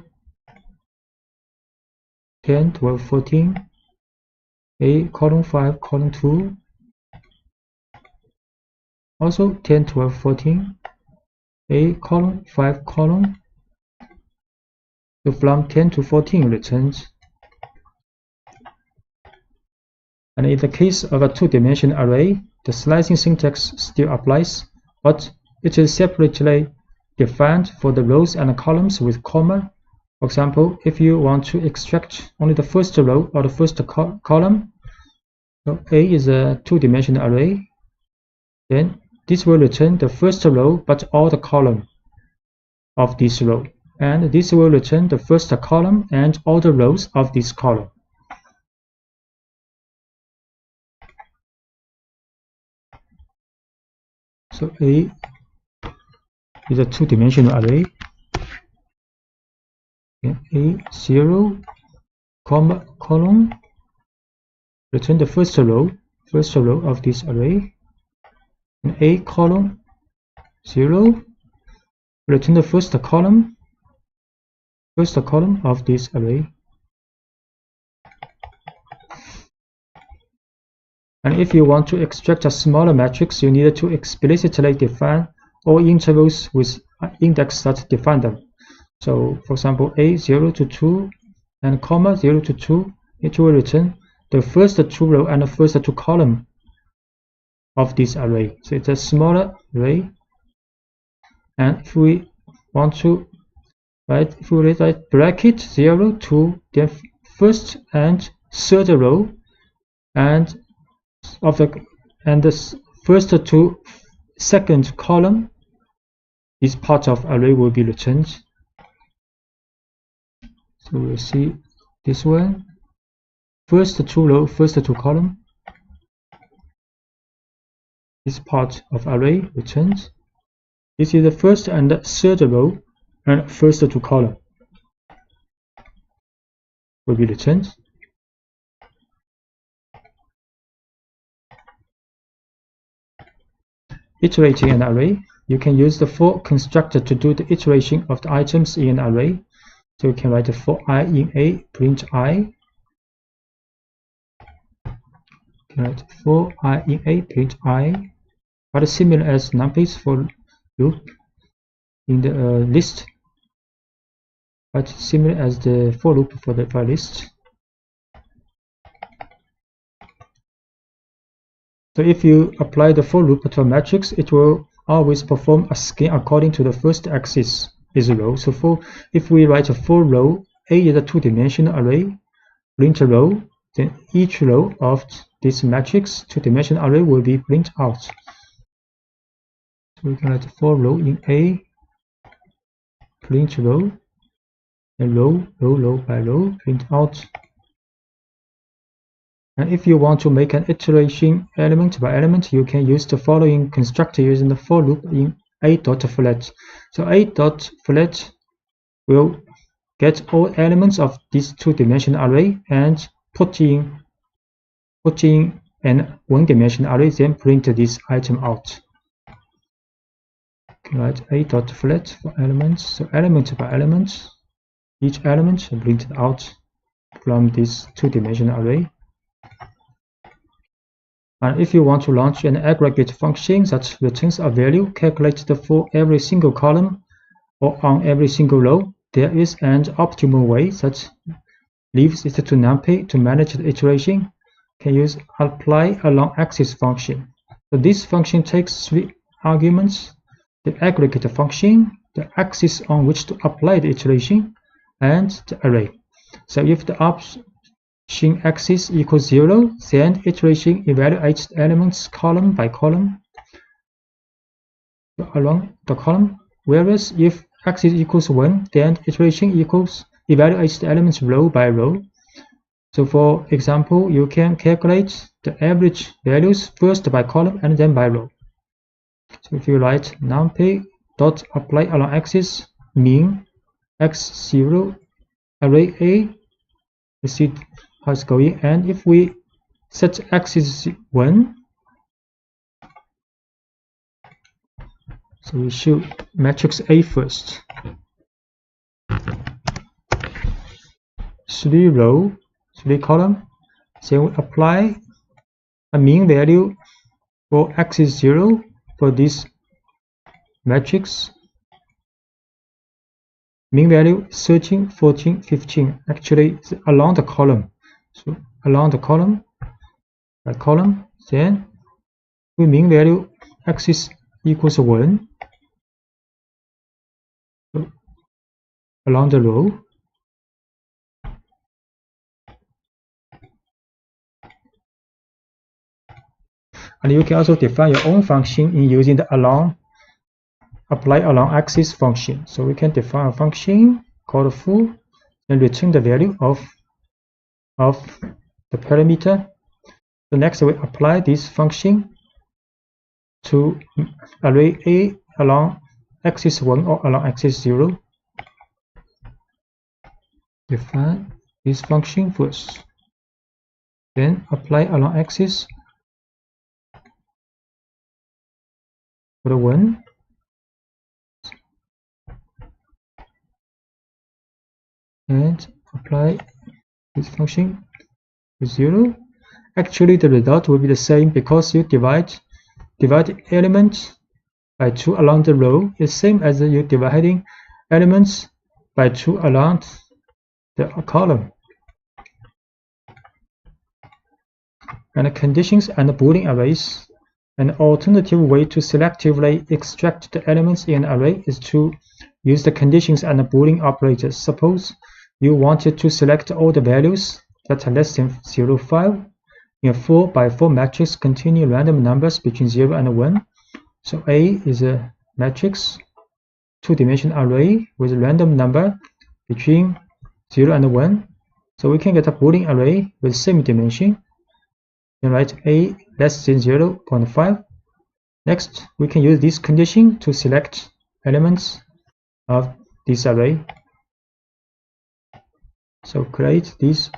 10, 12, 14, A column 5, column 2, also 10, 12, 14, A column 5, column. So from 10 to 14 returns. And in the case of a two-dimensional array, the slicing syntax still applies, but it is separately defined for the rows and columns with comma. For example, if you want to extract only the first row or the first column, so A is a two-dimensional array, then this will return the first row but all the column of this row, and this will return the first column and all the rows of this column. So A is a two-dimensional array. A 0, comma, column, return the first row of this array. And A column 0, return the first column of this array. And if you want to extract a smaller matrix, you need to explicitly define all intervals with index that define them. So, for example, A 0 to 2 and comma 0 to 2, it will return the first 2 row and the first 2 column of this array. So it's a smaller array. And if we want to write, if we write bracket 0 to the first and third row and the first 2 second column, this part of array will be returned. So we'll see this one, first 2 row, first 2 column, this part of array returns. This is the first and the third row and first 2 column will be returned. Iterating an array, you can use the for constructor to do the iteration of the items in an array. So you can write for I in A, print I. You can write for I in A, print I. But similar as numpy's for loop in the list, but similar as the for loop for the list. So if you apply the for loop to a matrix, it will always perform a scan according to the first axis is a row. So if we write a for row, A is a two-dimensional array, print a row, then each row of this matrix two-dimensional array will be print out. So we can write a for row in A, print row, and row by row, print out. And if you want to make an iteration element by element, you can use the following constructor using the for loop in A.flat. So A.flat will get all elements of this two-dimensional array and put in an one-dimensional array, then print this item out. Okay, write A.flat for elements. So element by element, each element printed out from this two-dimensional array. And if you want to launch an aggregate function that returns a value calculated for every single column or on every single row, there is an optimal way that leaves it to numpy to manage the iteration. You can use apply along axis function. So this function takes 3 arguments: the aggregate function, the axis on which to apply the iteration, and the array. So if the option axis equals 0, then iteration evaluates the elements column by column along the column, whereas if axis equals 1, then iteration equals evaluates the elements row by row. So for example, you can calculate the average values first by column and then by row. So if you write numpy dot apply along axis mean x0 array A, you see how it's going, and if we set axis 1, so we show matrix A first, 3 row, 3 column, then we apply a mean value for axis 0 for this matrix. Mean value 13, 14, 15, actually it's along the column. So along the column, by column, then we mean value axis equals 1 along the row. And you can also define your own function in using the apply along axis function. So we can define a function called foo and return the value of the parameter. So next we apply this function to array A along axis 1 or along axis 0. Define this function first, then apply along axis for the 1, and apply this function with 0. Actually the result will be the same because you divide elements by 2 along the row. It's same as you dividing elements by 2 along the column. And conditions and Boolean arrays. An alternative way to selectively extract the elements in an array is to use the conditions and Boolean operators. Suppose you wanted to select all the values that are less than 0.5 in a 4x4 matrix containing random numbers between 0 and 1. So A is a matrix, 2-dimensional array with a random number between 0 and 1. So we can get a Boolean array with same dimension. Then write A less than 0.5. Next, we can use this condition to select elements of this array. So create this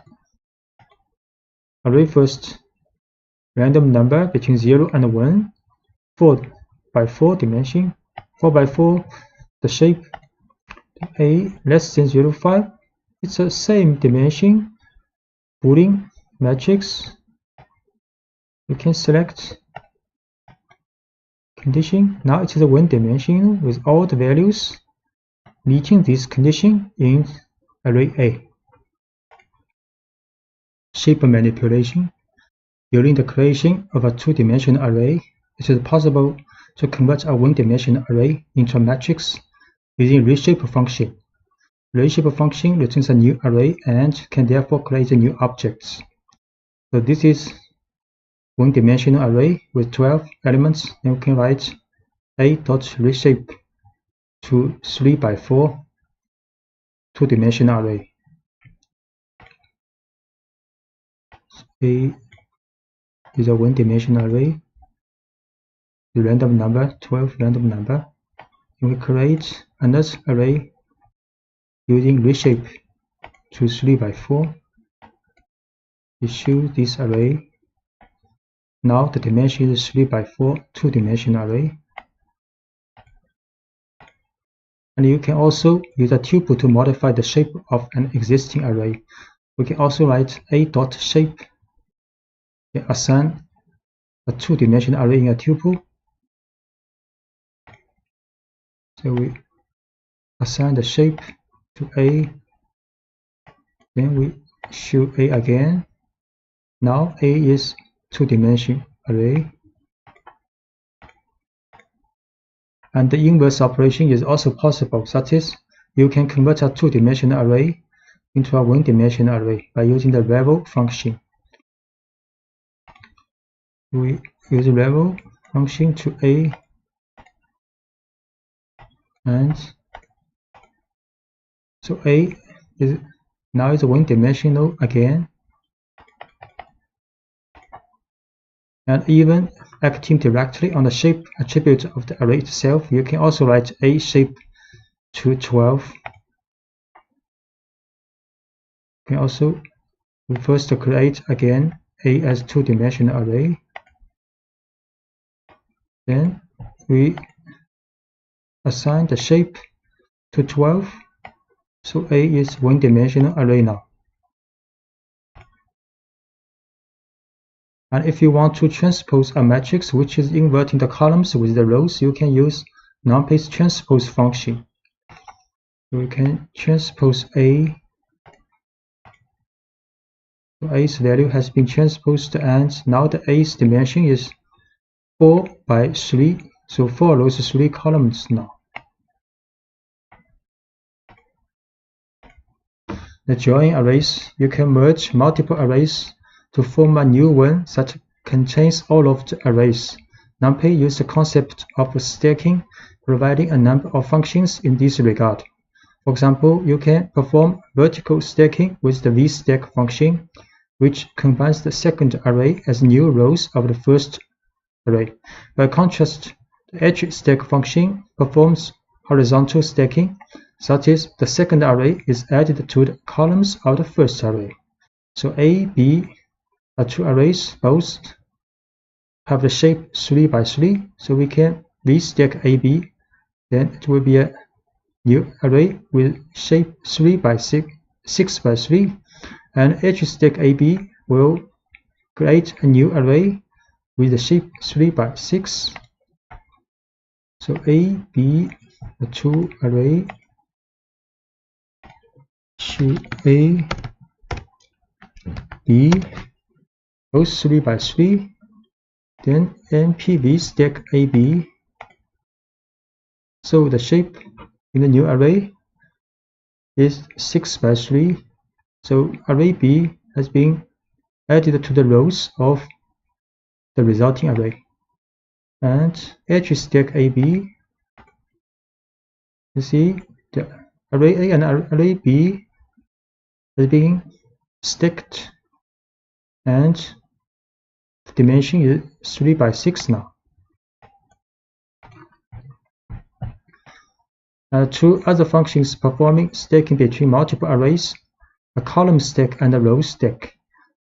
array first, random number between 0 and 1, 4x4 dimension, 4x4, the shape A less than 0.5. It's the same dimension Boolean matrix. We can select condition. Now it is a 1-dimensional with all the values meeting this condition in array A. Shape manipulation. During the creation of a 2-dimensional array, it is possible to convert a 1-dimensional array into a matrix using reshape function. Reshape function returns a new array and can therefore create new objects. So this is 1-dimensional array with 12 elements, and we can write A.reshape to 3x4 2-dimensional array. A is a 1-dimensional array with random number, 12 random number, and we create another array using reshape to 3x4. We choose this array. Now the dimension is 3x4 2-dimensional array. And you can also use a tuple to modify the shape of an existing array. We can also write A.shape and assign a 2-dimensional array in a tuple. So we assign the shape to A, then we show A again. Now A is 2-dimensional array, and the inverse operation is also possible. That is, you can convert a 2-dimensional array into a 1-dimensional array by using the level function. We use the level function to A and So A is now is one-dimensional again. And even acting directly on the shape attribute of the array itself, you can also write A shape to 12. You can also first create again A as two-dimensional array. Then we assign the shape to 12. So A is one-dimensional array now. And if you want to transpose a matrix which is inverting the columns with the rows, you can use numpy's transpose function. We can transpose A. So A's value has been transposed, and now the A's dimension is 4 by 3. So 4 rows, 3 columns now. The join arrays, you can merge multiple arrays to form a new one that contains all of the arrays. NumPy uses the concept of stacking, providing a number of functions in this regard. For example, you can perform vertical stacking with the vstack function, which combines the second array as new rows of the first array. By contrast, the edge stack function performs horizontal stacking. That is, the second array is added to the columns of the first array. So A, B are two arrays, both have the shape 3 by 3. So we can vstack AB, then it will be a new array with shape 3 by 6 by 3. And edge stack AB will create a new array with the shape 3 by 6. So A, B are two array. So A, B, both 3 by 3. Then NP vstack AB. So the shape in the new array is 6 by 3. So array B has been added to the rows of the resulting array. And edge stack AB, you see the array A and array B is being stacked, and the dimension is 3 by 6 now. Two other functions performing stacking between multiple arrays, a column stack and a row stack.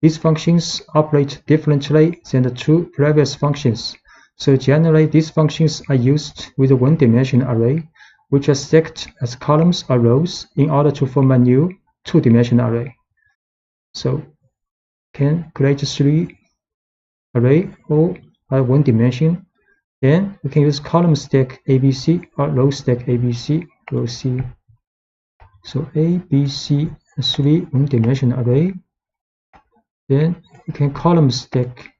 These functions operate differently than the two previous functions. So generally, these functions are used with a one-dimensional array, which are stacked as columns or rows in order to form a new two-dimensional array. So can create 3 array all by one dimension. Then we can use column stack ABC or row stack ABC, row C. So ABC, 3 one-dimensional array. Then you can column stack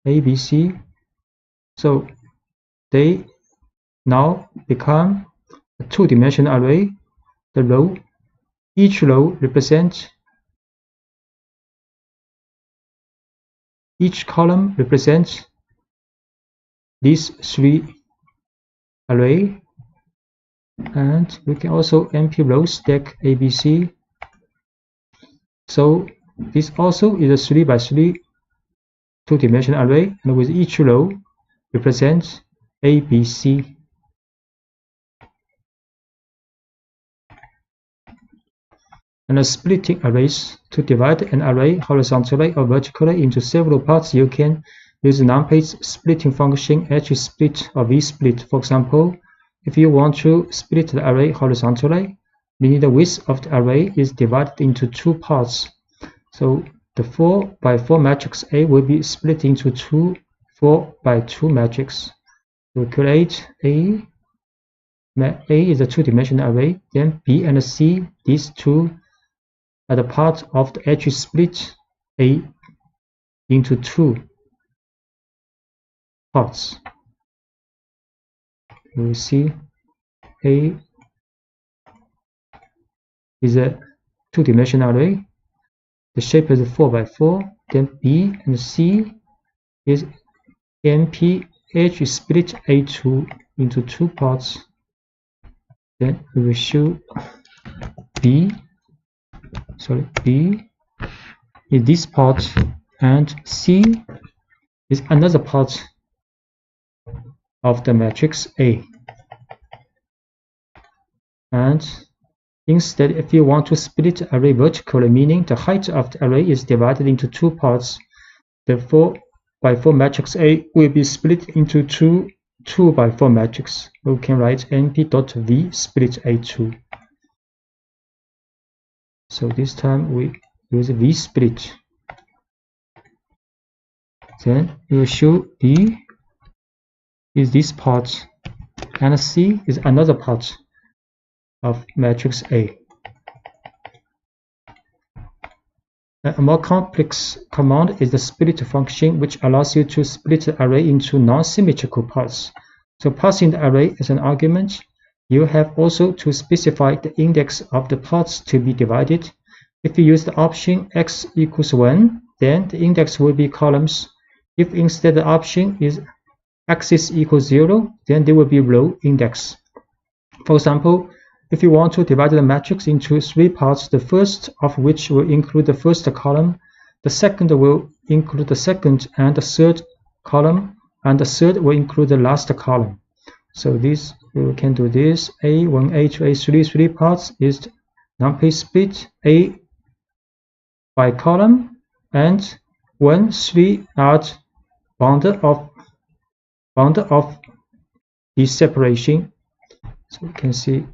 ABC. So they now become a two-dimensional array. The row, each row represents, each column represents these 3 array. And we can also NP row stack ABC. So this also is a 3 by 3 two-dimensional array, and with each row represents ABC. And splitting arrays. To divide an array horizontally or vertically into several parts, you can use NumPy's splitting function hsplit or vsplit. For example, if you want to split the array horizontally, meaning the width of the array is divided into 2 parts. So the 4 by 4 matrix A will be split into 2 4 by 2 matrix. We create A is a two-dimensional array, then B and C, these two are the part of the edge split A into 2 parts. You will see A is a two-dimensional array. The shape is 4 by 4. Then B and C is NP edge split A2 into 2 parts. Then we will show B is this part, and C is another part of the matrix A. And instead, if you want to split the array vertically, meaning the height of the array is divided into two parts, the 4x4 matrix A will be split into two 2x4 matrix. We can write np.v split A2. So this time we use v split. Then we will show B is this part and C is another part of matrix A. A more complex command is the split function, which allows you to split the array into non-symmetrical parts. So passing the array as an argument, you have also to specify the index of the parts to be divided. If you use the option x equals 1, then the index will be columns. If instead the option is axis equals 0, then there will be row index. For example, if you want to divide the matrix into 3 parts, the first of which will include the first column, the second will include the second and the third column, and the third will include the last column. So this, we can do this. A1, A2, A3, 3 parts is numpy split A by column, and 1, 3 are bounded of this separation. So we can see.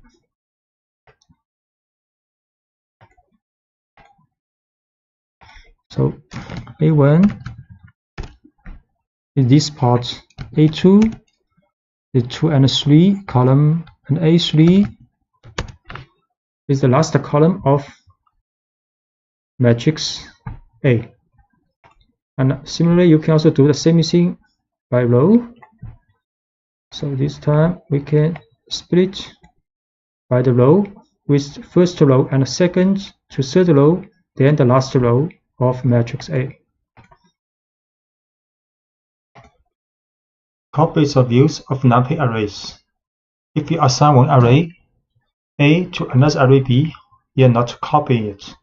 So A1 is this part, A2 is 2 and 3 column, and A3 is the last column of matrix A. And similarly, you can also do the same thing by row. So this time we can split by the row with first row and second to third row, then the last row of matrix A. Copies or views of numpy arrays. If you assign one array A to another array B, you are not copying it.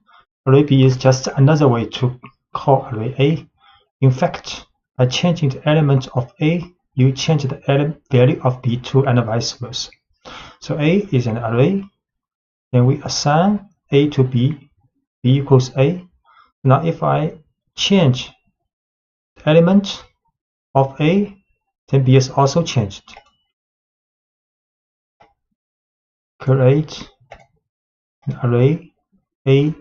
Array B is just another way to call array A. In fact, by changing the element of A, you change the value of B too, and vice versa. So A is an array, then we assign A to B, B equals A. Now if I change the element of A, then B is also changed. Create an array A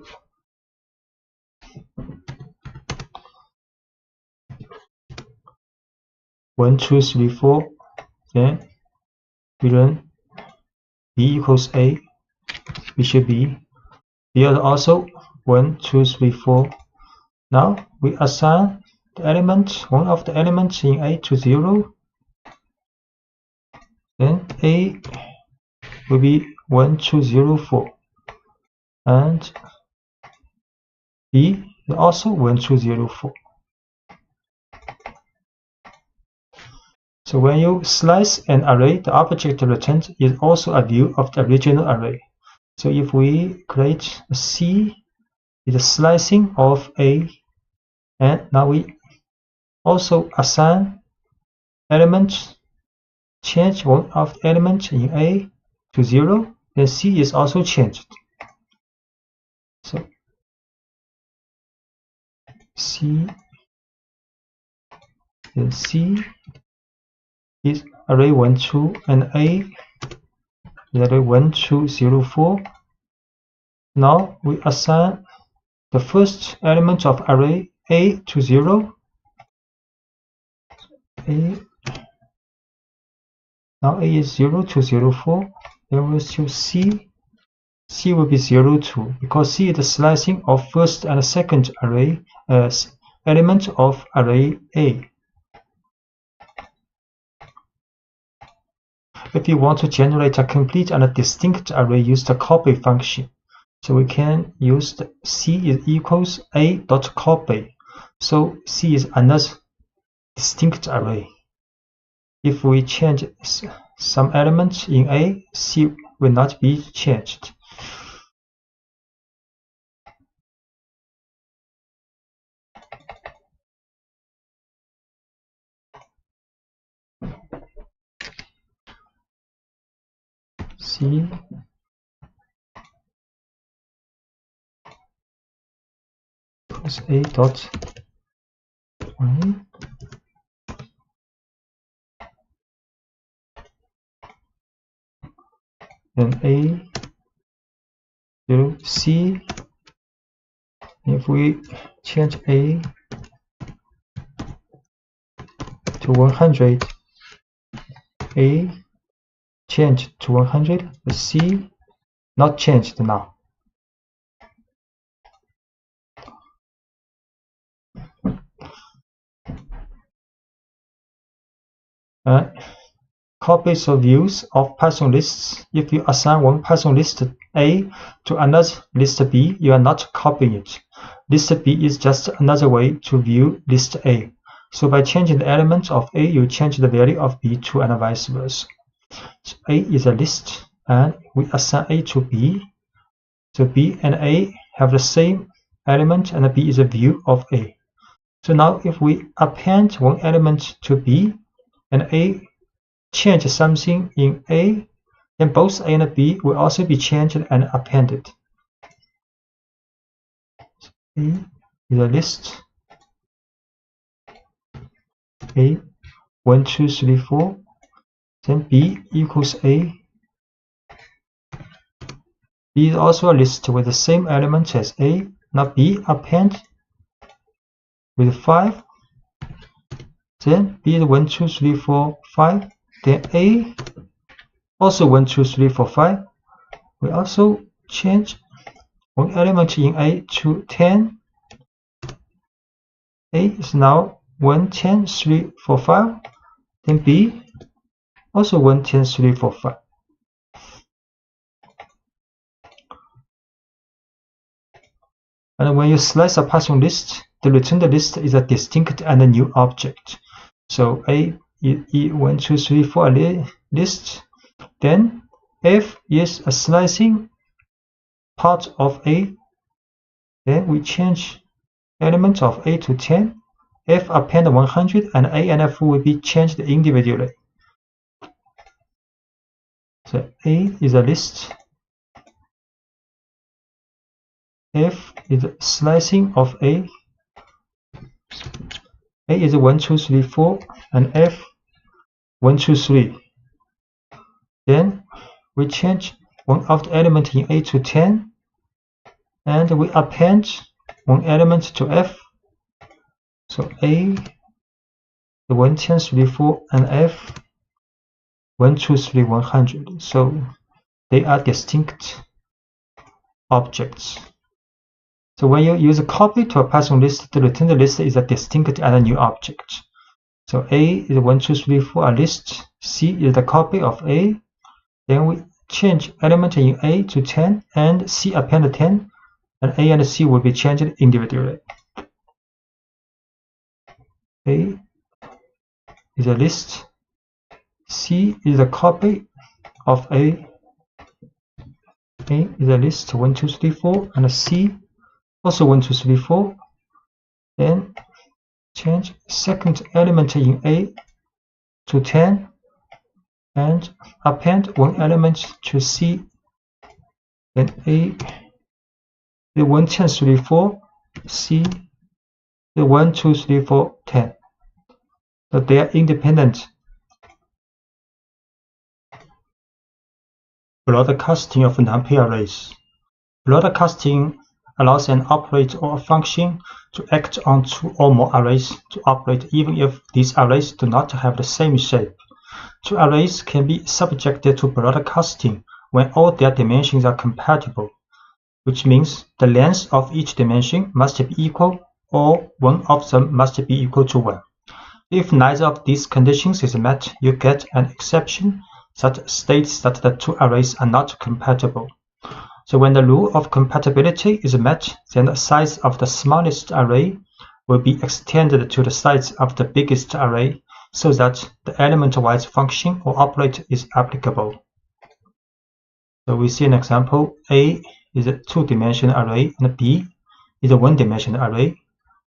one, two, three, 4. Then we run B equals A. We should be here also 1, 2, 3, 4. Now we assign the element, one of the elements in A to 0. Then A will be 1, 2, 0, 4, and B is also 1, 2, 0, 4. So when you slice an array, the object returned is also a view of the original array. So if we create a C, it's a slicing of A, and now we also assign elements, change one of the elements in A to 0, then C is also changed. So C, then C is array 1, 2, and A is array 1, 2, 0, 4. Now we assign the first element of array A to 0. Now A is 0 to 0, 4. Then we'll show C. C will be 0, 2, because C is the slicing of first and second array as element of array A. If you want to generate a complete and a distinct array, use the copy function. So we can use the C is equals A.copy. So C is another distinct array. If we change some elements in A, C will not be changed. C equals A dot Y. Then A 0 C. If we change A to 100, A changed to 100, the C not changed now. Copies or views of Python lists. If you assign one Python list A to another list B, you are not copying it. List B is just another way to view list A. So by changing the element of A, you change the value of B too, and vice versa. So A is a list, and we assign A to B. So B and A have the same element, and B is a view of A. So now if we append one element to B, and A change something in A, then both A and B will also be changed and appended. So A is a list. A 1, 2, 3, 4. Then B equals A. B is also a list with the same element as A. Now B append with 5. Then B is 1, 2, 3, 4, 5. Then A also 1, 2, 3, 4, 5. We also change one element in A to 10. A is now 1, 10, 3, 4, 5. Then B also 1, 10, 3, 4, 5. And when you slice a Python list, the returned list is a distinct and a new object. So A is 1, 2, 3, 4 list. Then F is a slicing part of A. Then we change element of A to 10. F append 100, and A and F will be changed individually. So A is a list. F is slicing of A. A is 1, 2, 3, 4, and F 1, 2, 3. Then we change one of the element in A to 10, and we append one element to F. So A 1, 10, 3, 4, and F 1, 2, 3, 100. So they are distinct objects. So when you use a copy to a Python list, the returned list is a distinct and a new object. So A is 1, 2, 3, 4 a list. C is the copy of A. Then we change element in A to 10, and C append 10, and A and C will be changed individually. A is a list. C is a copy of A. A is a list 1, 2, 3, 4, and C also 1, 2, 3, 4. Then change second element in A to 10, and append one element to C. Then A the 1, 10, 3, 4, C the 1, 2, 3, 4, 10. So they are independent. Broadcasting of numpy arrays. Broadcasting allows an operator or a function to act on two or more arrays to operate even if these arrays do not have the same shape. Two arrays can be subjected to broadcasting when all their dimensions are compatible, which means the length of each dimension must be equal, or one of them must be equal to 1. If neither of these conditions is met, you get an exception that states that the two arrays are not compatible. So when the rule of compatibility is met, then the size of the smallest array will be extended to the size of the biggest array, so that the element-wise function or operator is applicable. So we see an example. A is a two-dimensional array, and B is a one-dimensional array.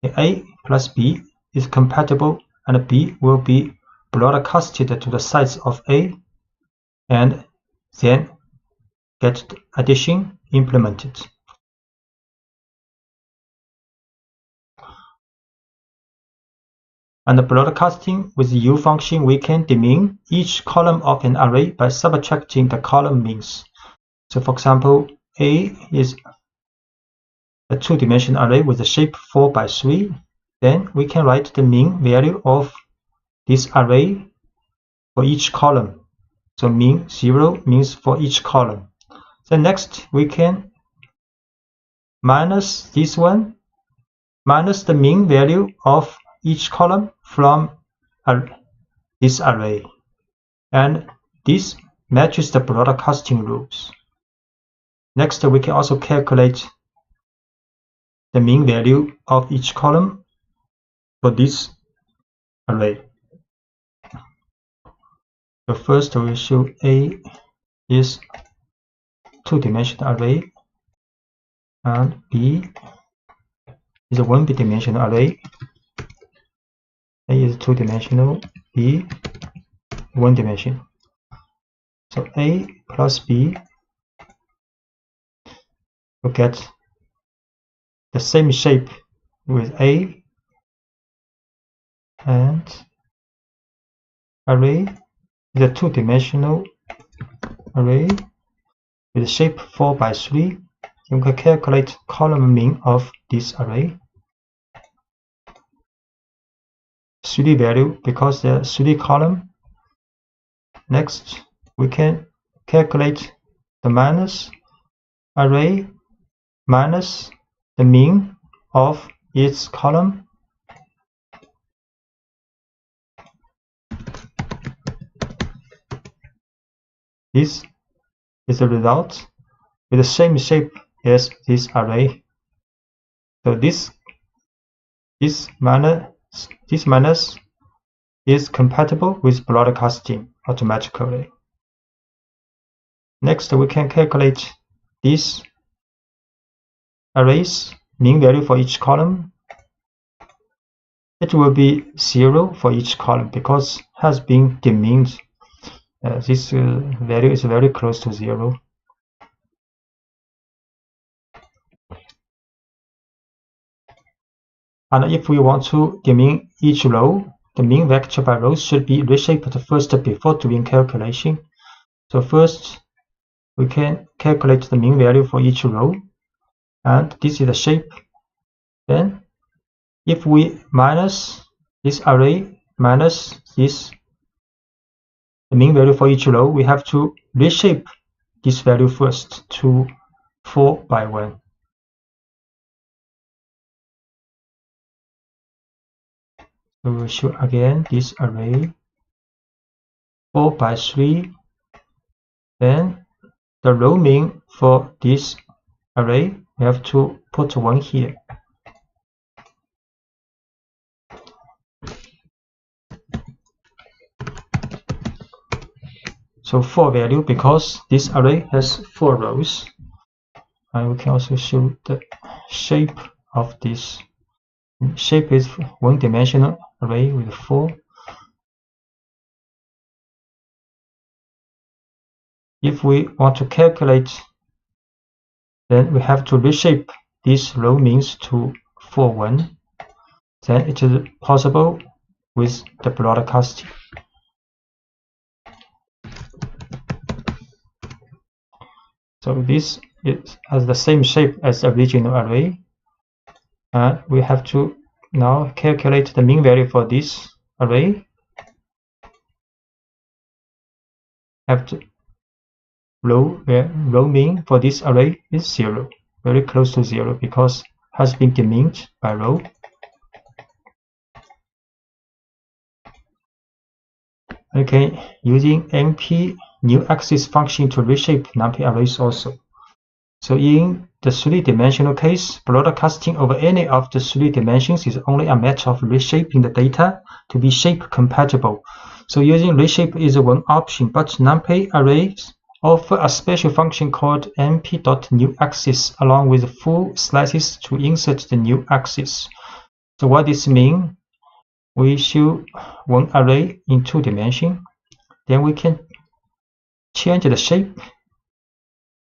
A plus B is compatible, and B will be broadcasted to the size of A, and then get the addition implemented. And the broadcasting with the U function, we can demean each column of an array by subtracting the column means. So for example, A is a two-dimensional array with a shape 4 by 3. Then we can write the mean value of this array for each column. So mean 0 means for each column. Then next we can minus this one, minus the mean value of each column from this array. And this matches the broadcasting rules. Next, we can also calculate the mean value of each column for this array. So first we show A is two-dimensional array and B is a one-dimensional array. A is two-dimensional, B one dimension. So A plus B will get the same shape with A, and array is a two-dimensional array with shape 4 by 3. You can calculate column mean of this array. 3 value because there are 3 column. Next, we can calculate the minus array minus the mean of its column. This is the result with the same shape as this array. So this minus is compatible with broadcasting automatically. Next, we can calculate this array's mean value for each column. It will be 0 for each column because it has been demeaned. This value is very close to 0. And if we want to demean each row, the mean vector by row should be reshaped first before doing calculation. So first, we can calculate the mean value for each row, and this is the shape. Then, if we minus this array minus this, the mean value for each row, we have to reshape this value first to 4 by 1. So we will show again this array 4 by 3. Then the row mean for this array, we have to put 1 here. So 4 value because this array has 4 rows. And we can also show the shape of this. Shape is one-dimensional array with 4. If we want to calculate, then we have to reshape this row means to 4, 1. Then it is possible with the broadcasting. So this has the same shape as the original array. And we have to now calculate the mean value for this array. Have to row mean for this array is 0, very close to 0 because it has been demeaned by row. Okay, using NP new axis function to reshape numpy arrays also. So in the 3-dimensional case, broadcasting over any of the 3 dimensions is only a matter of reshaping the data to be shape compatible. So using reshape is one option, but numpy arrays offer a special function called np.newAxis along with full slices to insert the new axis. So what this means? We show one array in 2 dimensions, then we can change the shape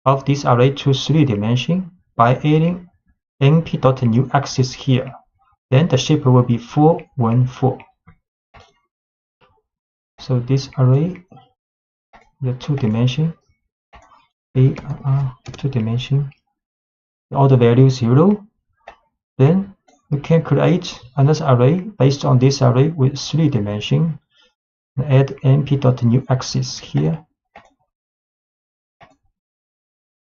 of this array to 3 dimensions by adding np.new axis here. Then the shape will be 4, 1, 4. So this array, the 2 dimension, 2 dimension, all the values 0. Then we can create another array based on this array with 3 dimensions. Add np.new axis here.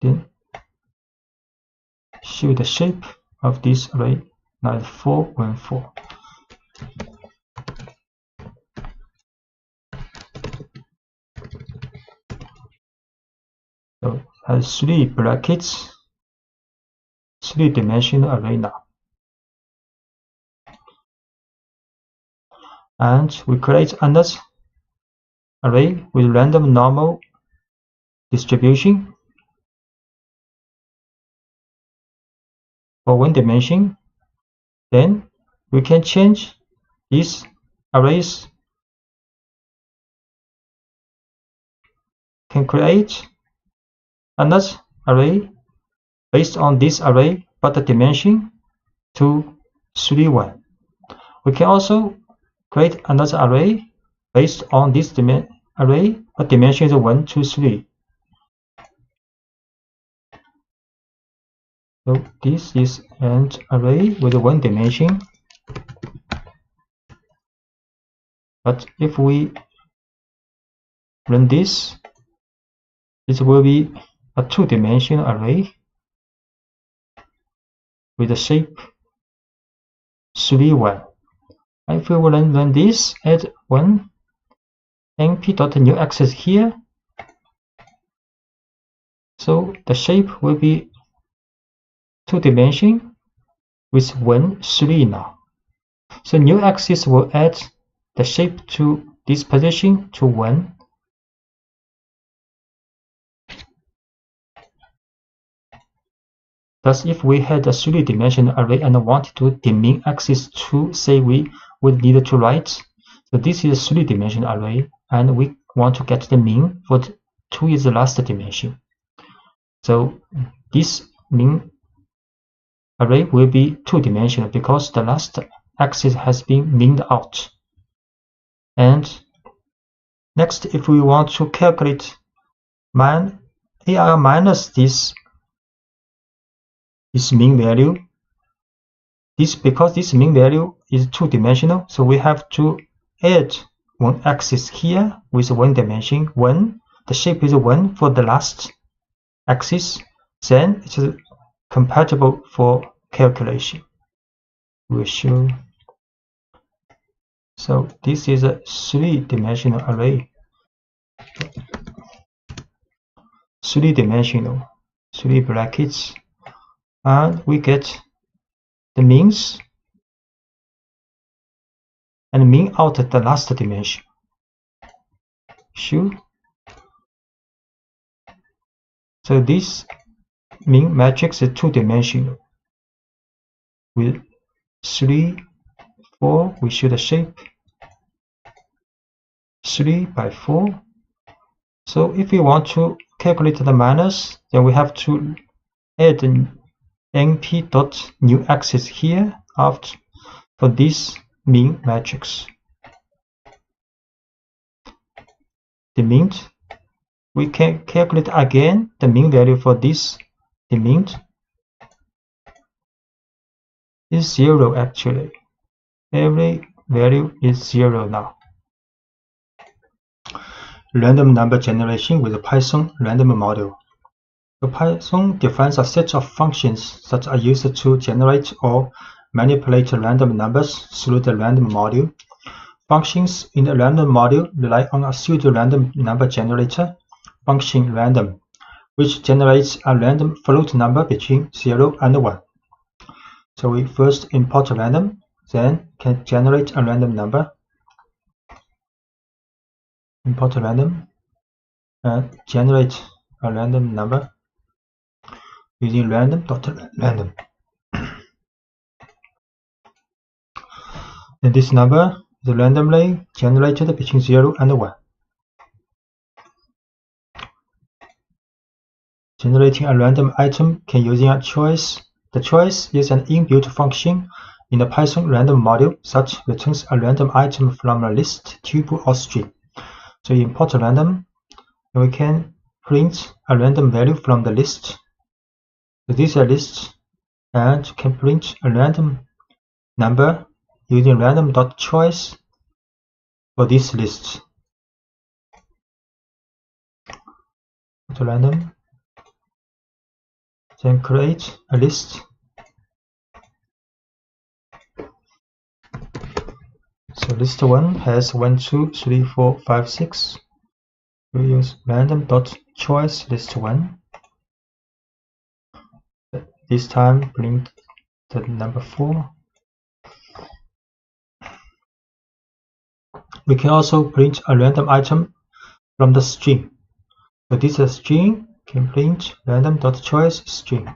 Then show the shape of this array like 4, 1, 4. So it has 3 brackets, 3-dimensional array now. And we create another array with random normal distribution for 1 dimension. Then we can change these arrays, can create another array based on this array, but the dimension to 3, 1. We can also create another array based on this array, but dimension is 1, 2, 3. So this is an array with 1 dimension. But if we run this, it will be a 2-dimensional array with the shape 3, 1. If we will run this, add 1 np.new axis here. So the shape will be 2 dimensions with 1, 3 now. So new axis will add the shape to this position to 1. Thus, if we had a 3-dimensional array and wanted to the min axis to, say we would need to write, so this is a 3-dimensional array, and we want to get the min for 2 is the last dimension. So this min array will be 2-dimensional because the last axis has been mined out. And next, if we want to calculate AR minus this mean value, because this mean value is 2-dimensional, so we have to add 1 axis here with 1 dimension, 1. The shape is 1 for the last axis, then it is compatible for calculation. We'll show. So this is a 3-dimensional array. 3-dimensional, 3 brackets. And we get the means and min out at the last dimension. Sure. So this min matrix is 2-dimensional with 3, 4. We show the shape 3 by 4. So if we want to calculate the minus, then we have to add the np.new axis here after for this min matrix. The min, we can calculate again the min value for this. The min is 0 actually. Every value is 0 now. Random number generation with a Python random model. The Python defines a set of functions that are used to generate or manipulate random numbers through the random module. Functions in the random module rely on a pseudo-random number generator, function random, which generates a random float number between 0 and 1. So we first import random, then can generate a random number. Import random and generate a random number using random.random. And this number is randomly generated between 0 and 1. generating a random item can using a choice. The choice is an inbuilt function in the Python random module that returns a random item from a list, tuple, or string. So you import a random, and we can print a random value from the list. So this is a list, and can print a random number using random.choice for this list. To random, then create a list. So list 1 has 1, 2, 3, 4, 5, 6. We use random.choice list 1. This time print the number 4. We can also print a random item from the string. So this is a string, can print random.choice string.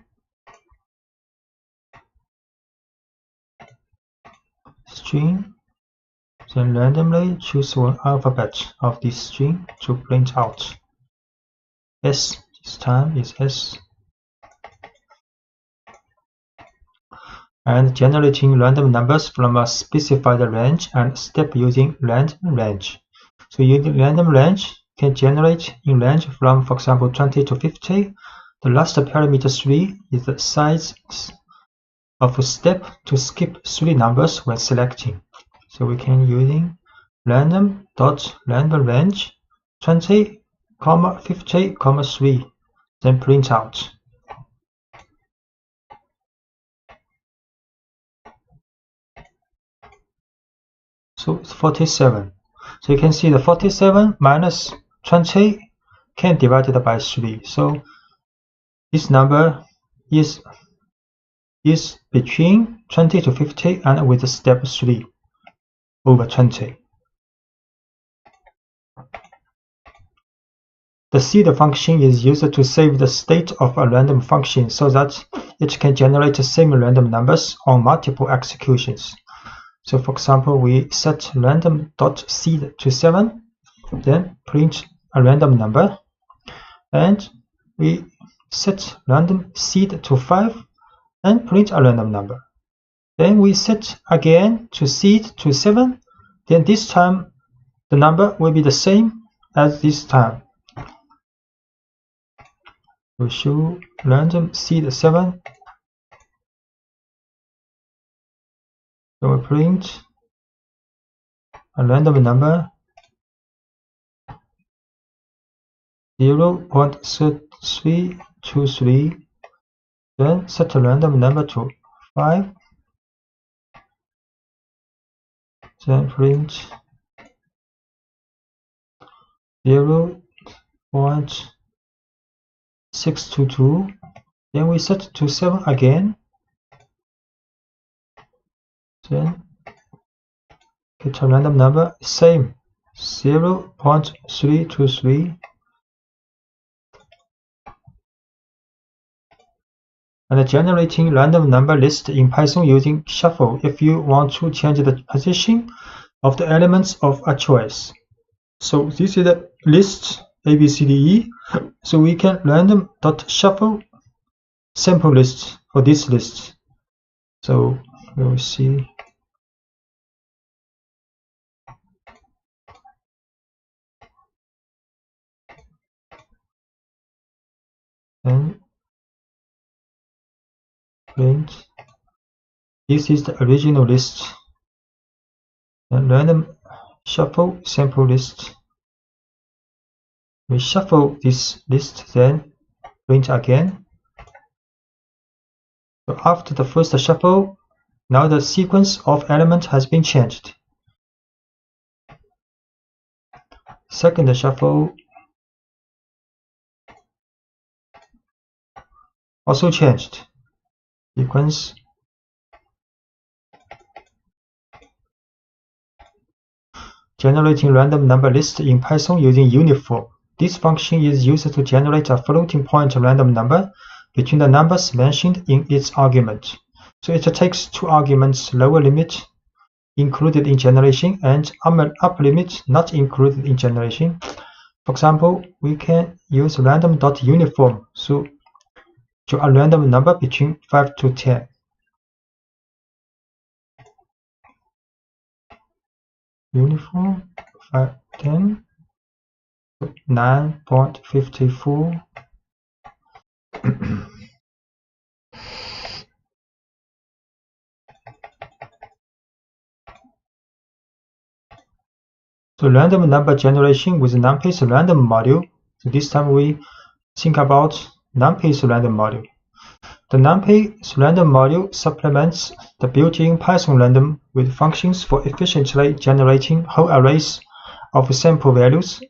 String, then randomly choose one alphabet of this string to print out. S, this time is S. And generating random numbers from a specified range and step using random range. So using random range can generate in range from, for example, 20 to 50. The last parameter 3 is the size of a step to skip 3 numbers when selecting. So we can using random.random range 20, 50, 3, then print out. So it's 47. So you can see the 47 minus 20 can divided by 3. So this number is between 20 to 50 and with step 3 over 20. The seed function is used to save the state of a random function so that it can generate the same random numbers on multiple executions. So for example, we set random.seed to 7, then print a random number, and we set random seed to 5 and print a random number. Then we set again to seed to 7, then this time the number will be the same as this time. We show random seed 7. So we print a random number 0.3323, then set a random number to 5, then print 0.622, then we set to 7 again, then get a random number, same 0.323, and generating random number list in Python using shuffle if you want to change the position of the elements of a choice. So this is the list A, B, C, D, E. So we can random.shuffle sample list for this list. So we will see. And print. This is the original list. And random shuffle sample list. We shuffle this list, then print again. So after the first shuffle, now the sequence of elements has been changed. Second shuffle also changed. Sequence. Generating random number list in Python using uniform. This function is used to generate a floating point random number between the numbers mentioned in its argument. So it takes 2 arguments, lower limit included in generation and upper limit not included in generation. For example, we can use random.uniform. So to a random number between 5 to 10. Uniform 5, 10, 9.54. So random number generation with numpy's random module. So this time we think about numpy's random module. The numpy's random module supplements the built-in Python random with functions for efficiently generating whole arrays of sample values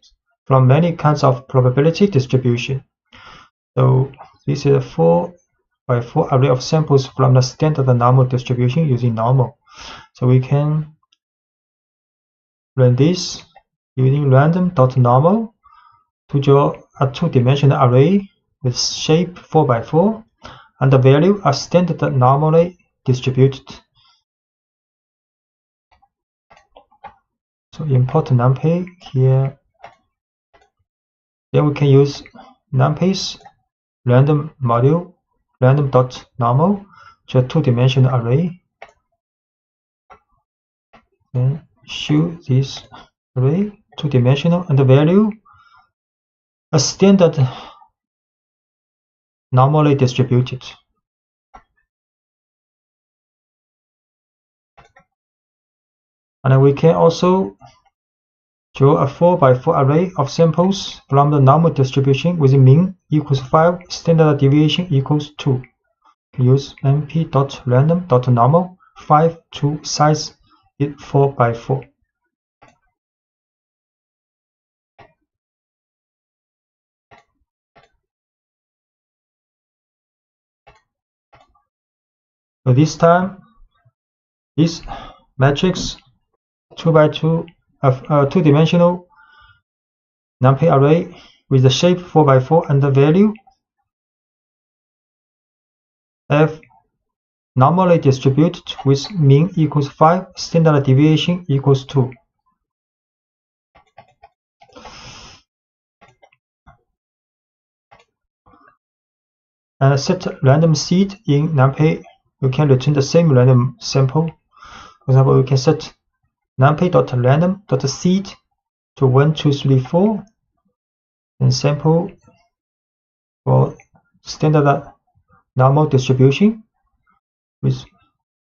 from many kinds of probability distribution. So this is a 4x4 array of samples from the standard normal distribution using normal. So we can run this using random.normal to draw a two-dimensional array with shape 4x4 and the value are standard normally distributed. So import numpy here. Then we can use numpy's random module random.normal to a two-dimensional array. Then show this array two-dimensional and the value a standard normally distributed. And we can also draw a 4x4 array of samples from the normal distribution with mean equals 5, standard deviation equals 2. Use np.random.normal 5 to size it 4x4. So this time, this matrix 2x2 of two-dimensional numpy array with the shape 4x4 and the value f normally distributed with mean equals 5, standard deviation equals 2. And set random seed in numpy. We can return the same random sample. For example, we can set numpy.random.seed to 1, 2, 3, 4 and sample for standard normal distribution with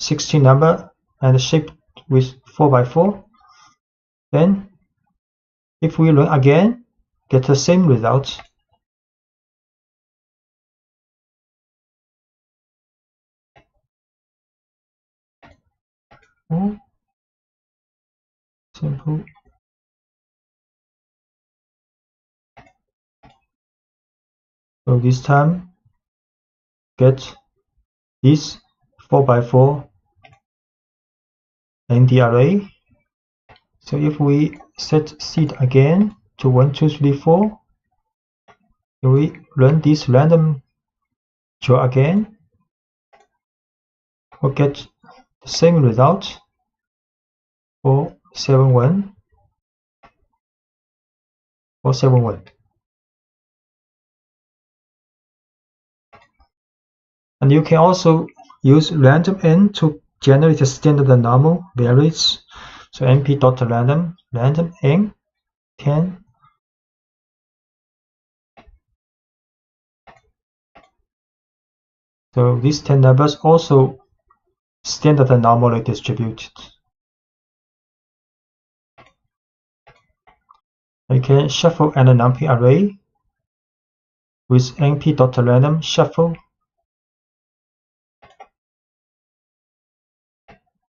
16 number and shape with 4x4. Then if we run again, get the same result. Simple. So this time get this 4x4 in the array. So if we set seed again to 1, 2, 3, 4, we run this random draw again, we'll get the same result. 471 471. And you can also use random n to generate a standard normal values. So np.random random n 10. So these 10 numbers also standard normally distributed. You can shuffle an numpy array with np.random shuffle.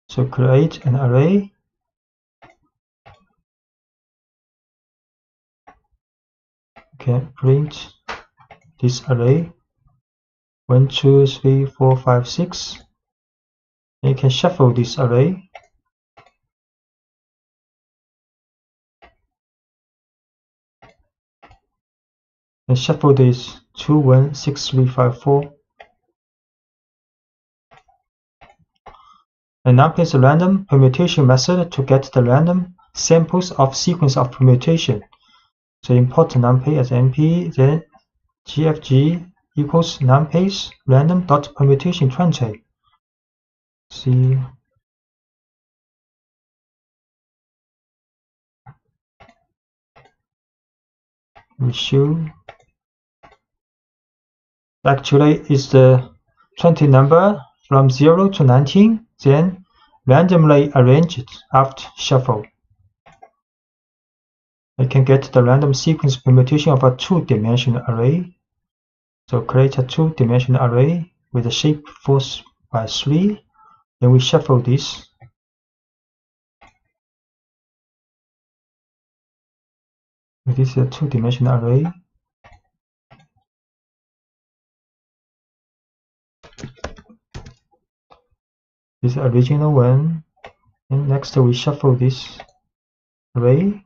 So create an array. Okay, print this array 1, 2, 3, 4, 5, 6. And you can shuffle this array. And shuffle this 2, 1, 6, 3, 5, 4. And numpy's random permutation method to get the random samples of sequence of permutation. So import numpy as np, then gfg equals numpy's random.permutation 20. See, we show actually is the 20 number from 0 to 19, then randomly arranged after shuffle. I can get the random sequence permutation of a two-dimensional array. So create a two-dimensional array with a shape 4 by 3. Then we shuffle this. This is a two-dimensional array. This is the original one. And next we shuffle this array.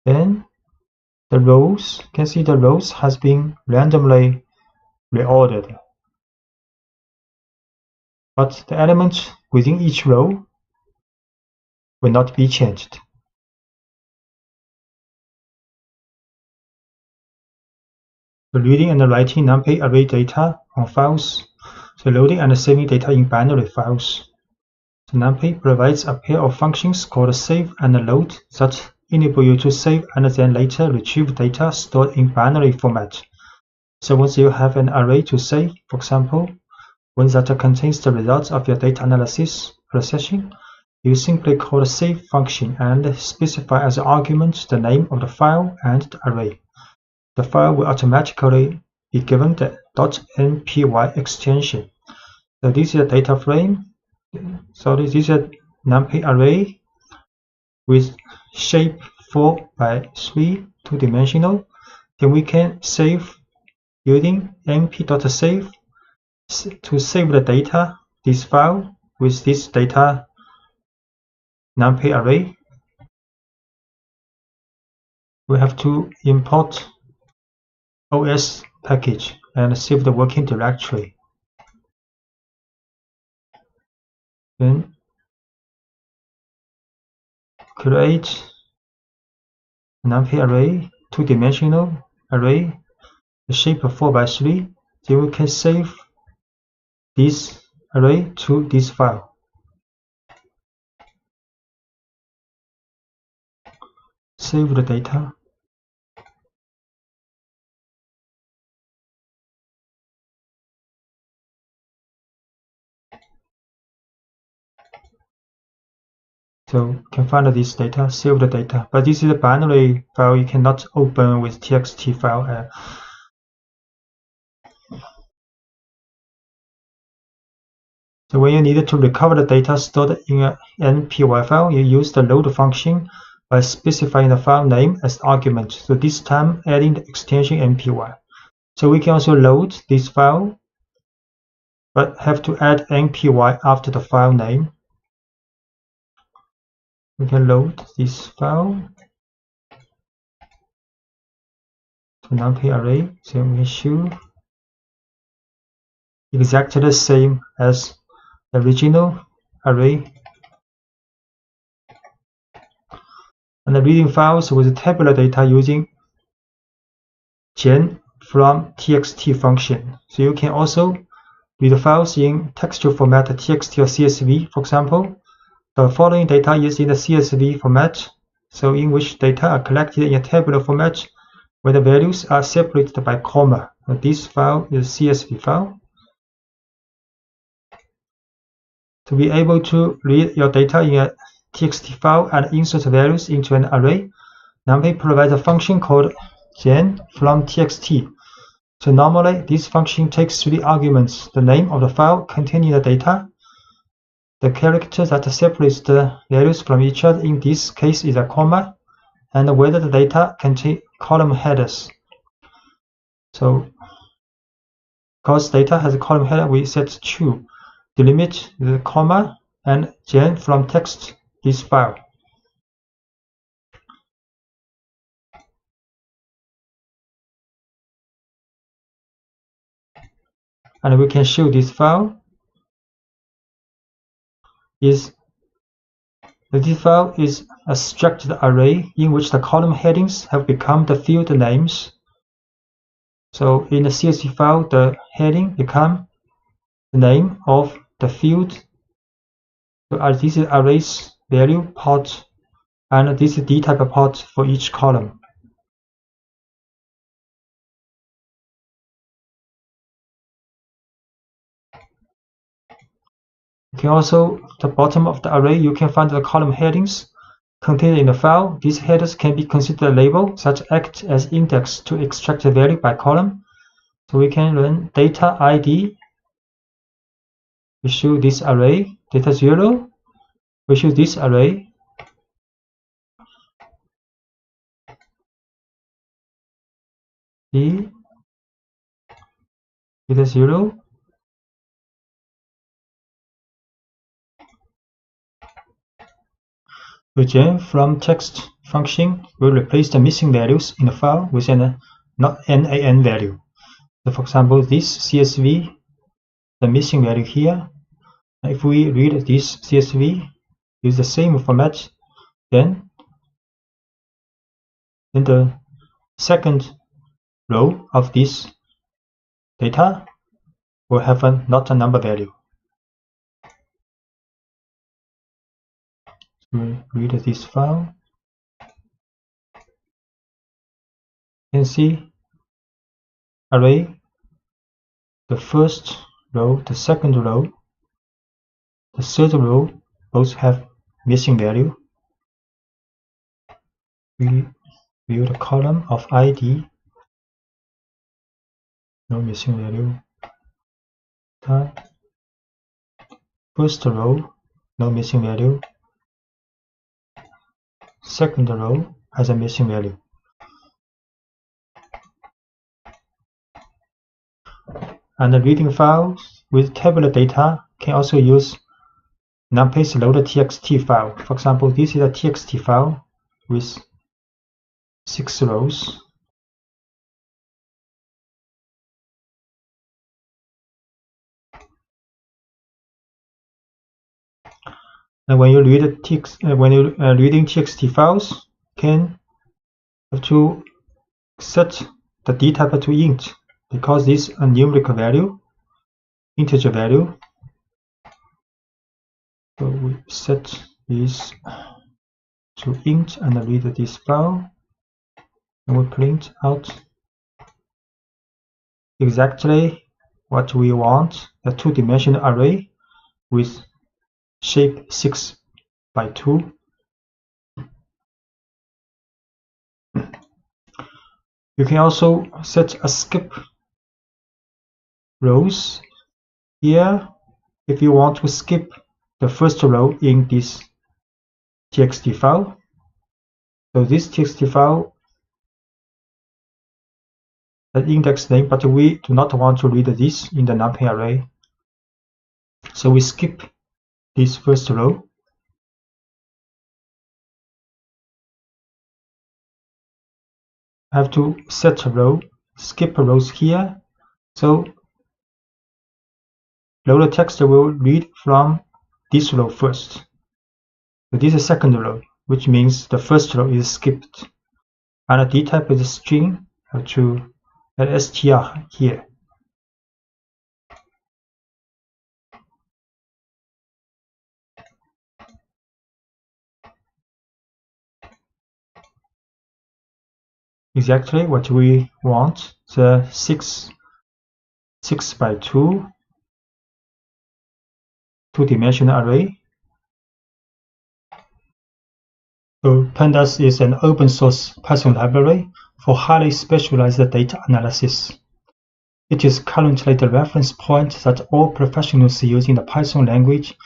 Then the rows, you can see the rows has been randomly reordered. But the elements within each row will not be changed. So reading and writing numpy array data on files. So loading and saving data in binary files. So numpy provides a pair of functions called save and load that enable you to save and then later retrieve data stored in binary format. So once you have an array to save, for example, one that contains the results of your data analysis processing, you simply call the save function and specify as an argument the name of the file and the array. The file will automatically be given the .npy extension. So this is a data frame. So this is a numpy array with shape 4 by 3, two-dimensional. Then we can save using np.save to save the data, this file with this data numpy array. We have to import OS package and save the working directory. Then create a numpy array, two-dimensional array, the shape of 4 by 3. Then we can save this array to this file. Save the data. So you can find this data, save the data, but this is a binary file you cannot open with txt file. So when you need to recover the data stored in an npy file, you use the load function by specifying the file name as argument. So this time adding the extension npy. So we can also load this file, but have to add npy after the file name. We can load this file to numpy array. So we show exactly the same as the original array. And the reading files with tabular data using gen from txt function. So you can also read files in textual format txt or CSV. For example, the following data is in the CSV format, so in which data are collected in a tabular format where the values are separated by comma. This file is CSV file. To be able to read your data in a txt file and insert values into an array, numpy provides a function called gen from txt. So normally this function takes 3 arguments: the name of the file containing the data, the character that separates the values from each other, in this case is a comma, and whether the data contain column headers. So because data has a column header, we set true. Delimit the comma and gen from text this file. And we can show this file is The data file is a structured array in which the column headings have become the field names. So in the CSV file, the heading becomes the name of the field. So this is arrays value part, and this is dtype part for each column. You can also, at the bottom of the array, you can find the column headings contained in the file. These headers can be considered a label, such act as index to extract the value by column. So we can run data ID. We show this array, data 0. We show this array. D data 0. The gen from text function will replace the missing values in the file with an NaN value. So for example, this CSV, the missing value here. If we read this CSV, use the same format, then in the second row of this data will have not a number value. We read this file. You can see array, the first row, the second row, the third row both have missing value. We view the column of ID, no missing value. First row, no missing value. Second row has a missing value. And the reading files with tabular data can also use numpy's load.txt file. For example, this is a txt file with 6 rows. And when you read reading txt files, can have to set the dtype to int, because this is a numerical value, integer value. So we set this to int and read this file, and we print out exactly what we want: a two-dimensional array with shape 6 by 2. You can also set a skip rows here if you want to skip the first row in this txt file. So this txt file has index name, but we do not want to read this in the numpy array. So we skip this first row. I have to set a row, skip rows here. So loader text will read from this row first. So this is the second row, which means the first row is skipped. And the dtype is a string. I have to add str here. Exactly what we want, the 6 by 2 two-dimensional array. So pandas is an open source Python library for highly specialized data analysis. It is currently the reference point that all professionals using the Python language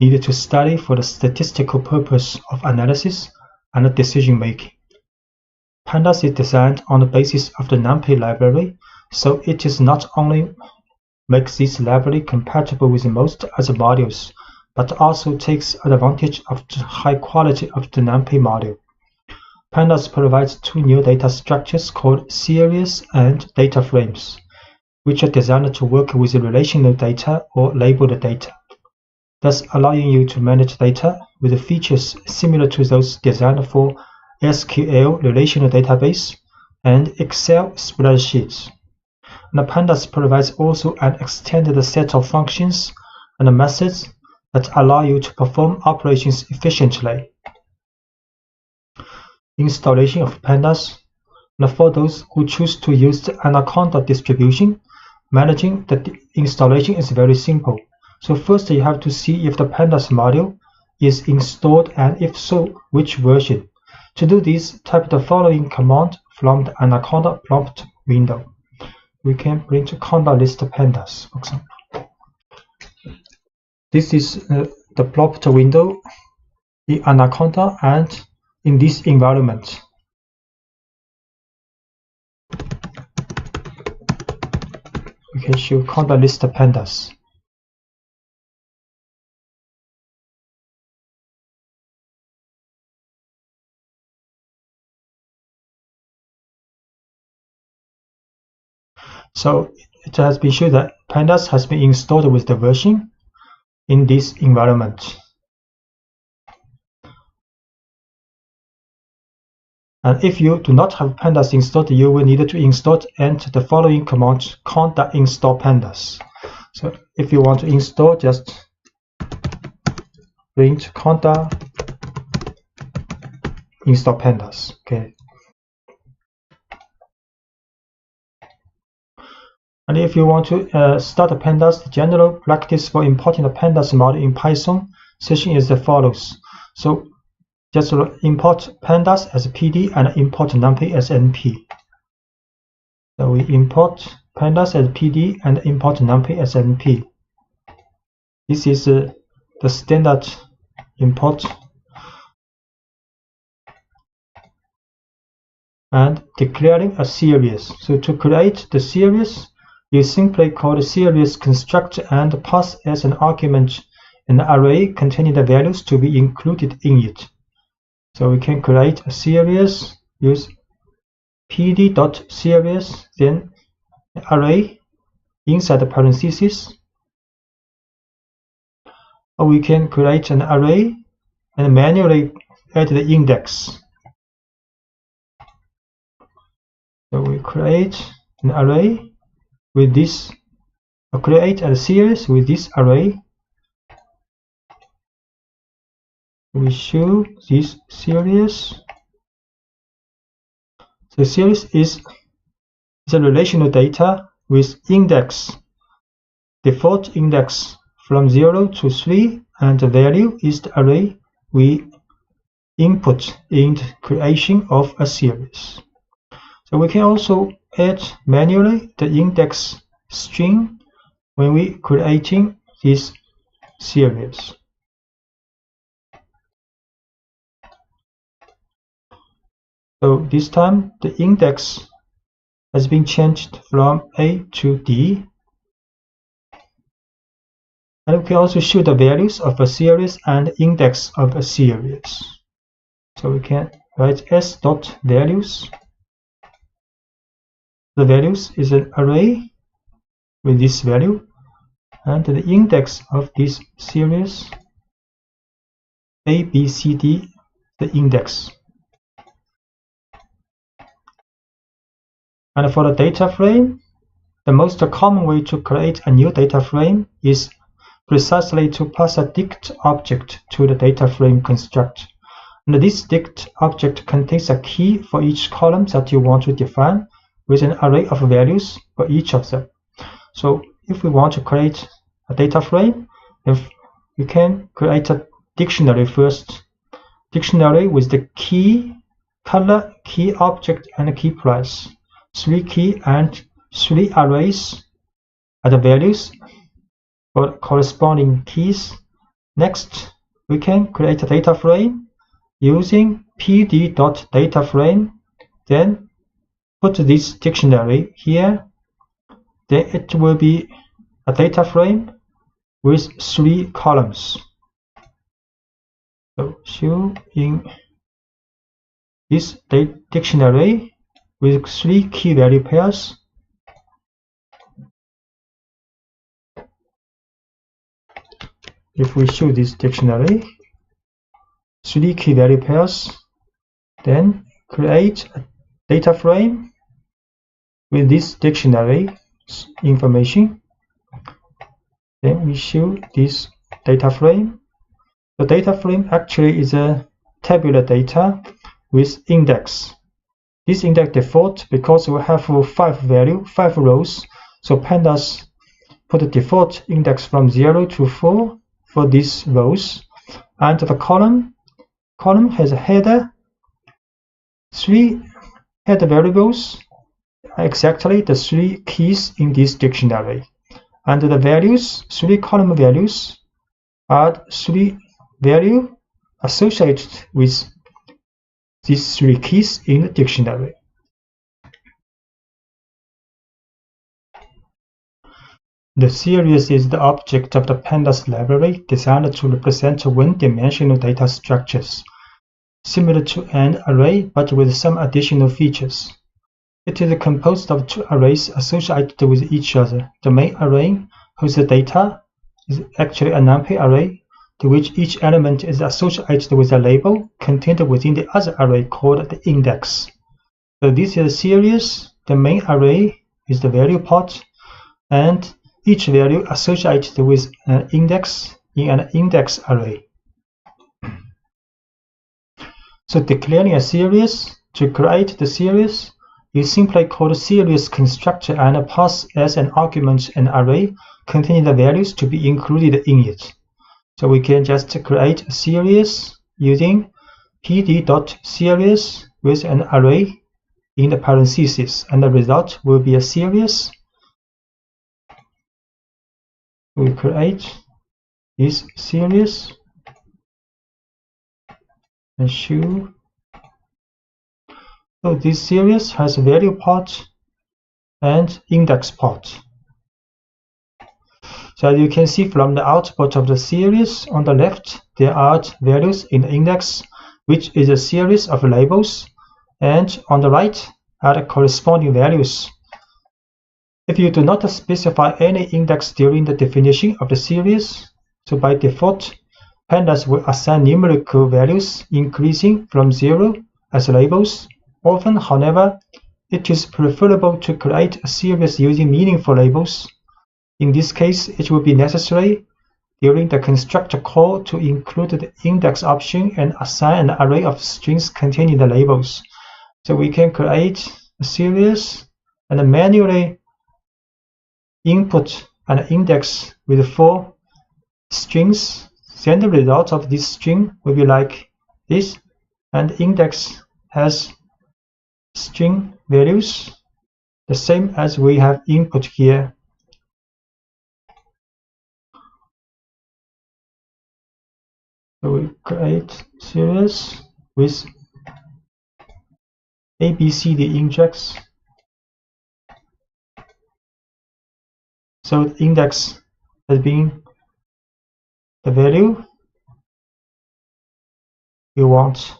need to study for the statistical purpose of analysis and decision making. Pandas is designed on the basis of the NumPy library, so it is not only makes this library compatible with most other modules, but also takes advantage of the high quality of the NumPy module. Pandas provides two new data structures called series and data frames, which are designed to work with relational data or labeled data. thus allowing you to manage data with features similar to those designed for SQL relational database and Excel spreadsheets. And pandas provides also an extended set of functions and methods that allow you to perform operations efficiently. Installation of pandas. And for those who choose to use the Anaconda distribution, managing the installation is very simple. So first you have to see if the pandas module is installed, and if so, which version. To do this, type the following command from the Anaconda prompt window. We can print conda list pandas, for example. This is the prompt window in Anaconda and in this environment. We can show conda list pandas. So it has been shown that pandas has been installed with the version in this environment. And if you do not have pandas installed, you will need to install and the following command conda install pandas. So if you want to install, just print conda install pandas. Okay. And if you want to start a pandas, the general practice for importing a pandas module in Python session is as follows. So just import pandas as PD and import numpy as NP. So we import pandas as PD and import numpy as NP. This is the standard import. And declaring a series. So to create the series, you simply call the series construct and pass as an argument an array containing the values to be included in it. So we can create a series, use pd.series, then array inside the parentheses. Or we can create an array and manually add the index. So we create an array with this, or create a series with this array. We show this series. The series is a relational data with index, default index from 0 to 3, and the value is the array we input in the creation of a series. So we can also add manually the index string when we creating this series. So this time the index has been changed from A to D. And we can also show the values of a series and index of a series. So we can write s.values. The values is an array with this value, and the index of this series A, B, C, D, the index. And for the data frame, the most common way to create a new data frame is precisely to pass a dict object to the data frame construct. And this dict object contains a key for each column that you want to define with an array of values for each of them. So if we want to create a data frame, we can create a dictionary first. Dictionary with the key, color, key object, and key price. 3 key and 3 arrays are the values for corresponding keys. Next, we can create a data frame using pd.dataframe, then put this dictionary here. Then it will be a data frame with 3 columns. So show in this dictionary with 3 key value pairs. if we show this dictionary, 3 key value pairs, then create a data frame with this dictionary information. Then we show this data frame. The data frame actually is a tabular data with index. This index default because we have 5 rows. So pandas put the default index from 0 to 4 for these rows. And the column has a header, 3 header variables, exactly the 3 keys in this dictionary. And the values, 3 column values, are 3 values associated with these 3 keys in the dictionary. The series is the object of the pandas library designed to represent one-dimensional data structures, similar to an array but with some additional features. It is composed of 2 arrays associated with each other. The main array, whose data is actually a numpy array, to which each element is associated with a label contained within the other array called the index. So this is a series. The main array is the value part, and each value associated with an index in an index array. So declaring a series, to create the series, you simply call the series constructor and pass as an argument an array containing the values to be included in it. So we can just create a series using pd.series with an array in the parentheses, and the result will be a series. We create this series and show. So this series has value part and index part. So as you can see from the output of the series, on the left there are values in the index, which is a series of labels, and on the right are the corresponding values. If you do not specify any index during the definition of the series, so by default, pandas will assign numerical values increasing from 0 as labels. Often, however, it is preferable to create a series using meaningful labels. In this case, it will be necessary during the constructor call to include the index option and assign an array of strings containing the labels. So we can create a series and manually input an index with 4 strings. Then the result of this string will be like this, and the index has string values the same as we have input here. So we create series with ABCD index. So the index has been the value you want.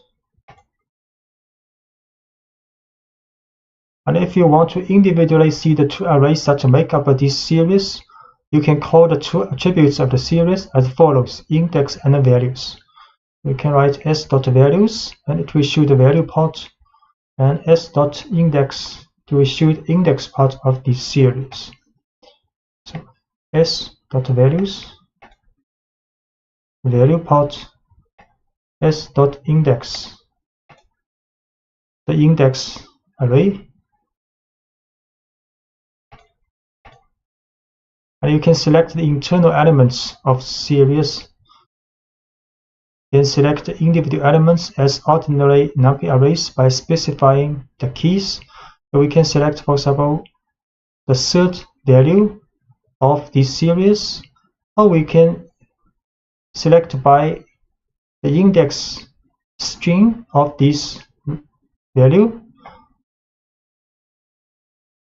And if you want to individually see the 2 arrays that make up this series, you can call the 2 attributes of the series as follows: index and values. We can write s.values, and it will show the value part, and s.index to show the index part of this series. So s.values, value part, s.index, the index array. And you can select the internal elements of series, then select the individual elements as ordinary numpy arrays by specifying the keys. So we can select, for example, the 3rd value of this series, or we can select by the index string of this value.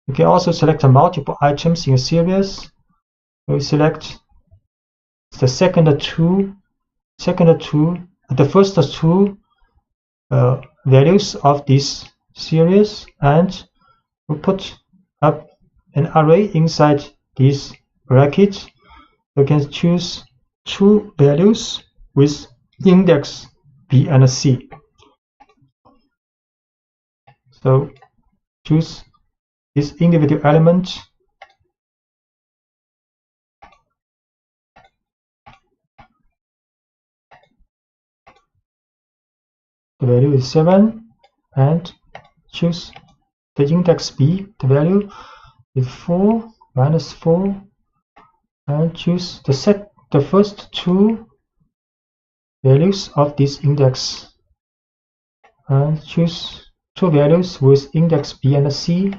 You can also select multiple items in a series. We select the the first 2 values of this series, and we put up an array inside this bracket. You can choose two values with index B and C. So choose this individual element. The value is 7, and choose the index B. The value is 4 minus 4, and choose the first two values of this index, and choose two values with index B and C.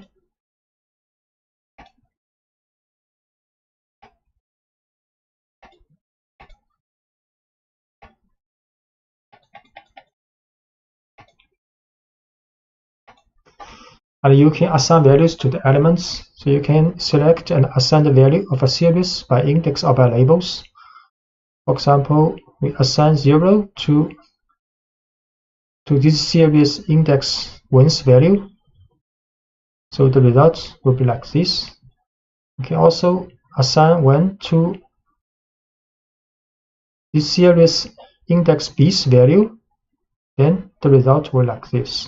And you can assign values to the elements. So you can select and assign the value of a series by index or by labels. For example, we assign 0 to this series index 1's value. So the result will be like this. You can also assign 1 to this series index B's value. Then the result will be like this.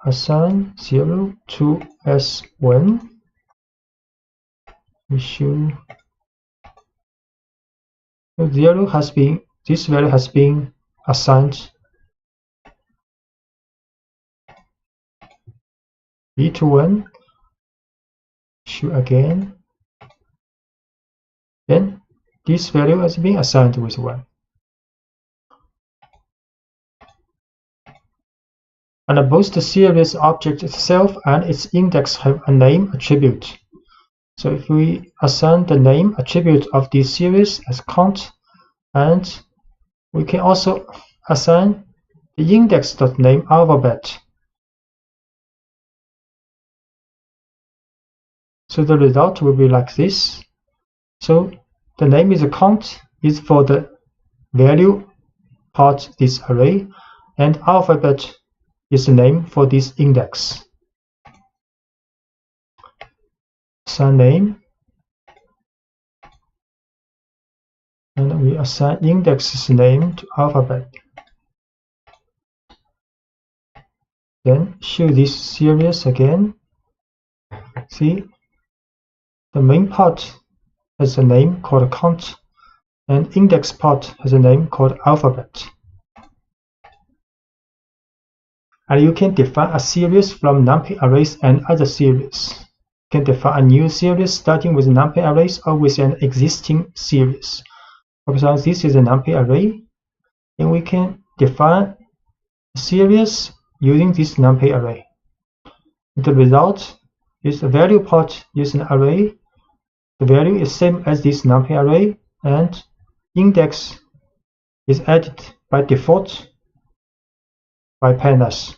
Assign 0 to S1. We show this value has been assigned B to 1. Show again. Then this value has been assigned with 1. And both the series object itself and its index have a name attribute. So if we assign the name attribute of this series as count, and we can also assign the index.name alphabet. So the result will be like this. So the name is a count is for the value part this array, and alphabet is the name for this index. Assign name, and we assign index's name to alphabet. Then show this series again. See, the main part has a name called count, and index part has a name called alphabet. And you can define a series from numpy arrays and other series. You can define a new series starting with numpy arrays or with an existing series. For example, this is a numpy array, and we can define a series using this numpy array. The result is the value part is an array. The value is same as this numpy array, and index is added by default by pandas.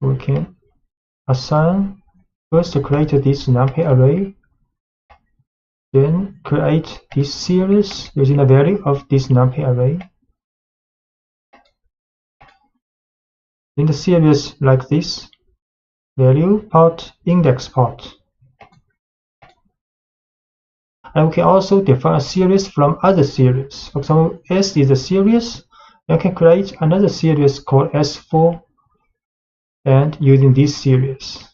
We can assign first create this numpy array, then create this series using the value of this numpy array. In the series like this, value part, index part. And we can also define a series from other series. For example, S is a series. You can create another series called S4, and using this series.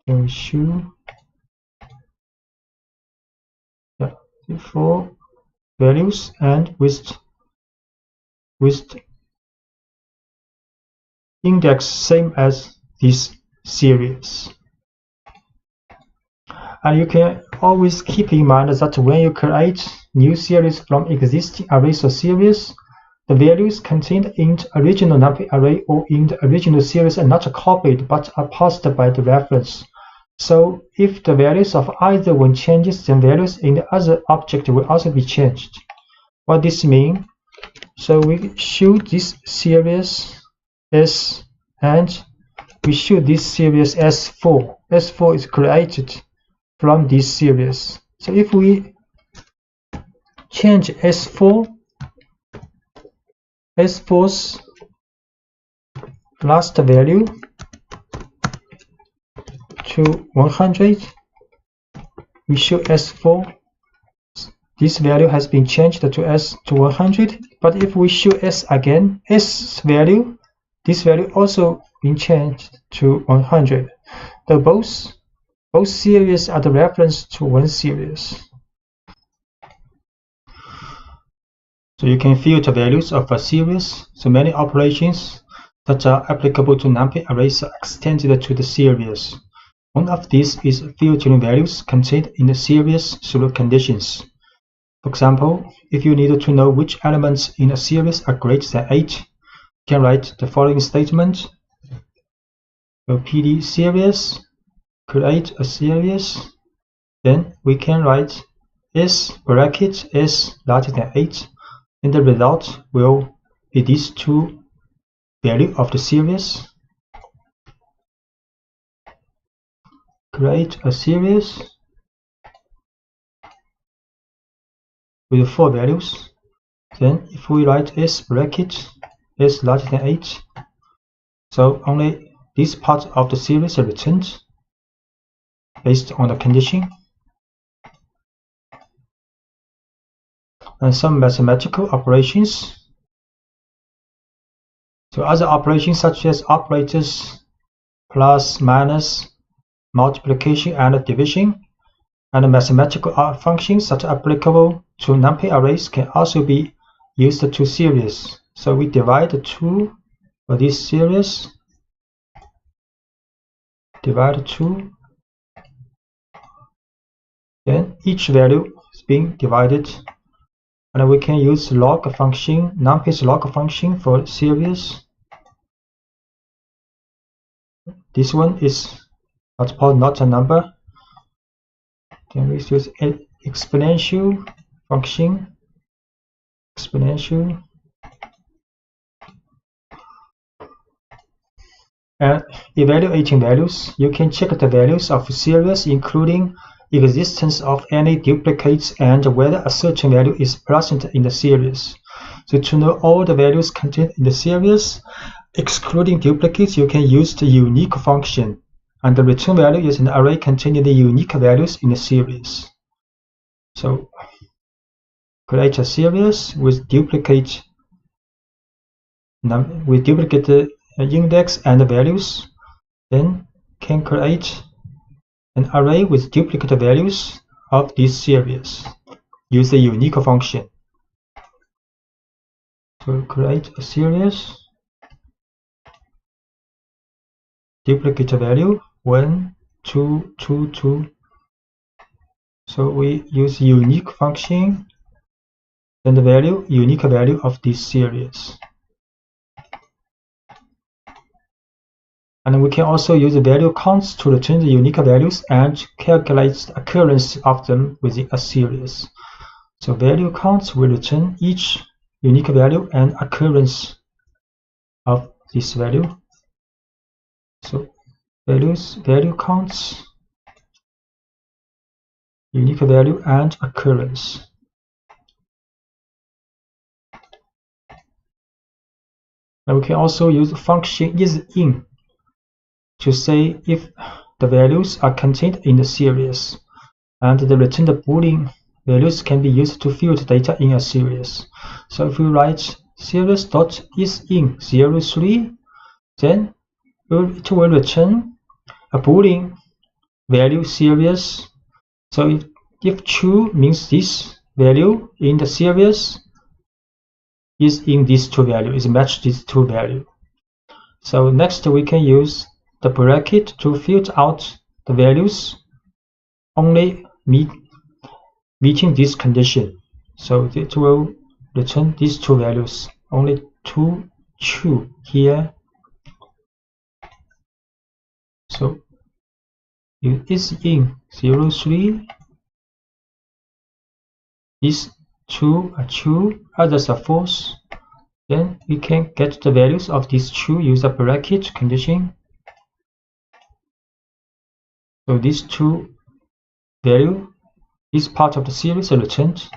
Can we show? Yeah, 4 values and with index same as this series. And you can always keep in mind that when you create new series from existing arrays or series, the values contained in the original numpy array or in the original series are not copied but are passed by the reference. So if the values of either one changes, then values in the other object will also be changed. What this means? So we show this series S, and we show this series S4. S4 is created from this series. So if we change S4's last value to 100, we show S4. This value has been changed to S to 100, but if we show S again, S value, this value also been changed to 100. So both series are the reference to one series. So you can filter values of a series. So many operations that are applicable to numpy arrays are extended to the series. One of these is filtering values contained in the series through conditions. For example, if you need to know which elements in a series are greater than 8, you can write the following statement. So PD series, create a series, then we can write S bracket S larger than 8, and the result will be these two values of the series. Create a series with 4 values. Then if we write S bracket S larger than 8, so only this part of the series are returned based on the condition. And some mathematical operations. So other operations such as operators, plus, minus, multiplication, and division, and mathematical functions that are applicable to numpy arrays can also be used to series. So we divide the 2 for this series, divide 2, then each value is being divided, and we can use log function, numpy's log function for series. This one is not a number. Then we use an exponential function, exponential, and evaluating values. You can check the values of series, including existence of any duplicates and whether a certain value is present in the series. So to know all the values contained in the series, excluding duplicates, you can use the unique function, and the return value is an array containing the unique values in the series. So create a series with duplicate index and values, then can create an array with duplicate values of this series. Use the unique function. So create a series, duplicate value 1, 2, 2, 2. So we use unique function and the value, unique value of this series. And we can also use the value counts to return the unique values and calculate the occurrence of them within a series. So value counts will return each unique value and occurrence of this value. So value counts, unique value and occurrence. And we can also use function isIn to say if the values are contained in the series, and the returned Boolean values can be used to filter data in a series. So if we write series.isIn03, then it will return a Boolean value series. So if true means this value in the series is in these two values, is matched these two values. So next we can use the bracket to filter out the values only meeting this condition. So it will return these two values, only two true here. So if isIn 03, these two are true, others are false, then we can get the values of these true, use a bracket condition. So these two value, this part of the series are returned,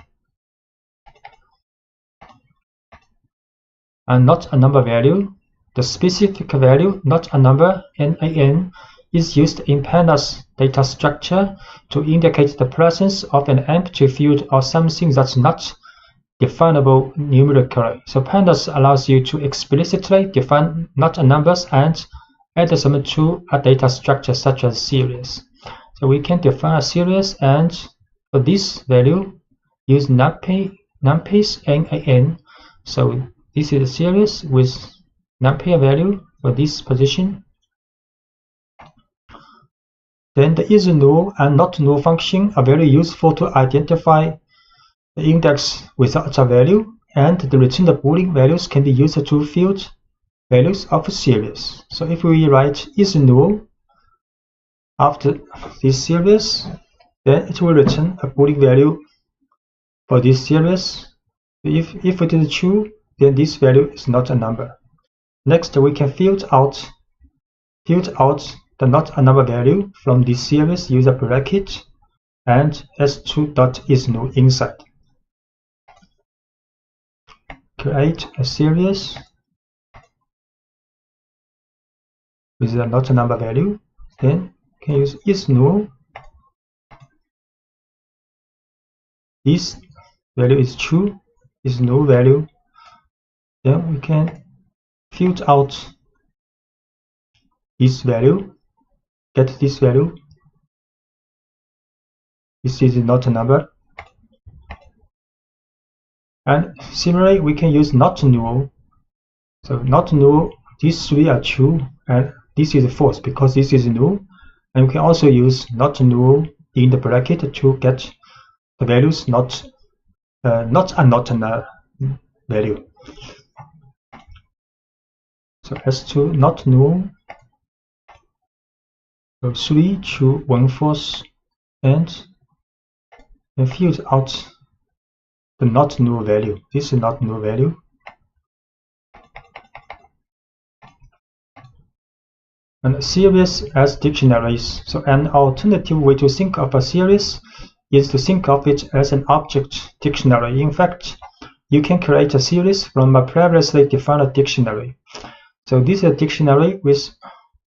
and not a number value. The specific value, not a number, NaN, is used in pandas data structure to indicate the presence of an empty field or something that's not definable numerically. So pandas allows you to explicitly define not a numbers and add them to a data structure such as series. So we can define a series, and for this value use numpy's NaN. So this is a series with numpy value for this position. Then the is null and not null function are very useful to identify the index without a value, and the returned Boolean values can be used to field values of a series. So if we write is null after this series, then it will return a Boolean value for this series. If it is true, then this value is not a number. Next, we can field out the not a number value from this series, use a bracket and s2.isNull inside. Create a series with a not a number value. Then you can use isNull. This value is true, isNull value. Then we can field out this value, get this value. This is not a number. And similarly, we can use not null. So not null, these three are true, and this is false because this is null. And we can also use not null in the bracket to get the values not a value. So S2 not null. So 3 true, 1 false, and field out the not null value. This is not null value. And a series as dictionaries. So an alternative way to think of a series is to think of it as an object dictionary. In fact, you can create a series from a previously defined dictionary. So this is a dictionary with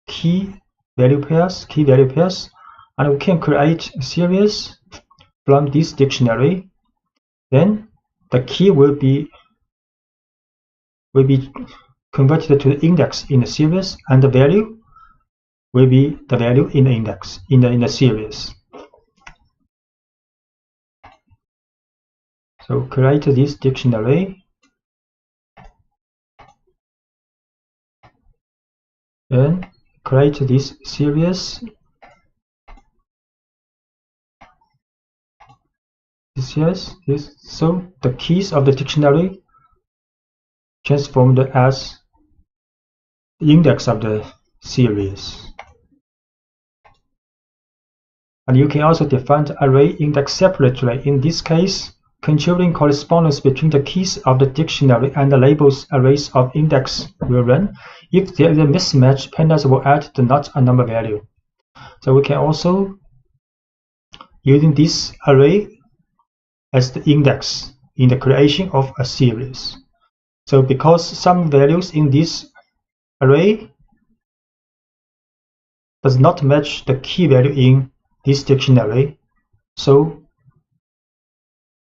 key value pairs, and we can create a series from this dictionary. Then the key will be converted to the index in the series, and the value will be the value in the index in the series. So create this dictionary, and create this series. So the keys of the dictionary transformed as the index of the series. And you can also define the array index separately. In this case, controlling correspondence between the keys of the dictionary and the labels arrays of index will run. If there is a mismatch, pandas will add the not a number value. So we can also using this array as the index in the creation of a series. So because some values in this array does not match the key value in this dictionary, so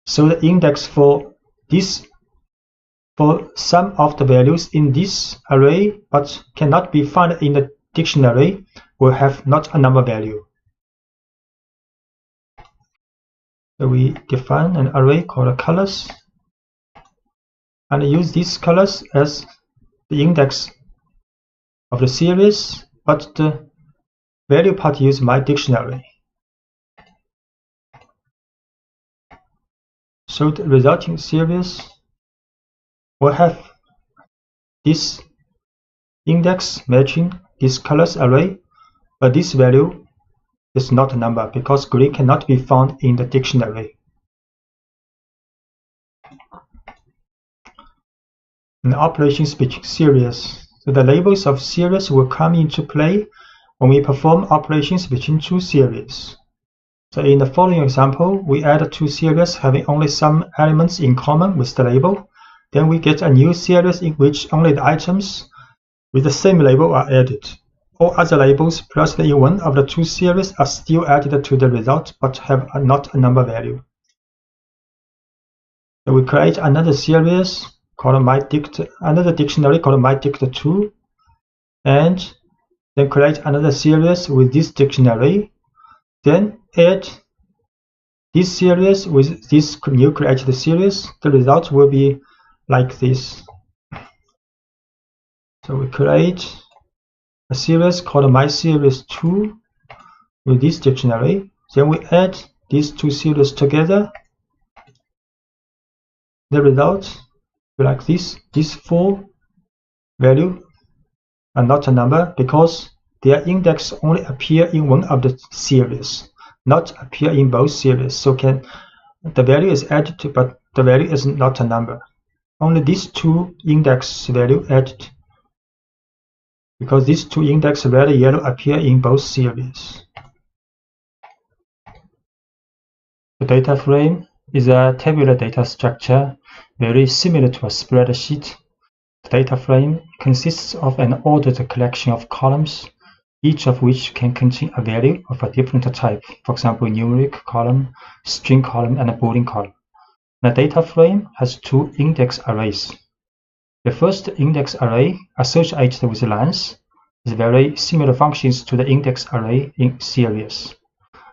the index for some of the values in this array but cannot be found in the dictionary will have not a number value. So we define an array called colors and use these colors as the index of the series, but the value part use my dictionary. So the resulting series will have this index matching this colors array, but this value is not a number because green cannot be found in the dictionary. And operations between series. So the labels of series will come into play when we perform operations between two series. So in the following example, we add two series having only some elements in common with the label. Then we get a new series in which only the items with the same label are added. All other labels placed in one of the two series are still added to the result but have not a number value. So we create another series called another dictionary called mydict2, and then create another series with this dictionary. Then add this series with this new created series. The result will be like this. So we create a series called mySeries2 with this dictionary. Then we add these two series together. The result will be like this. These four values are not a number because their index only appear in one of the series, not appear in both series. So the value is added to, but the value is not a number. Only these two index value added, because these two index red and yellow appear in both series. The data frame is a tabular data structure very similar to a spreadsheet. The data frame consists of an ordered collection of columns, each of which can contain a value of a different type, for example, numeric column, string column, and a Boolean column. The data frame has two index arrays. The first index array, associated with lines, is very similar functions to the index array in series.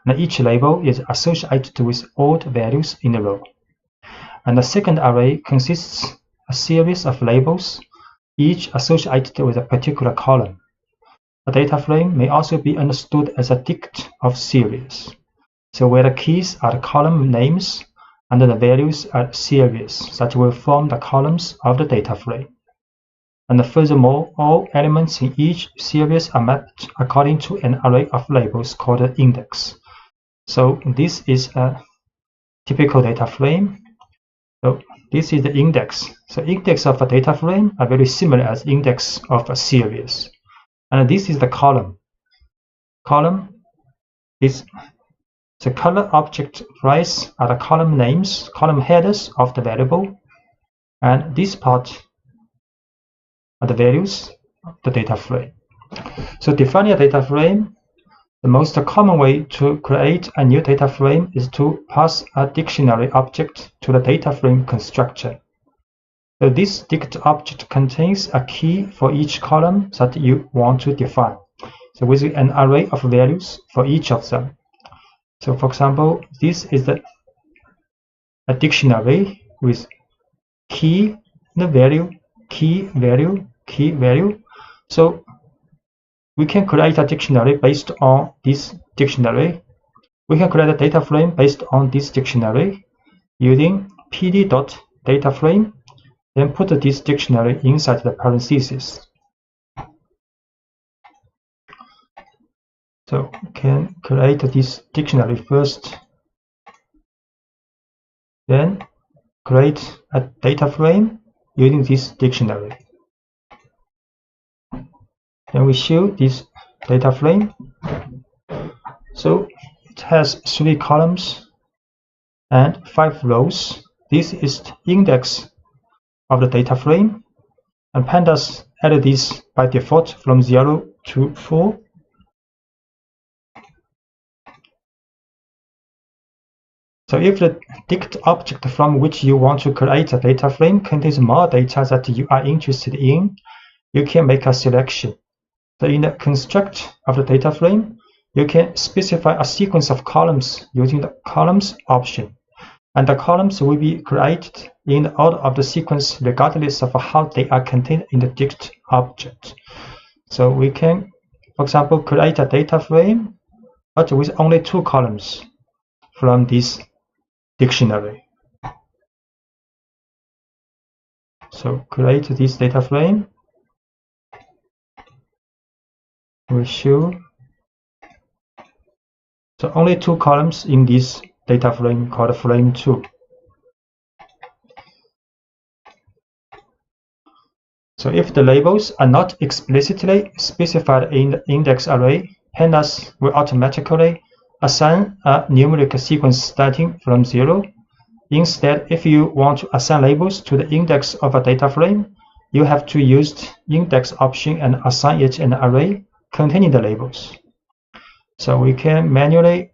Now each label is associated with odd values in a row. And the second array consists of a series of labels, each associated with a particular column. A data frame may also be understood as a dict of series, so where the keys are the column names and the values are series that will form the columns of the data frame. And furthermore, all elements in each series are mapped according to an array of labels called an index. So this is a typical data frame. So this is the index. So index of a data frame are very similar as index of a series. And this is the column. Column is the color object price are the column names, column headers of the variable, and this part are the values of the data frame. So defining a data frame, the most common way to create a new data frame is to pass a dictionary object to the data frame constructor. So this dict object contains a key for each column that you want to define, so with an array of values for each of them. So for example, this is a dictionary with key, the value, key, value, key, value. So we can create a dictionary based on this dictionary. We can create a data frame based on this dictionary using pd.dataframe, then put this dictionary inside the parentheses. So we can create this dictionary first, then create a data frame using this dictionary. Then we show this data frame. So it has 3 columns and 5 rows. This is the index of the data frame, and pandas added this by default from 0 to 4. So if the dict object from which you want to create a data frame contains more data that you are interested in, you can make a selection. So in the construct of the data frame, you can specify a sequence of columns using the columns option. And the columns will be created in the order of the sequence regardless of how they are contained in the dict object. So we can, for example, create a data frame, but with only 2 columns from this dictionary. So create this data frame. We show so only 2 columns in this data frame called frame 2. So if the labels are not explicitly specified in the index array, pandas will automatically assign a numeric sequence starting from 0. Instead, if you want to assign labels to the index of a data frame, you have to use index option and assign it an array containing the labels. So we can manually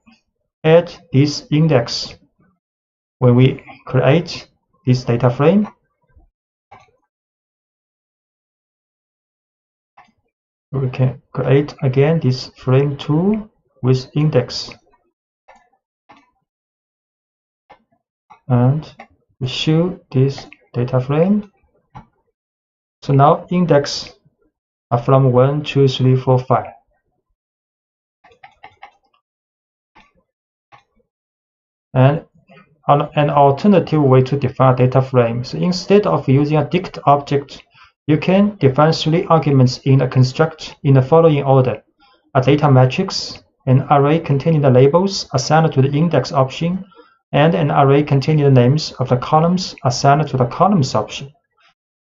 add this index when we create this data frame. We can create again this frame 2 with index, and we show this data frame. So now index are from 1, 2, 3, 4, 5. And an alternative way to define data frames, instead of using a dict object, you can define 3 arguments in a construct in the following order: a data matrix, an array containing the labels assigned to the index option, and an array containing the names of the columns assigned to the columns option.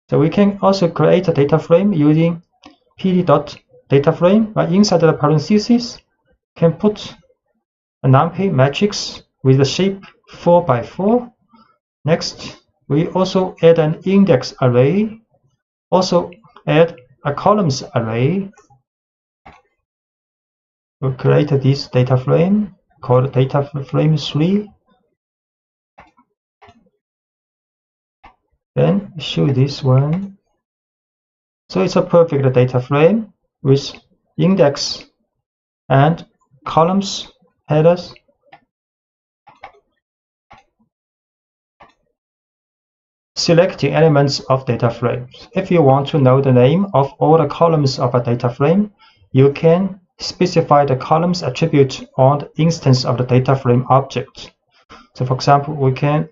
So we can also create a data frame using pd.dataframe, but inside the parentheses can put a numpy matrix with the shape 4 by 4. Next, we also add an index array, also add a columns array. We'll create this data frame called data frame 3. Then show this one. So it's a perfect data frame with index and columns headers. Selecting elements of data frames. If you want to know the name of all the columns of a data frame, you can specify the columns attribute on the instance of the data frame object. So for example, we can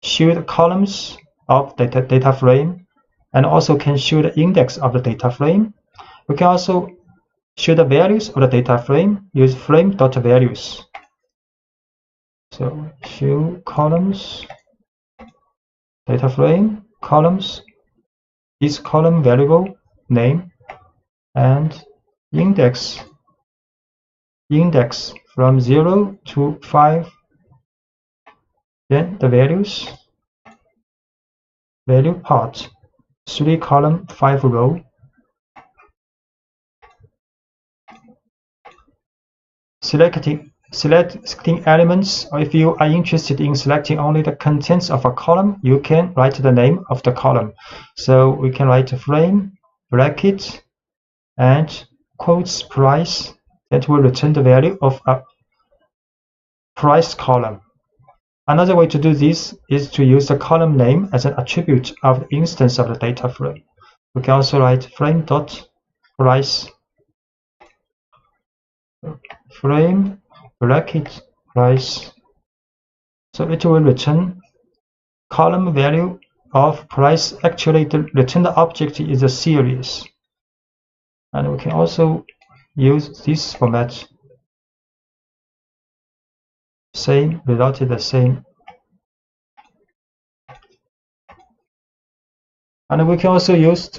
show the columns of the data frame, and also can show the index of the data frame. We can also show the values of the data frame, use frame.values. So show columns, data frame, columns, this column variable name, and index from 0 to 5. Then the values, value part, 3 column, 5 row. Selecting elements, or if you are interested in selecting only the contents of a column, you can write the name of the column. So we can write a frame, bracket, and quotes price, that will return the value of a price column. Another way to do this is to use the column name as an attribute of the instance of the data frame. We can also write frame.price, frame bracket price. So it will return column value of price. Actually, the returned object is a series. And we can also use this format. Same, result is the same. And we can also use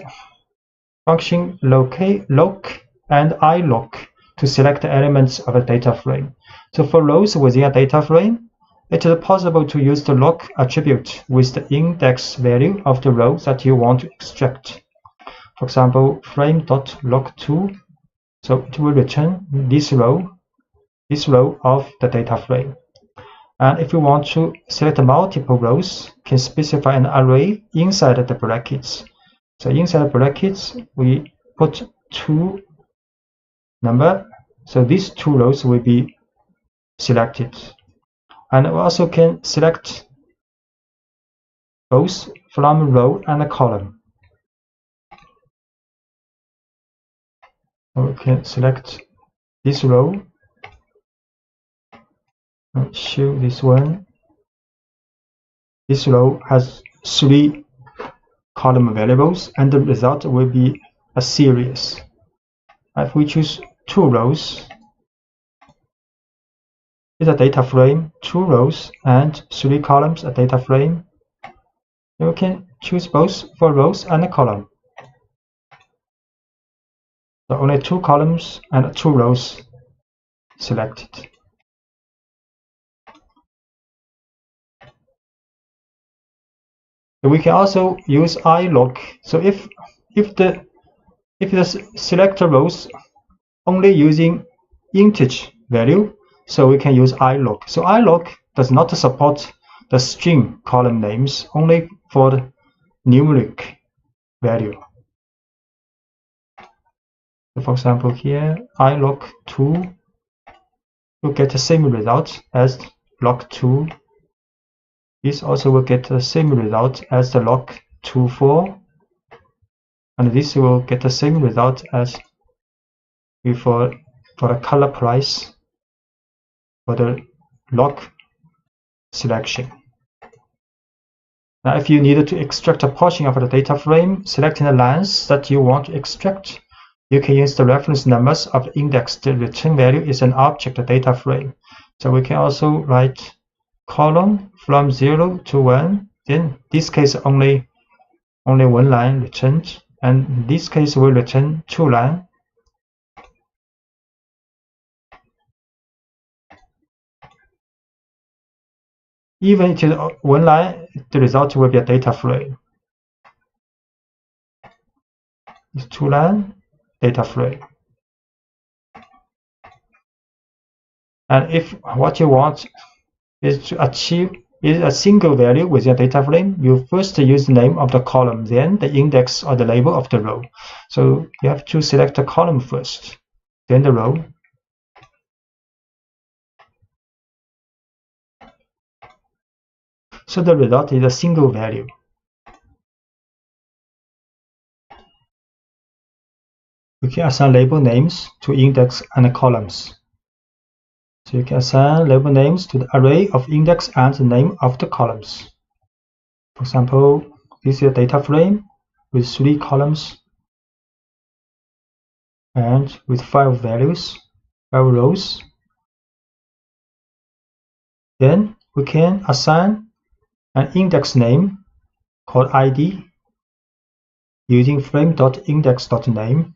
function loc and iloc to select the elements of a data frame. So for rows within a data frame, it is possible to use the loc attribute with the index value of the row that you want to extract. For example, frame.loc2, so it will return this row of the data frame. And if you want to select multiple rows, can specify an array inside the brackets. So inside the brackets, we put 2 number, so these 2 rows will be selected. And we also can select both from row and a column. We can select this row and show this one. This row has 3 column variables, and the result will be a series. If we choose 2 rows, it's a data frame, 2 rows and 3 columns, a data frame. You can choose both for rows and a column. So only 2 columns and 2 rows selected. we can also use iloc. So if the selector rows only using integer value, so we can use iloc. So iloc does not support the string column names, only for the numeric value. So for example, here iloc2 will get the same result as log2. This also will get the same result as the log24, and this will get the same result as before for the color price for the log selection. Now, if you needed to extract a portion of the data frame, selecting the lines that you want to extract, you can use the reference numbers of the index. The return value is an object data frame. So we can also write column from 0 to 1. In this case, only one line returned, and in this case, we'll return 2 lines. Even if it is one line, the result will be a data frame. It's 2 line data frame. And if what you want is to achieve is a single value within a data frame, you first use the name of the column, then the index or the label of the row. So you have to select the column first, then the row. So the result is a single value. You can assign label names to index and columns. So you can assign label names to the array of index and the name of the columns. For example, this is a data frame with 3 columns and with 5 values, 5 rows. Then we can assign an index name called id using frame.index.name,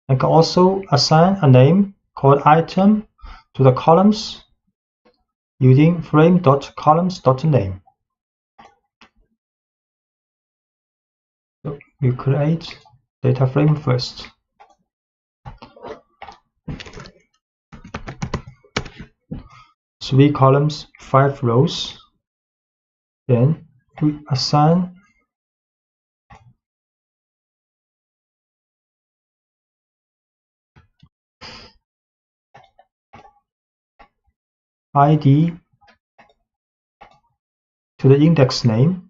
and can also assign a name called item to the columns using frame.columns.name. So we create data frame first. Three columns, 5 rows. Then we assign id to the index name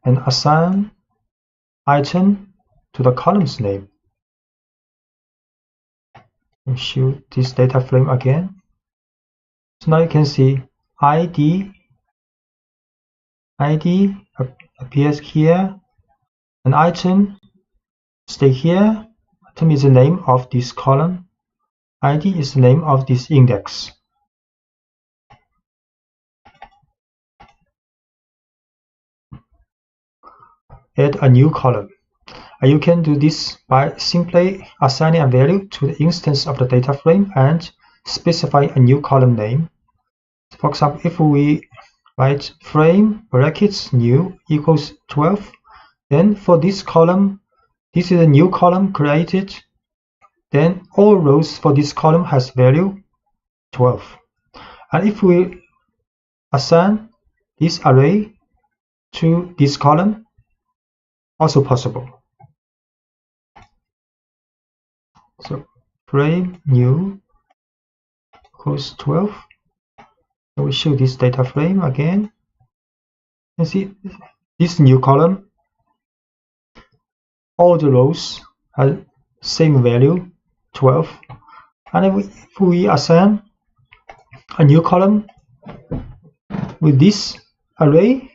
and assign item to the column's name. We show this data frame again. So now you can see id appears here, and item stay here. Item is the name of this column. id is the name of this index. Add a new column. And you can do this by simply assigning a value to the instance of the data frame and specify a new column name. For example, if we write frame brackets new equals 12, then for this column, this is a new column created. Then all rows for this column has value 12. And if we assign this array to this column, also possible. So frame new equals 12. So we show this data frame again. You see this new column, all the rows have same value 12. And if we assign a new column with this array,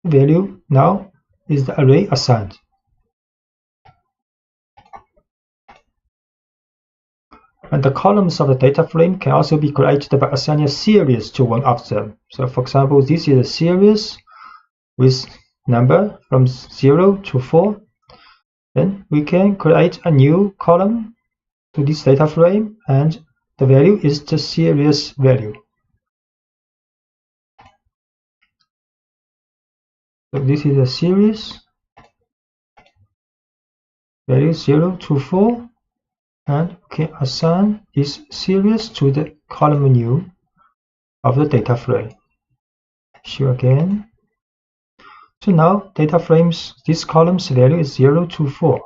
value now is the array assigned. And the columns of the data frame can also be created by assigning a series to one of them. So for example, this is a series with number from 0 to 4. Then we can create a new column to this data frame, and the value is the series value. So this is a series, value 0 to 4, and we can assign this series to the column new of the data frame. Show again. So now data frames, this column's value is 0 to 4.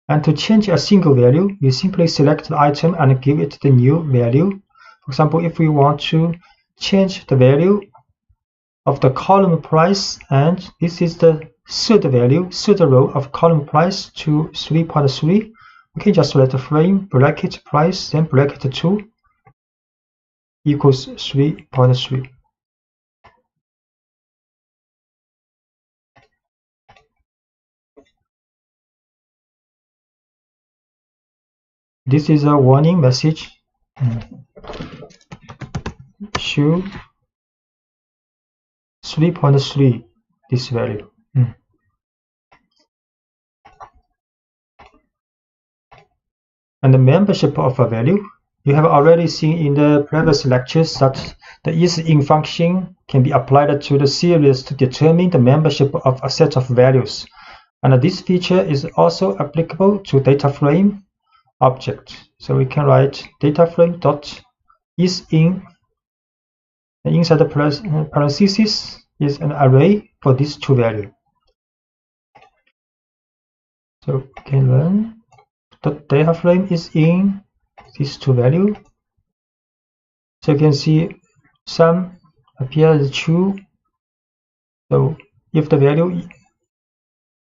And to change a single value, you simply select the item and give it the new value. For example, if we want to change the value of the column price, and this is the third value, third row of column price to 3.3, we can just write the frame bracket price, then bracket 2 equals 3.3. This is a warning message. Show 3.3 this value. And the membership of a value, you have already seen in the previous lectures that the isIn function can be applied to the series to determine the membership of a set of values. And this feature is also applicable to data frame object. So we can write data frame dot isIn, and inside the parentheses is an array for these two values. So we can learn the data frame is in these two values. So you can see some appear as true. So if the value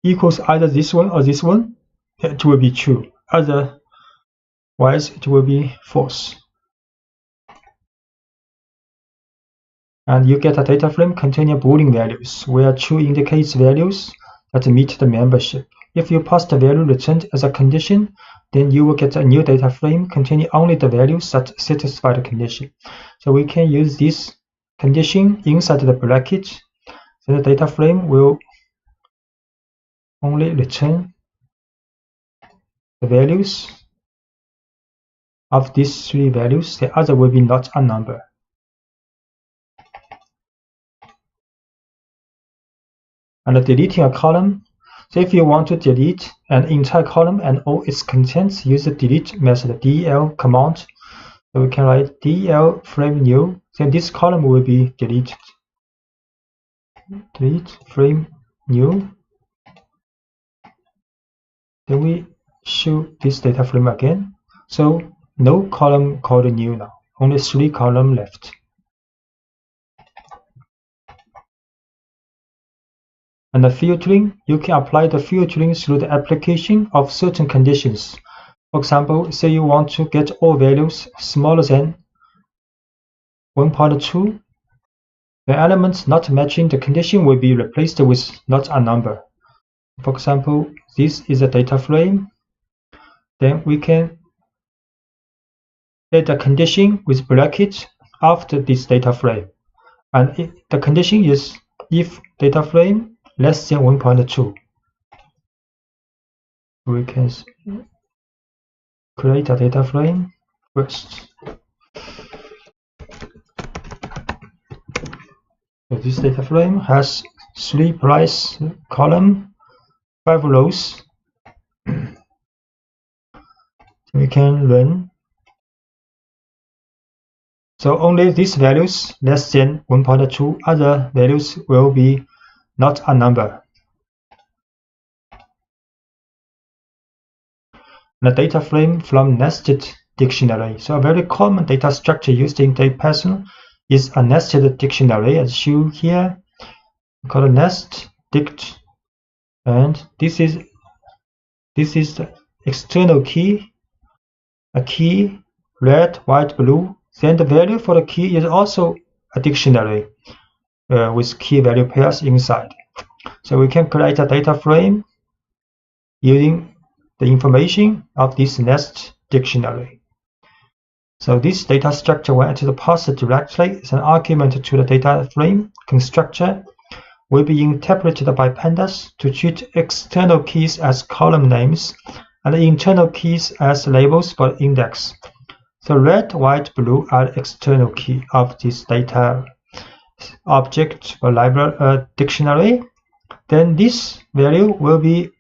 equals either this one or this one, it will be true. Otherwise, it will be false. And you get a data frame containing Boolean values, where true indicates values that meet the membership. If you pass the value returned as a condition, then you will get a new data frame containing only the values that satisfy the condition. So we can use this condition inside the bracket. So the data frame will only return the values of these three values. The other will be not a number. And deleting a column. So if you want to delete an entire column and all its contents, use the delete method, del command. So we can write del frame new, then this column will be deleted. Delete frame new. Then we show this data frame again. So no column called new now, only 3 columns left. And the filtering, you can apply the filtering through the application of certain conditions. For example, say you want to get all values smaller than 1.2. The elements not matching the condition will be replaced with not a number. For example, this is a data frame. Then we can add a condition with bracket after this data frame. And the condition is if data frame less than 1.2. We can create a data frame first. So this data frame has 3 price columns, 5 rows. We can run. So only these values less than 1.2, other values will be not a number. The data frame from nested dictionary. So a very common data structure used in Python is a nested dictionary, as shown here, called nest dict. And this is the external key, a key, red, white, blue. Then the value for the key is also a dictionary with key value pairs inside. So we can create a data frame using the information of this nest dictionary. So this data structure, when it is passed directly as an argument to the data frame constructor, will be interpreted by pandas to treat external keys as column names and internal keys as labels for index. So red, white, blue are external key of this data object or library dictionary. Then this value will be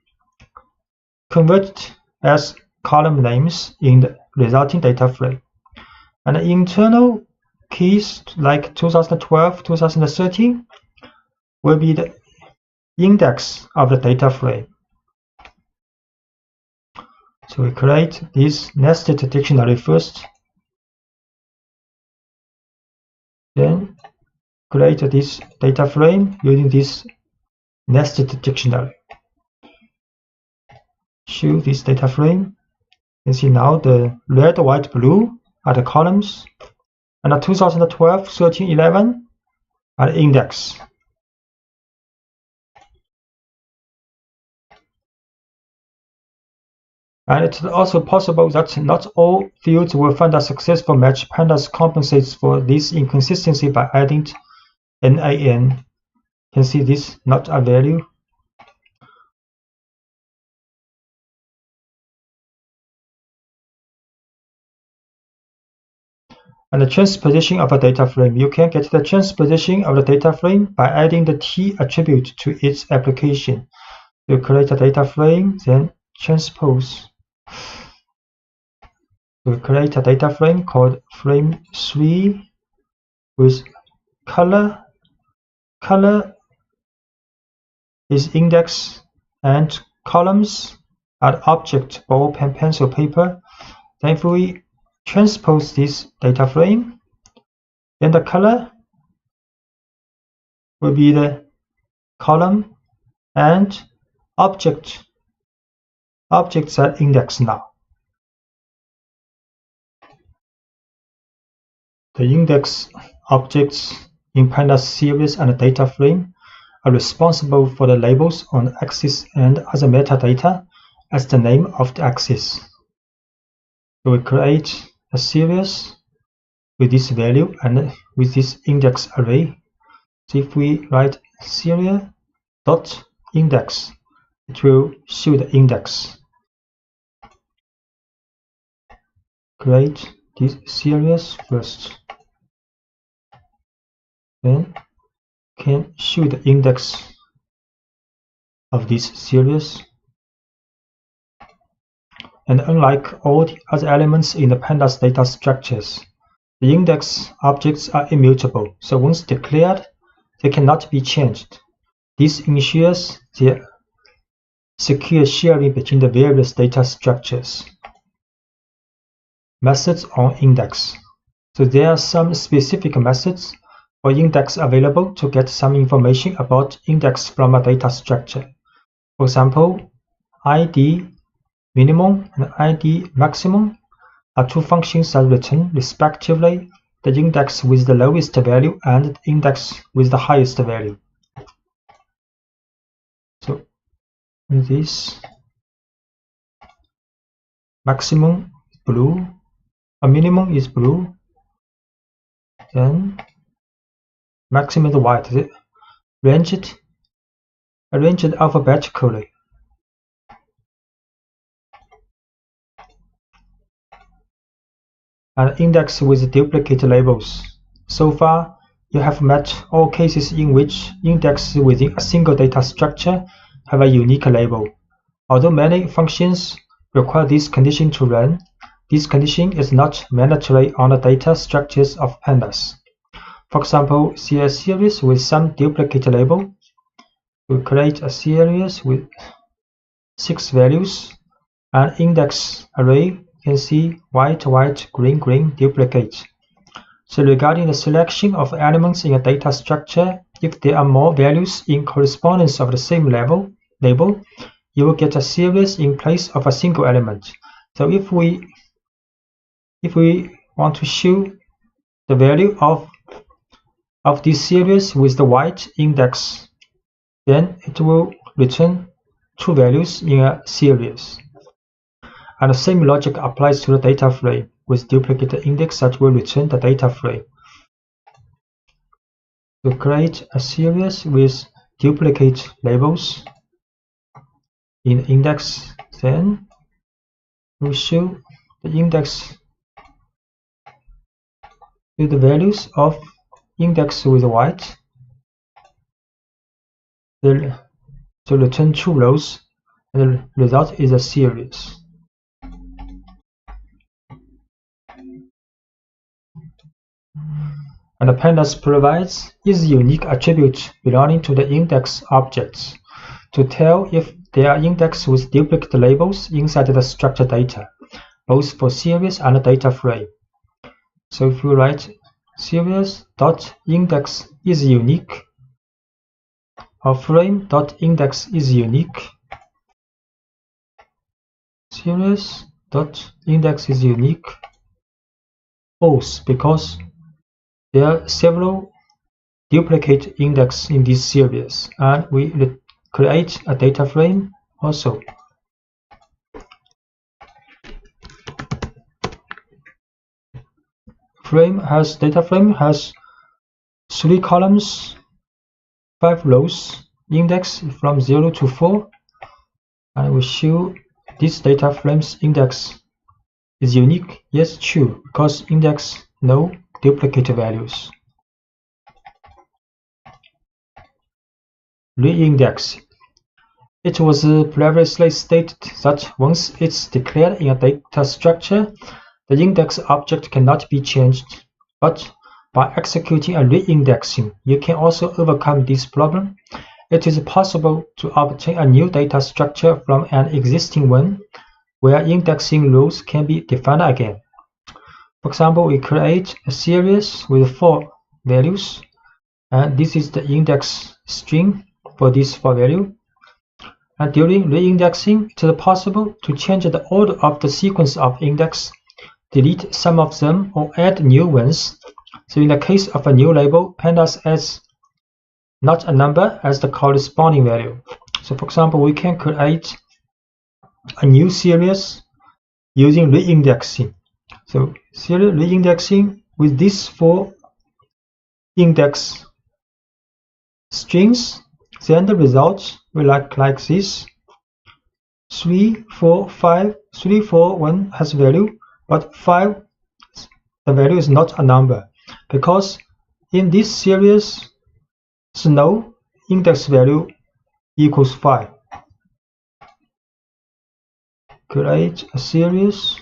converted as column names in the resulting data frame. And the internal keys like 2012, 2013 will be the index of the data frame. So we create this nested dictionary first, then create this data frame using this nested dictionary. Show this data frame. You can see now the red, white, blue are the columns, and the 2012, 13, 11 are the index. And it's also possible that not all fields will find a successful match. Pandas compensates for this inconsistency by adding NaN. You can see this not a value. And the transposition of a data frame. You can get the transposition of the data frame by adding the T attribute to its application. You create a data frame, then transpose. We create a data frame called frame3 with color. Color is index and columns are object, ball, pen, pencil, paper. Then if we transpose this data frame, then the color will be the column and objects are indexed now. The index objects in pandas series and data frame are responsible for the labels on the axis and other metadata as the name of the axis. So we create a series with this value and with this index array. So if we write serial.index, it will show the index. Create this series first. Then can show the index of this series. And unlike all the other elements in the pandas data structures, the index objects are immutable, so once declared, they cannot be changed. This ensures the secure sharing between the various data structures. Methods on index. So there are some specific methods for index available to get some information about index from a data structure. For example, ID minimum and ID maximum are two functions that return respectively the index with the lowest value and the index with the highest value. So this maximum is blue, a minimum is blue, then maximum is white. Arranged alphabetically. And index with duplicate labels. So far, you have met all cases in which indexes within a single data structure have a unique label. Although many functions require this condition to run, this condition is not mandatory on the data structures of pandas. For example, see a series with some duplicate label. We create a series with 6 values, an index array. You can see white, white, green, green, duplicate. So regarding the selection of elements in a data structure, if there are more values in correspondence of the same label, you will get a series in place of a single element. So if we want to show the value of this series with the white index, then it will return 2 values in a series. And the same logic applies to the data frame with duplicate index that will return the data frame. To create a series with duplicate labels in the index, then we show the index with the values of index with white, to return two rows, and the result is a series. And the pandas provides is unique attribute belonging to the index objects to tell if they are indexed with duplicate labels inside the structured data, both for series and data frame. So if you write series.index is unique or frame.index is unique, series.index is unique, both because there are several duplicate index in this series, and we create a data frame also. Data frame has 3 columns, 5 rows, index from 0 to 4, and we show this data frame's index is unique. Yes, true, because index no duplicate values. Reindex. It was previously stated that once it's declared in a data structure, the index object cannot be changed. But by executing a reindexing, you can also overcome this problem. It is possible to obtain a new data structure from an existing one, where indexing rules can be defined again. For example, we create a series with 4 values, and this is the index string for this 4 value. And during reindexing, it is possible to change the order of the sequence of index, delete some of them, or add new ones. So in the case of a new label, pandas adds not a number as the corresponding value. So for example, we can create a new series using reindexing. So series reindexing with these 4 index strings, then the result will look like this. 3, 4, 5, 3, 4, 1 has value, but 5, the value is not a number, because in this series, no index value equals 5. Create a series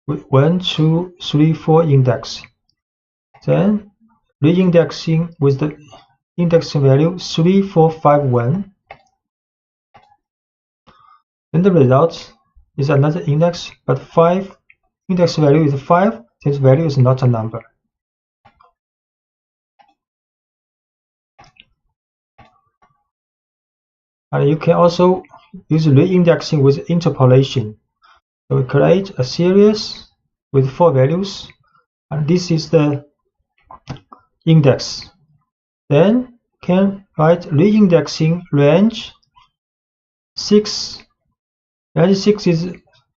with 1, 2, 3, 4 index. Then reindexing with the index value 3, 4, 5, 1. Then the result is another index, but 5 index value is 5, since value is not a number. And you can also use reindexing with interpolation. So we create a series with 4 values, and this is the index. Then can write reindexing range 6. Range 6 is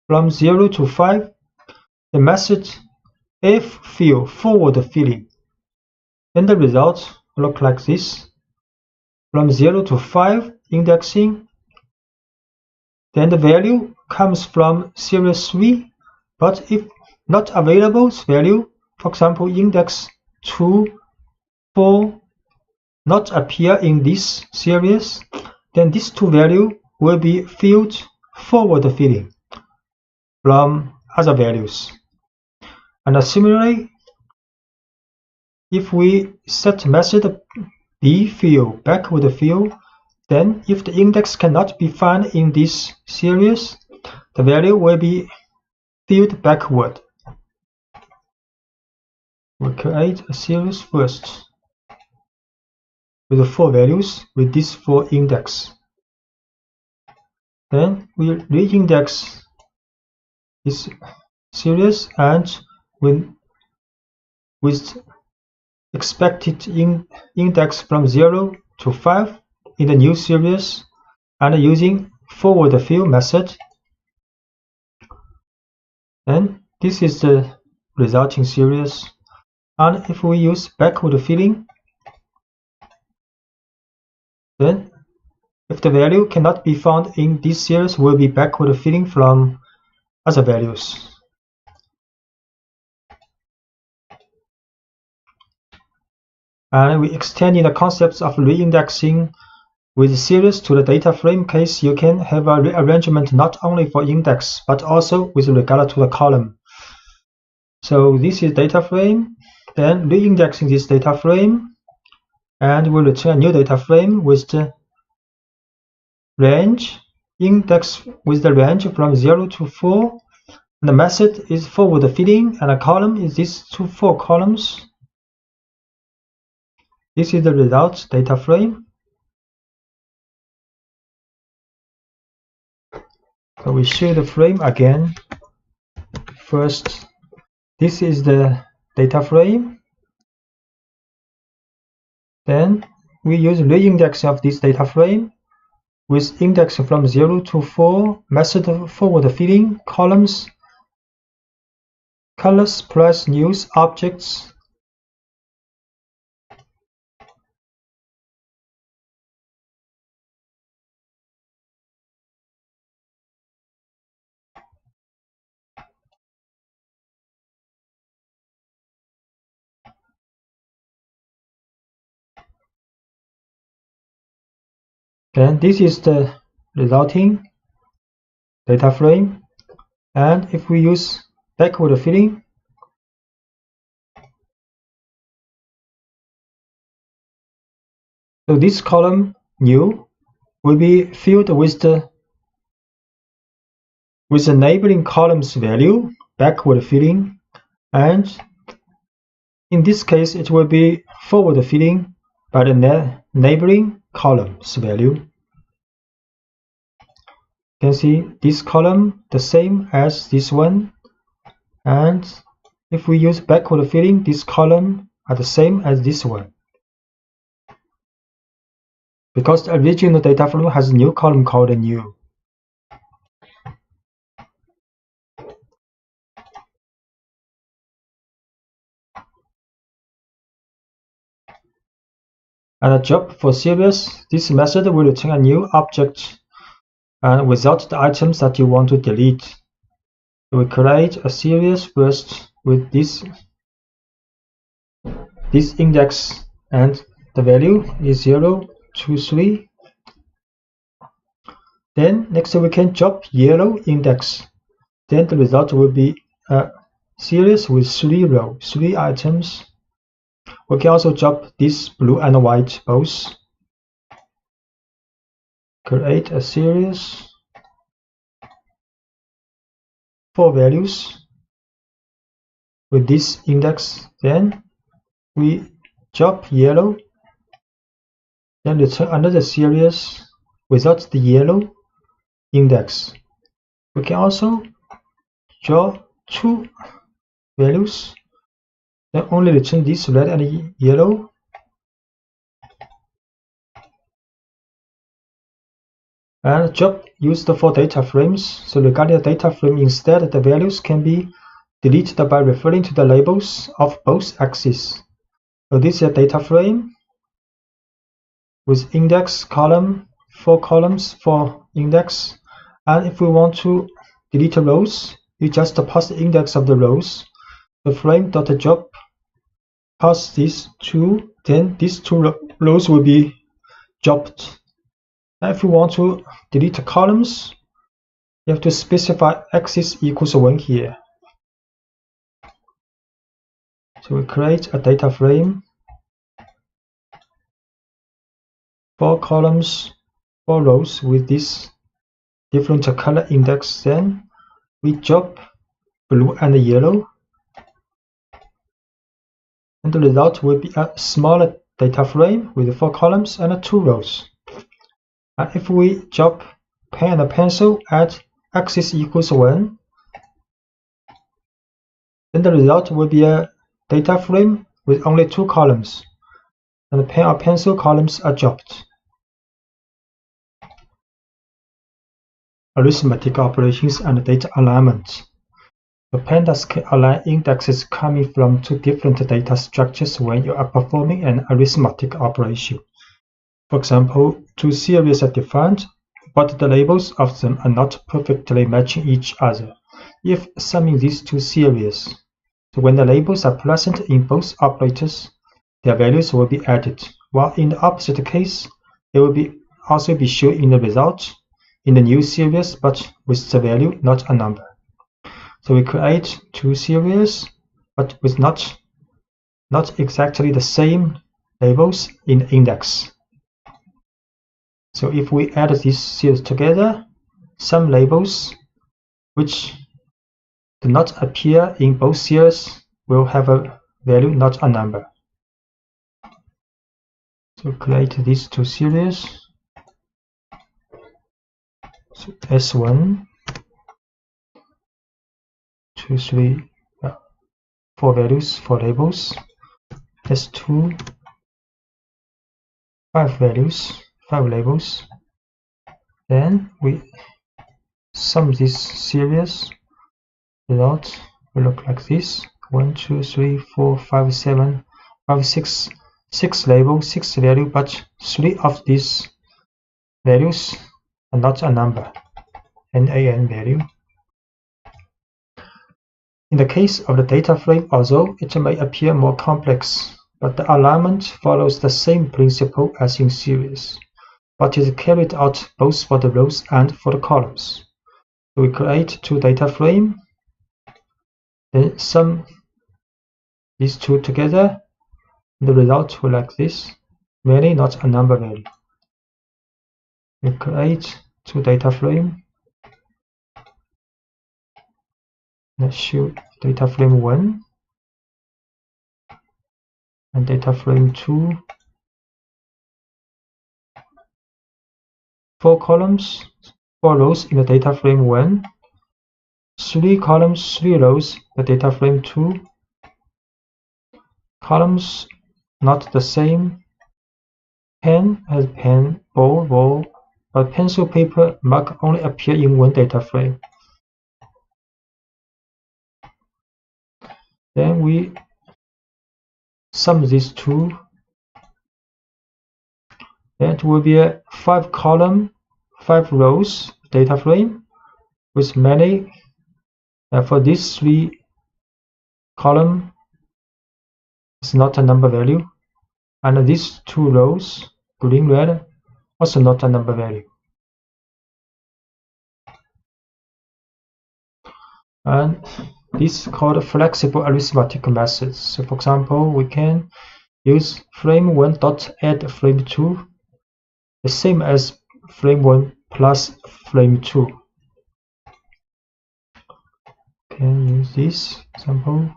from 0 to 5. The method ffill forward filling. Then the result will look like this. From 0 to 5 indexing. Then the value comes from series 3, but if not available value, for example, index 2, 4 not appear in this series, then these 2 values will be filled forward filling from other values. And similarly, if we set method bfill backward fill, then if the index cannot be found in this series, the value will be filled backward. We'll create a series first with 4 values with these 4 index. Then we reindex this series, and with expected index from 0 to 5 in the new series, and using forward fill method. Then this is the resulting series. And if we use backward filling, then if the value cannot be found in this series, will be backward filling from other values. And we extending the concepts of reindexing with series to the data frame case. You can have a rearrangement not only for index but also with regard to the column. So this is data frame, then reindexing this data frame, and we'll return a new data frame with the range, index with the range from 0 to 4. And the method is forward filling, and a column is these 2 4 columns. This is the result data frame. So we show the frame again. First, this is the data frame. Then we use reindex of this data frame with index from 0 to 4, method forward filling, columns, colors plus news objects. Then this is the resulting data frame. And if we use backward filling, so this column new will be filled with the neighboring column's value, backward filling, and in this case it will be forward filling by the neighboring column's value. You can see this column the same as this one, and if we use backward filling, this column are the same as this one. Because the original data frame has a new column called new. And a job for series, this method will return a new object and without the items that you want to delete. We create a series first with this index, and the value is 0, 2, 3. Then next we can job yellow index. Then the result will be a series with 3 rows, 3 items. We can also job this blue and white both. Create a series, 4 values with this index. Then we job yellow, then return another series without the yellow index. We can also draw 2 values, then only return this red and yellow. And job used for data frames. So regarding the data frame, instead the values can be deleted by referring to the labels of both axes. So this is a data frame with index column, 4 columns for index. And if we want to delete rows, you just pass the index of the rows. The frame.job pass these 2, then these 2 rows will be jobbed. And if you want to delete columns, you have to specify axis equals 1 here. So we create a data frame, 4 columns, 4 rows with this different color index. Then we job blue and yellow, and the result will be a smaller data frame with 4 columns and 2 rows. And if we job pen and pencil at axis equals 1, then the result will be a data frame with only 2 columns, and the pen or pencil columns are jobbed. Arithmetic operations and data alignment. The pandas can align indexes coming from 2 different data structures when you are performing an arithmetic operation. For example, 2 series are defined, but the labels of them are not perfectly matching each other. If summing these 2 series, so when the labels are present in both operators, their values will be added, while in the opposite case, they will also be shown in the result in the new series, but with the value not a number. So we create two series, but with not exactly the same labels in the index. So if we add these series together, some labels which do not appear in both series will have a value not a number. So create these two series. So S1, 2, 3, 4 values, 4 labels. S2, 5 values, 5 labels. Then we sum this series. Result will look like this: 1, 2, 3, 4, 5, 7, 5, 6, 6 labels, 6 value, but 3 of these values are not a number, NaN value. In the case of the data frame, although it may appear more complex, but the alignment follows the same principle as in series, but is carried out both for the rows and for the columns. So we create two data frames, then sum these two together. The result will like this, many not a number value. We create two data frames. Let's show data frame 1 and data frame 2. 4 columns, 4 rows in the data frame 1. 3 columns, 3 rows, the data frame 2. Columns not the same. Pen has pen, ball, ball, but pencil, paper, mug only appear in one data frame. Then we sum these two. That will be a 5 column, 5 rows data frame with many. For these 3 column is not a number value, and these 2 rows, green, red, also not a number value. And this is called flexible arithmetic methods. So for example, we can use frame 1 dot add frame 2, the same as frame 1 plus frame 2. Can use this example.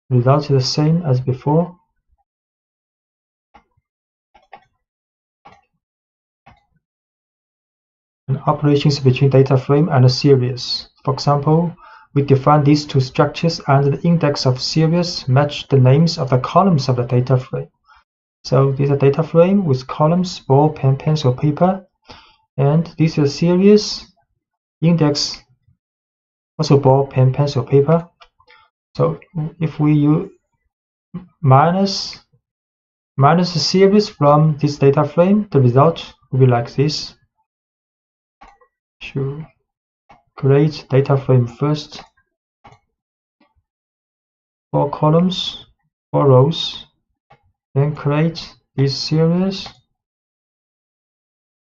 Result is the same as before. And operations between data frame and a series. For example, we define these two structures and the index of series match the names of the columns of the data frame. So this is a data frame with columns, ball, pen, pencil, paper, and this is a series, index, also ball, pen, pencil, paper. So if we use minus the series from this data frame, the result will be like this. To create data frame first, 4 columns, 4 rows, then create this series,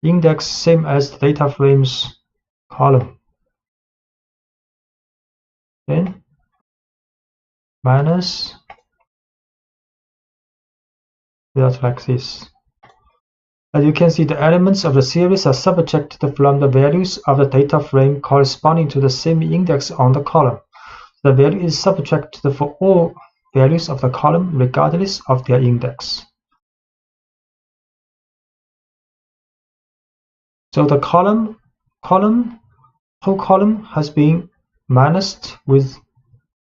index same as the data frame's column, then minus, result like this. As you can see, the elements of the series are subtracted from the values of the data frame corresponding to the same index on the column. The value is subtracted for all values of the column regardless of their index. So the whole column has been minused with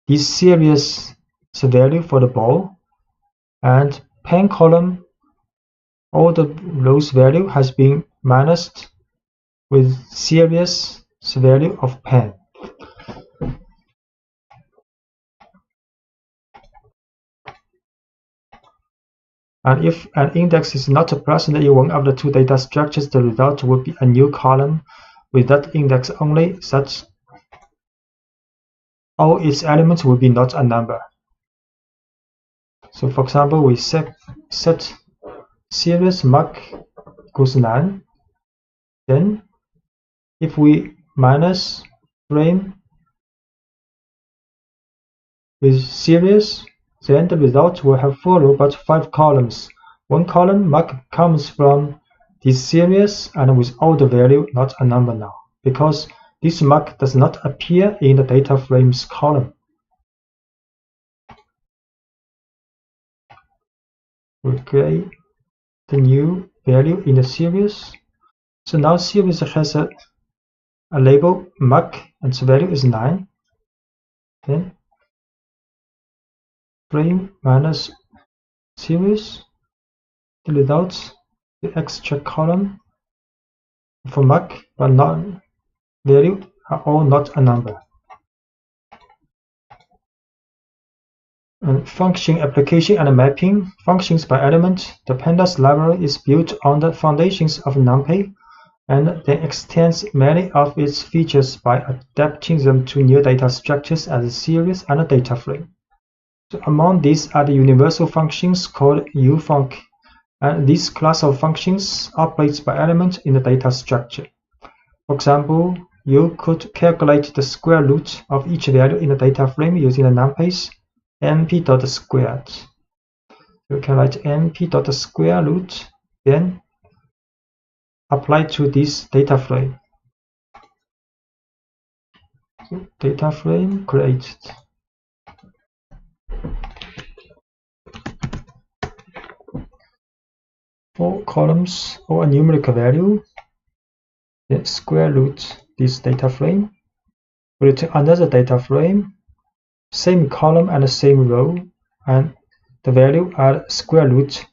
this series value for the ball, and pen column, all the rows value has been minused with series value of pen. And if an index is not present in one of the two data structures, the result will be a new column with that index only, such all its elements will be not a number. So for example, we set series mark equals 9. Then if we minus frame with series, then the result will have 4 rows but 5 columns. One column mark comes from this series and without the value, not a number now, because this mark does not appear in the data frames column. We create the new value in the series. So now series has a label mark and the value is 9. Then frame minus series, the results, the extra column for mark but not value are all not a number. And function application and mapping functions by element. The pandas library is built on the foundations of numpy and then extends many of its features by adapting them to new data structures as a series and a data frame. So among these are the universal functions called ufunc, and this class of functions operates by element in the data structure. For example, you could calculate the square root of each value in the data frame using the numpys np.squared. You can write np.square root, then apply to this data frame. So data frame created. Four columns or a numerical value, then square root this data frame. We return another data frame, same column and the same row, and the value are square root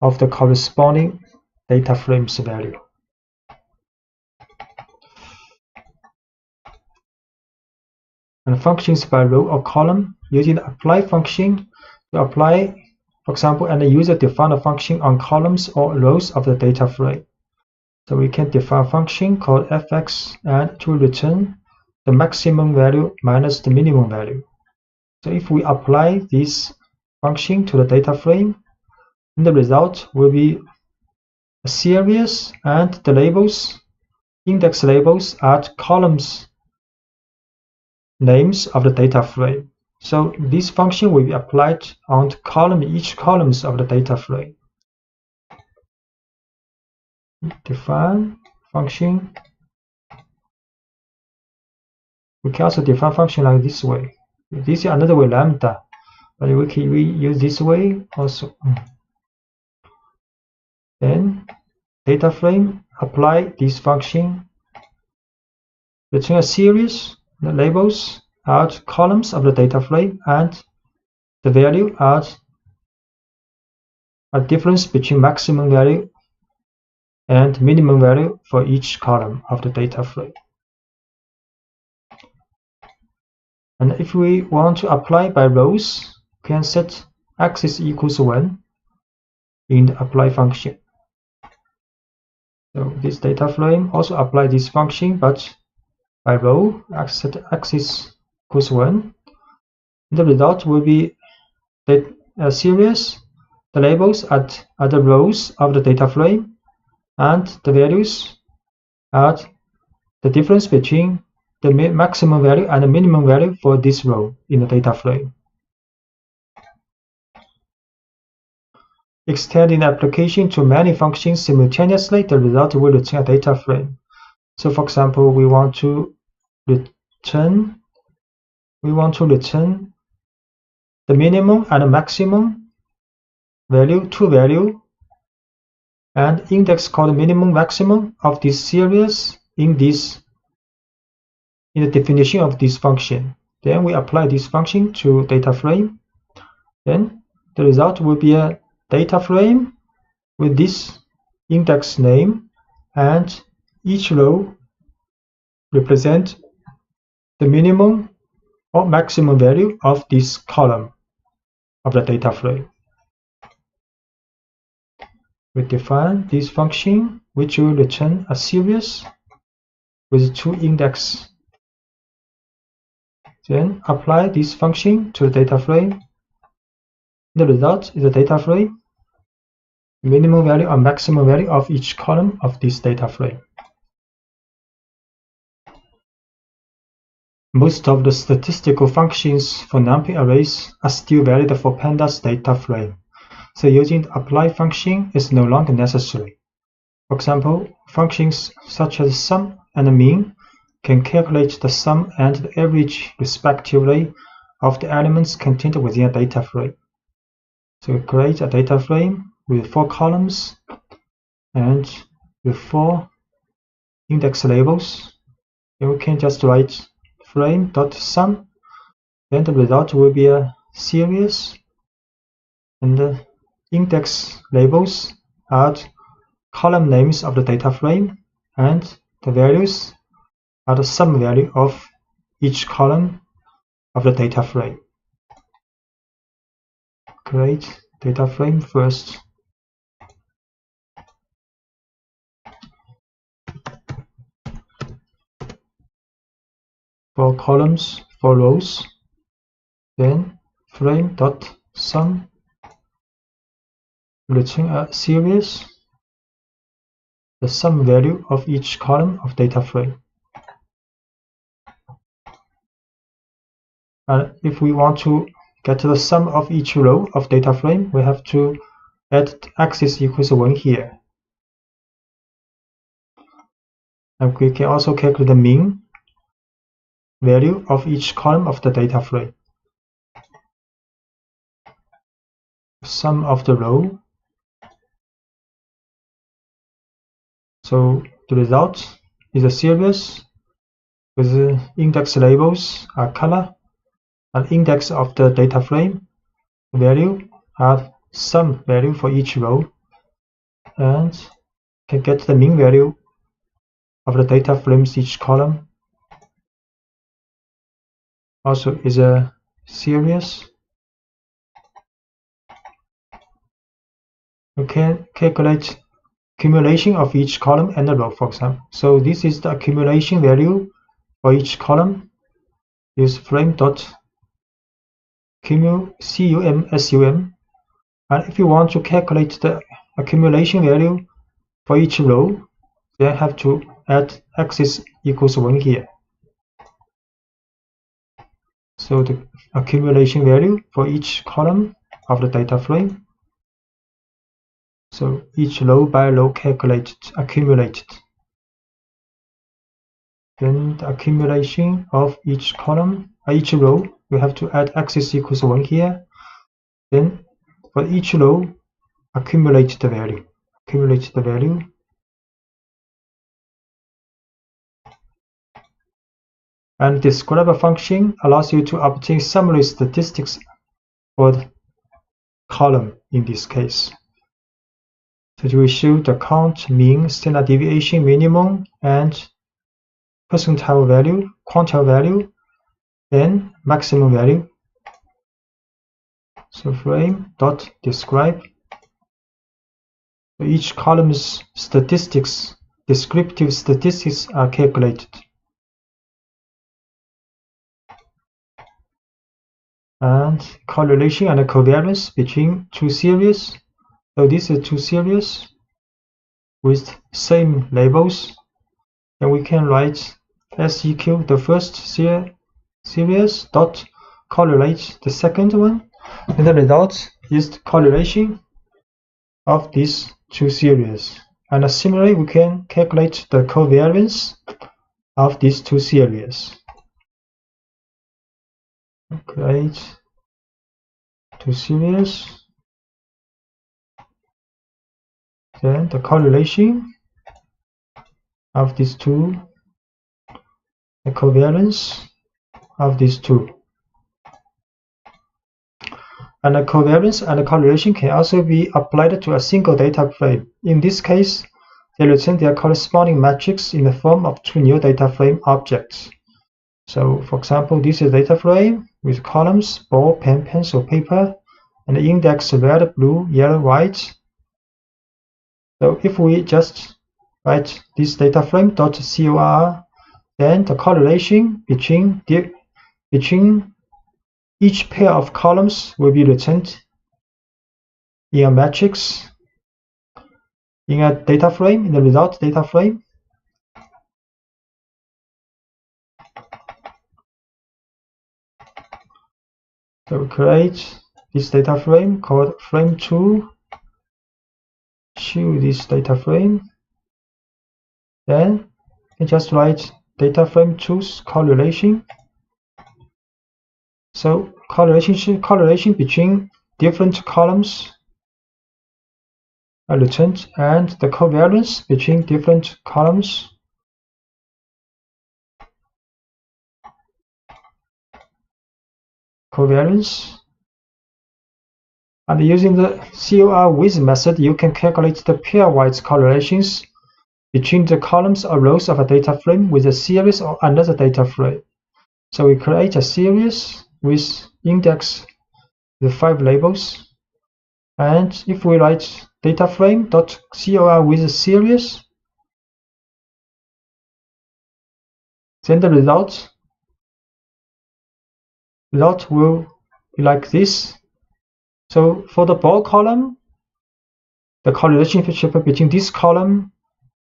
of the corresponding data frame's value. And functions by row or column, using the apply function to apply, for example, and the user define a function on columns or rows of the data frame. So we can define a function called fx and to return the maximum value minus the minimum value. So if we apply this function to the data frame, then the result will be a series and the labels, index labels are columns names of the data frame. So this function will be applied on each columns of the data frame. Define function. We can also define function like this way. This is another way, lambda, but we use this way also. Then data frame, apply this function, return a series. The labels are columns of the data frame and the value are a difference between maximum value and minimum value for each column of the data frame. And if we want to apply by rows, we can set axis equals 1 in the apply function. So this data frame also apply this function, but by row, set axis equals 1. The result will be the series, the labels are the rows of the data frame, and the values are the difference between the maximum value and the minimum value for this row in the data frame. Extending the application to many functions simultaneously, the result will return a data frame. So for example, we want to return the minimum and the maximum value, two value, and index called minimum maximum of this series in the definition of this function. Then we apply this function to data frame. Then the result will be a data frame with this index name, and each row represent the minimum or maximum value of this column of the data frame. We define this function which will return a series with two indexes. Then apply this function to the data frame. The result is a data frame, minimum value or maximum value of each column of this data frame. Most of the statistical functions for numpy arrays are still valid for pandas data frame, so using the apply function is no longer necessary. For example, functions such as sum and mean can calculate the sum and the average respectively of the elements contained within a data frame. So we create a data frame with 4 columns and with 4 index labels. Then we can just write frame.sum. Then the result will be a series, and the index labels are column names of the data frame, and the values are the sum value of each column of the data frame. Create data frame first. For columns, for rows, then frame.sum, return a series, the sum value of each column of data frame. And if we want to get the sum of each row of data frame, we have to add axis equals 1 here. And we can also calculate the mean value of each column of the data frame. Sum of the row. So the result is a series with the index labels are color, and index of the data frame value are sum value for each row, and can get the mean value of the data frames each column. Also is a series. We can calculate accumulation of each column and a row, for example. So this is the accumulation value for each column. Use frame.cum, and if you want to calculate the accumulation value for each row, then have to add axis equals 1 here. So the accumulation value for each column of the data frame. So each row by row calculated, accumulated. Then the accumulation of each column, each row, we have to add axis equals 1 here. Then for each row, accumulate the value. Accumulate the value. And describe function allows you to obtain summary statistics for the column in this case. So it will show the count, mean, standard deviation, minimum, and percentile value, quantile value, and maximum value. So frame.describe. So each column's statistics, descriptive statistics are calculated. And correlation and covariance between 2 series. So this is 2 series with same labels. Then we can write SEQ the first series dot correlate the second one, and the result is the correlation of these 2 series. And similarly, we can calculate the covariance of these 2 series. Create 2 series, then the correlation of these 2, the covariance of these 2. And the covariance and the correlation can also be applied to a single data frame. In this case, they return their corresponding metrics in the form of 2 new data frame objects. So, for example, this is a data frame with columns, ball, pen, pencil, paper, and the index red, blue, yellow, white. So if we just write this data frame .cor, then the correlation between each pair of columns will be returned in a matrix, in a data frame, in the result data frame. So we create this data frame called frame2, choose this data frame, then you just write data frame 2's correlation. So correlation between different columns are returned, and the covariance between different columns covariance. And using the COR with method, you can calculate the pairwise correlations between the columns or rows of a data frame with a series or another data frame. So we create a series with index with 5 labels, and if we write data frame dot COR with a series, then the result will be like this. So for the ball column, the correlation between this column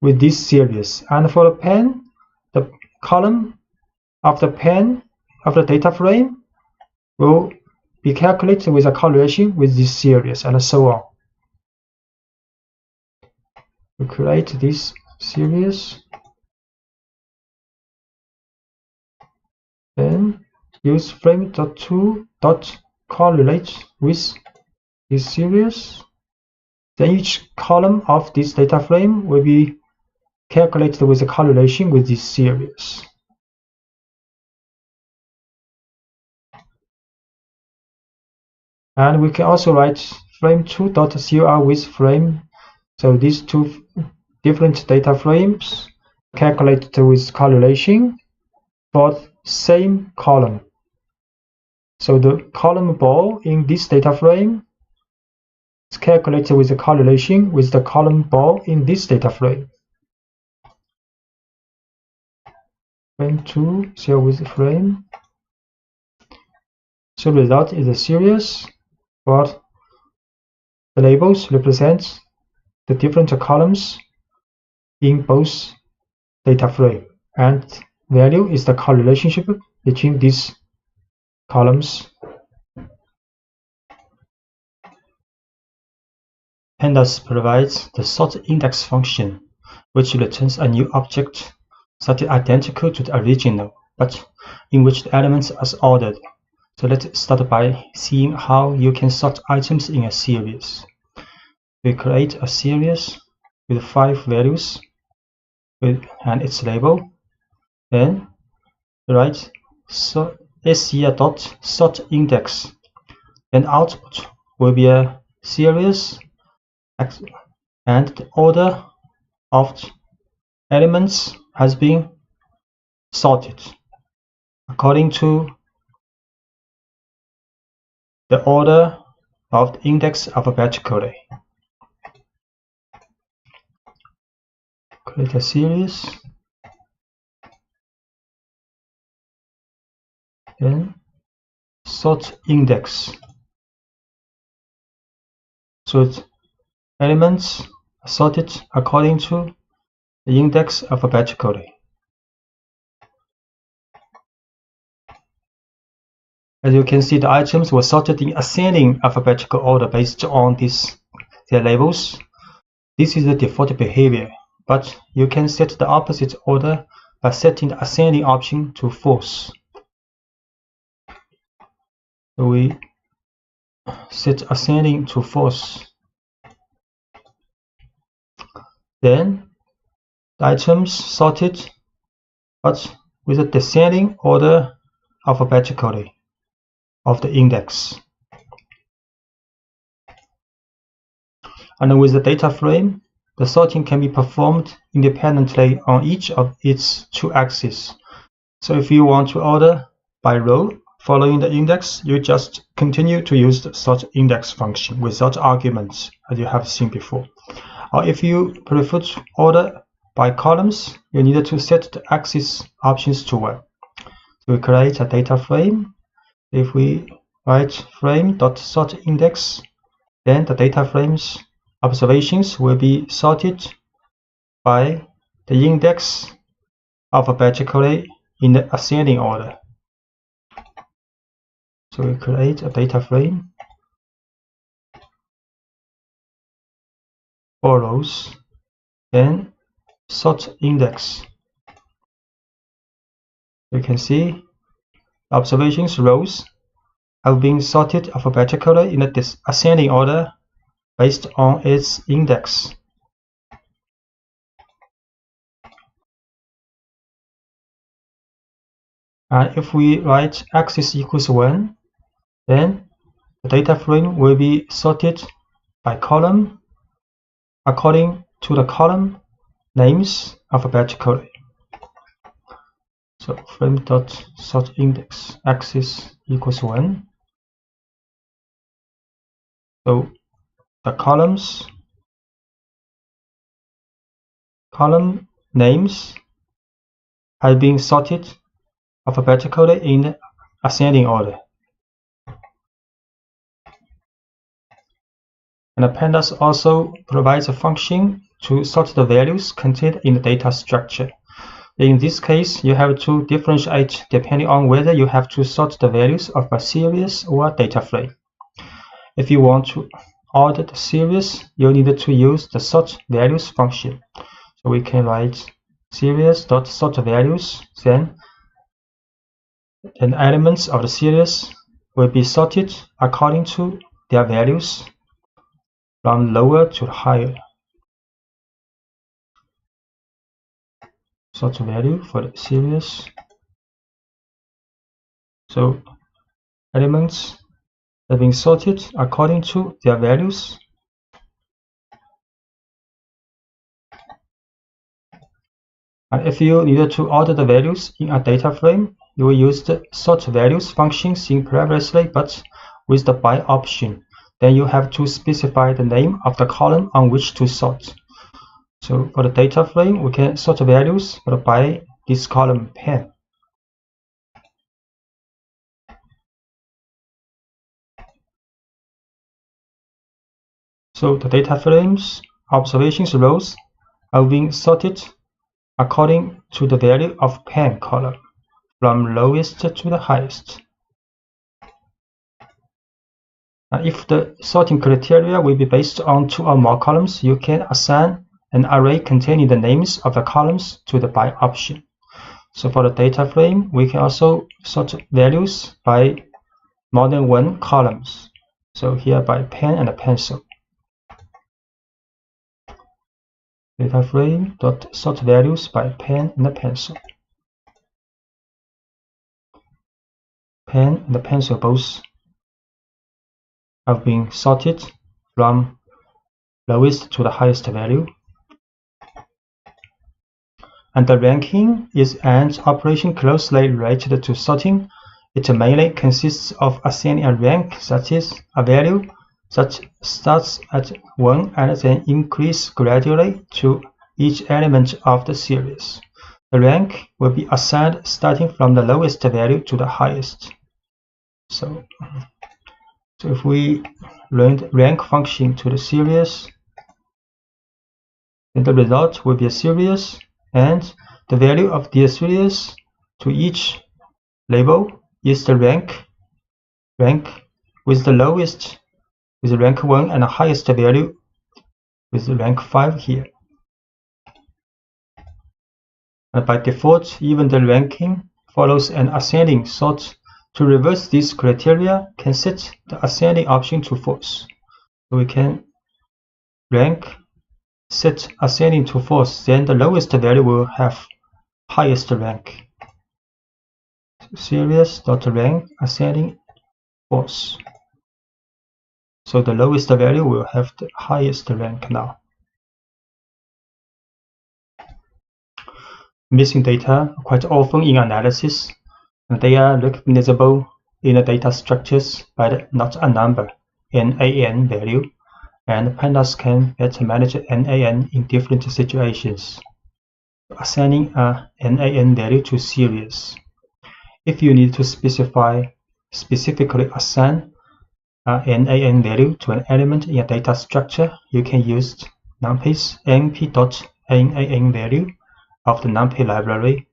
with this series, and for the pen, the column of the pen of the data frame will be calculated with a correlation with this series, and so on. We create this series, then use frame.to.correlate with this series. Then each column of this data frame will be calculated with a correlation with this series. And we can also write frame2.cor with frame. So these two different data frames calculated with correlation for the same column. So the column ball in this data frame is calculated with a correlation with the column ball in this data frame. Frame2 COR with frame. So the result is a series, but the labels represent the different columns in both data frame, and value is the correlationship between these columns. Pandas provides the sort index function, which returns a new object that is identical to the original, but in which the elements are ordered. So let's start by seeing how you can sort items in a series. We create a series with 5 values and its label. Then write SCR.sortIndex. Then output will be a series, and the order of the elements has been sorted according to the order of the index alphabetically. Create a series, then sort index. So the elements are sorted according to the index alphabetically. As you can see, the items were sorted in ascending alphabetical order based on their labels. This is the default behavior, but you can set the opposite order by setting the ascending option to false. So we set ascending to false. Then the items sorted, but with a descending order alphabetically of the index. And with the data frame, the sorting can be performed independently on each of its 2 axes. So if you want to order by row following the index, you just continue to use the sort index function without arguments, as you have seen before. Or if you prefer to order by columns, you need to set the axis options to 1. So we create a data frame. If we write frame.sortIndex Then the data frames observations will be sorted by the index alphabetically in the ascending order. So we create a data frame, 4 rows, then sort index. You can see the observations rows have been sorted alphabetically in the ascending order based on its index. And if we write axis equals 1, then the data frame will be sorted by column according to the column names alphabetically. So frame.sortIndex axis equals 1. So the column names have been sorted alphabetically in ascending order. And the pandas also provides a function to sort the values contained in the data structure. In this case, you have to differentiate depending on whether you have to sort the values of a series or a data frame. If you want to order the series, you need to use the sort values function. So we can write series.sortValues, then elements of the series will be sorted according to their values from lower to higher. Sort value for the series. So elements have been sorted according to their values. And if you need to order the values in a data frame, you will use the sort values function seen previously, but with the by option. Then you have to specify the name of the column on which to sort. So for the data frame, we can sort values by this column pen. So the data frames observations rows are being sorted according to the value of pen column, from lowest to the highest. And if the sorting criteria will be based on 2 or more columns, you can assign an array containing the names of the columns to the by option. So for the data frame, we can also sort values by more than 1 columns. So here by pen and a pencil. Data frame dot sort values by pen and a pencil. Pen and the pencil both have been sorted from lowest to the highest value. And the ranking is an operation closely related to sorting. It mainly consists of assigning a rank, that is, a value that starts at 1 and then increases gradually to each element of the series. The rank will be assigned starting from the lowest value to the highest. So if we run the rank function to the series, then the result will be a series, and the value of the series to each label is the rank with the lowest with rank 1 and the highest value with rank 5 here. And by default, even the ranking follows an ascending sort. To reverse this criteria, can set the ascending option to false. So we can rank set ascending to false, then the lowest value will have highest rank. Series.rank ascending false. So the lowest value will have the highest rank now. Missing data are quite often in analysis, and they are recognizable in the data structures by the not a number NaN value, and pandas can better manage NaN in different situations. Assigning a NaN value to series. If you need to specifically assign NaN value to an element in a data structure, you can use numpy's np.nan value of the numpy library.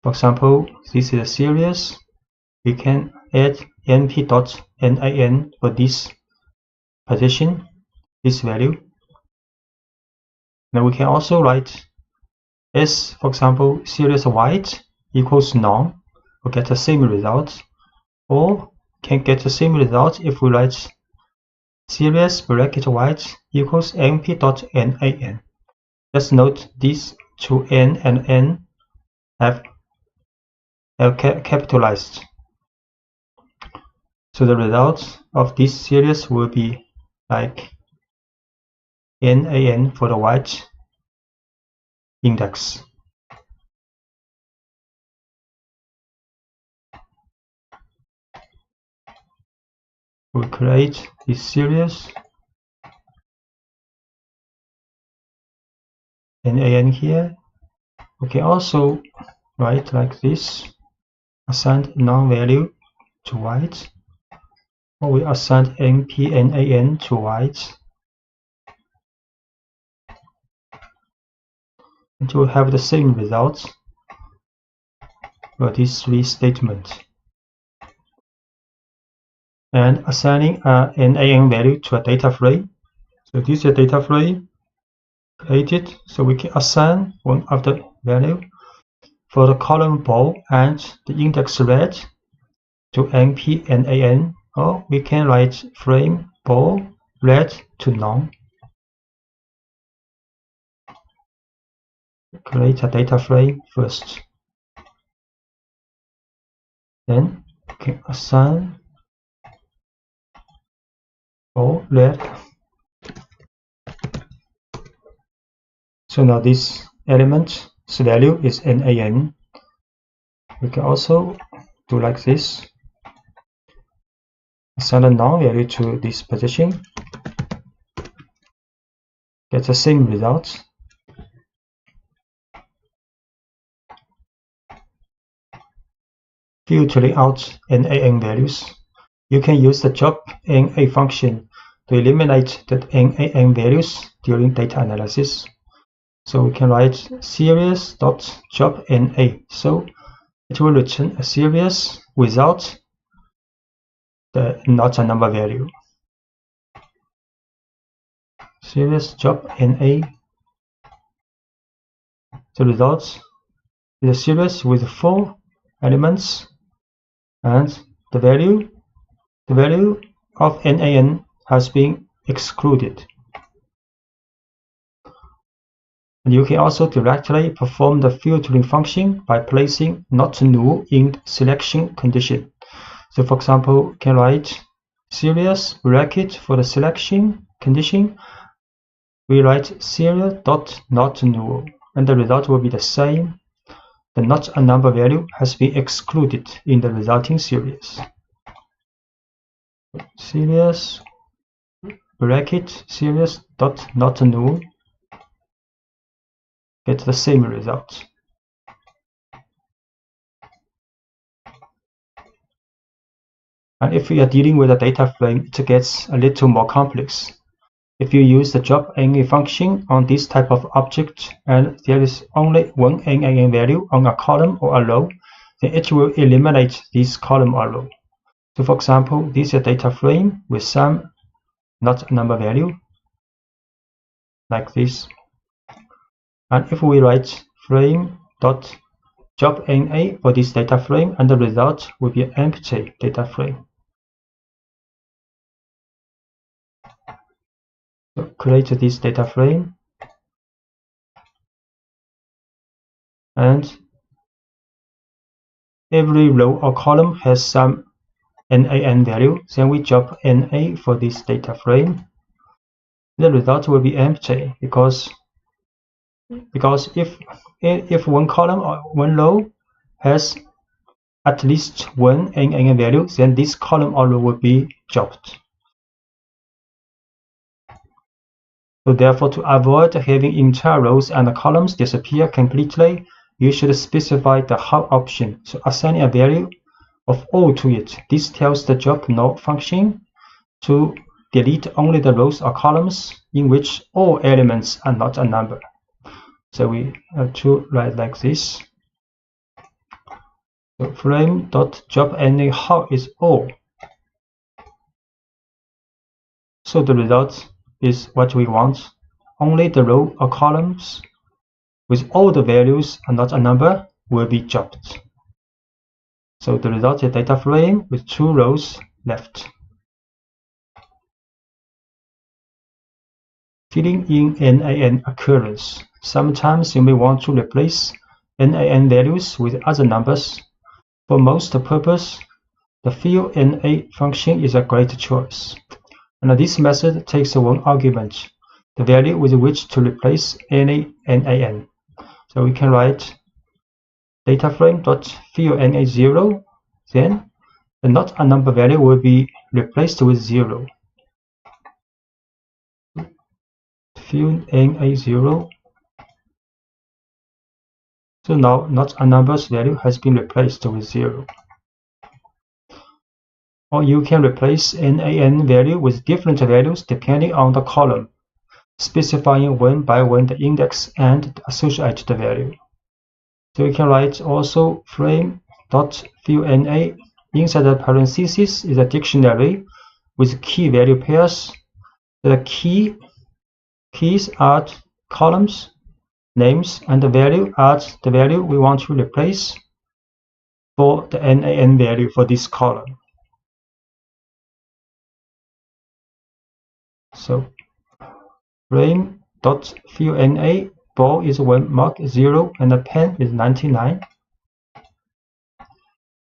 For example, this is a series. We can add np.nan for this position, this value. Now we can also write S, for example, series white equals none, we'll get the same result, or can get the same result if we write series bracket white equals np.nan. Let's note these two n and n have capitalized. So the result of this series will be like nan for the white index. We'll create this series nan here. We can also write like this, assign non-value to white, or we assign np.nan to white, and we'll have the same result for these three statements. And assigning an nan value to a data frame. So this is a data frame created, so we can assign one of the value for the column ball and the index red to np.nan, or we can write frame ball red to none. Create a data frame first. Then we can assign ball red. So now this element's value is nan. We can also do like this. Assign a non-value to this position. Get the same result. Filtering out nan values. You can use the job na function to eliminate the nan values during data analysis. So we can write series.jobNA. So it will return a series without the not a number value. Series.jobNA. The result is a series with 4 elements, and the value of nan has been excluded. And you can also directly perform the filtering function by placing not null in the selection condition. So for example, you can write series bracket for the selection condition. We write series.not null, and the result will be the same. The not a number value has been excluded in the resulting series. Series bracket series.not null. Get the same result. And if we are dealing with a data frame, it gets a little more complex. If you use the jobNA function on this type of object and there is only one nan value on a column or a row, then it will eliminate this column or row. So for example, this is a data frame with some not a number value, like this. And if we write frame.jobNA for this data frame, and the result will be an empty data frame. So create this data frame, and every row or column has some nan value. Then we job na for this data frame. The result will be empty because if one column or one row has at least one nan value, then this column or row will be jobbed. So therefore, to avoid having entire rows and columns disappear completely, you should specify the how option. So assigning a value of all to it. This tells the job no function to delete only the rows or columns in which all elements are not a number. So we have to write like this. So frame.drop_NA how is all. So the result is what we want. Only the row or columns with all the values are not a number will be dropped. So the result is a data frame with 2 rows left. Filling in NaN occurrence. Sometimes you may want to replace NaN values with other numbers. For most purposes, the fill NA function is a great choice. And this method takes one argument, the value with which to replace any NaN. So we can write dataframe.fillNA0, then the not a number value will be replaced with 0. FillNA0. So now not a number's value has been replaced with 0. Or you can replace NaN value with different values depending on the column, specifying one by one the index and the associated value. So you can write also frame.fillNA. Inside the parentheses is a dictionary with key value pairs. The keys are columns, names, and the value are the value we want to replace for the NaN value for this column. So frame.fillNA, ball is 1, mark 0, and the pen is 99.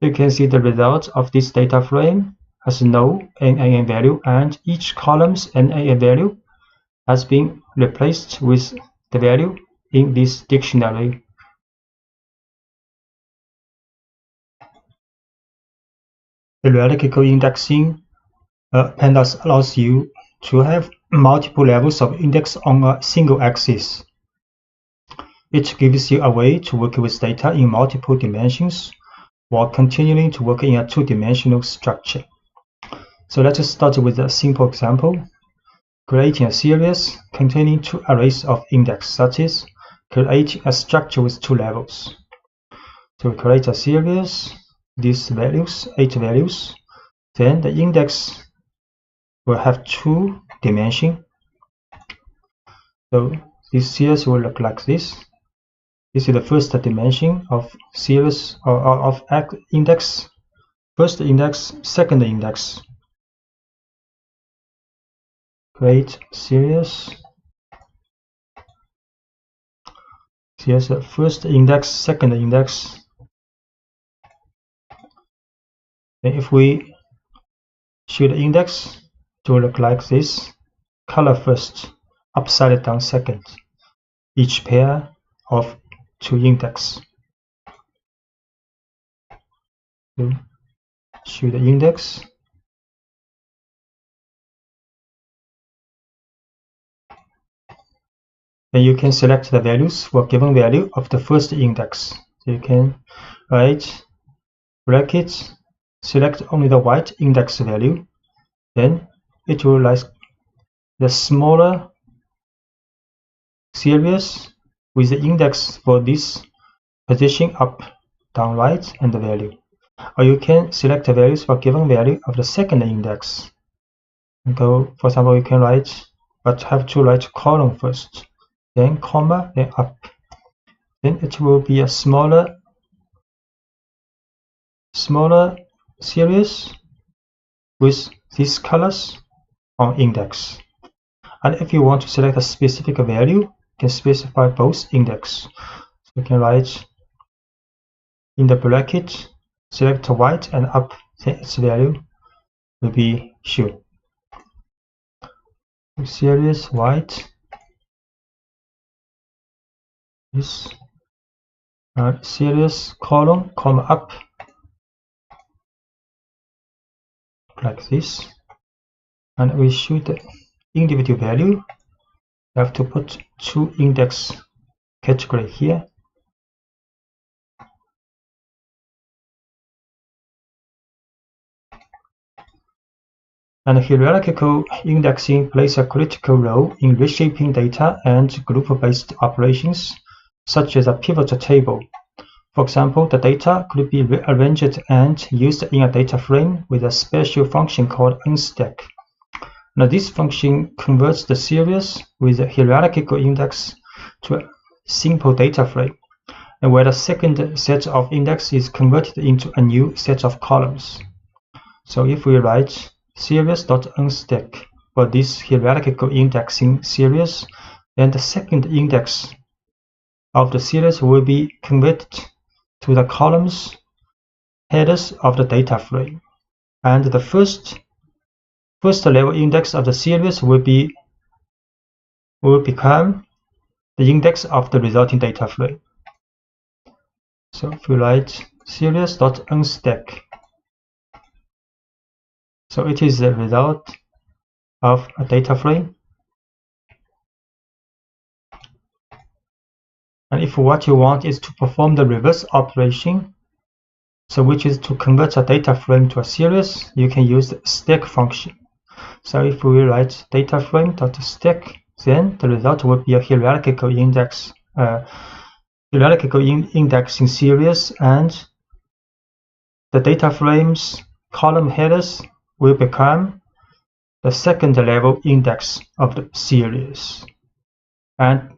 You can see the result of this data frame has no NaN value, and each column's NaN value has been replaced with the value in this dictionary. Hierarchical indexing pandas allows you to have multiple levels of index on a single axis. It gives you a way to work with data in multiple dimensions while continuing to work in a 2-dimensional structure. So let's start with a simple example. Creating a series containing 2 arrays of index, such as creating a structure with 2 levels. So we create a series, these values, 8 values, then the index will have 2 dimensions. So this series will look like this. This is the first dimension of series of index. First index, second index. Create series. Here's the first index, second index. And if we show the index, it will look like this. Color first, upside down second. Each pair of 2 index. So show the index. And you can select the values for given value of the first index. So you can write brackets, select only the white index value, then it will like the smaller series with the index for this position up, down, right, and the value. Or you can select the values for given value of the second index. And go, for example, you can write, but have to write column first, then comma, then up. Then it will be a smaller series with these colors on index. And if you want to select a specific value, you can specify both index. So you can write in the bracket, select white and up, then its value will be shown. Series white, this series column, comma up, like this. And we show the individual value. We have to put 2 index category here. And hierarchical indexing plays a critical role in reshaping data and group-based operations, such as a pivot table. For example, the data could be rearranged and used in a data frame with a special function called unstack. Now, this function converts the series with a hierarchical index to a simple data frame, and where the second set of index is converted into a new set of columns. So if we write series.unstack for this hierarchical indexing series, then the second index of the series will be converted to the columns headers of the data frame, and the first level index of the series will become the index of the resulting data frame. So if we write series.unstack, so it is the result of a data frame. And if what you want is to perform the reverse operation, so which is to convert a data frame to a series, you can use the stack function. So if we write data frame.stack, then the result will be a hierarchical indexing series, and the data frame's column headers will become the second level index of the series, and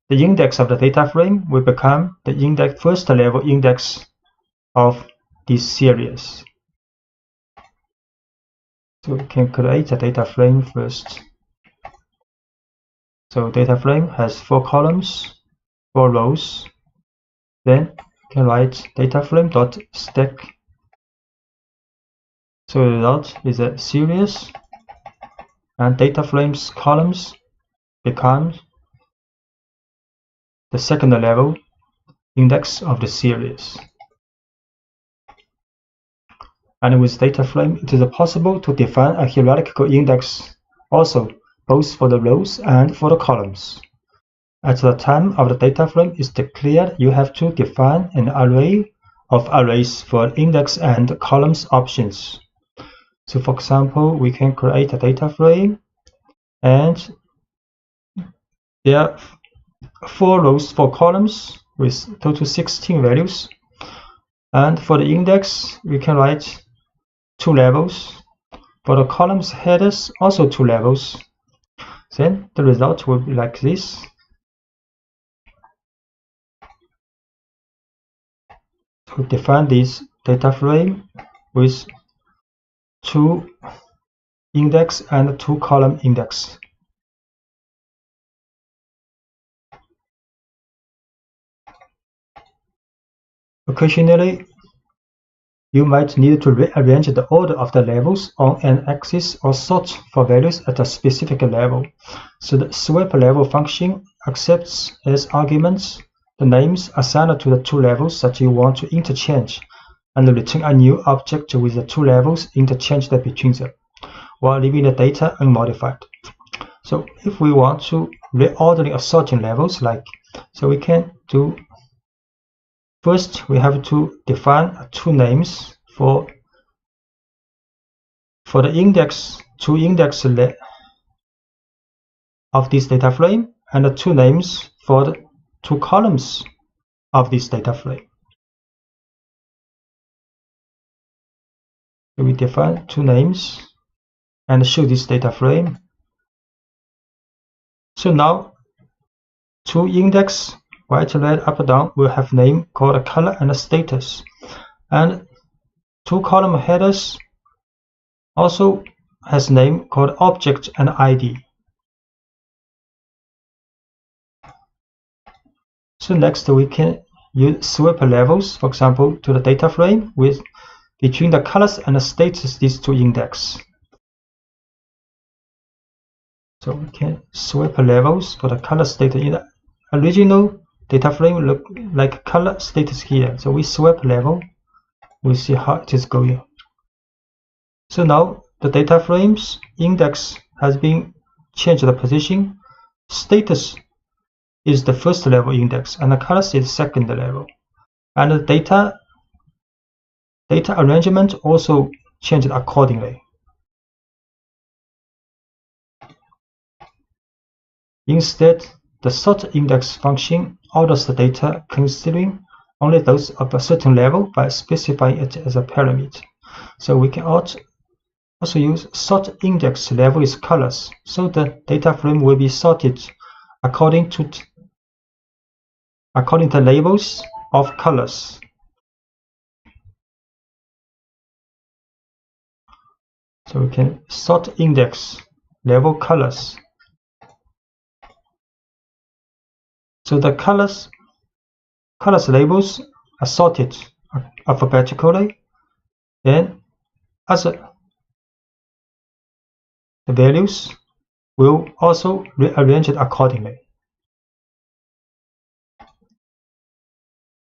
the index of the data frame will become the first level index of this series. So we can create a data frame first. So data frame has 4 columns, 4 rows. Then we can write data frame.stack. So the result is a series, and data frame's columns become the second level index of the series. And with data frame, it is possible to define a hierarchical index also, both for the rows and for the columns. At the time of the data frame is declared, you have to define an array of arrays for index and columns options. So for example, we can create a data frame, and there are 4 rows, 4 columns with total 16 values. And for the index, we can write 2 levels. For the columns headers, also 2 levels. Then the result will be like this. To define this data frame with 2 index and 2 column index. Occasionally, you might need to rearrange the order of the levels on an axis or sort for values at a specific level. So the swap level function accepts as arguments the names assigned to the 2 levels that you want to interchange, and return a new object with the 2 levels interchanged between them, while leaving the data unmodified. So if we want to reordering or sorting levels, so we can do. First, we have to define 2 names for the index, 2 index of this data frame, and the 2 names for the 2 columns of this data frame. So we define 2 names and show this data frame. So now 2 index, white, red, up, down, will have name called color and status, and 2 column headers also has name called object and ID. So next we can use swap levels, for example, to the data frame with between the colors and the status, these 2 index. So we can swap levels for the color status. In the original data frame look like color status here. So we swap level, we see how it is going. So now the data frame's index has been changed the position. Status is the first level index, and the colors is second level. And the data arrangement also changed accordingly. Instead, the sort index function orders the data considering only those of a certain level by specifying it as a parameter. So we can also use sort index level is colors, so the data frame will be sorted according to labels of colors. So we can sort index level colors. So the colors labels are sorted alphabetically, then the values will also rearrange it accordingly.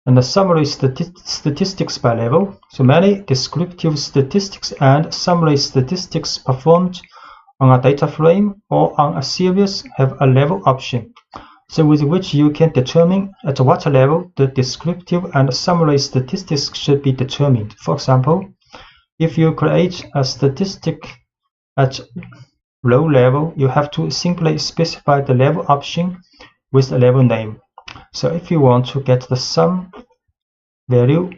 And the summary statistics by level. So many descriptive statistics and summary statistics performed on a data frame or on a series have a level option, so with which you can determine at what level the descriptive and summary statistics should be determined. For example, if you create a statistic at row level, you have to simply specify the level option with the level name. So if you want to get the sum value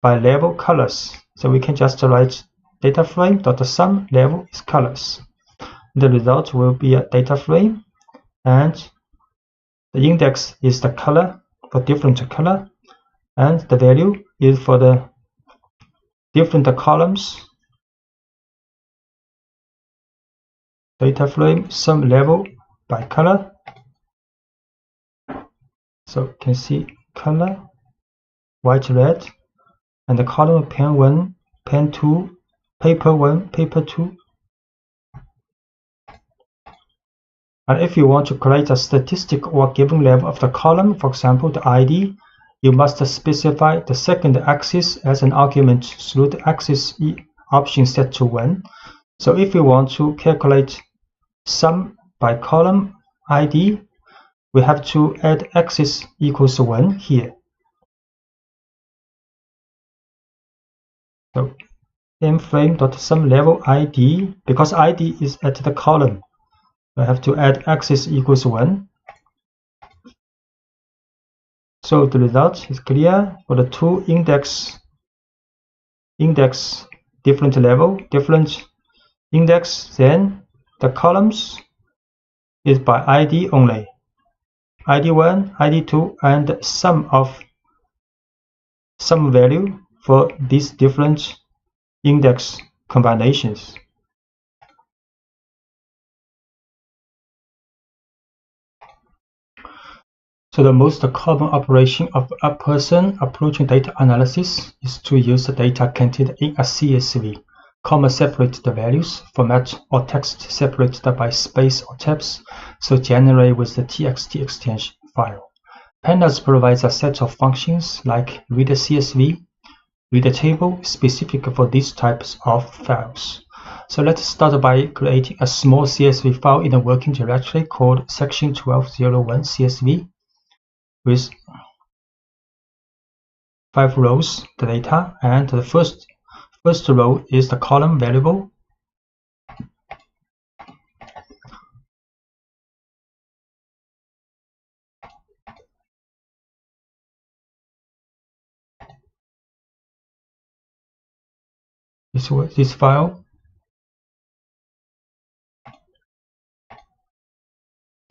by level colors, so we can just write data frame.sum level is colors. The result will be a data frame, and the index is the color for different color, and the value is for the different columns. Data frame sum level by color. So you can see color, white, red, and the column pen 1, pen 2, paper 1, paper 2. And if you want to create a statistic or given level of the column, for example, the ID, you must specify the second axis as an argument through the axis option set to 1. So if you want to calculate sum by column ID, we have to add axis equals 1 here. So mFrame.sum level ID, because ID is at the column, I have to add axis equals 1. So the result is clear for the two index different level, different index, then the columns is by ID only. ID1, ID2, and sum value for these different index combinations. So the most common operation of a person approaching data analysis is to use the data contained in a CSV, comma separate the values, format or text separated by space or tabs, so generate with the txt extension file. Pandas provides a set of functions like read a CSV, read a table specific for these types of files. So let's start by creating a small CSV file in a working directory called section 1201 CSV with 5 rows, the data, and the first row is the column variable. This file.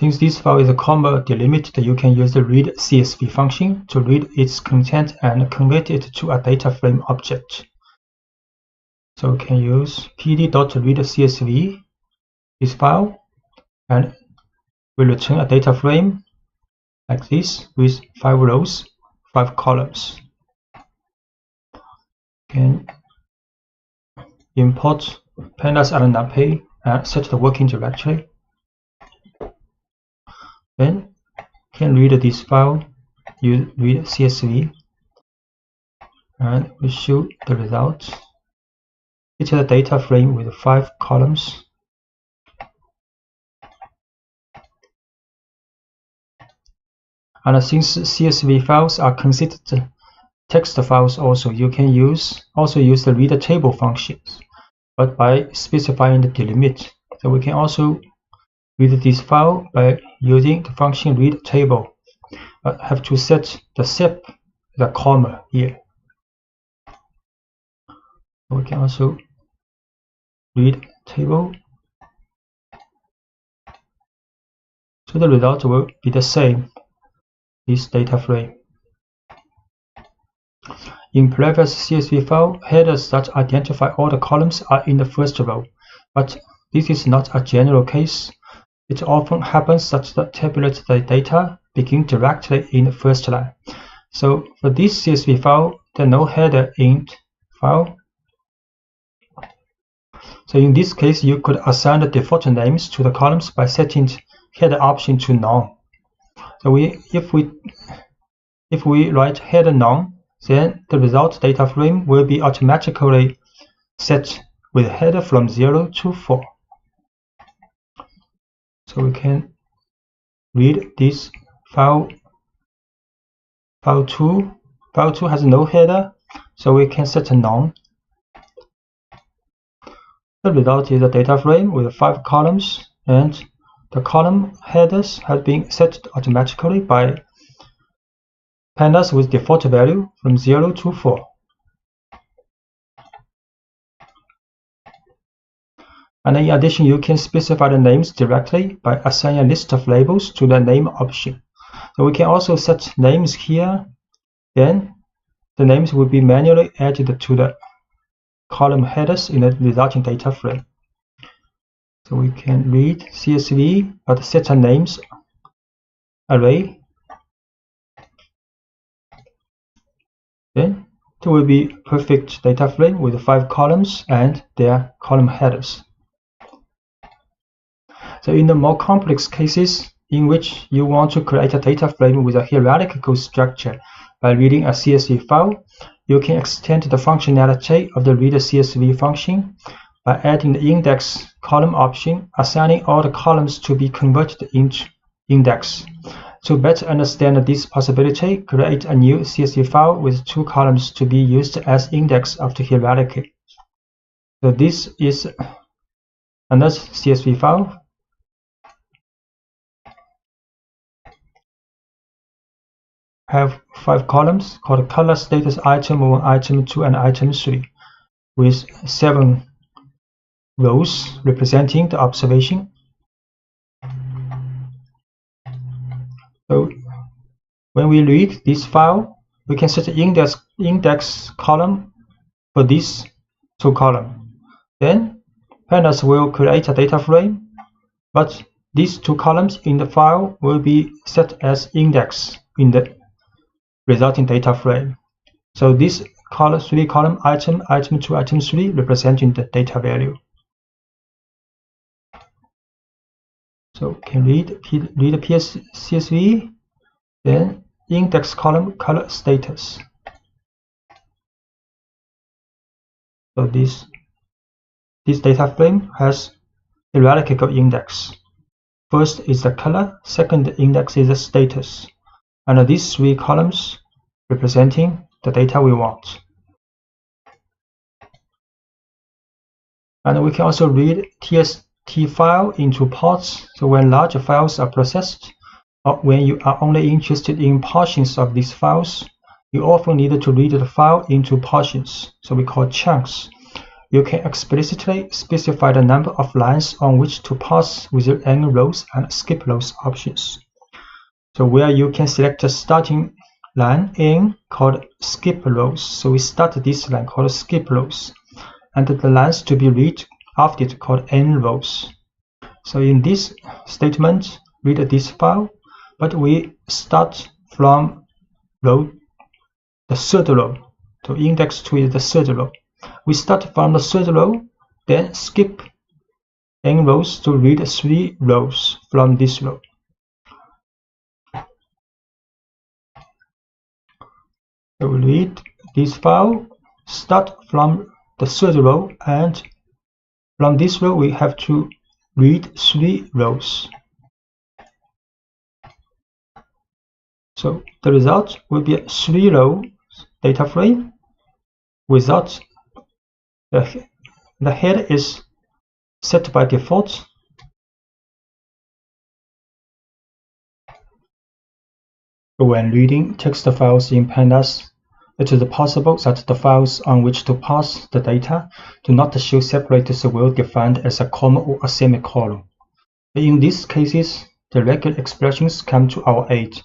Since this file is a comma delimited, you can use the read CSV function to read its content and convert it to a data frame object. So we can use pd.readCSV, this file, and we return a data frame like this with 5 rows, 5 columns. Can import pandas and numpy and set the working directory. Then can read this file, you read CSV, and we show the result. It's a data frame with 5 columns. And since CSV files are considered text files also, you can also use the read table functions, but by specifying the delimit. So we can also read this file by using the function read table. I have to set the sep, the comma here. We can also read table. So the result will be the same, this data frame. In previous CSV file, headers that identify all the columns are in the first row, but this is not a general case. It often happens that the tabulated data begin directly in the first line. So for this CSV file, there are no header in file. So in this case, you could assign the default names to the columns by setting header option to none. So if we write header none, then the result data frame will be automatically set with header from 0 to 4. So we can read this file 2. File 2 has no header, so we can set a none. The result is a data frame with 5 columns, and the column headers have been set automatically by pandas with default value from 0 to 4. And in addition, you can specify the names directly by assigning a list of labels to the name option. So we can also set names here. Then the names will be manually added to the column headers in the resulting data frame. So we can read CSV, but set a names array. Then it will be perfect data frame with 5 columns and their column headers. So in the more complex cases in which you want to create a data frame with a hierarchical structure by reading a CSV file, you can extend the functionality of the read CSV function by adding the index column option, assigning all the columns to be converted into index. To better understand this possibility, create a new CSV file with 2 columns to be used as index of the hierarchy. So this is another CSV file. Have 5 columns called color status item 1, item 2, and item 3, with 7 rows representing the observation. So when we read this file, we can set the index column for these 2 columns. Then pandas will create a data frame, but these 2 columns in the file will be set as index in the resulting data frame. So this 3 column item 2, item 3 representing the data value. So can read the CSV, then index column color status. So this data frame has hierarchical index. First is the color, second index is the status, and these 3 columns representing the data we want. And we can also read TST file into parts. So when large files are processed, or when you are only interested in portions of these files, you often need to read the file into portions, so we call chunks. You can explicitly specify the number of lines on which to parse with the n rows and skip rows options. So where you can select a starting line n called skip rows. So we start this line called skip rows, and the lines to be read after it called n rows. So in this statement, read this file, but we start from the 3rd row. So index 2 is the 3rd row. We start from the 3rd row, then skip n rows to read 3 rows from this row. So we read this file, start from the 3rd row, and from this row we have to read 3 rows. So the result will be a 3-row data frame without the header is set by default, When reading text files in pandas, it is possible that the files on which to pass the data do not show separators well defined as a comma or a semicolon. In these cases, the regular expressions come to our aid,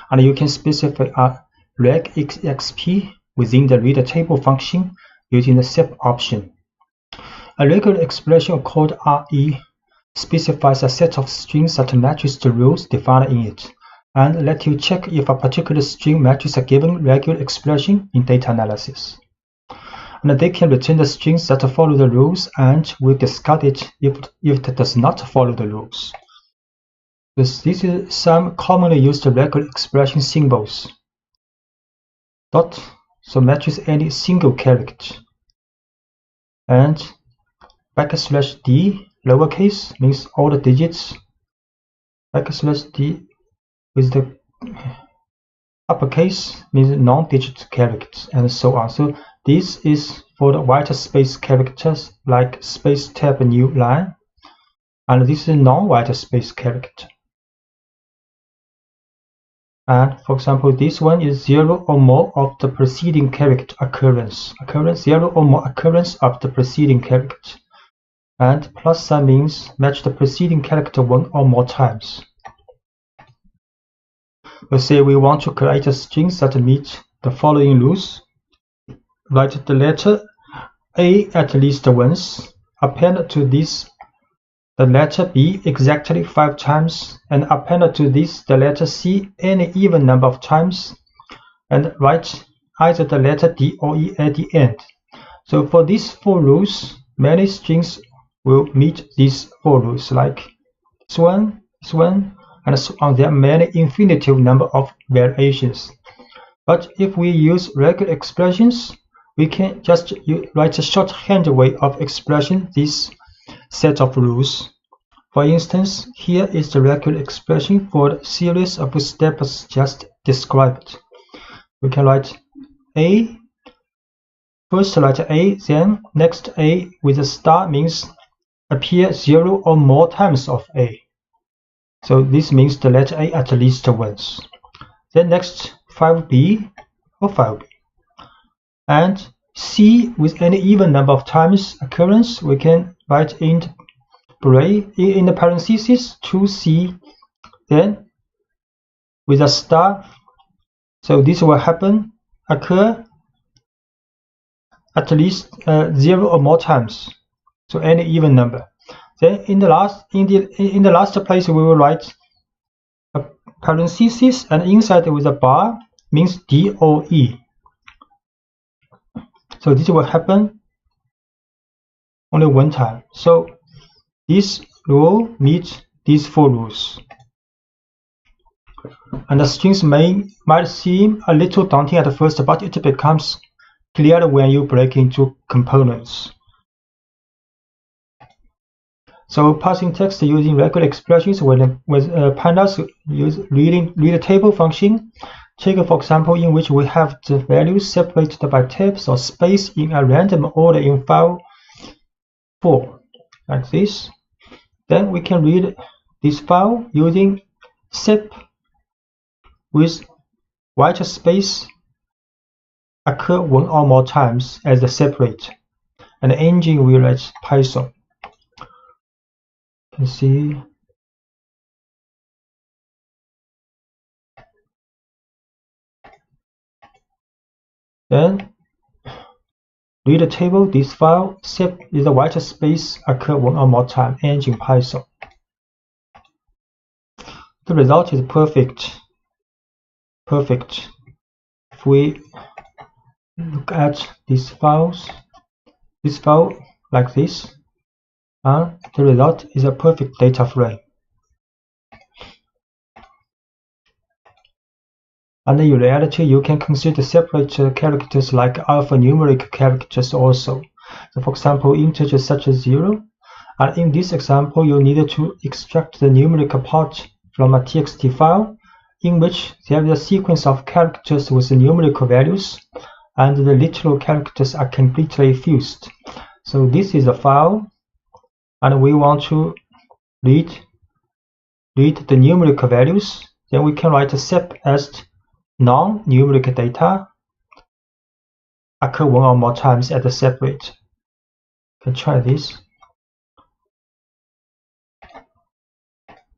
and you can specify a regexp within the reader table function using the sep option. A regular expression called RE specifies a set of strings that matches the rules defined in it, and let you check if a particular string matches a given regular expression in data analysis. And they can return the strings that follow the rules and will discard it if it does not follow the rules. This is some commonly used regular expression symbols. Dot, so matches any single character. And \d, lowercase, means all the digits. \d with the uppercase means non-digit characters, and so on. So this is for the white space characters like space tab new line, and this is non-white space character. And for example, this one is 0 or more of the preceding character occurrence. 0 or more occurrence of the preceding character. And plus sign means match the preceding character one or more times. Let's say we want to create a string that meets the following rules. Write the letter A at least once, append to this the letter B exactly 5 times, and append to this the letter C any even number of times, and write either the letter D or E at the end. So for these 4 rules, many strings will meet these 4 rules, like this one, and so on. There are many infinitive number of variations. But if we use regular expressions, we can just write a shorthand way of expressing this set of rules. For instance, here is the regular expression for the series of steps just described. We can write A, first write A, then next A with a star means appear 0 or more times of A. So this means the letter A at least once. Then next 5B or 5B. And C with any even number of times occurrence, we can write in the parentheses 2C, then with a star. So this will occur at least 0 or more times. So any even number. Then in the last place we will write a parenthesis, and inside with a bar means D or E. So this will happen only one time. So this rule meets these 4 rules. And the strings might seem a little daunting at first, but it becomes clear when you break into components. So parsing text using regular expressions with pandas use reader table function. Take for example in which we have the values separated by tabs or space in a random order in file 4, like this. Then we can read this file using sep with white space occur 1 or more times as the separator, and the engine will write Python. You can see then read the table, this file sep is the white space occur 1 or more time, engine Python. The result is perfect. If we look at these files, this file like this, the result is a perfect data frame. And in reality, you can consider separate characters like alphanumeric characters also. So for example, integers such as 0. And in this example, you need to extract the numerical part from a txt file in which there is a sequence of characters with numerical values, and the literal characters are completely fused. So this is a file, and we want to read the numerical values. Then we can write a sep as non-numeric data occur one or more times at the separate. You can try this.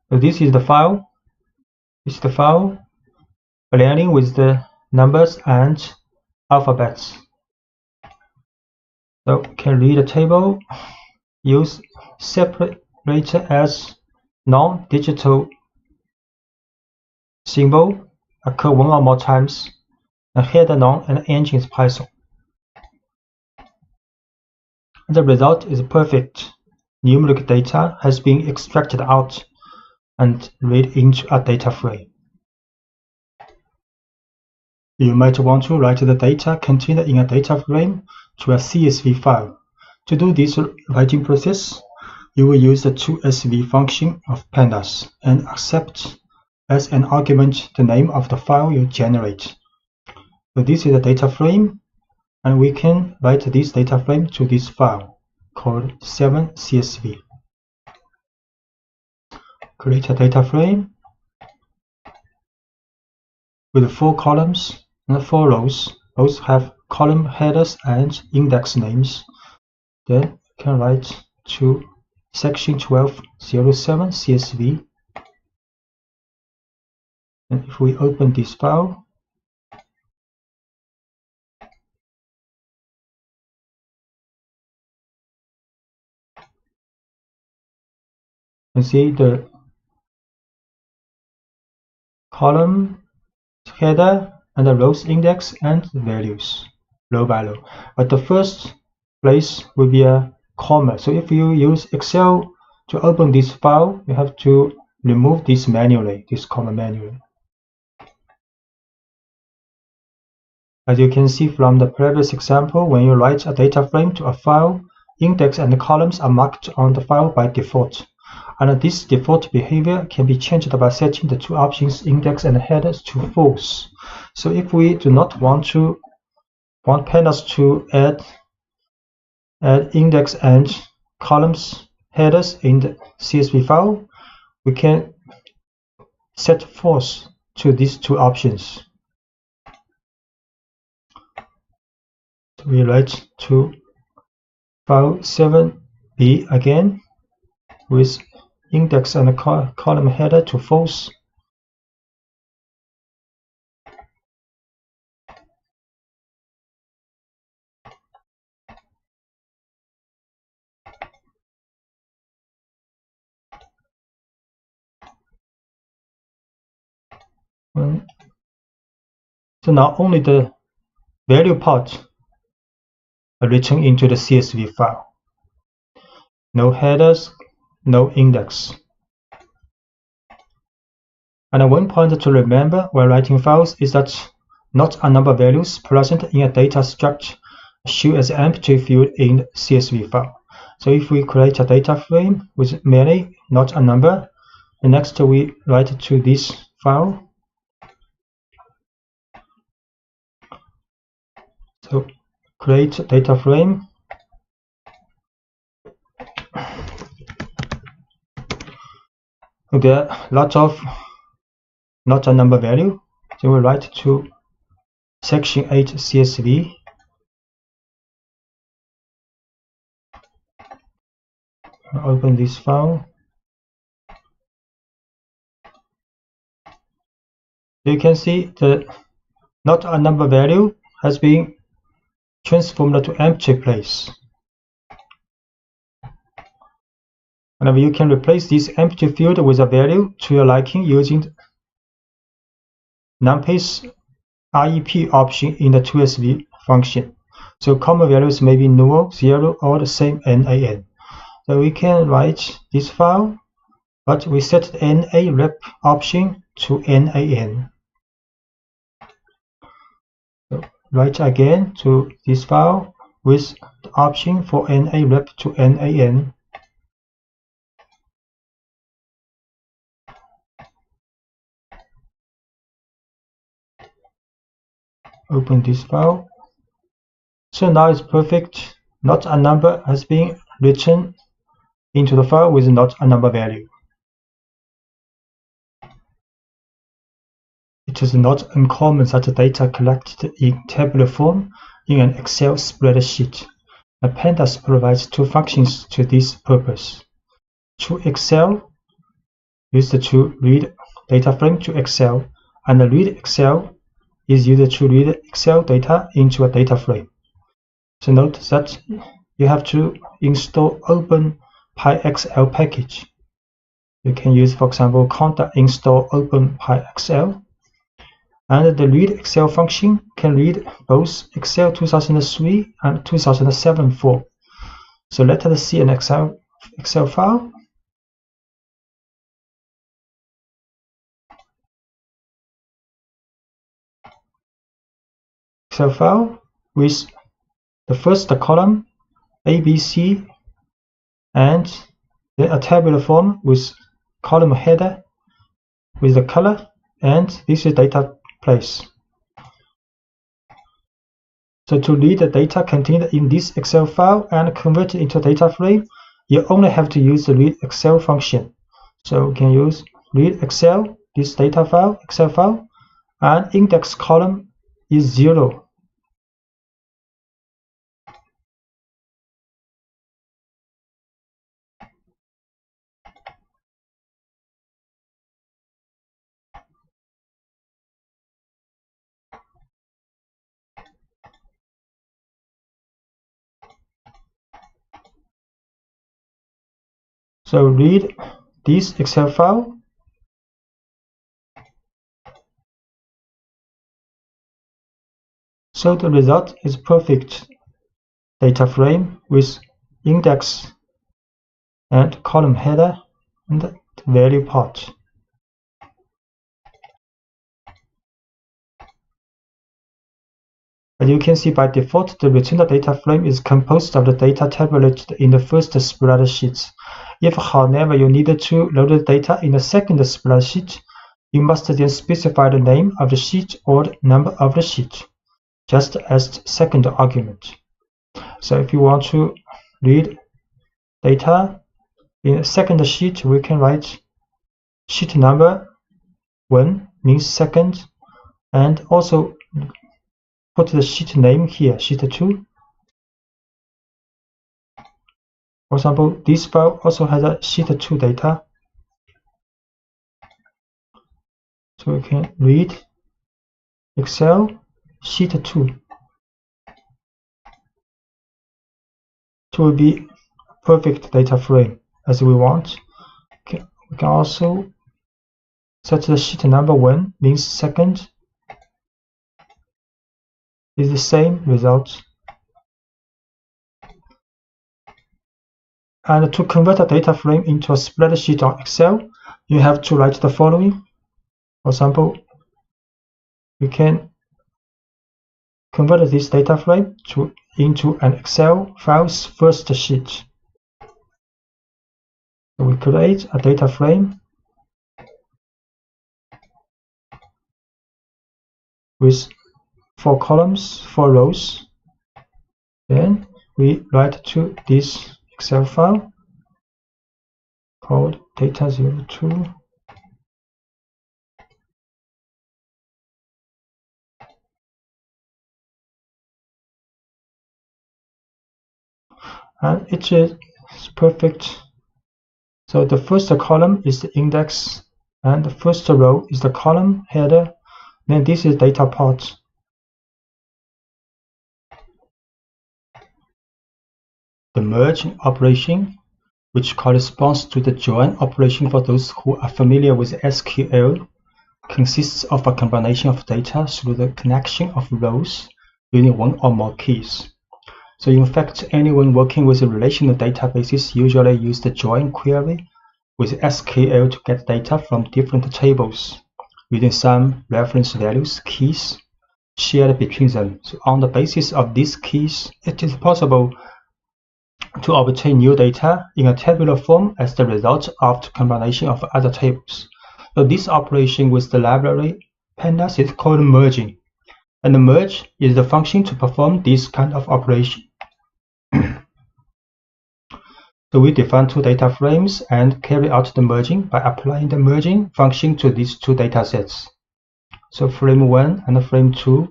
So this is the file. This is the file beginning with the numbers and alphabets. So can read the table, use separator as non-digital symbol, occur one or more times, and header none and engine is Python. And the result is perfect. Numeric data has been extracted out and read into a data frame. You might want to write the data contained in a data frame to a CSV file. To do this writing process, you will use the toSV function of pandas and accept as an argument the name of the file you generate. So this is a data frame, and we can write this data frame to this file called 7CSV. Create a data frame with 4 columns and 4 rows. Both have column headers and index names. Then you can write to section 1207 CSV. And if we open this file, you see the column header and the rows index and values row by row. But the first place will be a comma. So if you use Excel to open this file, you have to remove this manually, this comma manually. As you can see from the previous example, when you write a data frame to a file, index and columns are marked on the file by default. And this default behavior can be changed by setting the 2 options index and headers to false. So if we do not want pandas to add index and columns headers in the CSV file, we can set false to these 2 options. So we write to file 7b again with index and column header to false. So now only the value part are written into the CSV file. No headers, no index. And one point to remember while writing files is that not a number of values present in a data structure show as empty field in the CSV file. So if we create a data frame with many, not a number, and next we write to this file. So create data frame. There are lots of not a number value. So we write to section 8 CSV. Open this file. You can see the not a number value has been transformed to empty place. And you can replace this empty field with a value to your liking using numpy's REP option in the toSV function. So common values may be null, 0, or the same NaN. So we can write this file, but we set the NA rep option to NaN. So write again to this file with the option for NA rep to NaN. Open this file. So now it's perfect. Not a number has been written into the file with not a number value. It is not uncommon that the data collected in tabular form in an Excel spreadsheet. The pandas provides two functions to this purpose. ToExcel used to read data frame to Excel, and the readExcel is used to read Excel data into a data frame. So note that you have to install OpenPyXL package. You can use, for example, conda install OpenPyXL. And the readExcel function can read both Excel 2003 and 2007 form. So let us see an Excel file. Excel file with the first column ABC and then a tabular form with column header with the color, and this is data place. So to read the data contained in this Excel file and convert it into a data frame, you only have to use the readExcel function. So we can use readExcel, this data file, Excel file, and index column is 0. So read this Excel file. So the result is perfect data frame with index and column header and the value part. As you can see, by default, the returned data frame is composed of the data tabulated in the first spreadsheet. If, however, you need to load the data in the second spreadsheet, you must then specify the name of the sheet or the number of the sheet, just as the second argument. So if you want to read data in the second sheet, we can write sheet number 1 means second, and also put the sheet name here, sheet 2. For example, this file also has a sheet 2 data. So we can read Excel sheet 2. It will be a perfect data frame as we want. Okay. We can also set the sheet number 1 means second is the same result. And to convert a data frame into a spreadsheet on Excel, you have to write the following. For example, we can convert this data frame into an Excel file's first sheet. So we create a data frame with 4 columns, 4 rows. Then we write to this Excel file called data02. And it is perfect. So the first column is the index, and the first row is the column header. Then this is data part. The merge operation, which corresponds to the join operation for those who are familiar with SQL, consists of a combination of data through the connection of rows using one or more keys. So in fact, anyone working with relational databases usually use the join query with SQL to get data from different tables using some reference values, keys, shared between them. So on the basis of these keys, it is possible to obtain new data in a tabular form as the result of the combination of other tables. So this operation with the library pandas is called merging, and the merge is the function to perform this kind of operation. So we define 2 data frames and carry out the merging by applying the merging function to these 2 data sets. So frame 1 and frame 2.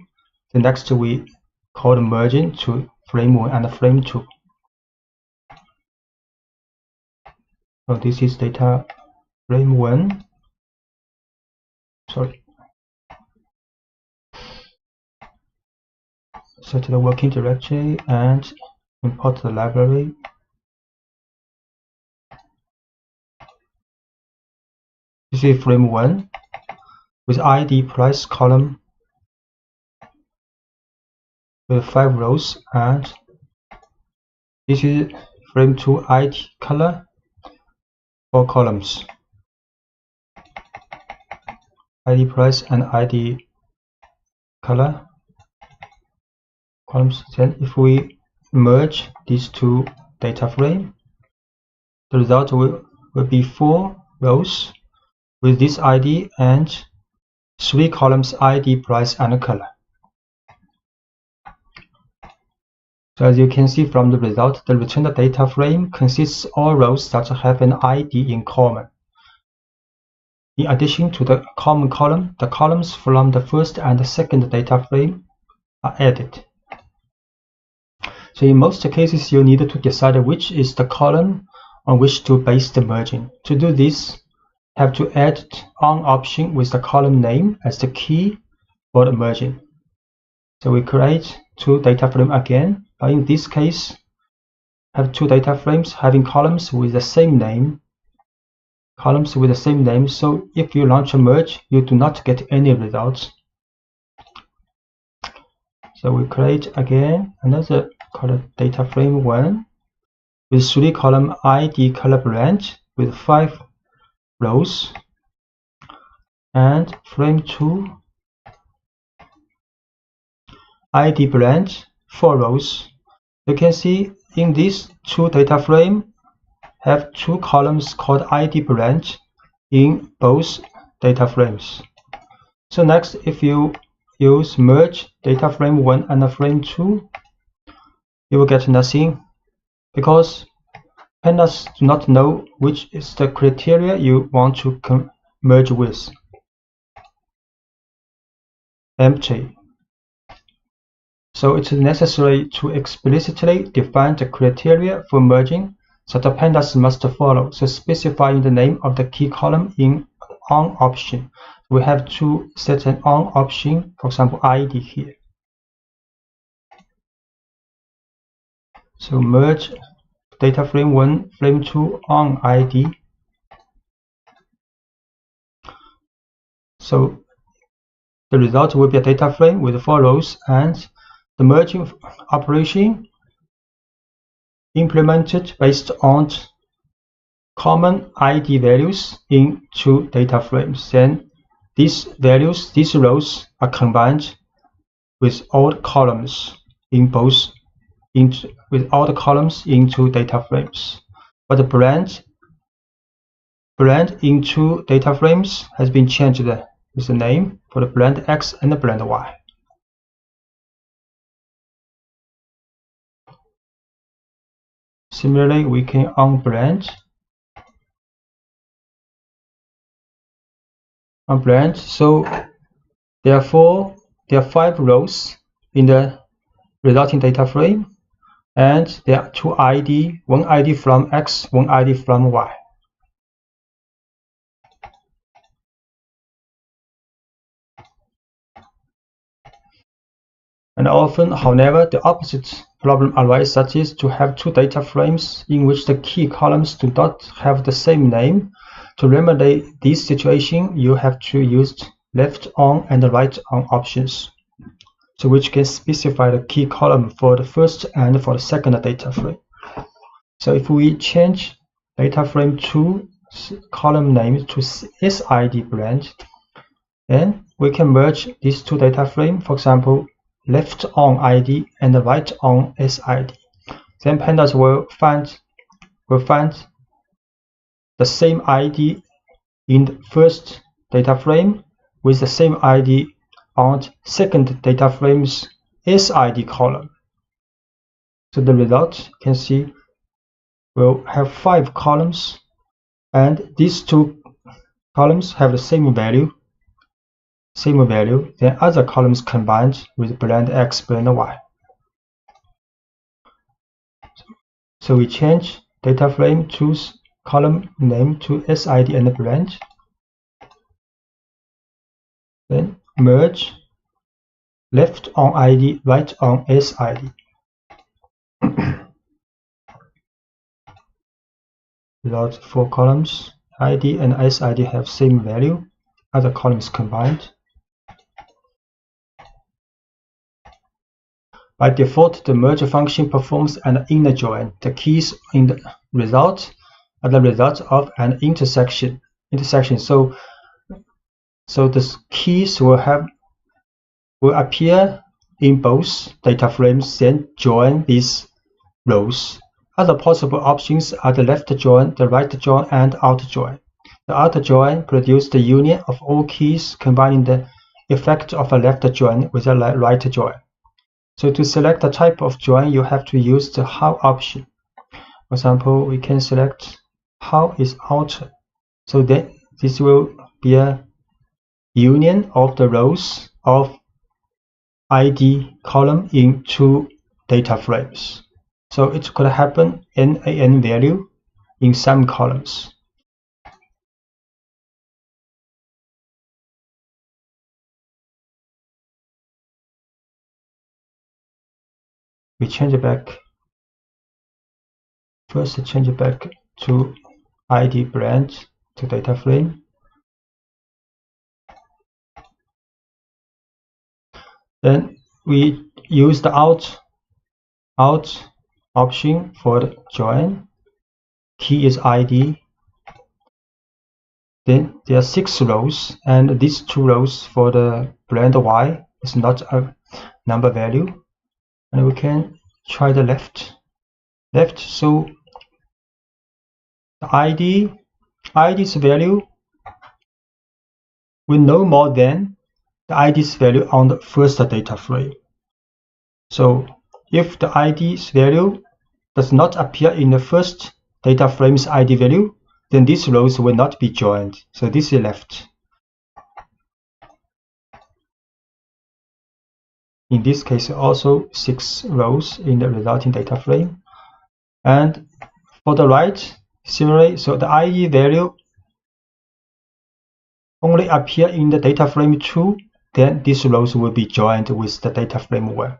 The next we call merging to frame 1 and frame 2. So this is data frame 1. Sorry. Set the working directory and import the library. This is frame 1 with ID price column with 5 rows, and this is frame 2 ID color, 4 columns. ID price and ID color columns. Then if we merge these two data frames, the result will be 4 rows with this ID and 3 columns ID, price, and color. So as you can see from the result, the returned data frame consists of all rows that have an ID in common. In addition to the common column, the columns from the first and the second data frame are added. So in most cases, you need to decide which is the column on which to base the merging. To do this, have to add on option with the column name as the key for the merging. So we create 2 data frames again, but in this case, have 2 data frames having columns with the same name. So if you launch a merge, you do not get any results. So we create again another called data frame 1 with 3 column ID color branch with 5 rows, and frame 2 ID branch 4 rows. You can see in these 2 data frame have 2 columns called ID branch in both data frames. So next, if you use merge data frame 1 and frame 2, you will get nothing because pandas do not know which is the criteria you want to merge with. Empty. So it's necessary to explicitly define the criteria for merging that the pandas must follow. So specifying the name of the key column in on option. We have to set an on option, for example, ID here. So merge data frame 1, frame 2 on ID. So the result will be a data frame with 4 rows, and the merging operation implemented based on common ID values in 2 data frames. Then these rows are combined with all the columns in in 2 data frames. But the brand in 2 data frames has been changed with the name for the brand X and the brand Y. Similarly, we can unbrand. So therefore there are 5 rows in the resulting data frame, and there are 2 ID, 1 ID from X, 1 ID from Y. And often, however, the opposite problem arises, that is to have 2 data frames in which the key columns do not have the same name. To remedy this situation, you have to use left on and right on options, so which can specify the key column for the first and for the second data frame. So if we change data frame 2 column name to SID branch, then we can merge these 2 data frames, for example, left on ID and right on SID. Then pandas will find the same ID in the first data frame with the same ID on second data frame's SID column. So the result, you can see, will have 5 columns, and these 2 columns have the same value. same value, then other columns combined with blend X, blend Y. So we change data frame choose column name to SID and blend. Then merge left on ID, right on SID. Without 4 columns, ID and SID have same value, other columns combined. By default, the merge function performs an inner join. The keys in the result are the result of an intersection. So the keys will appear in both data frames, then join these rows. Other possible options are the left join, the right join, and outer join. The outer join produces the union of all keys, combining the effect of a left join with a right join. So to select a type of join, you have to use the how option. For example, we can select how is outer. So then this will be a union of the rows of ID column in 2 data frames. So it could happen NaN value in some columns. We change it back. First, change it back to ID blend to data frame. Then we use the out option for the join. Key is ID. Then there are 6 rows, and these 2 rows for the blend Y is not a number value. And we can try the left. So the ID's value will no more than the ID's value on the first data frame. So if the ID's value does not appear in the first data frame's ID value, then these rows will not be joined. So this is left. In this case, also 6 rows in the resulting data frame. And for the right, similarly, so the ID value only appear in the data frame 2, then these rows will be joined with the data frame 1.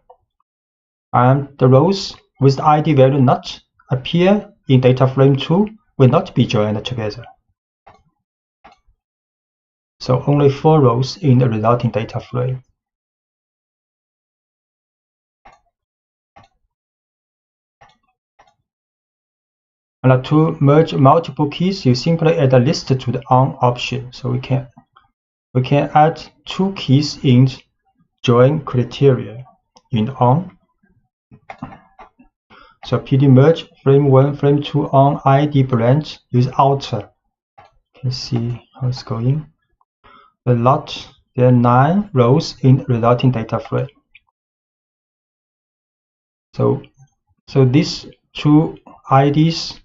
And the rows with the ID value not appear in data frame 2 will not be joined together. So only 4 rows in the resulting data frame. And to merge multiple keys, you simply add a list to the on option. So we can add 2 keys in join criteria in on. So PD merge frame 1, frame 2 on ID blend use outer. You can see how it's going. The lot, there are 9 rows in resulting data frame. So these 2 IDs,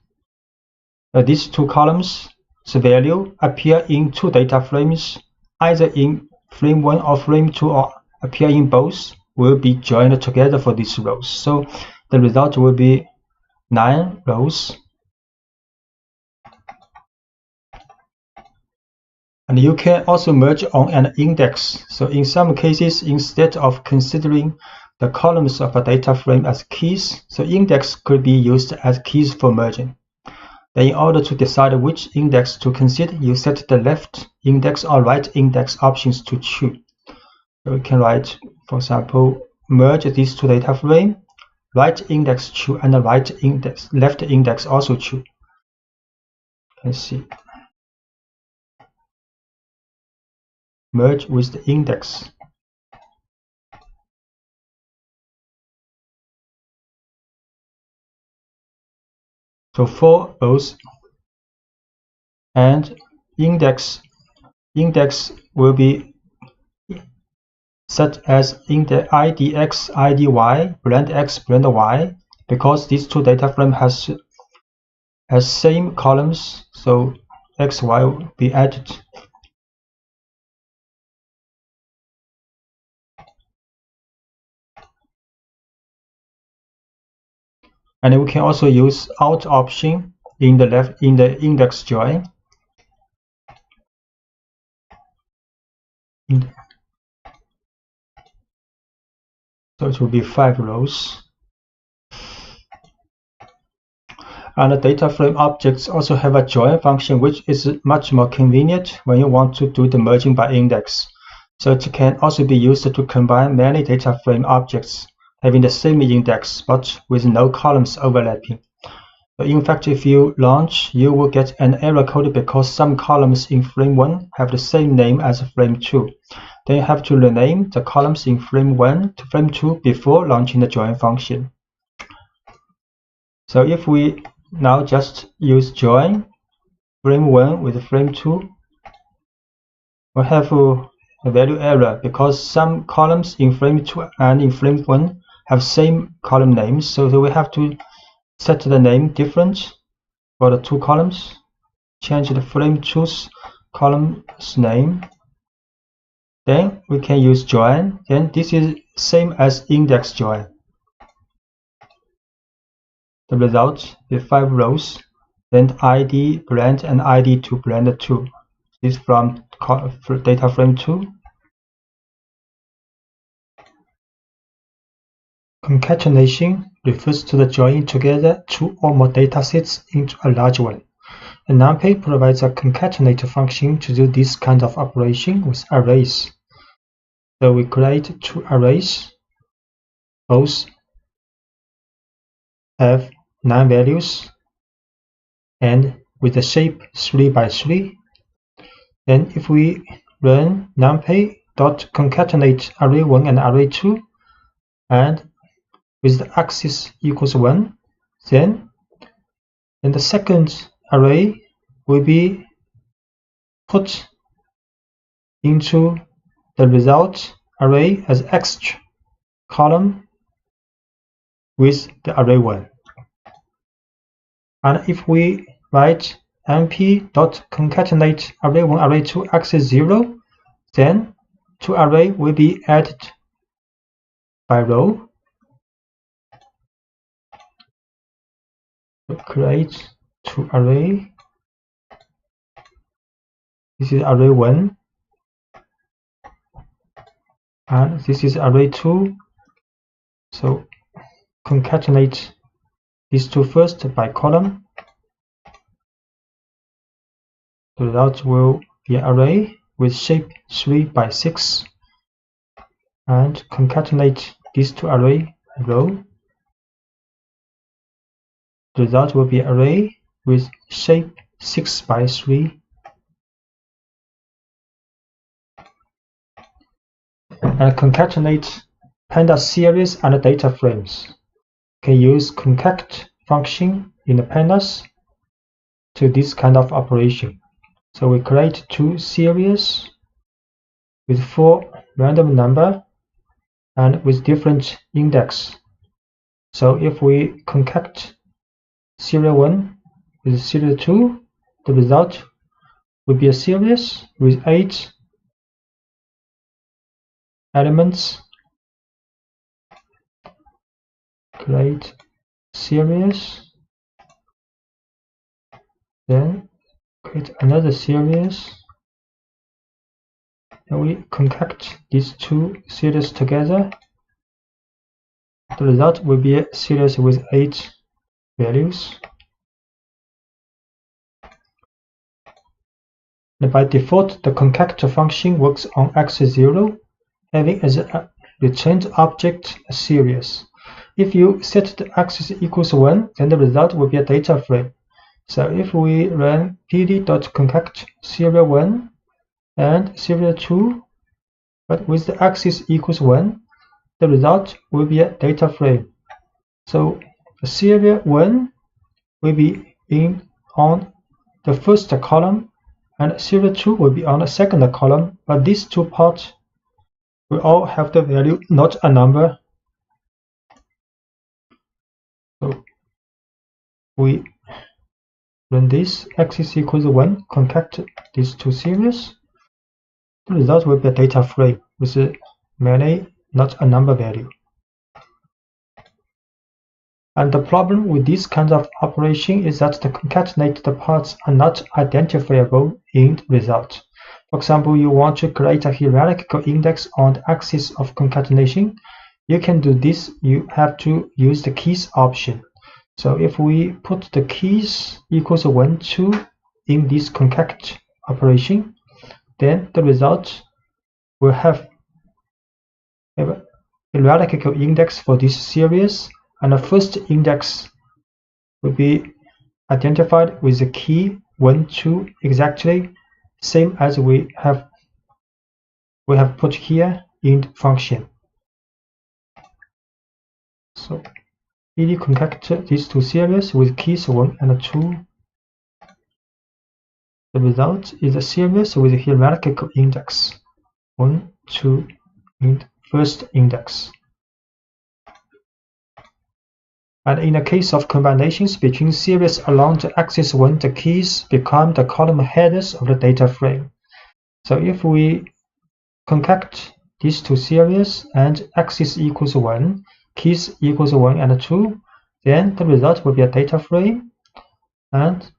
these 2 columns, the value appear in 2 data frames, either in frame 1 or frame 2, or appear in both, will be joined together for these rows. So the result will be 9 rows. And you can also merge on an index. So in some cases, instead of considering the columns of a data frame as keys, so index could be used as keys for merging. Then in order to decide which index to consider, you set the left index or right index options to choose. So we can write, for example, merge these 2 data frames, right index true and the left index also true. You can see. Merge with the index. So 4 rows, and index will be set as IDX, IDY, blend X, blend Y, because these 2 data frame has same columns, so XY will be added. And we can also use Alt option in the index join. So it will be 5 rows. And the data frame objects also have a join function, which is much more convenient when you want to do the merging by index. So it can also be used to combine many data frame objects having the same index but with no columns overlapping. So in fact, if you launch, you will get an error code because some columns in frame 1 have the same name as frame 2. Then you have to rename the columns in frame 1 to frame 2 before launching the join function. So if we now just use join frame 1 with frame 2, we'll have a value error because some columns in frame 2 and in frame 1 have same column names. So we have to set the name different for the two columns, change the frame 2's column's name. Then we can use join. Then this is same as index join. The result with 5 rows, then ID blend and ID to blend 2. This from data frame 2. Concatenation refers to the joining together two or more datasets into a large one. And numpy provides a concatenate function to do this kind of operation with arrays. So we create two arrays. Both have 9 values and with the shape 3 by 3. Then if we run numpy.concatenate array1 and array2 and with the axis equals 1, then the second array will be put into the result array as extra column with the array1. And if we write np.concatenate array1 array2 axis 0, then two array will be added by row. So create two array. This is array 1 and this is array 2. So concatenate these two first by column. The result will be an array with shape 3 by 6 and concatenate these two array row. The result will be an array with shape 6 by 3. And concatenate pandas series and data frames. Can use concat function in the pandas to this kind of operation. So we create two series with 4 random number and with different index. So if we concat serial 1 with serial 2, the result will be a series with 8 elements. Create series, then create another series, and we concatenate these two series together. The result will be a series with 8 values. And by default, the concatenate function works on axis 0, having as a returned object a series. If you set the axis equals 1, then the result will be a data frame. So if we run pd.concat serial 1 and serial 2, but with the axis equals 1, the result will be a data frame. So the serial 1 will be on the first column and serial 2 will be on the second column, but these two parts will all have the value, not a number. So we run this axis equals 1, concatenate these two series. The result will be a data frame with many, not a number value. And the problem with this kind of operation is that the concatenated parts are not identifiable in the result. For example, you want to create a hierarchical index on the axis of concatenation. You can do this. You have to use the keys option. So if we put the keys equals 1, 2 in this concat operation, then the result will have a hierarchical index for this series, and the first index will be identified with the key 1, 2, exactly same as we have put here in the function. So PD concatenate these two series with keys 1 and 2. The result is a series with a hierarchical index 1, 2 in first index. And in the case of combinations between series along the axis 1, the keys become the column headers of the data frame. So if we concat these two series and axis equals 1, keys equals 1 and 2, then the result will be a data frame, and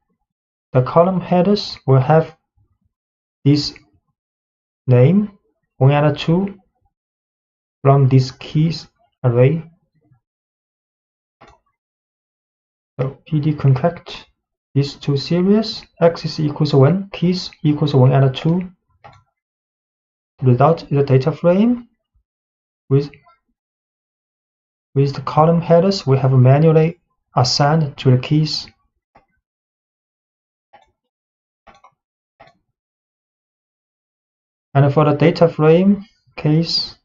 the column headers will have this name 1 and 2 from this keys array. So PD concat these two series, axis equals 1, keys equals 1 and 2. The result is a data frame with the column headers we have manually assigned to the keys. And for the data frame case,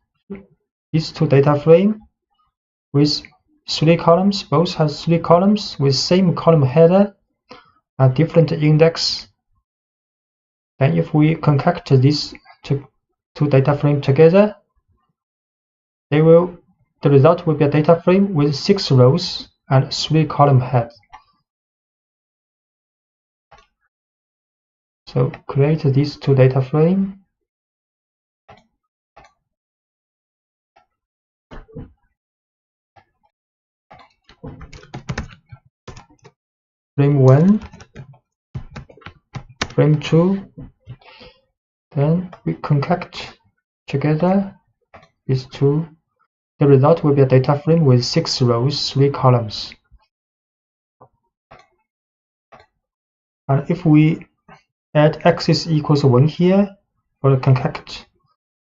these two data frame with 3 columns, both has 3 columns with same column header and different index. Then if we concat these two data frame together, the result will be a data frame with 6 rows and 3 column heads. So create these two data frame. Frame 1, frame 2, then we concat together these two. The result will be a data frame with 6 rows, 3 columns. And if we add axis equals 1 here for the concat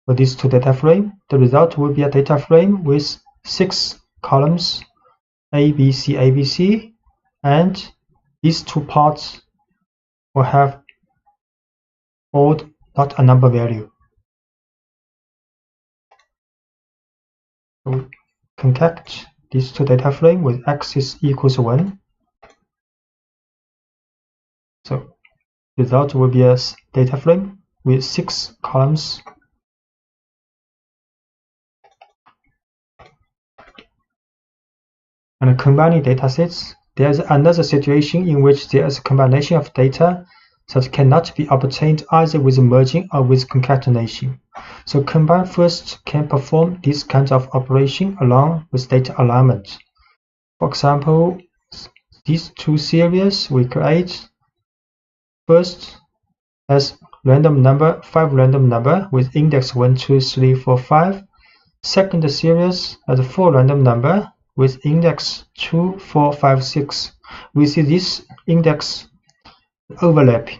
for these two data frame, the result will be a data frame with 6 columns, A, B, C, A, B, C, and these two parts will have odd, not a number value. So we concat these two data frame with axis equals 1. So result will be a data frame with 6 columns. And combining datasets, there is another situation in which there is a combination of data that cannot be obtained either with merging or with concatenation. So combine first can perform this kind of operation along with data alignment. For example, these two series we create first as random number, 5 random number with index 1, 2, 3, 4, 5. Second series as 4 random number with index 2, 4, 5, 6. We see this index overlapping.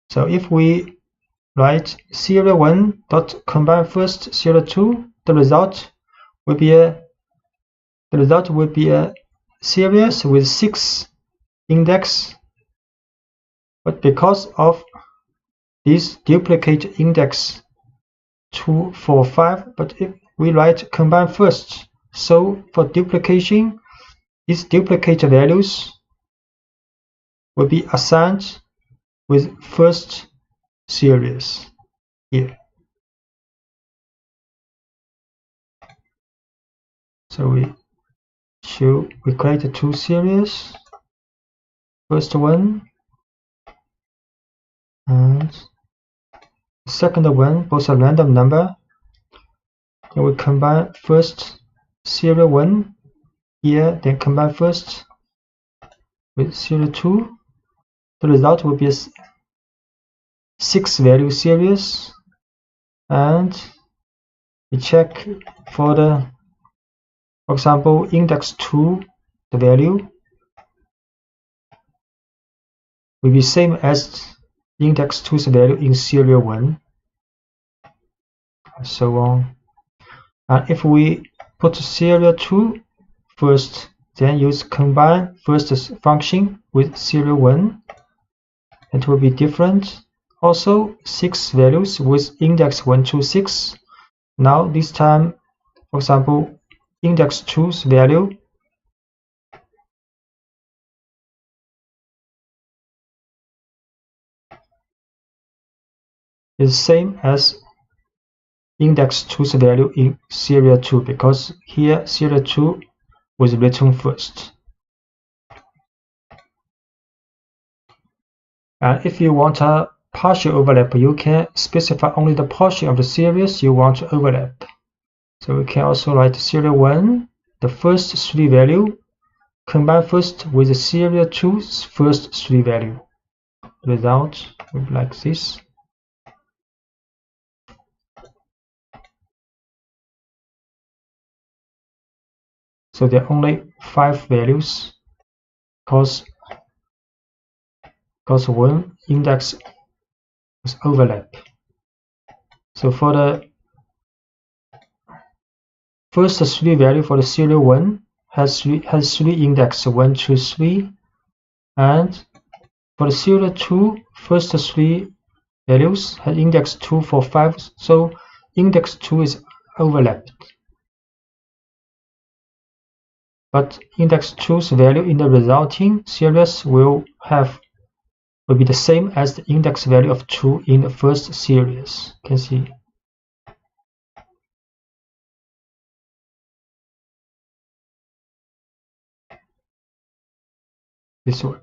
So if we write serial 1 dot combine first serial 2, the result will be a series with 6 index. But because of this duplicate index 2, 4, 5, but if we write combine first, so for duplication, these duplicate values will be assigned with first series here. So we create 2 series. First one and second one, both are random number. And we combine first serial 1 here, then combine first with serial 2. The result will be a 6 value series, and we check for the, for example, index 2, the value will be same as index 2's value in serial 1, and so on. And if we put serial 2 first, then use combine first function with serial 1, it will be different. Also 6 values with index 1 to 6. Now this time, for example, index 2's value is same as index 2's value in serial 2, because here serial 2 was written first. And if you want a partial overlap, you can specify only the portion of the series you want to overlap. So we can also write serial 1, the first 3 value, combine first with the serial 2's first 3 value. Result will be like this. So there are only 5 values because one index is overlap. So for the first 3 value for the serial 1 has 3 index 1 to 3, and for the serial 2 first 3 values has index 2 for 5, so index 2 is overlapped. But index 2's value in the resulting series will be the same as the index value of 2 in the first series. You can see. This one.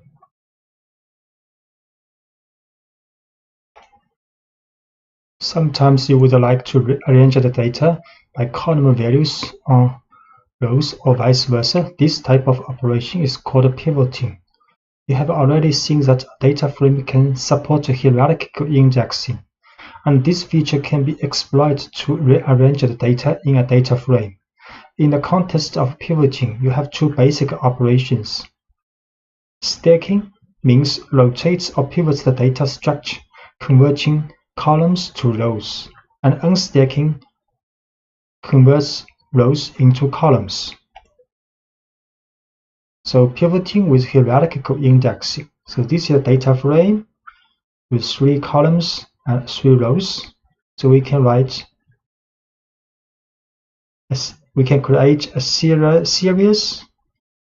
Sometimes you would like to rearrange the data by column values on rows or vice versa. This type of operation is called pivoting. You have already seen that a data frame can support hierarchical indexing, and this feature can be exploited to rearrange the data in a data frame. In the context of pivoting, you have 2 basic operations. Stacking means rotates or pivots the data structure, converting columns to rows, and unstacking converts rows into columns. So pivoting with hierarchical indexing. So this is a data frame with 3 columns and 3 rows. So we can create a series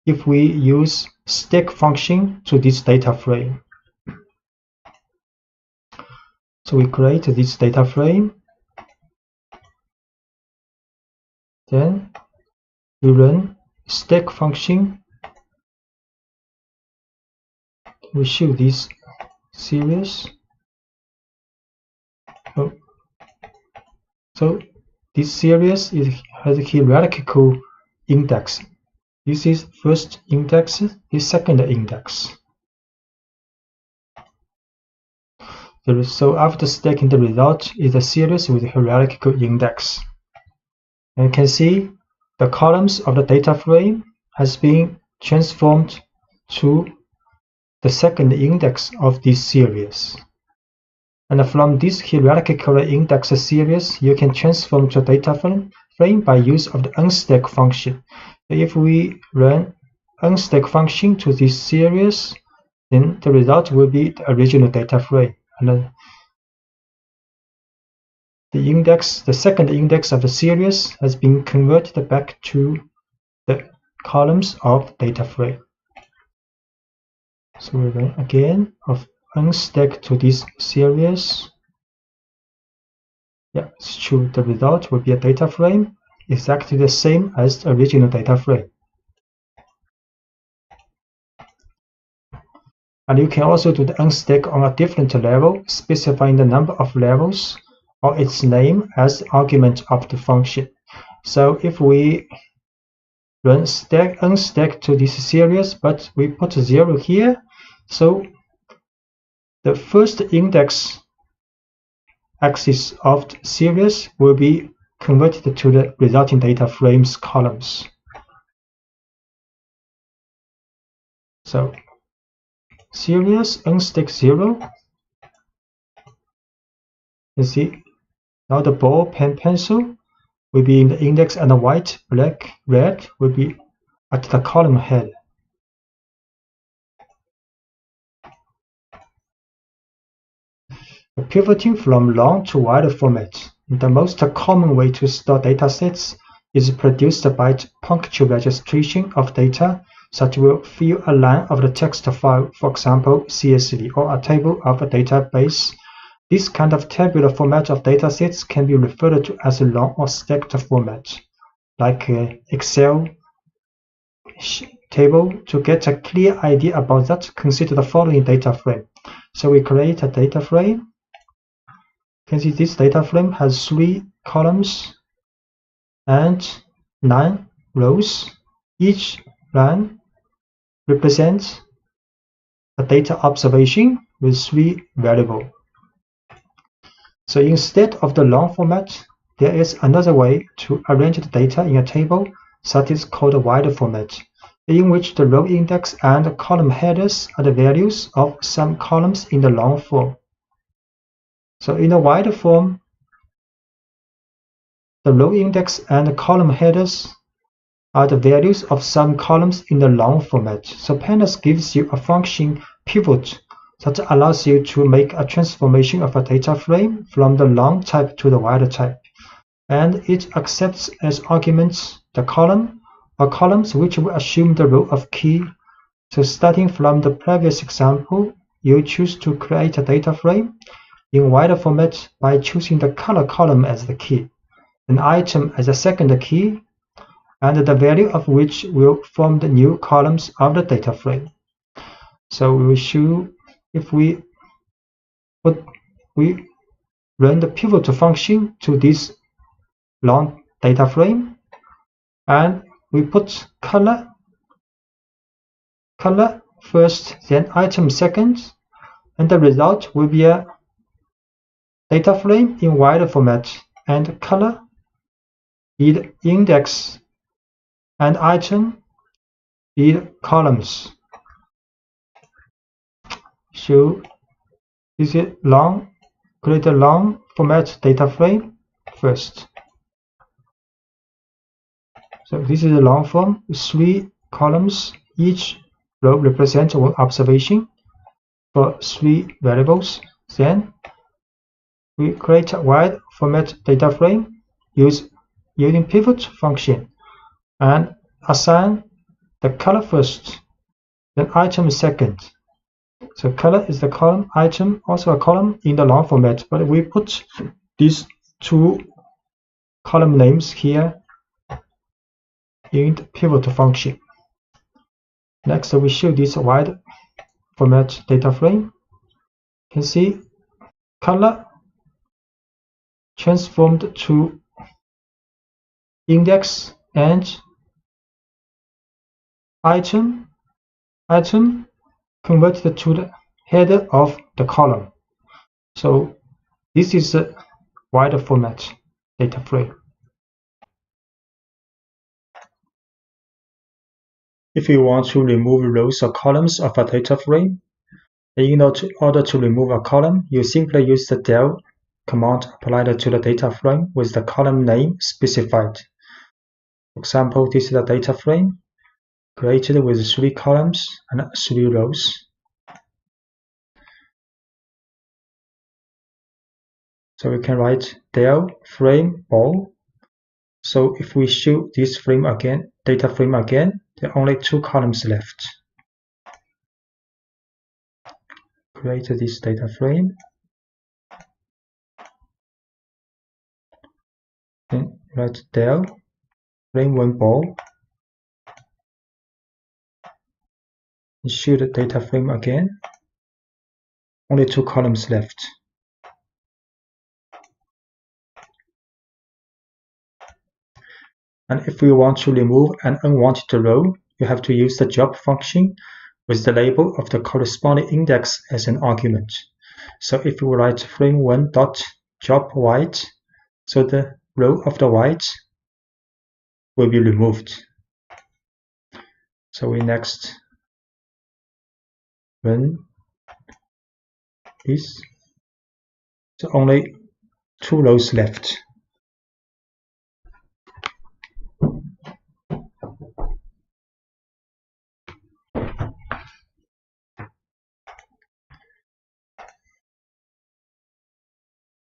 if we use stack function to this data frame. So we create this data frame, then we run stack function. We show this series. So this series has a hierarchical index. This is first index, this second index. So after stacking, the result is a series with a hierarchical index. And you can see the columns of the data frame has been transformed to the second index of this series. And from this hierarchical index series, you can transform to a data frame by use of the unstack function. If we run unstack function to this series, then the result will be the original data frame. And the second index of the series has been converted back to the columns of data frame. So we run again of unstack to this series. Yeah, it's true. The result will be a data frame exactly the same as the original data frame. And you can also do the unstack on a different level, specifying the number of levels or its name as argument of the function. So if we run unstack to this series, but we put 0 here, so the first index axis of the series will be converted to the resulting data frames columns. So series unstack 0. You see now the ball, pen, pencil will be in the index, and the white, black, red will be at the column head. Pivoting from long to wide format. The most common way to store datasets is produced by punctual registration of data, such will fill a line of the text file, for example CSV, or a table of a database. This kind of tabular format of datasets can be referred to as a long or stacked format, like Excel table. To get a clear idea about that, consider the following data frame. So we create a data frame. You can see this data frame has 3 columns and 9 rows. Each line represents a data observation with 3 variables. So instead of the long format, there is another way to arrange the data in a table that is called a wide format, in which the row index and column headers are the values of some columns in the long form. So in the wide form, the row index and column headers are the values of some columns in the long format. So pandas gives you a function pivot that allows you to make a transformation of a data frame from the long type to the wide type, and it accepts as arguments the column or columns which will assume the role of key. So starting from the previous example, you choose to create a data frame in wide format by choosing the color column as the key, an item as a second key, and the value of which will form the new columns of the data frame. So we will show if we run the pivot function to this long data frame, and we put color first, then item second, and the result will be a data frame in wide format, and color is index and item is columns. So this is create a long format data frame first. So this is a long form, 3 columns, each row represents one observation for 3 variables. Then we create a wide format data frame using pivot function and assign the color first, then item second. So color is the column, item also a column in the long format, but we put these 2 column names here in the pivot function. Next, we show this wide format data frame. You can see color transformed to index and item converted to the header of the column. So this is a wide format data frame. If you want to remove rows or columns of a data frame, in order to remove a column, you simply use the del command applied to the data frame with the column name specified. For example, this is a data frame created with 3 columns and 3 rows. So we can write del frame ball. So if we show this frame again, data frame again, there are only 2 columns left. Create this data frame. Then write del frame 1 ball. And show the data frame again. Only 2 columns left. And if we want to remove an unwanted row, you have to use the job function with the label of the corresponding index as an argument. So if we write frame1 dot job white, so the row of the white will be removed. So we next run this. So only 2 rows left.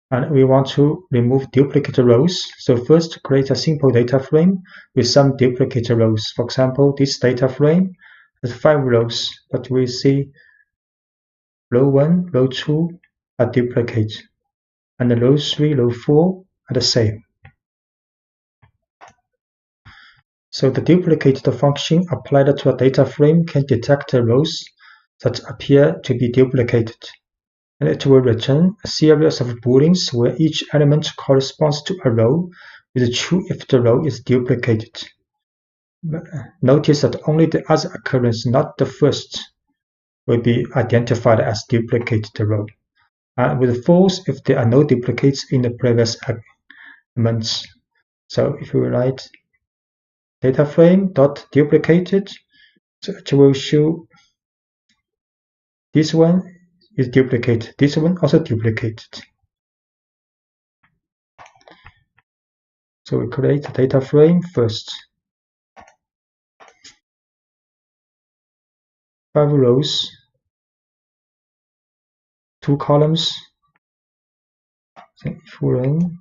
And we want to remove duplicate rows. So first, create a simple data frame with some duplicate rows. For example, this data frame has 5 rows, but we see row 1, row 2 are duplicate, and the row 3, row 4 are the same. So the duplicate function applied to a data frame can detect the rows that appear to be duplicated, and it will return a series of booleans where each element corresponds to a row with true if the row is duplicated. Notice that only the other occurrence, not the first, will be identified as duplicated row, and with false if there are no duplicates in the previous elements. So if we write data frame dot duplicated, so it will show this one is duplicated, this one also duplicated. So we create a data frame first. 5 rows, 2 columns. So if we run,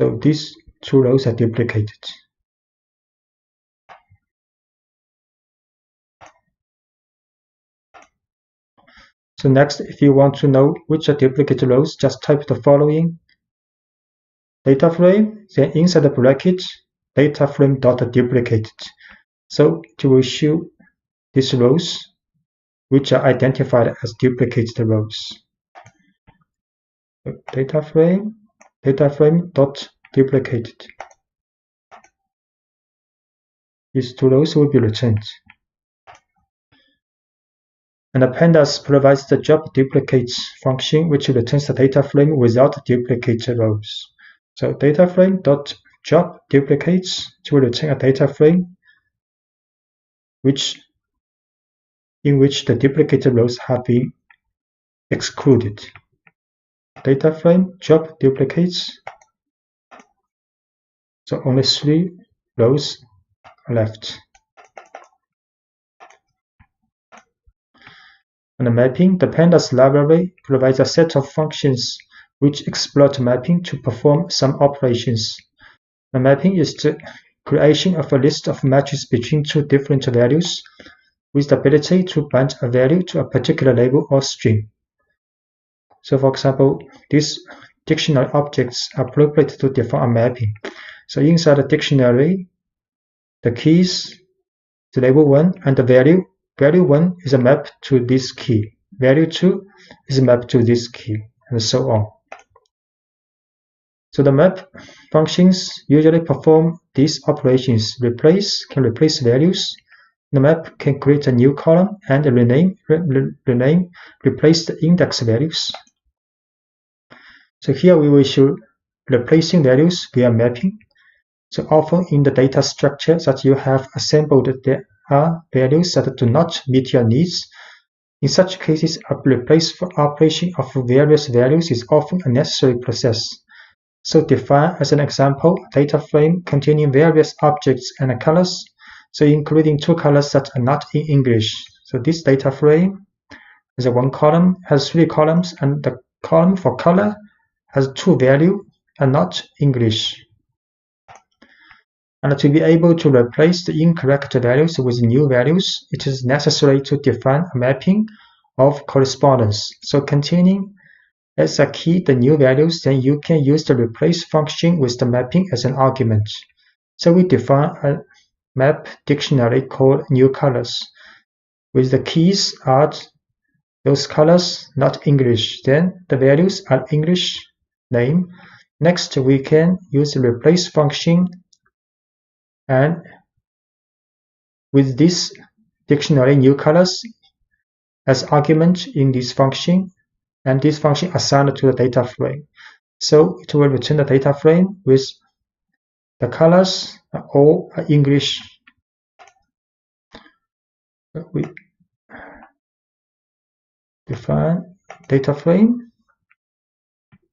so these 2 rows are duplicated. So next, if you want to know which are duplicate rows, just type the following data frame, then inside the bracket, data frame dot duplicated. So it will show these rows which are identified as duplicated rows. So data frame dot duplicated. These 2 rows will be returned. And the pandas provides the job duplicates function, which returns the data frame without duplicate rows. So data frame dot job duplicates will return a data frame in which the duplicate rows have been excluded. Data frame job duplicates, so only 3 rows are left. And the mapping, the pandas library provides a set of functions which exploit mapping to perform some operations. The mapping is the creation of a list of matches between 2 different values with the ability to bind a value to a particular label or string. So for example, these dictionary objects are appropriate to define a mapping. So inside the dictionary, the keys, the label 1, and the value 1 is a map to this key, value 2 is a map to this key, and so on. So the map functions usually perform these operations. Can replace values. The map can create a new column and replace the index values. So here we will show replacing values via mapping. So often in the data structure that you have assembled, there are values that do not meet your needs. In such cases, a replacement operation of various values is often a necessary process. So define, as an example, a data frame containing various objects and colors, so including 2 colors that are not in English. So this data frame has 1 column, has 3 columns, and the column for color has 2 values and not English. And to be able to replace the incorrect values with new values, it is necessary to define a mapping of correspondence. So containing as a key the new values, then you can use the replace function with the mapping as an argument. So we define a map dictionary called new colors, with the keys are those colors not English. Then the values are English name, Next, we can use the replace function, and with this dictionary new colors as argument in this function, and this function assigned to the data frame. So it will return the data frame with the colors all English. We define data frame,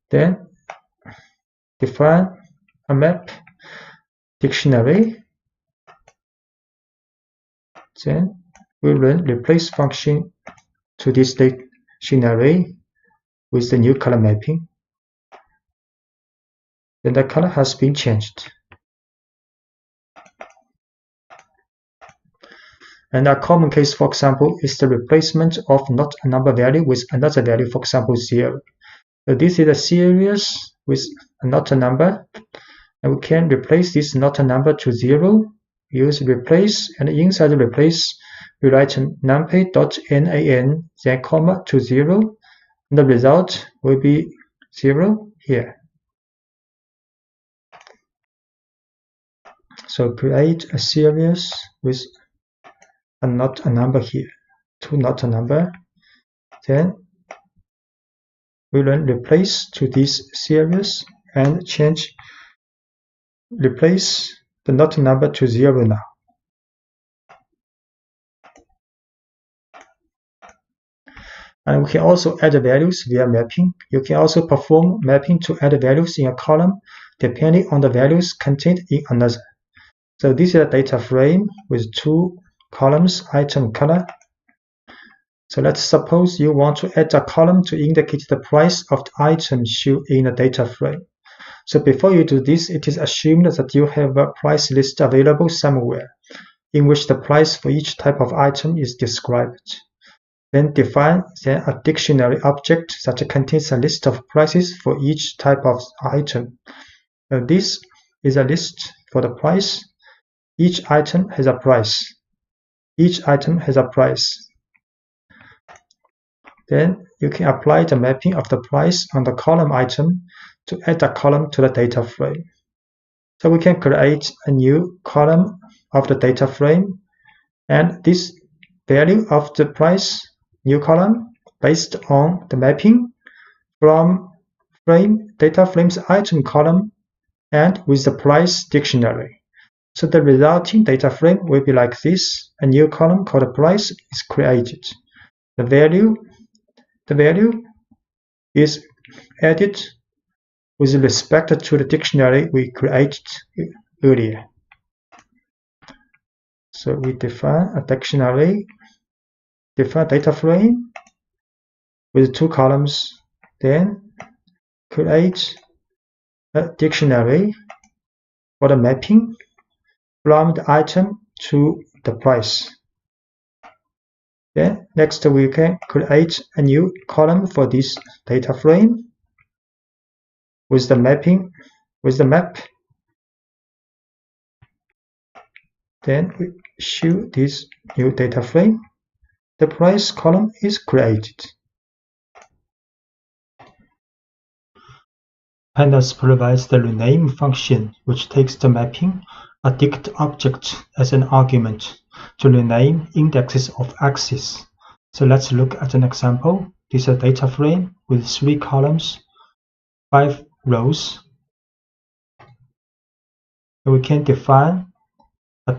then define a map dictionary, then we run replace function to this dictionary with the new color mapping. Then the color has been changed. And a common case, for example, is the replacement of not a number value with another value, for example, 0. So this is a series with not a number, and we can replace this not a number to 0, use replace, and inside the replace, we write numpy.nan, then comma to 0, and the result will be 0 here. So create a series with a not a number here, to not a number, then we run replace to this series and replace the not a number to 0 now. And we can also add values via mapping. You can also perform mapping to add values in a column depending on the values contained in another. So this is a data frame with 2 columns, item, color. So let's suppose you want to add a column to indicate the price of the item shown in the data frame. So before you do this, it is assumed that you have a price list available somewhere in which the price for each type of item is described. Then define a dictionary object that contains a list of prices for each type of item. This is a list for the price. Each item has a price. Each item has a price. Then you can apply the mapping of the price on the column item to add a column to the data frame. So we can create a new column of the data frame, and this value of the price, new column, based on the mapping from data frame's item column and with the price dictionary. So the resulting data frame will be like this. A new column called price is created. The value is added with respect to the dictionary we created earlier. So we define a dictionary, define data frame with 2 columns, then create a dictionary for the mapping from the item to the price. Then next we can create a new column for this data frame with the mapping, with the map. Then we show this new data frame. The price column is created. Pandas provides the rename function, which takes the mapping, a dict object, as an argument to rename indexes of axes. So let's look at an example. This is a data frame with 3 columns, 5 rows. And we can define a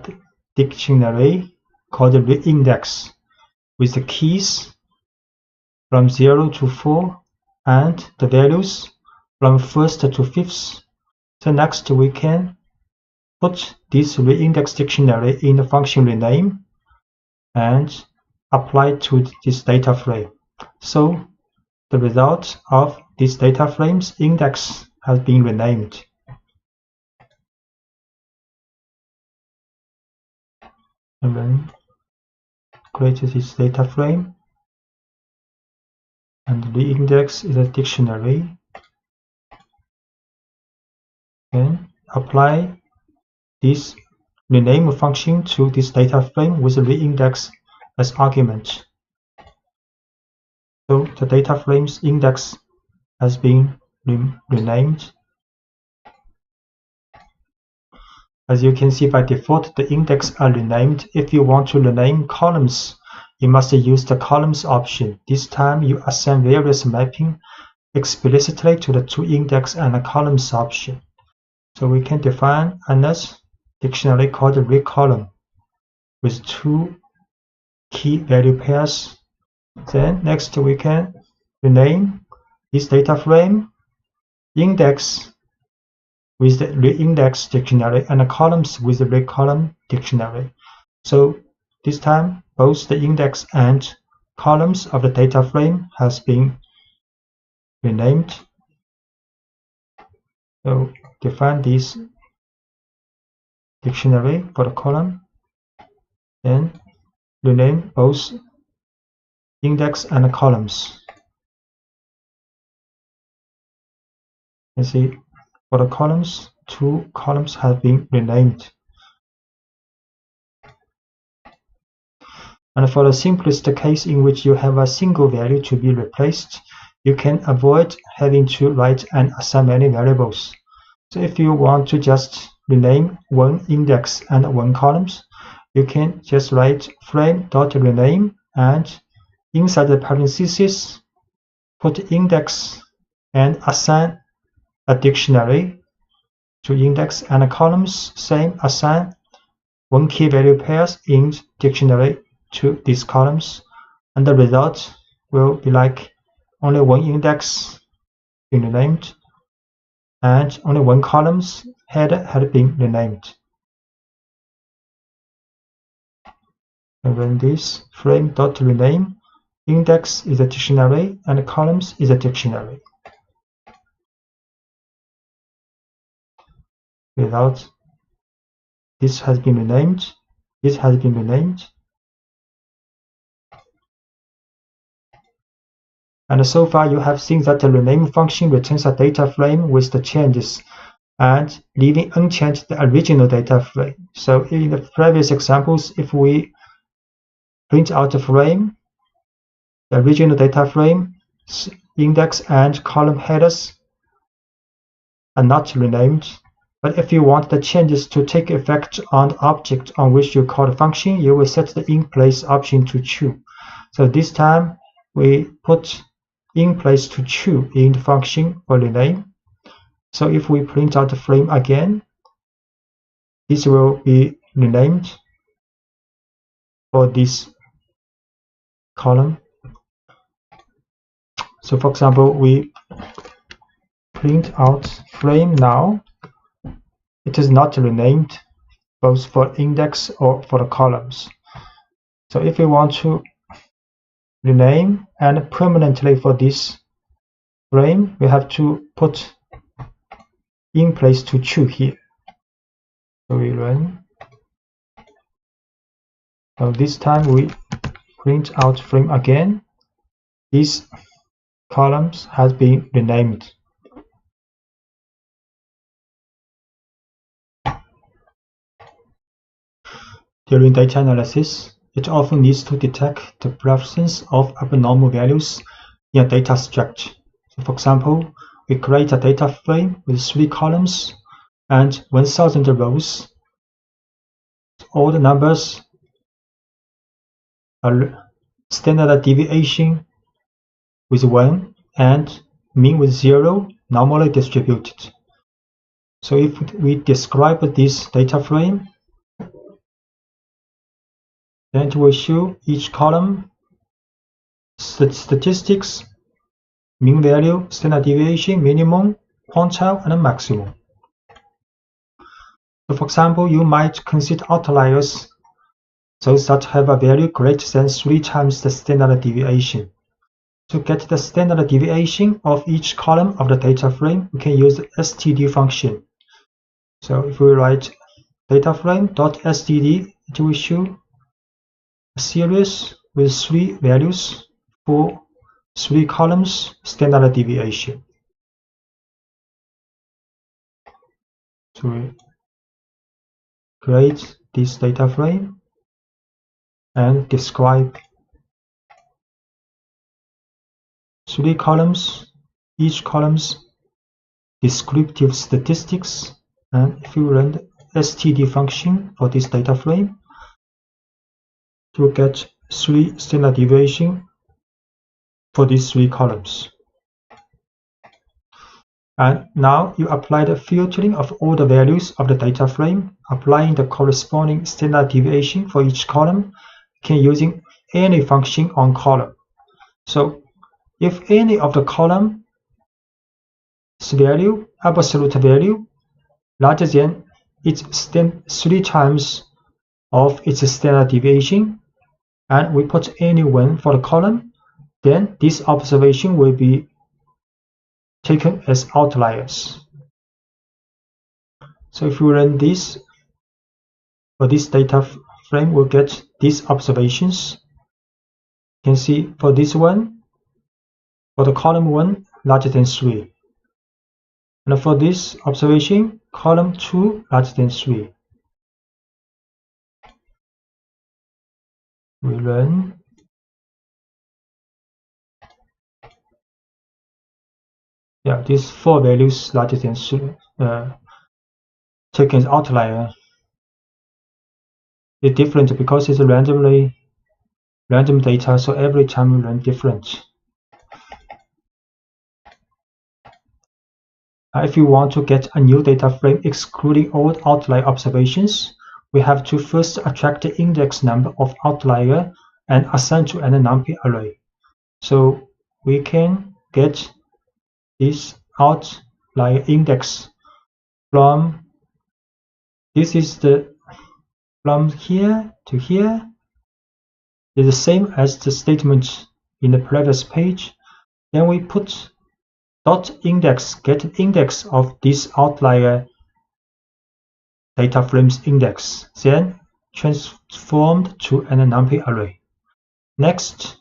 dictionary called the reindex with the keys from 0 to 4 and the values from 1st to 5th. So next we can put this reindex dictionary in the function rename and apply to this data frame. So the result of this data frame's index has been renamed. And then create this data frame, and the index is a dictionary. Then apply this rename function to this data frame with the reindex as argument. So the data frame's index has been renamed. As you can see, by default, the index are renamed. If you want to rename columns, you must use the columns option. This time, you assign various mapping explicitly to the toIndex and columns option. So we can define another dictionary called recolumn with 2 key value pairs. Then next we can rename this data frame index with the reindex dictionary and columns with the recolumn dictionary. So this time both the index and columns of the data frame has been renamed. So define this dictionary for the column, then rename both index and columns. You see, for the columns, 2 columns have been renamed. And for the simplest case in which you have a single value to be replaced, you can avoid having to write and assign many variables. So if you want to just rename 1 index and 1 columns, you can just write frame.rename and inside the parentheses put index and assign a dictionary to index and columns. Same, assign 1 key value pairs in dictionary to these columns, and the result will be like only 1 index been renamed and only 1 columns had been renamed. And when this frame.rename, index is a dictionary and columns is a dictionary. Without this has been renamed, this has been renamed. And so far you have seen that the rename function returns a data frame with the changes and leaving unchanged the original data frame. So in the previous examples, if we print out the frame, the original data frame, index and column headers are not renamed. But if you want the changes to take effect on the object on which you call the function, you will set the in-place option to true. So this time we put in place to true in the function for rename. So if we print out the frame again, this will be renamed for this column. So for example, we print out frame now. It is not renamed both for index or for the columns. So if we want to rename and permanently for this frame, we have to put in place to true here. So we run. So this time we print out frame again. These columns has been renamed. During data analysis, it often needs to detect the presence of abnormal values in a data structure. So for example, we create a data frame with 3 columns and 1000 rows. All the numbers are standard deviation with 1 and mean with 0, normally distributed. So if we describe this data frame, then it will show each column statistics, mean value, standard deviation, minimum, quantile, and maximum. So for example, you might consider outliers, those that have a value greater than 3 times the standard deviation. To get the standard deviation of each column of the data frame, we can use the std function. So if we write data frame.std, it will show a series with 3 values for 3 columns standard deviation. So we create this data frame and describe 3 columns, each column's descriptive statistics, and if you run std function for this data frame to get 3 standard deviation for these 3 columns. And now you apply the filtering of all the values of the data frame, applying the corresponding standard deviation for each column, can using any function on column. So if any of the column's value, absolute value, larger than its 3 times of its standard deviation, and we put any one for the column, then this observation will be taken as outliers. So if we run this, for this data frame, we'll get these observations. You can see for this one, for the column 1, larger than 3. And for this observation, column 2, larger than 3. We run. Yeah, these 4 values larger than 3, taken as outlier. It's different because it's random data, so every time we run different. If you want to get a new data frame excluding all outlier observations, we have to first attract the index number of outlier and assign to an numpy array. So we can get this outlier index from, this is the from here to here, is the same as the statement in the previous page. Then we put dot index, get index of this outlier data frame's index, then transformed to an numpy array. Next,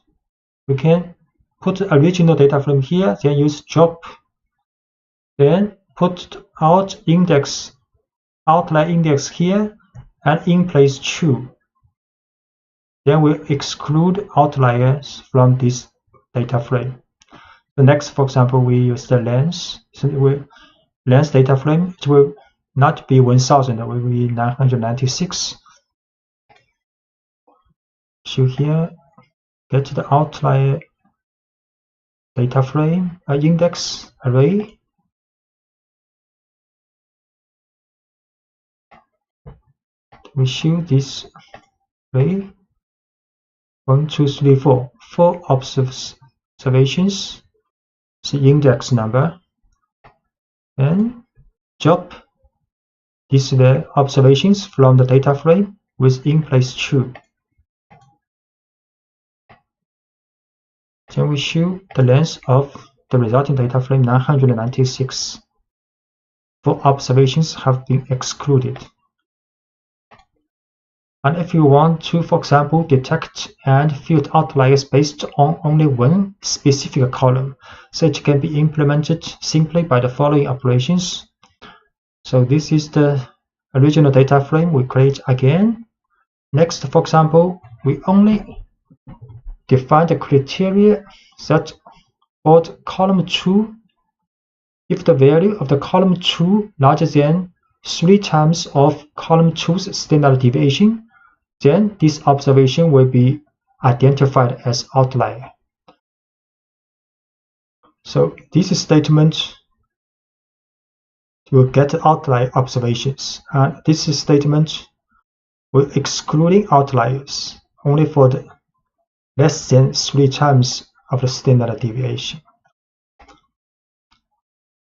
we can put the original data frame here, then use drop, then put out index, outlier index here, and in place true. Then we exclude outliers from this data frame. The next, for example, we use the length. So length data frame, it will not be 1000, it will be 996. So here, get the outlier data frame, index array. We show this array 1, 2, 3, 4. 4 observations, the index number, and drop these observations from the data frame with in place true. Then we show the length of the resulting data frame 996. 4 observations have been excluded. And if you want to, for example, detect and filter outliers based on only one specific column, so it can be implemented simply by the following operations. So this is the original data frame we create again. Next, for example, we only define the criteria that for column 2, if the value of the column 2 larger than 3 times of column 2's standard deviation, then this observation will be identified as outlier. So this statement will get outlier observations, and this statement will excluding outliers only for the less than 3 times of the standard deviation.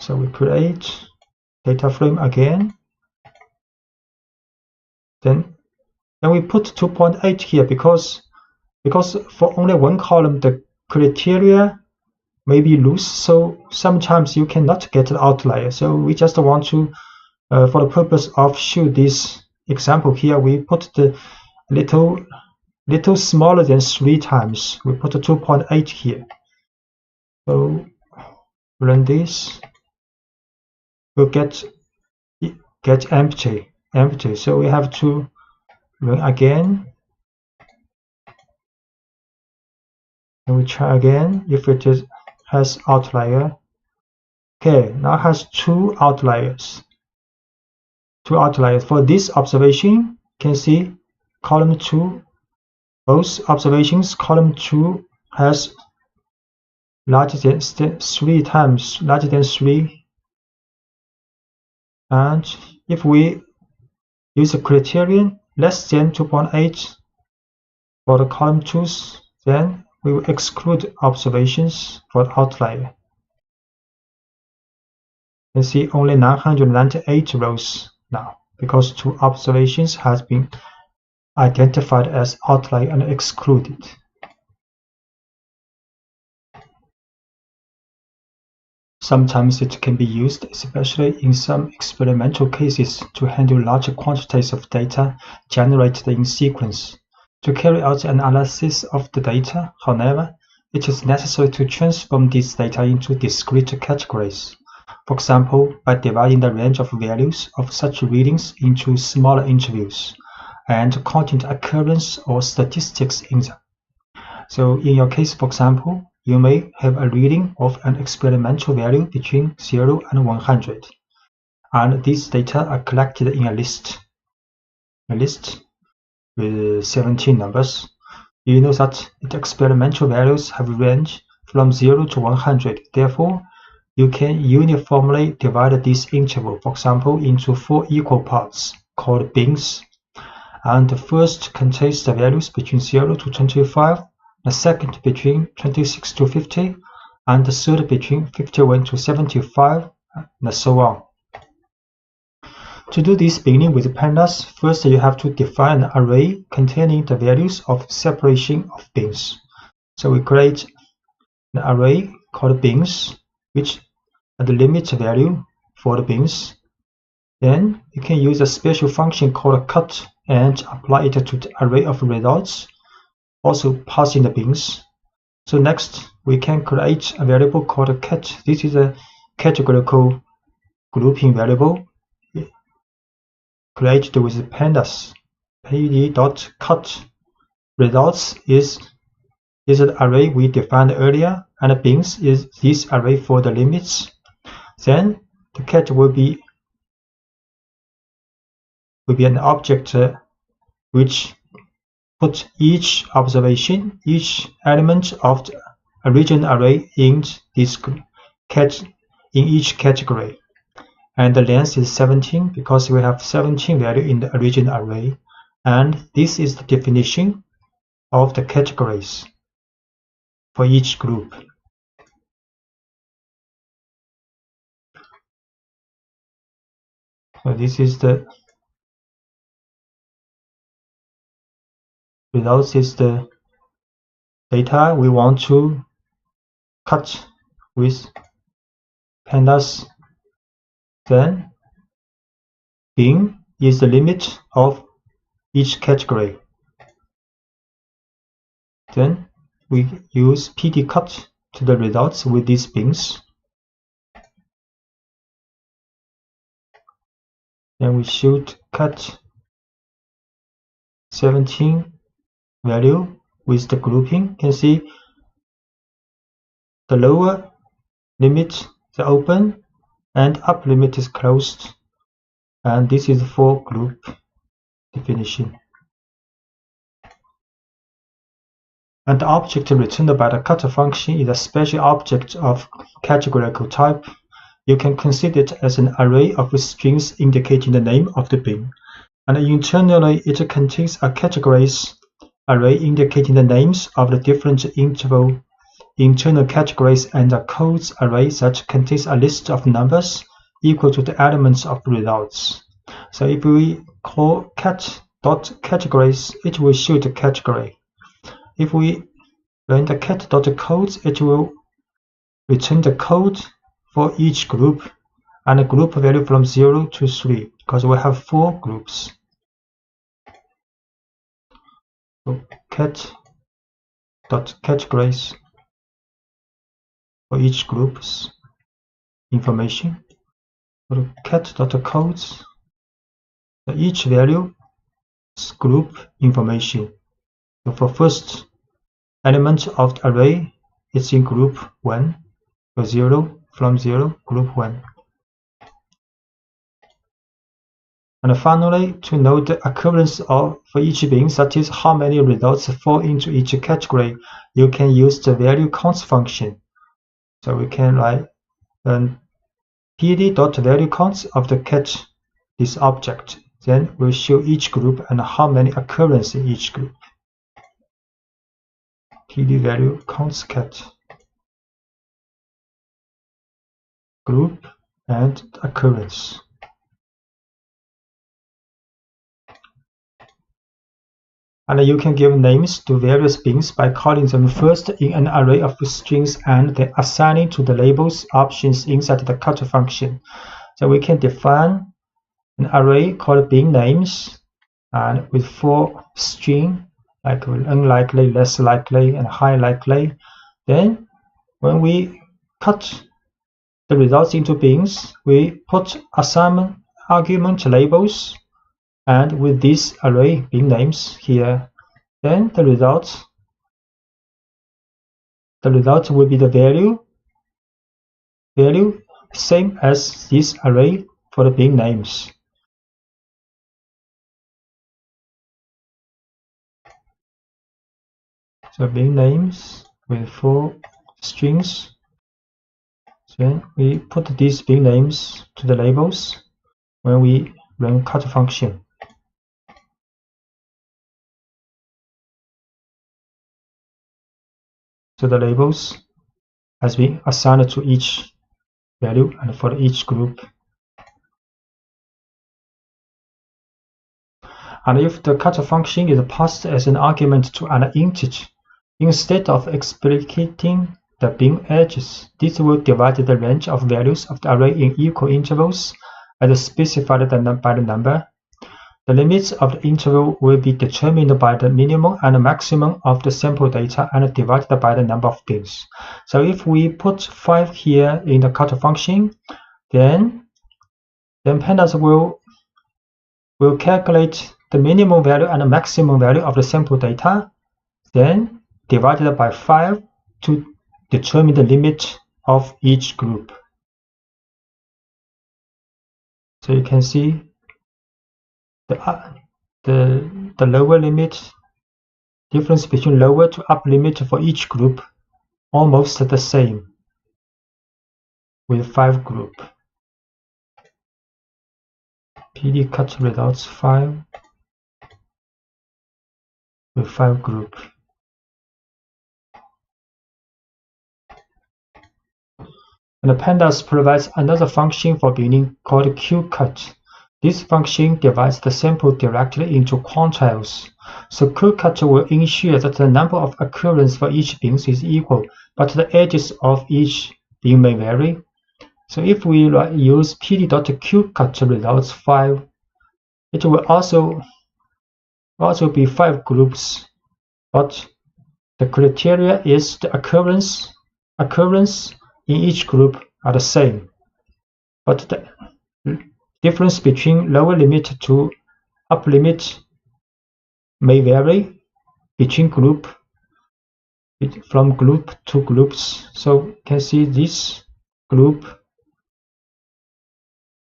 So we create data frame again, then we put 2.8 here because for only one column the criteria may be loose, so sometimes you cannot get the outlier. So we just want to, for the purpose of show this example here, we put the little smaller than 3 times. We put a 2.8 here. So run this, we'll get empty. So we have to run again, and we try again if it has outlier. Okay, now has 2 outliers. two outliers. For this observation, you can see column 2, both observations, column 2 has larger than 3 times larger than 3. And if we use a criterion less than 2.8 for the column 2s, then we will exclude observations for the outlier. You can see only 998 rows now, because 2 observations has been identified as outlier and excluded. Sometimes it can be used, especially in some experimental cases, to handle large quantities of data generated in sequence. To carry out the analysis of the data, however, it is necessary to transform this data into discrete categories. For example, by dividing the range of values of such readings into smaller intervals and counting the occurrence or statistics in them. So in your case, for example, you may have a reading of an experimental value between 0 and 100, and these data are collected in a list with 17 numbers. You know that the experimental values have a range from 0 to 100. Therefore, you can uniformly divide this interval, for example, into 4 equal parts called bins. And the first contains the values between 0 to 25, the second between 26 to 50, and the third between 51 to 75, and so on. To do this beginning with pandas, first you have to define an array containing the values of separation of bins. So we create an array called bins, which are the limit value for the bins. Then you can use a special function called cut and apply it to the array of results, also passing the bins. So next, we can create a variable called cat. This is a categorical grouping variable created with pandas. pd.cut results is an array we defined earlier, and bins is this array for the limits. Then the cat will be an object which put each observation, each element of the original array in this in each category. And the length is 17 because we have 17 value in the original array. And this is the definition of the categories for each group. So this is the results, is the data we want to cut with pandas. Then bin is the limit of each category. Then we use pd_cut to the results with these bins. Then we should cut 17 value with the grouping. You can see the lower limit is open and up limit is closed, and this is for group definition. And the object returned by the cut function is a special object of categorical type. You can consider it as an array of strings indicating the name of the bin, and internally it contains a categories array indicating the names of the different internal categories, and a codes array that contains a list of numbers equal to the elements of results. So if we call cat.categories, it will show the category. If we run the cat.codes, it will return the code for each group and a group value from 0 to 3, because we have 4 groups. So cat.categories for each group's information. For cat.codes, each value is group information. So for first element of the array, it's in group 1. So 0 from 0, group 1. And finally, to know the occurrence for each bin, that is how many results fall into each category, you can use the value counts function. So we can write pd.valueCounts of the cat, this object. Then we'll show each group and how many occurrences in each group. pd value counts cat group and occurrence. And you can give names to various bins by calling them first in an array of strings and then assigning to the labels options inside the cut function. So we can define an array called bin names, and with 4 strings, like unlikely, less likely, and high likely. Then when we cut the results into bins, we put assignment argument labels, and with this array bin names here, then the result will be the value same as this array for the bin names. So bin names with 4 strings. Then we put these bin names to the labels when we run cut function. So the labels has been assigned to each value and for each group. And if the cut function is passed as an argument to an integer, instead of explicating the bin edges, this will divide the range of values of the array in equal intervals as specified by the number. The limits of the interval will be determined by the minimum and maximum of the sample data and divided by the number of bins. So if we put 5 here in the cut function, then pandas will calculate the minimum value and the maximum value of the sample data, then divided by 5 to determine the limit of each group. So you can see the lower limit, difference between lower to upper limit for each group almost the same with 5 group. PD cut results 5 with 5 group. And the pandas provides another function for binning called qcut. This function divides the sample directly into quantiles. So qcut will ensure that the number of occurrences for each bin is equal, but the edges of each bin may vary. So if we use pd.qcut results 5, it will also be 5 groups, but the criteria is the occurrence in each group are the same, but the difference between lower limit to upper limit may vary between from group to groups. So you can see this group,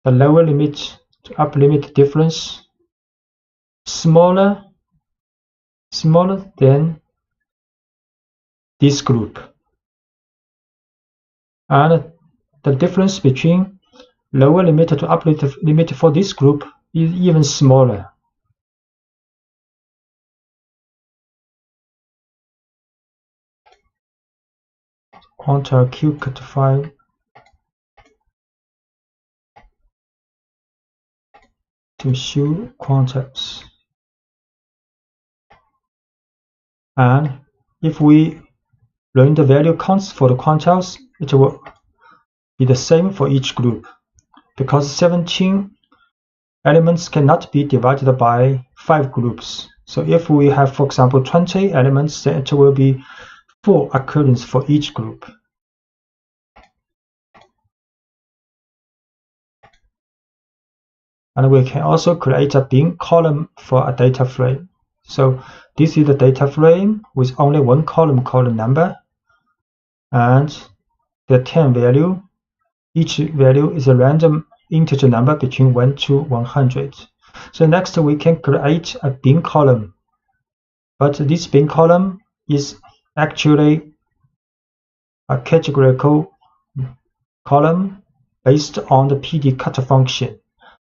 the lower limit to upper limit difference smaller than this group, and the difference between lower limit to upper limit for this group is even smaller. Quantile qcut 5 to show quantiles. And if we run the value counts for the quantiles, it will be the same for each group, because 17 elements cannot be divided by 5 groups. So if we have, for example, 20 elements, then it will be 4 occurrences for each group. And we can also create a bin column for a data frame. So this is the data frame with only one column called number, and the 10 value. Each value is a random integer number between 1 to 100. So next we can create a bin column, but this bin column is actually a categorical column based on the PD cut function.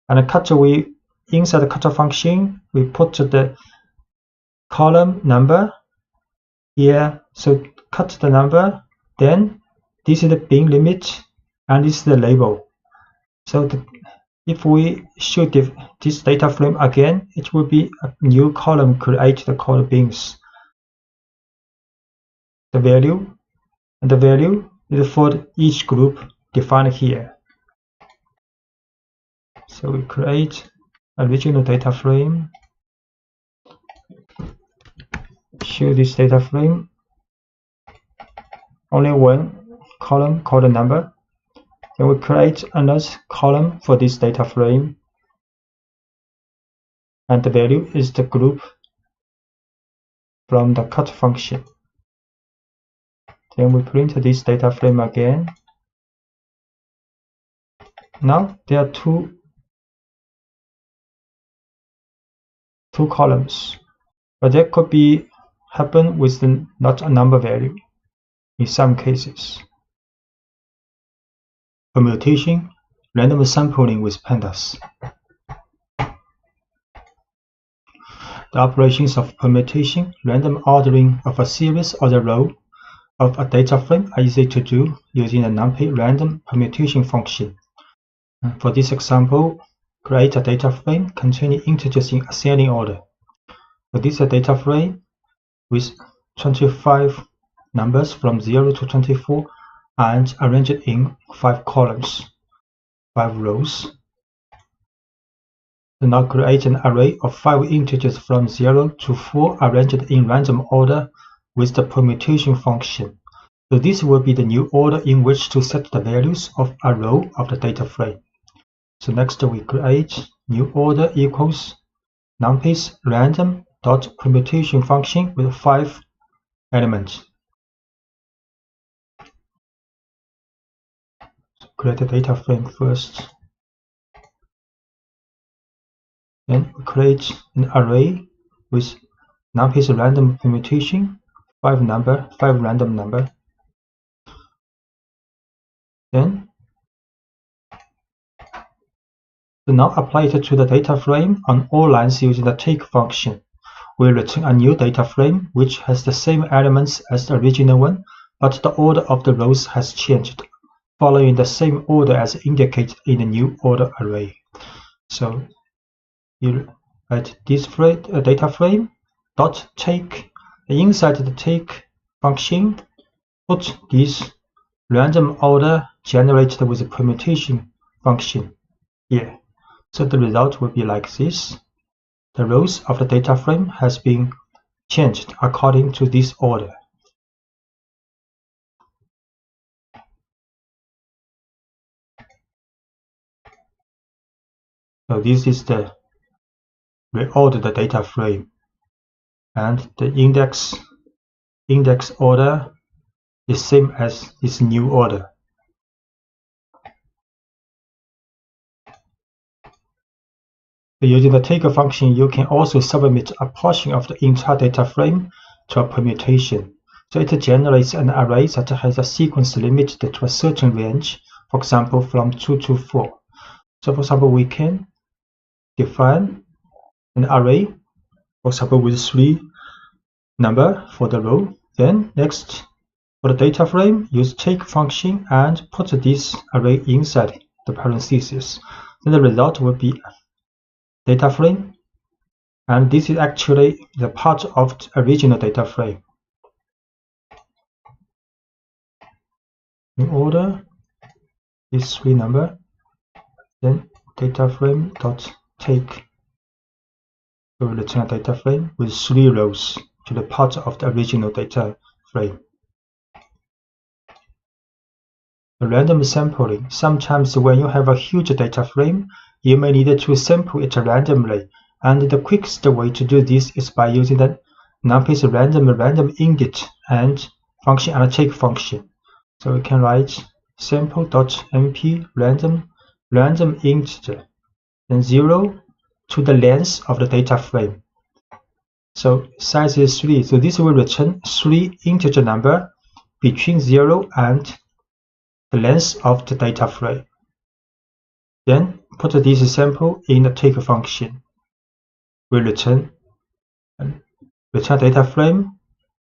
And inside the cut function, we put the column number here. So cut the number, then this is the bin limit, and this is the label. So if we show this data frame again, it will be a new column created called bins. The value is for each group defined here. So we create a original data frame, show this data frame, only one column called number. Then we create another column for this data frame, and the value is the group from the cut function. Then we print this data frame again. Now there are two columns, but that could be happen with not a number value in some cases. Permutation, random sampling with pandas. The operations of permutation, random ordering of a series or the row of a data frame are easy to do using the numpy random permutation function. For this example, create a data frame containing integers in ascending order. So this is a data frame with 25 numbers from 0 to 24 and arranged in 5 columns, 5 rows. So now create an array of 5 integers from 0 to 4 arranged in random order with the permutation function. So this will be the new order in which to set the values of a row of the data frame. So next we create new order equals numpy's random dot permutation function with 5 elements. So create a data frame first. Then we create an array with numpy's random permutation, 5 random number. Then so now apply it to the data frame on all lines using the take function. We return a new data frame which has the same elements as the original one, but the order of the rows has changed, following the same order as indicated in the new order array. So you write this data frame dot take. Inside the take function, put this random order generated with the permutation function here. So the result will be like this. The rows of the data frame has been changed according to this order. So this is the reordered data frame, and the index order is same as this new order. Using the take function, you can also submit a portion of the entire data frame to a permutation. So it generates an array that has a sequence limited to a certain range, for example, from 2 to 4. So for example, we can define an array, for example, with 3 number for the row. Then next, for the data frame, use take function and put this array inside the parentheses. Then the result will be data frame, and this is actually the part of the original data frame. In order is 3 number, then data frame dot take. So we return a data frame with 3 rows to the part of the original data frame. The random sampling. Sometimes when you have a huge data frame, you may need to sample it randomly, and the quickest way to do this is by using the numpy's random init and function and take function. So we can write sample.np random integer, then 0 to the length of the data frame. So size is 3. So this will return 3 integer number between 0 and the length of the data frame. Then put this sample in the take function. We return data frame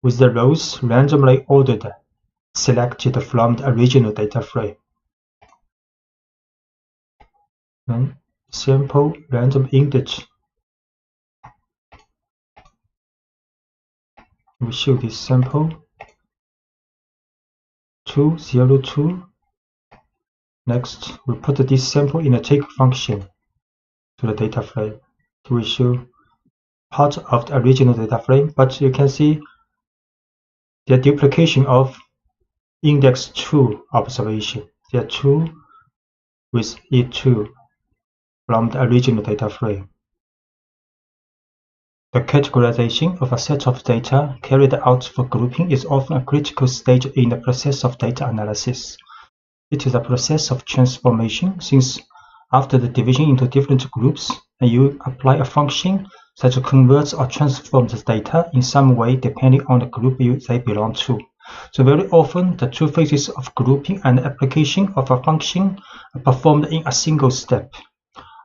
with the rows randomly ordered, selected from the original data frame. Then sample random index. We show this sample 202. Next, we put this sample in a take function to the data frame. We show part of the original data frame, but you can see the duplication of index 2 observation. There are 2 with E2 from the original data frame. The categorization of a set of data carried out for grouping is often a critical stage in the process of data analysis. It is a process of transformation, since after the division into different groups, and you apply a function that converts or transforms the data in some way depending on the group they belong to. So very often, the two phases of grouping and application of a function are performed in a single step.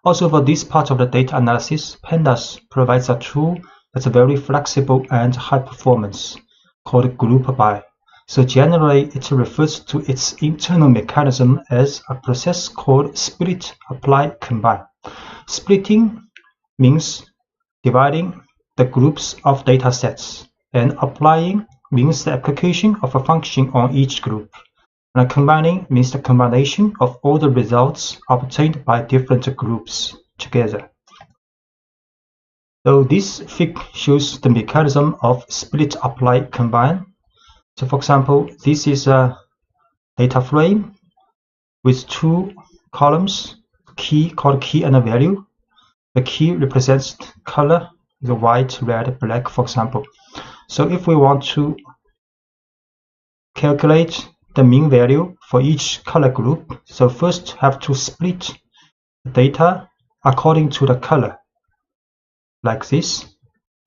Also, for this part of the data analysis, pandas provides a tool that's very flexible and high performance, called group by. So generally, it refers to its internal mechanism as a process called split, apply, combine. Splitting means dividing the groups of data sets, and applying means the application of a function on each group. And combining means the combination of all the results obtained by different groups together. So this fig shows the mechanism of split, apply, combine. So for example, this is a data frame with 2 columns, key called key and a value. The key represents color, the white, red, black, for example. So if we want to calculate the mean value for each color group, so first have to split the data according to the color, like this.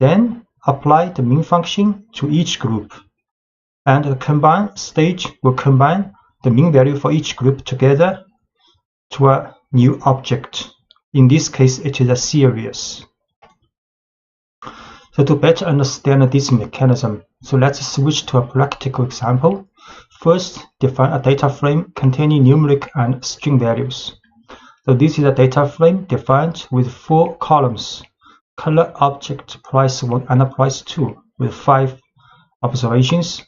Then apply the mean function to each group. And the combine stage will combine the mean value for each group together to a new object. In this case, it is a series. So to better understand this mechanism, so let's switch to a practical example. First, define a data frame containing numeric and string values. So this is a data frame defined with 4 columns: color, object, price 1 and price 2, with 5 observations.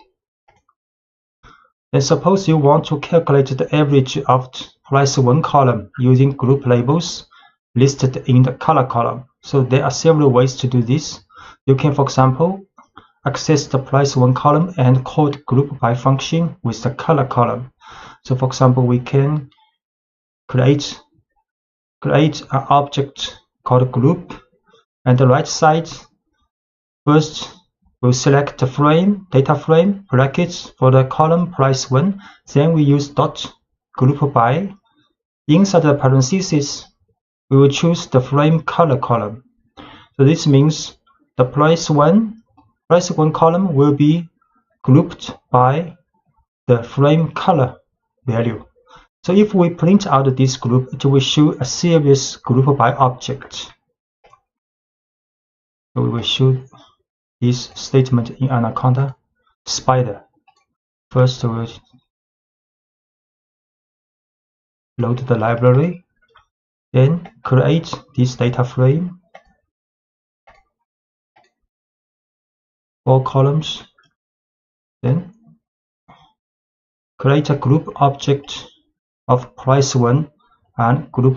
Then suppose you want to calculate the average of price 1 column using group labels listed in the color column. So there are several ways to do this. You can, for example, access the price 1 column and call the group by function with the color column. So for example, we can create an object called group, and the right side, first we'll select the frame, data frame, brackets for the column price 1, then we use dot group by. Inside the parentheses, we will choose the frame color column. So this means the price 1 column will be grouped by the frame color value. So if we print out this group, it will show a series group by object. So we will show this statement in Anaconda. Spider. First we'll load the library, then create this data frame, 4 columns, then create a group object of price 1 and group